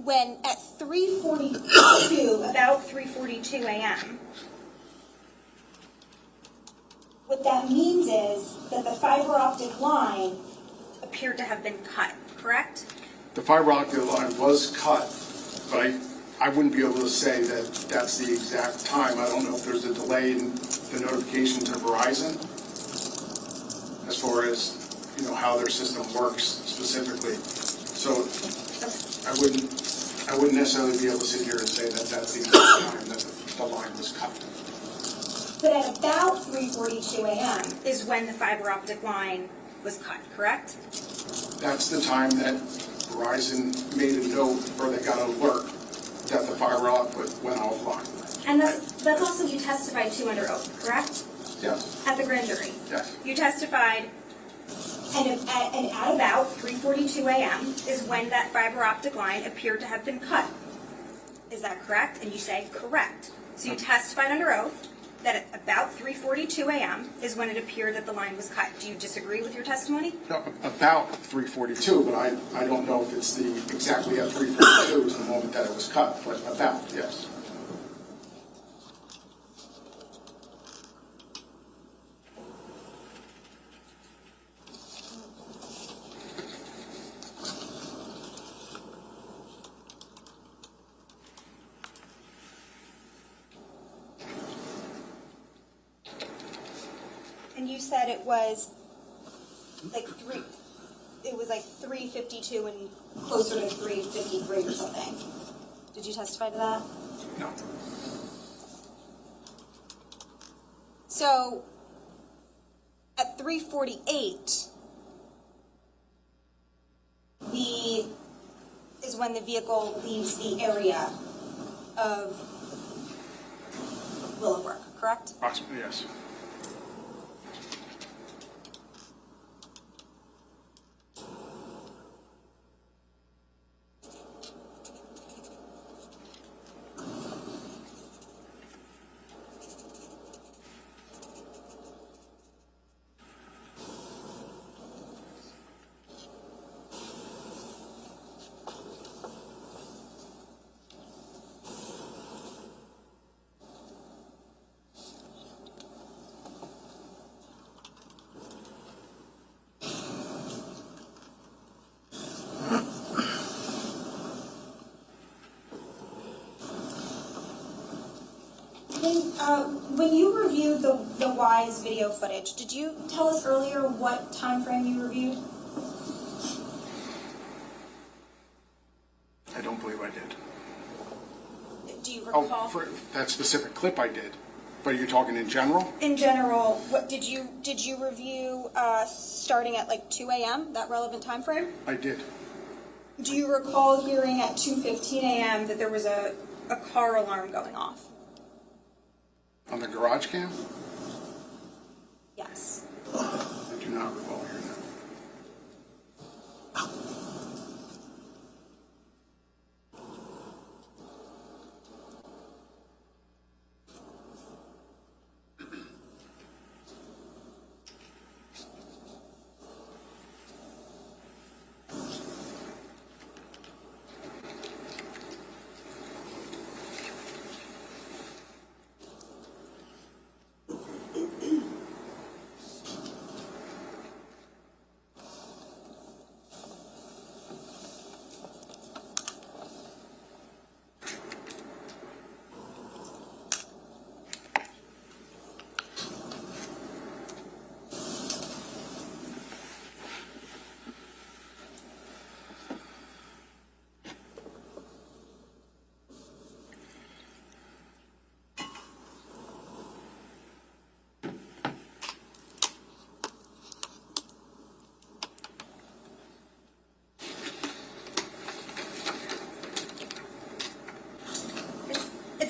when at 3:42, about 3:42 a.m., what that means is that the fiber optic line appeared to have been cut, correct?
The fiber optic line was cut, but I wouldn't be able to say that that's the exact time. I don't know if there's a delay in the notification to Verizon as far as, how their system works specifically. So I wouldn't necessarily be able to sit here and say that that's the exact time that the line was cut.
But at about 3:42 a.m. is when the fiber optic line was cut, correct?
That's the time that Verizon made a note, or they got an alert, that the fiber optic went offline.
And that's also you testified to under oath, correct?
Yes.
At the grand jury.
Yes.
You testified, and at about 3:42 a.m. is when that fiber optic line appeared to have been cut. Is that correct? And you say correct. So you testified under oath that at about 3:42 a.m. is when it appeared that the line was cut. Do you disagree with your testimony?
No, about 3:42, but I don't know if it's exactly at 3:42 is the moment that it was cut, but about, yes.
And you said it was like 3:52 and closer to 3:53 or something. Did you testify to that?
No.
So at 3:48 is when the vehicle leaves the area of Willowbrook, correct?
Approximately, yes.
When you reviewed the Wise video footage, did you tell us earlier what time frame you reviewed?
I don't believe I did.
Do you recall?
Oh, for that specific clip I did. But you're talking in general?
In general, what did you review starting at like 2 a.m., that relevant time frame?
I did.
Do you recall hearing at 2:15 a.m. that there was a car alarm going off?
On the garage cam?
Yes.
I do not recall hearing that.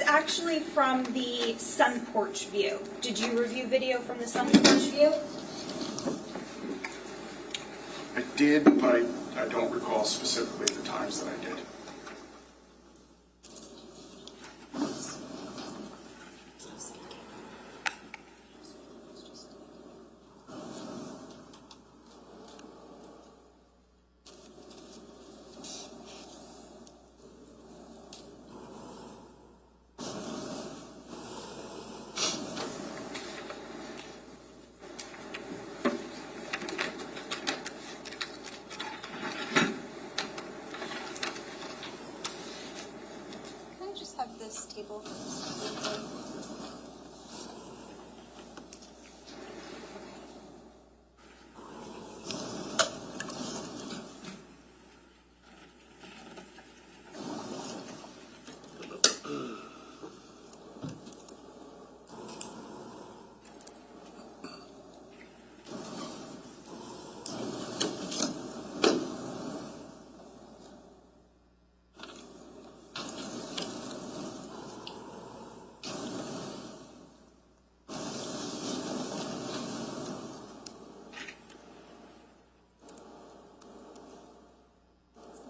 Actually from the sun porch view. Did you review video from the sun porch view?
I did, but I don't recall specifically the times that I did.
people.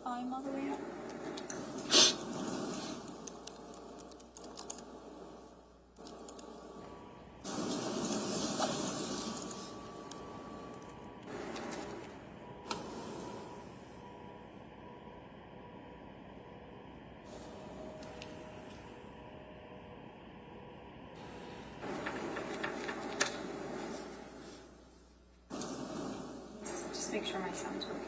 Volume all the way up. Just make sure my sound's working.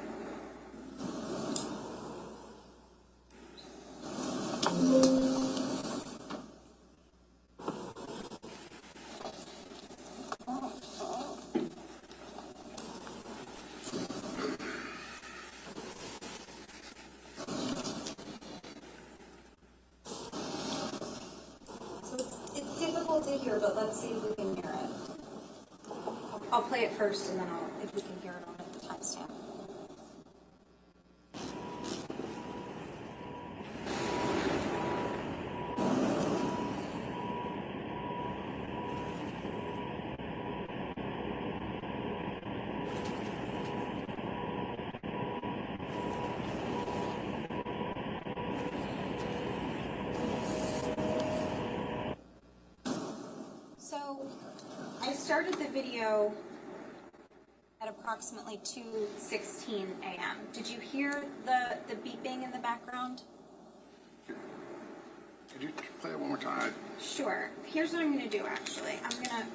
It's difficult to hear, but let's see if we can hear it. I'll play it first and then if we can hear it on the timestamp. So I started the video at approximately 2:16 a.m. Did you hear the beeping in the background?
Could you play it one more time?
Sure. Here's what I'm going to do, actually. I'm going to...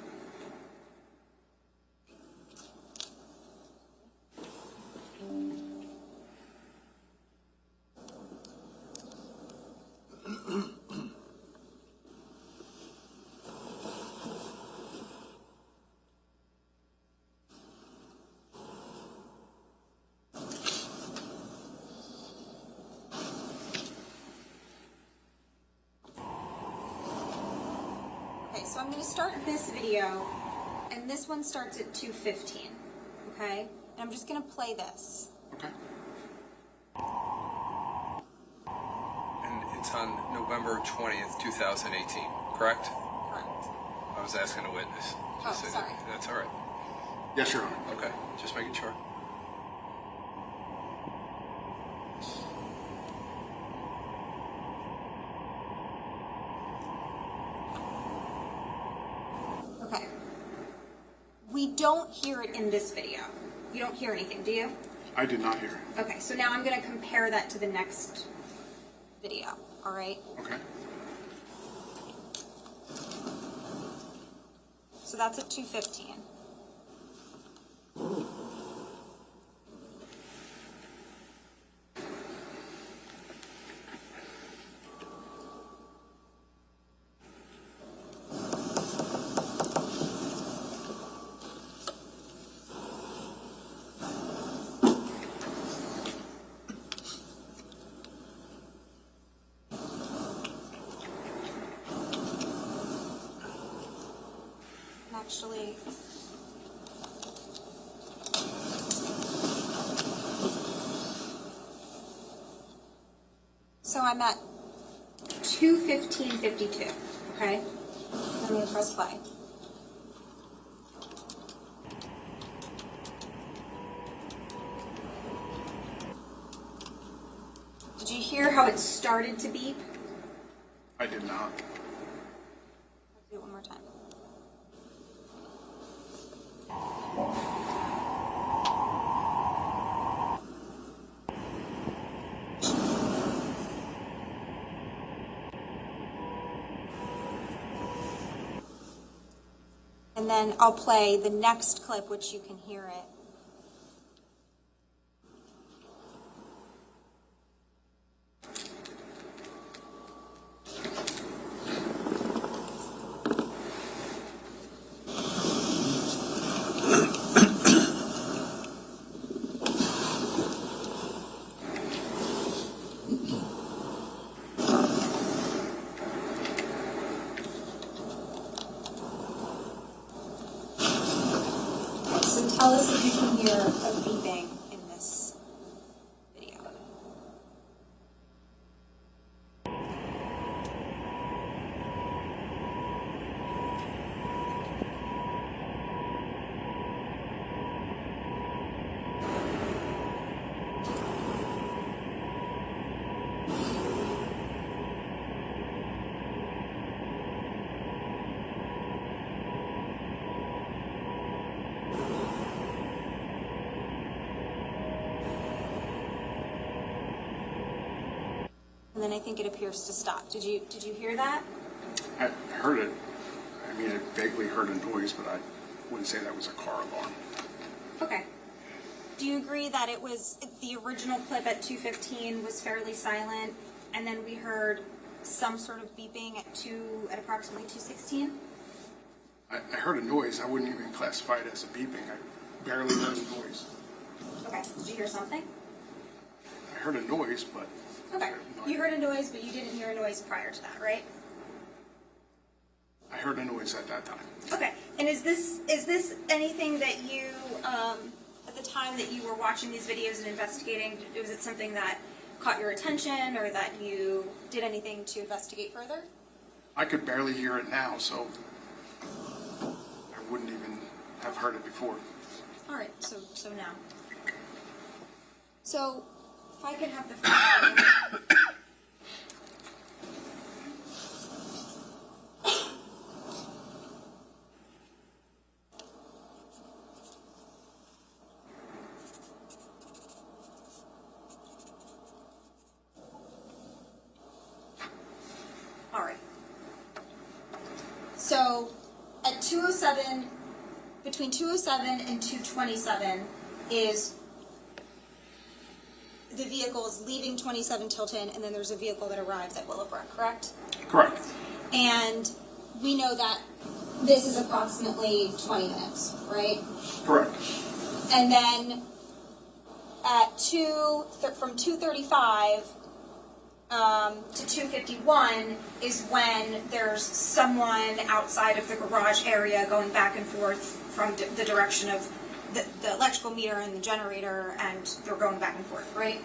Okay, so I'm going to start this video, and this one starts at 2:15, okay? And I'm just going to play this.
Okay.
And it's on November 20th, 2018, correct?
Correct.
I was asking a witness.
Oh,
so
sorry.
That's all right.
Yes, Your Honor.
Okay, just making sure.
Okay. We don't hear it in this video. You don't hear anything, do you?
I did not hear it.
Okay, so now I'm going to compare that to the next video, all right?
Okay.
So that's at 2:15. Actually, so I'm at 2:15:52, okay? I'm going to press play. Did you hear how it started to beep?
I did not.
I'll do it one more time. And then I'll play the next clip, which you can hear it. I'll listen if you can hear a beeping in this video. And then I think it appears to stop. Did you hear that?
I heard it. I mean, I vaguely heard a noise, but I wouldn't say that was a car alarm.
Okay. Do you agree that it was, the original clip at 2:15 was fairly silent, and then we heard some sort of beeping at approximately 2:16?
I heard a noise. I wouldn't even classify it as a beeping. I barely heard a noise.
Okay. Did you hear something?
I heard a noise, but
Okay. You heard a noise, but you didn't hear a noise prior to that, right?
I heard a noise at that time.
Okay. And is this anything that you, at the time that you were watching these videos and investigating, was it something that caught your attention or that you did anything to investigate further?
I could barely hear it now, so I wouldn't even have heard it before.
All right. So now. So if I could have the first All right. So at 2:07, between 2:07 and 2:27 is the vehicle is leaving 27 Tilton, and then there's a vehicle that arrives at Willowbrook, correct?
Correct.
And we know that this is approximately 20 minutes, right?
Correct.
And then at from 2:35 to 2:51 is when there's someone outside of the garage area going back and forth from the direction of the electrical meter and the generator, and they're going back and forth, right?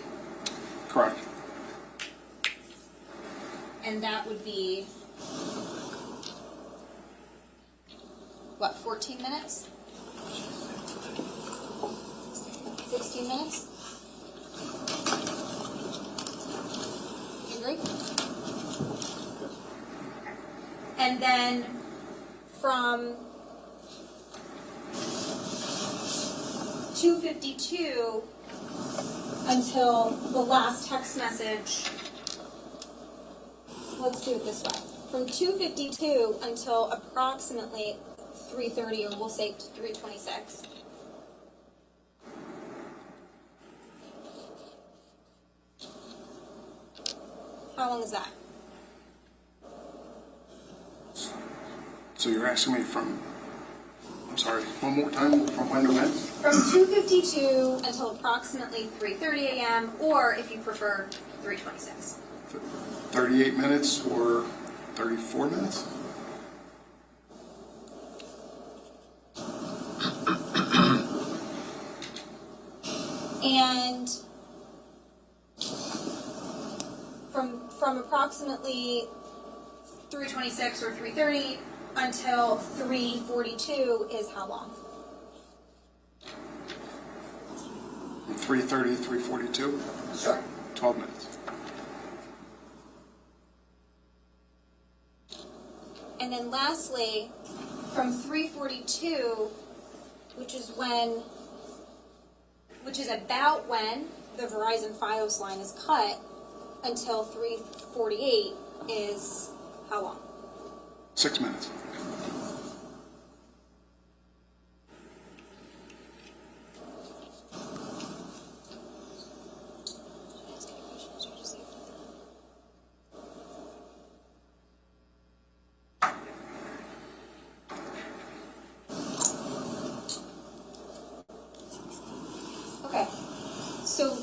Correct.
And that would be, what, 14 minutes? 16 minutes? You agree? And then from 2:52 until the last text message, let's do it this way. From 2:52 until approximately 3:30, or we'll say 3:26. How long is that?
So you're asking me from, I'm sorry, one more time, from when to when?
From 2:52 until approximately 3:30 a.m., or if you prefer, 3:26.
38 minutes or 34 minutes?
And from approximately 3:26 or 3:30 until 3:42 is how long?
From 3:30 to 3:42?
Sure.
12 minutes.
And then lastly, from 3:42, which is about when the Verizon Fios line is cut, until 3:48 is how long?
6 minutes.
Okay, so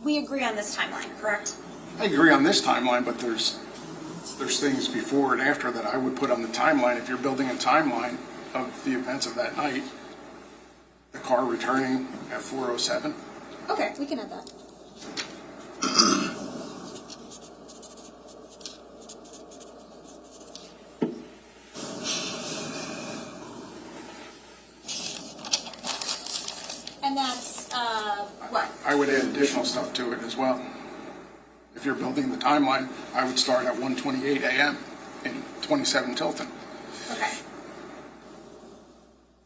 we agree on this timeline, correct?
I agree on this timeline, but there's things before and after that I would put on the timeline. If you're building a timeline of the events of that night, the car returning at 4:07.
Okay, we can add that. And that's, what?
I would add additional stuff to it as well. If you're building the timeline, I would start at 1:28 a.m. in 27 Tilton.
Okay.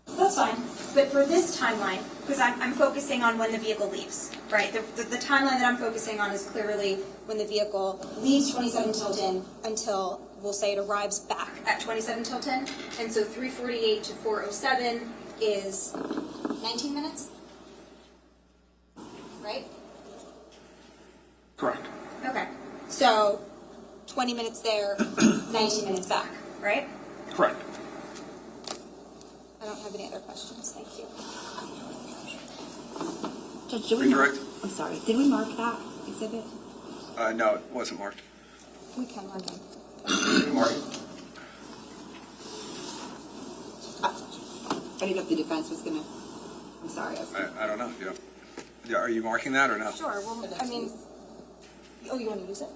That's fine, but for this timeline, because I'm focusing on when the vehicle leaves, right? The timeline that I'm focusing on is clearly when the vehicle leaves 27 Tilton until, we'll say it arrives back at 27 Tilton. And so 3:48 to 4:07 is 19 minutes? Right?
Correct.
Okay, so 20 minutes there, 19 minutes back, right?
Correct.
I don't have any other questions, thank you.
Judge, did we mark,
Redirect.
I'm sorry, did we mark that exhibit?
No, it wasn't marked.
We can mark it.
Mark.
I didn't know if the defense was gonna, I'm sorry.
I don't know. Yeah, are you marking that or no?
Sure, well, I mean, oh, you want to use it?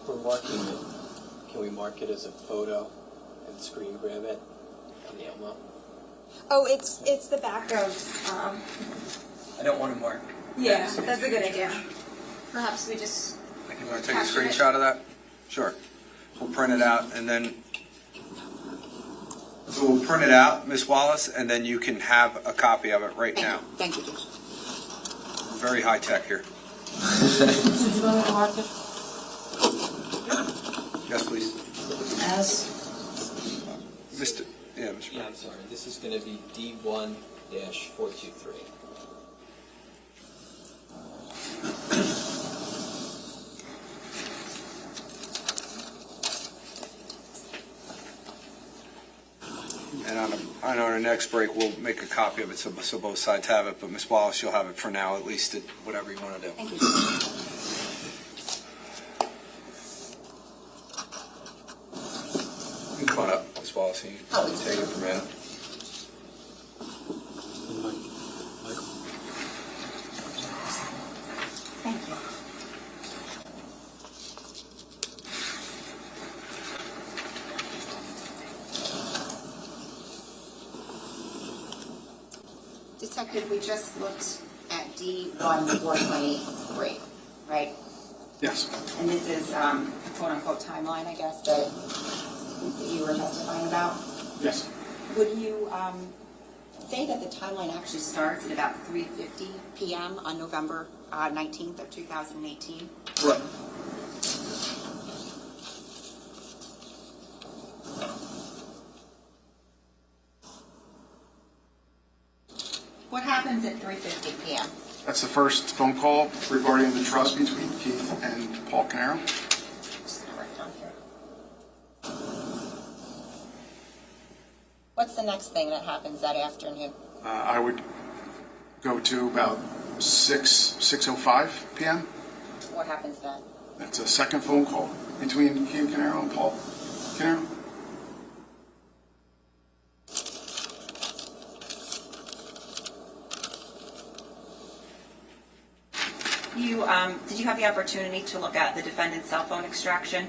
We're marking it. Can we mark it as a photo and screen grab it on the Elmo?
Oh, it's the back of,
I don't want to mark.
yeah, that's a good idea. Perhaps we just,
You want to take a
Capture it.
screenshot of that? Sure. We'll print it out and then, so we'll print it out, Ms. Wallace, and then you can have a copy of it right now.
Thank you, Judge.
We're very high tech here. Yes, please.
As
Mr. Yeah, Mr.
Yeah, I'm sorry. This is going to be D1-423.
And on our next break, we'll make a copy of it so both sides have it. But Ms. Wallace, you'll have it for now, at least, whatever you want to do.
Thank you.
You can come on up, Ms. Wallace, and you can take it from Anna.
Michael.
Thank you.
Detective, we just looked at D1-423, right?
Yes.
And this is quote-unquote timeline, I guess, that you were testifying about.
Yes.
Would you say that the timeline actually starts at about 3:50 p.m. on November 19th of 2018?
Right.
What happens at 3:50 p.m.?
That's the first phone call regarding the trust between Keith and Paul Caneiro.
Just gonna write it down here. What's the next thing that happens that afternoon?
I would go to about 6:05 p.m.
What happens then?
That's a second phone call between Keith Caneiro and Paul Caneiro.
Did you have the opportunity to look at the defendant's cell phone extraction,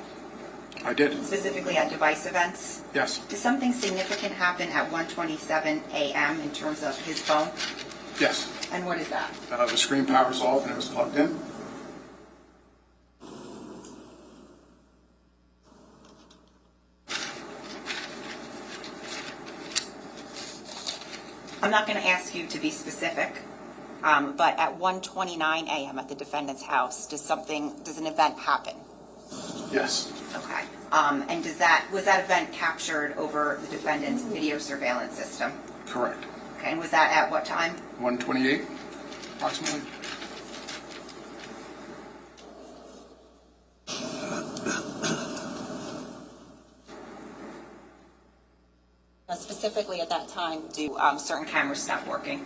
I did.
specifically at device events?
Yes.
Did something significant happen at 1:27 a.m. in terms of his phone?
Yes.
And what is that?
The screen power's off and it was plugged in.
I'm not going to ask you to be specific, but at 1:29 a.m. at the defendant's house, does an event happen?
Yes.
Okay. And was that event captured over the defendant's video surveillance system?
Correct.
Okay. And was that at what time?
1:28, approximately.
Specifically at that time, do certain cameras stop working?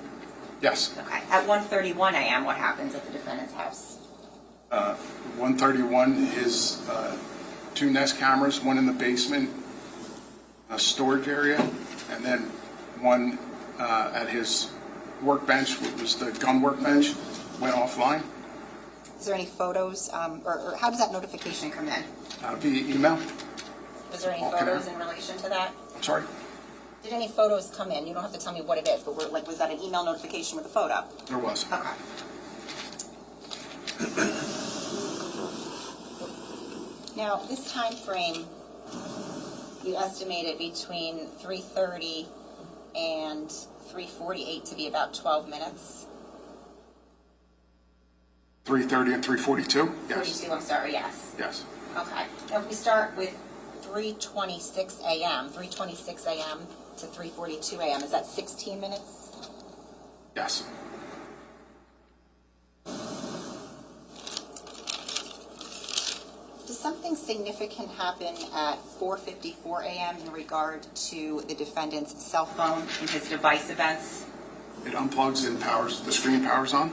Yes.
Okay. At 1:31 a.m., what happens at the defendant's house?
131 is two Nest cameras, one in the basement, a storage area, and then one at his workbench, which was the gun workbench, went offline
Is there any photos, or how does that notification come in?
via email.
Was there any
Okay.
photos in relation to that?
I'm sorry?
Did any photos come in? You don't have to tell me what it is, but was that an email notification with a photo?
There was.
Okay. Now, this time frame, you estimated between 3:30 and 3:48 to be about 12 minutes.
3:30 and 3:42? Yes.
42, I'm sorry, yes.
Yes.
Okay. Now, if we start with 3:26 a.m., 3:26 a.m. to 3:42 a.m., is that 16 minutes?
Yes.
Does something significant happen at 4:54 a.m. in regard to the defendant's cell phone and his device events?
It unplugs and powers, the screen powers on.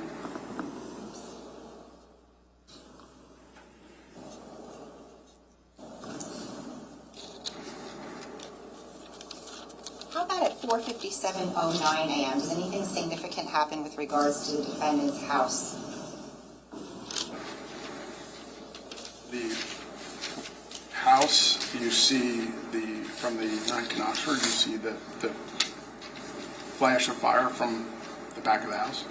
How about at 4:57:09 a.m.? Does anything significant happen with regards to the defendant's house?
The house, you see from the 9 Oxford, you see the flash of fire from the back of the house.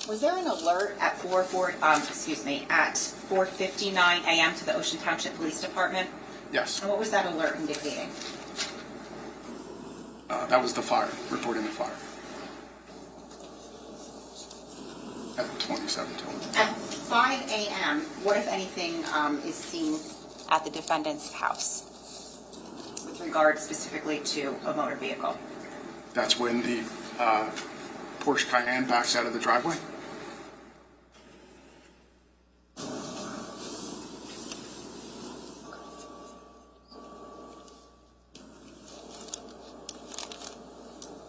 Was there an alert at 4:59 a.m. to the Ocean Township Police Department?
Yes.
And what was that alert indicating?
That was the fire, reporting the fire. At 27:20.
At 5 a.m., what, if anything, is seen at the defendant's house with regard specifically to a motor vehicle?
That's when the Porsche Cayenne backs out of the driveway.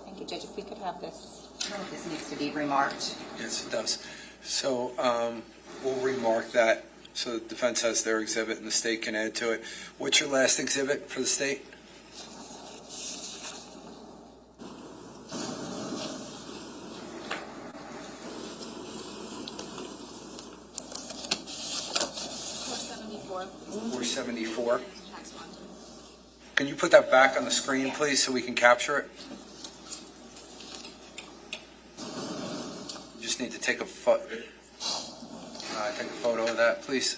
Thank you, Judge. If we could have this. I don't know if this needs to be remarked.
Yes, it does. So we'll remark that so the defense has their exhibit and the state can add to it. What's your last exhibit for the state? .474. Can you put that back on the screen, please, so we can capture it? You just need to take a photo of that, please.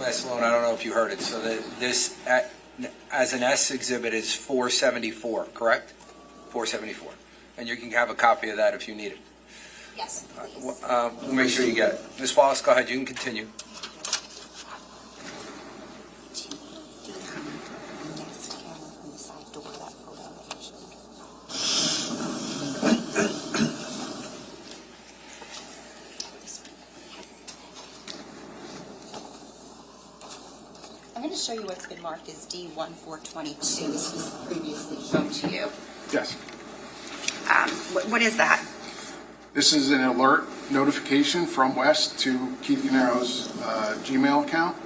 Last alone, I don't know if you heard it. So this, as an S exhibit, is 474, correct? 474. And you can have a copy of that if you need it.
Yes, please.
We'll make sure you get it. Ms. Wallace, go ahead. You can continue.
I'm going to show you what's been marked as D1422. This was previously shown to you.
Yes.
What is that?
This is an alert notification from West to Keith Caneiro's Gmail account.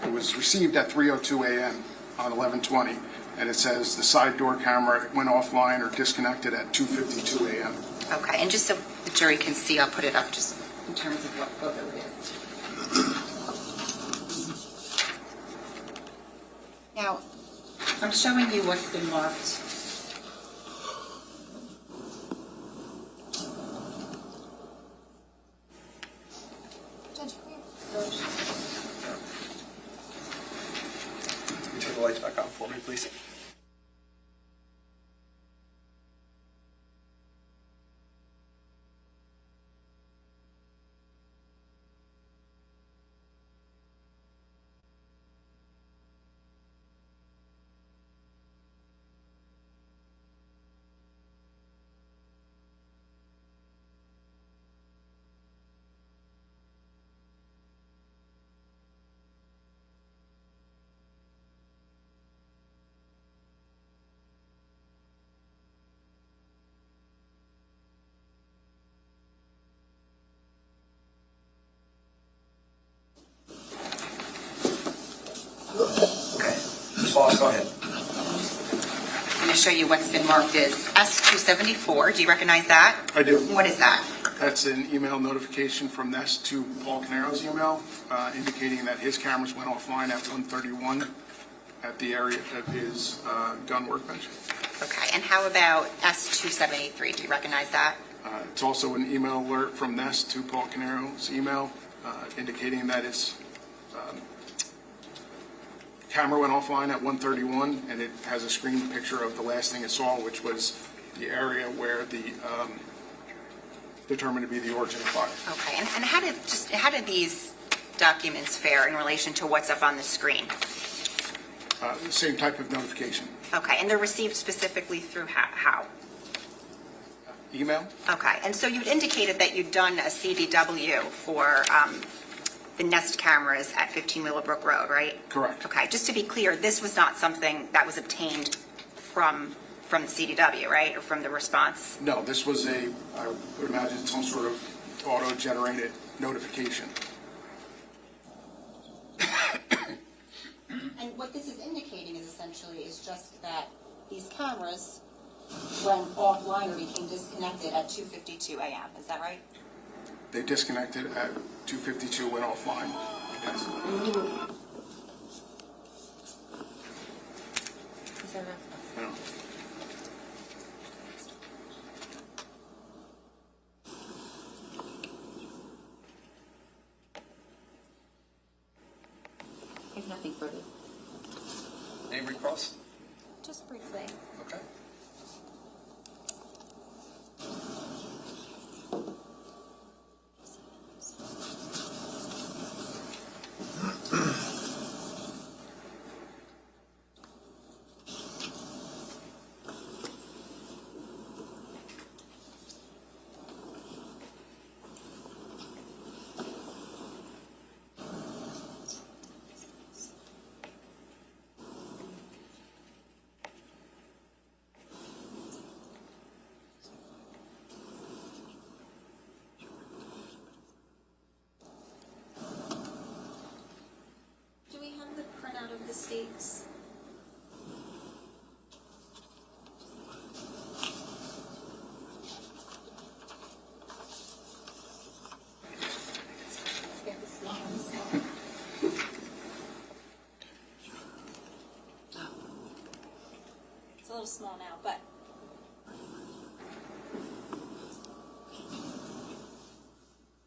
It was received at 3:02 a.m. on 11/20, and it says the side door camera went offline or disconnected at 2:52 a.m.
Okay, and just so the jury can see, I'll put it up just in terms of what photo it is. Now, I'm showing you what's been marked.
Can you turn the lights back on for me, please?
to show you what's been marked as S274. Do you recognize that?
I do.
What is that?
That's an email notification from Ness to Paul Caneiro's email indicating that his cameras went offline at 1:31 at the area of his gun workbench.
Okay, and how about S273? Do you recognize that?
It's also an email alert from Ness to Paul Caneiro's email indicating that his camera went offline at 1:31, and it has a screen picture of the last thing it saw, which was the area where the determined to be the origin of fire.
Okay, and how did these documents fare in relation to what's up on the screen?
The same type of notification.
Okay, and they're received specifically through how?
Email?
Okay, and so you'd indicated that you'd done a CDW for the Nest cameras at 15 Willowbrook Road, right?
Correct.
Okay, just to be clear, this was not something that was obtained from the CDW, right, or from the response?
No, this was I would imagine some sort of auto-generated notification.
And what this is indicating is essentially just that these cameras went offline or became disconnected at 2:52 a.m. Is that right?
They disconnected at 2:52, went offline. Yes.
Is that enough?
No.
I have nothing further.
Any recalls?
Just briefly.
Okay.
Do we have the printout of the states? It's a little small now, but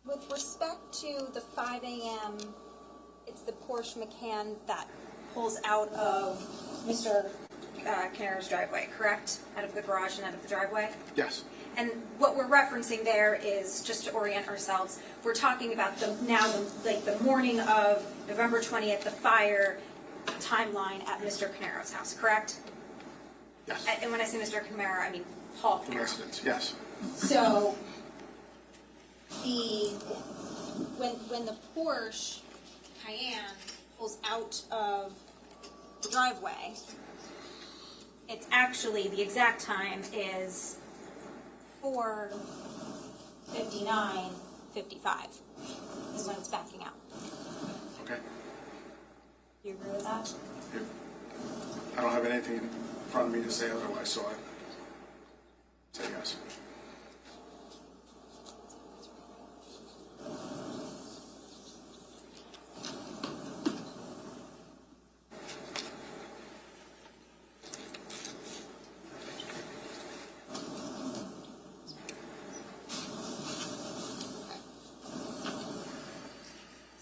with respect to the 5 a.m., it's the Porsche Macan that pulls out of Mr. Caneiro's driveway, correct? Out of the garage and out of the driveway?
Yes.
And what we're referencing there is, just to orient ourselves, we're talking about the morning of November 20th, the fire timeline at Mr. Caneiro's house, correct?
Yes.
And when I say Mr. Caneiro, I mean Paul
The
Caneiro.
residents, yes.
So, when the Porsche Cayenne pulls out of the driveway, it's actually, the exact time is 4:59:55 is when it's backing out.
Okay.
Do you agree with that?
I don't have anything in front of me to say otherwise, so I say yes.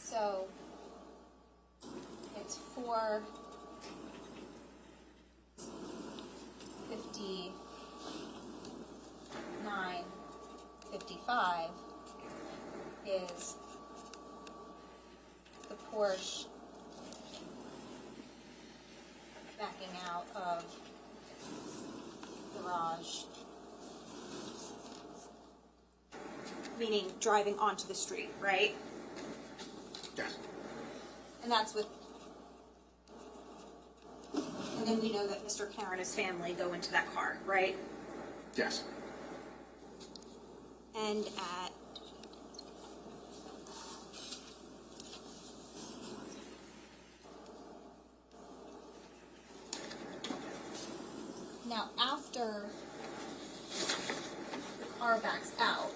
So, it's 4:59:55 is the Porsche backing out of the garage, meaning driving onto the street, right?
Yes.
And that's with, and then we know that Mr. Caneiro and his family go into that car, right?
Yes.
And at Now, after the car backs out,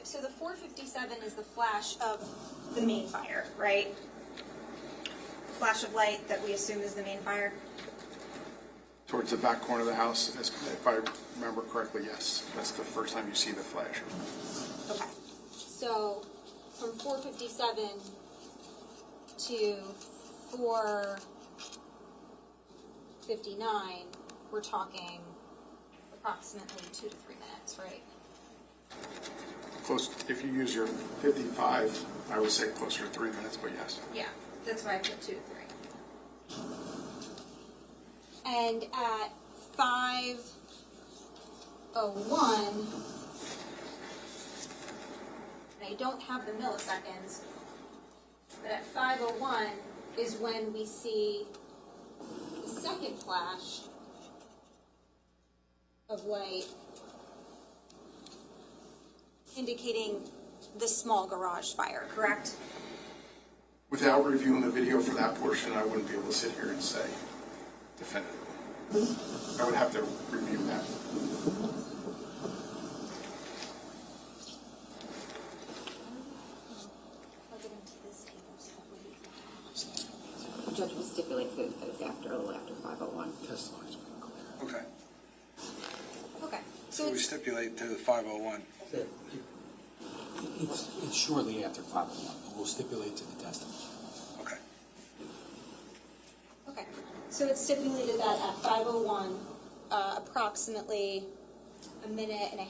so the 457 is the flash of the main fire, right? The flash of light that we assume is the main fire.
Towards the back corner of the house, if I remember correctly, yes. That's the first time you see the flash.
Okay. So from 457 to 459, we're talking approximately 2 to 3 minutes, right?
Close, if you use your 55, I would say closer to 3 minutes, but yes.
Yeah, that's why I put 2 to 3. And at 5:01, I don't have the milliseconds, but at 5:01 is when we see the second flash of light indicating the small garage fire, correct?
Without reviewing the video for that portion, I wouldn't be able to sit here and say definitively. I would have to review that.
The judge will stipulate that it's after, a little after 5:01.
Testimony's been clear.
Okay.
Okay,
So we stipulate to the 501.
It's shortly after 5:01, but we'll stipulate to the testimony.
Okay.
Okay, so it's stipulated that at 5:01, approximately a minute and I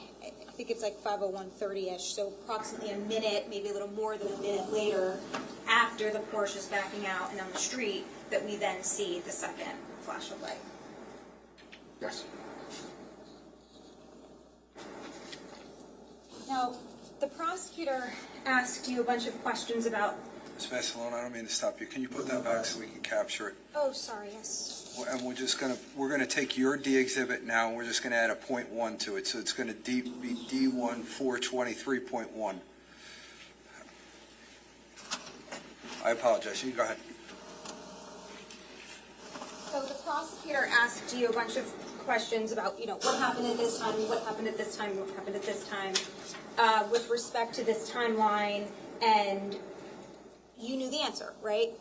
think it's like 5:01:30-ish, so approximately a minute, maybe a little more than a minute later, after the Porsche is backing out and on the street, that we then see the second flash of light.
Yes.
Now, the prosecutor asked you a bunch of questions about...
Ms. Vassalone, I don't mean to stop you. Can you put that back so we can capture it?
Oh, sorry, yes.
And we're gonna take your D exhibit now, and we're just gonna add a .1 to it, so it's gonna be D1 423.1. I apologize, you go ahead.
So the prosecutor asked you a bunch of questions about, what happened at this time, what happened at this time, what happened at this time, with respect to this timeline, and you knew the answer, right?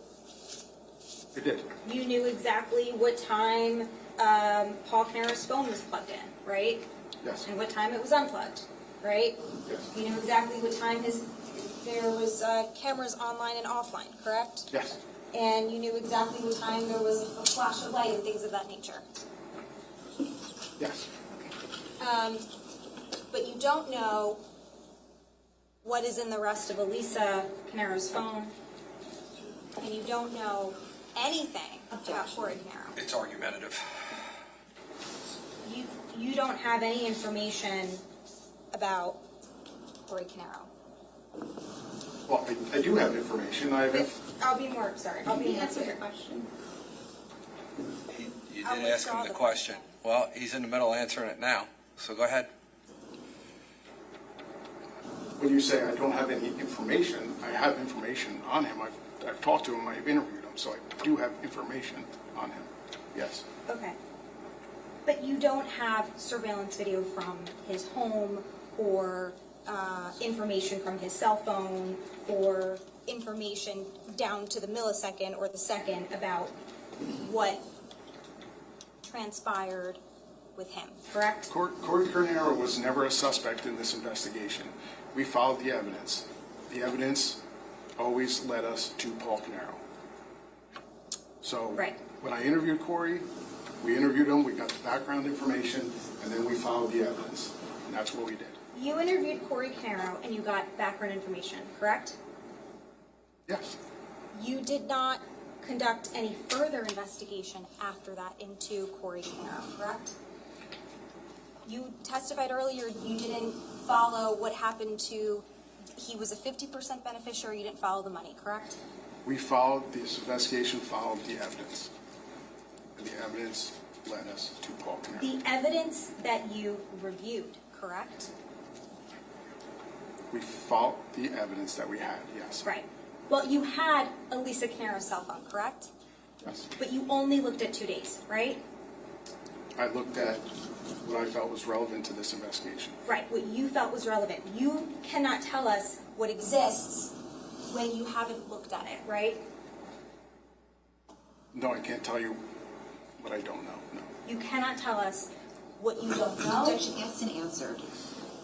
I did.
You knew exactly what time Paul Caneiro's phone was plugged in, right?
Yes.
And what time it was unplugged, right?
Yes.
You knew exactly what time there was cameras online and offline, correct?
Yes.
And you knew exactly what time there was a flash of light and things of that nature.
Yes.
But you don't know what is in the rest of Elisa Caneiro's phone, and you don't know anything about Corey Caneiro.
It's argumentative.
You don't have any information about Corey Caneiro.
Well, I do have information.
I'll be more
Answer your question.
You did ask him the question. Well, he's in the middle of answering it now, so go ahead.
When you say I don't have any information, I have information on him. I've talked to him, I've interviewed him, so I do have information on him. Yes.
Okay. But you don't have surveillance video from his home or information from his cell phone or information down to the millisecond or the second about what transpired with him, correct?
Corey Caneiro was never a suspect in this investigation. We followed the evidence. The evidence always led us to Paul Caneiro. So
Right.
when I interviewed Corey, We interviewed him, we got the background information, and then we followed the evidence. And that's what we did.
You interviewed Corey Caneiro and you got background information, correct?
Yes.
You did not conduct any further investigation after that into Corey Caneiro, correct? You testified earlier you didn't follow what happened to, he was a 50% beneficiary, you didn't follow the money, correct?
We followed, this investigation followed the evidence. And the evidence led us to Paul Caneiro.
The evidence that you reviewed, correct?
We followed the evidence that we had, yes.
Right. Well, you had Elisa Caneiro's cell phone, correct?
Yes.
But you only looked at 2 days, right?
I looked at what I felt was relevant to this investigation.
Right, what you felt was relevant. You cannot tell us what exists when you haven't looked at it, right?
No, I can't tell you what I don't know, no.
You cannot tell us what you don't know.
Objection asked and answered.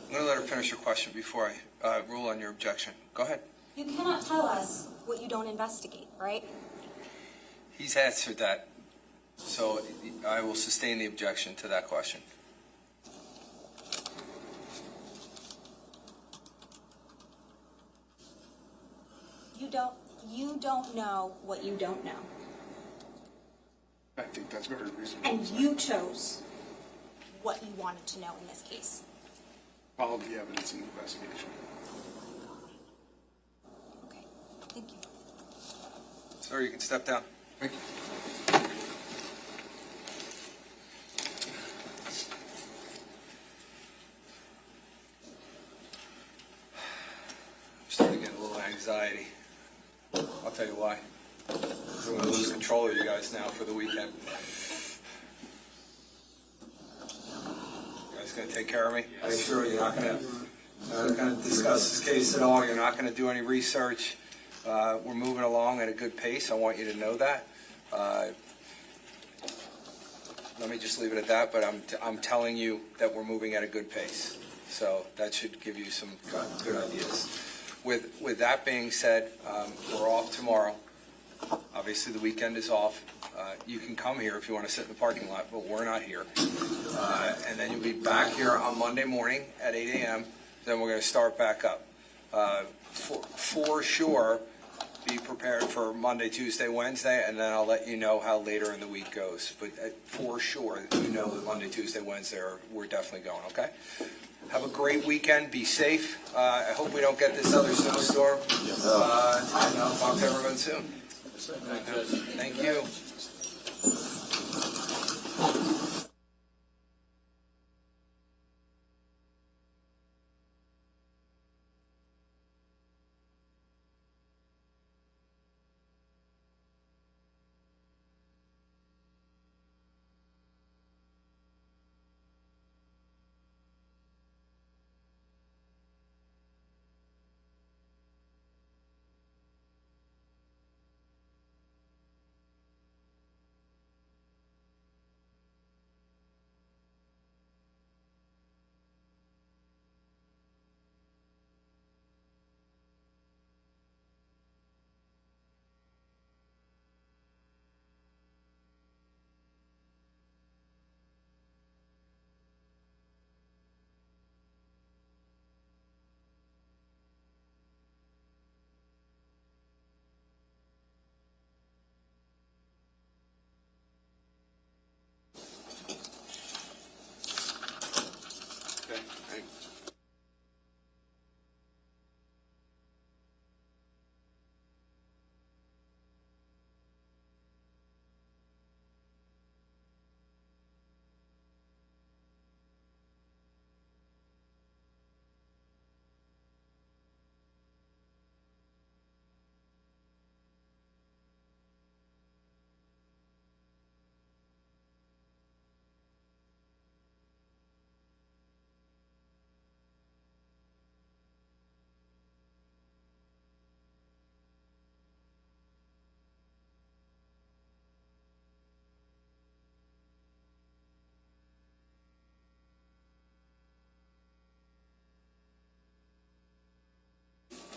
I'm going to let her finish her question before I rule on your objection. Go ahead.
You cannot tell us what you don't investigate, right?
He's answered that, so I will sustain the objection to that question.
You don't know what you don't know.
I think that's very reasonable.
And you chose what you wanted to know in this case.
Followed the evidence in the investigation.
Okay, thank you.
Sir, you can step down.
Thank you.
I'm starting to get a little anxiety. I'll tell you why. I'm going to lose control of you guys now for the weekend. You guys going to take care of me? Are you sure you're not going to discuss this case at all? You're not going to do any research? We're moving along at a good pace. I want you to know that. Let me just leave it at that, but I'm telling you that we're moving at a good pace. So that should give you some good ideas. With that being said, we're off tomorrow. Obviously, the weekend is off. You can come here if you want to sit in the parking lot, but we're not here. And then you'll be back here on Monday morning at 8 a.m. Then we're going to start back up. For sure, be prepared for Monday, Tuesday, Wednesday, and then I'll let you know how later in the week goes. But for sure, you know that Monday, Tuesday, Wednesday, we're definitely going, okay? Have a great weekend. Be safe. I hope we don't get this other snowstorm. And I'll talk to everyone soon. Thank you.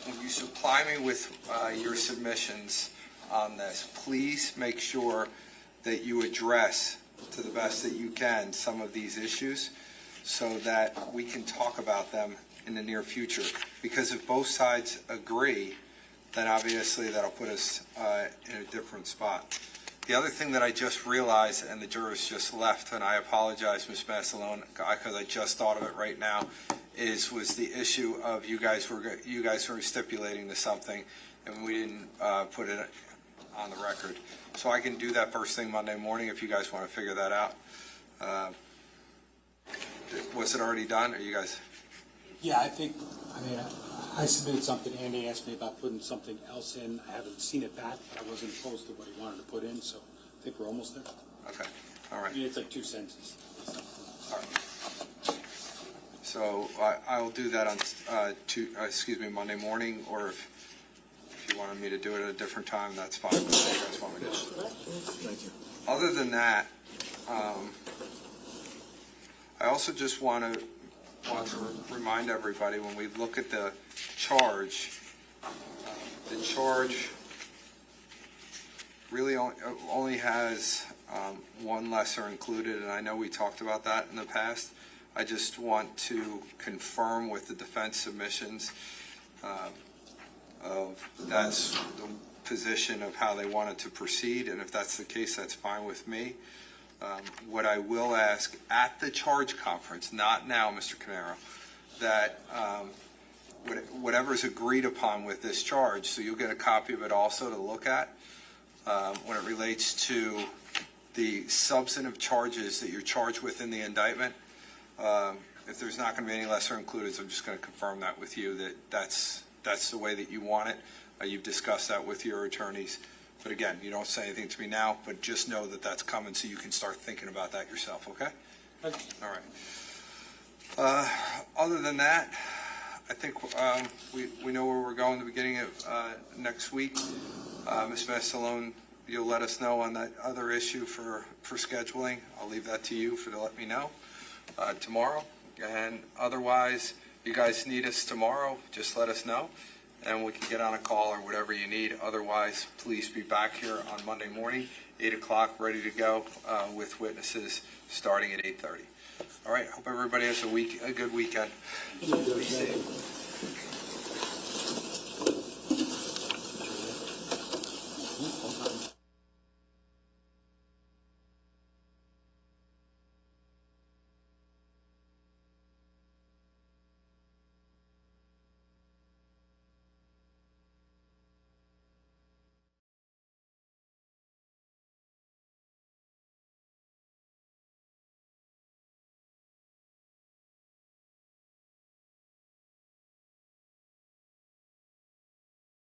When you supply me with your submissions on this, please make sure that you address to the best that you can, some of these issues so that we can talk about them in the near future. Because if both sides agree, then obviously that'll put us in a different spot. The other thing that I just realized, and the jurors just left, and I apologize, Ms. Massalone, because I just thought of it right now, was the issue of you guys were stipulating to something, and we didn't put it on the record. So I can do that first thing Monday morning if you guys want to figure that out. Was it already done? Are you guys?
Yeah, I mean, I submitted something, Andy asked me about putting something else in. I haven't seen it back, but I wasn't opposed to what he wanted to put in, so I think we're almost there.
Okay, all right.
I mean, it's like 2 sentences.
All right. So I will do that on Monday morning, or if you wanted me to do it at a different time, that's fine. What you guys want me to do.
Thank you.
Other than that, I also just want to remind everybody, when we look at the charge really only has one lesser included, and I know we talked about that in the past. I just want to confirm with the defense submissions of that's the position of how they wanted to proceed, and if that's the case, that's fine with me. What I will ask at the charge conference, not now, Mr. Caneiro, that whatever is agreed upon with this charge, so you'll get a copy of it also to look at, when it relates to the substantive charges that you're charged with in the indictment. If there's not going to be any lesser included, I'm just going to confirm that with you, that that's the way that you want it. You've discussed that with your attorneys. But again, you don't say anything to me now, but just know that that's coming so you can start thinking about that yourself, okay?
Okay.
All right. Other than that, I think we know where we're going at the beginning of next week. Ms. Massalone, you'll let us know on that other issue for scheduling. I'll leave that to you to let me know tomorrow. And otherwise, you guys need us tomorrow, just let us know, and we can get on a call or whatever you need. Otherwise, please be back here on Monday morning, 8 o'clock, ready to go with witnesses starting at 8:30. All right, hope everybody has a good weekend.
Be safe.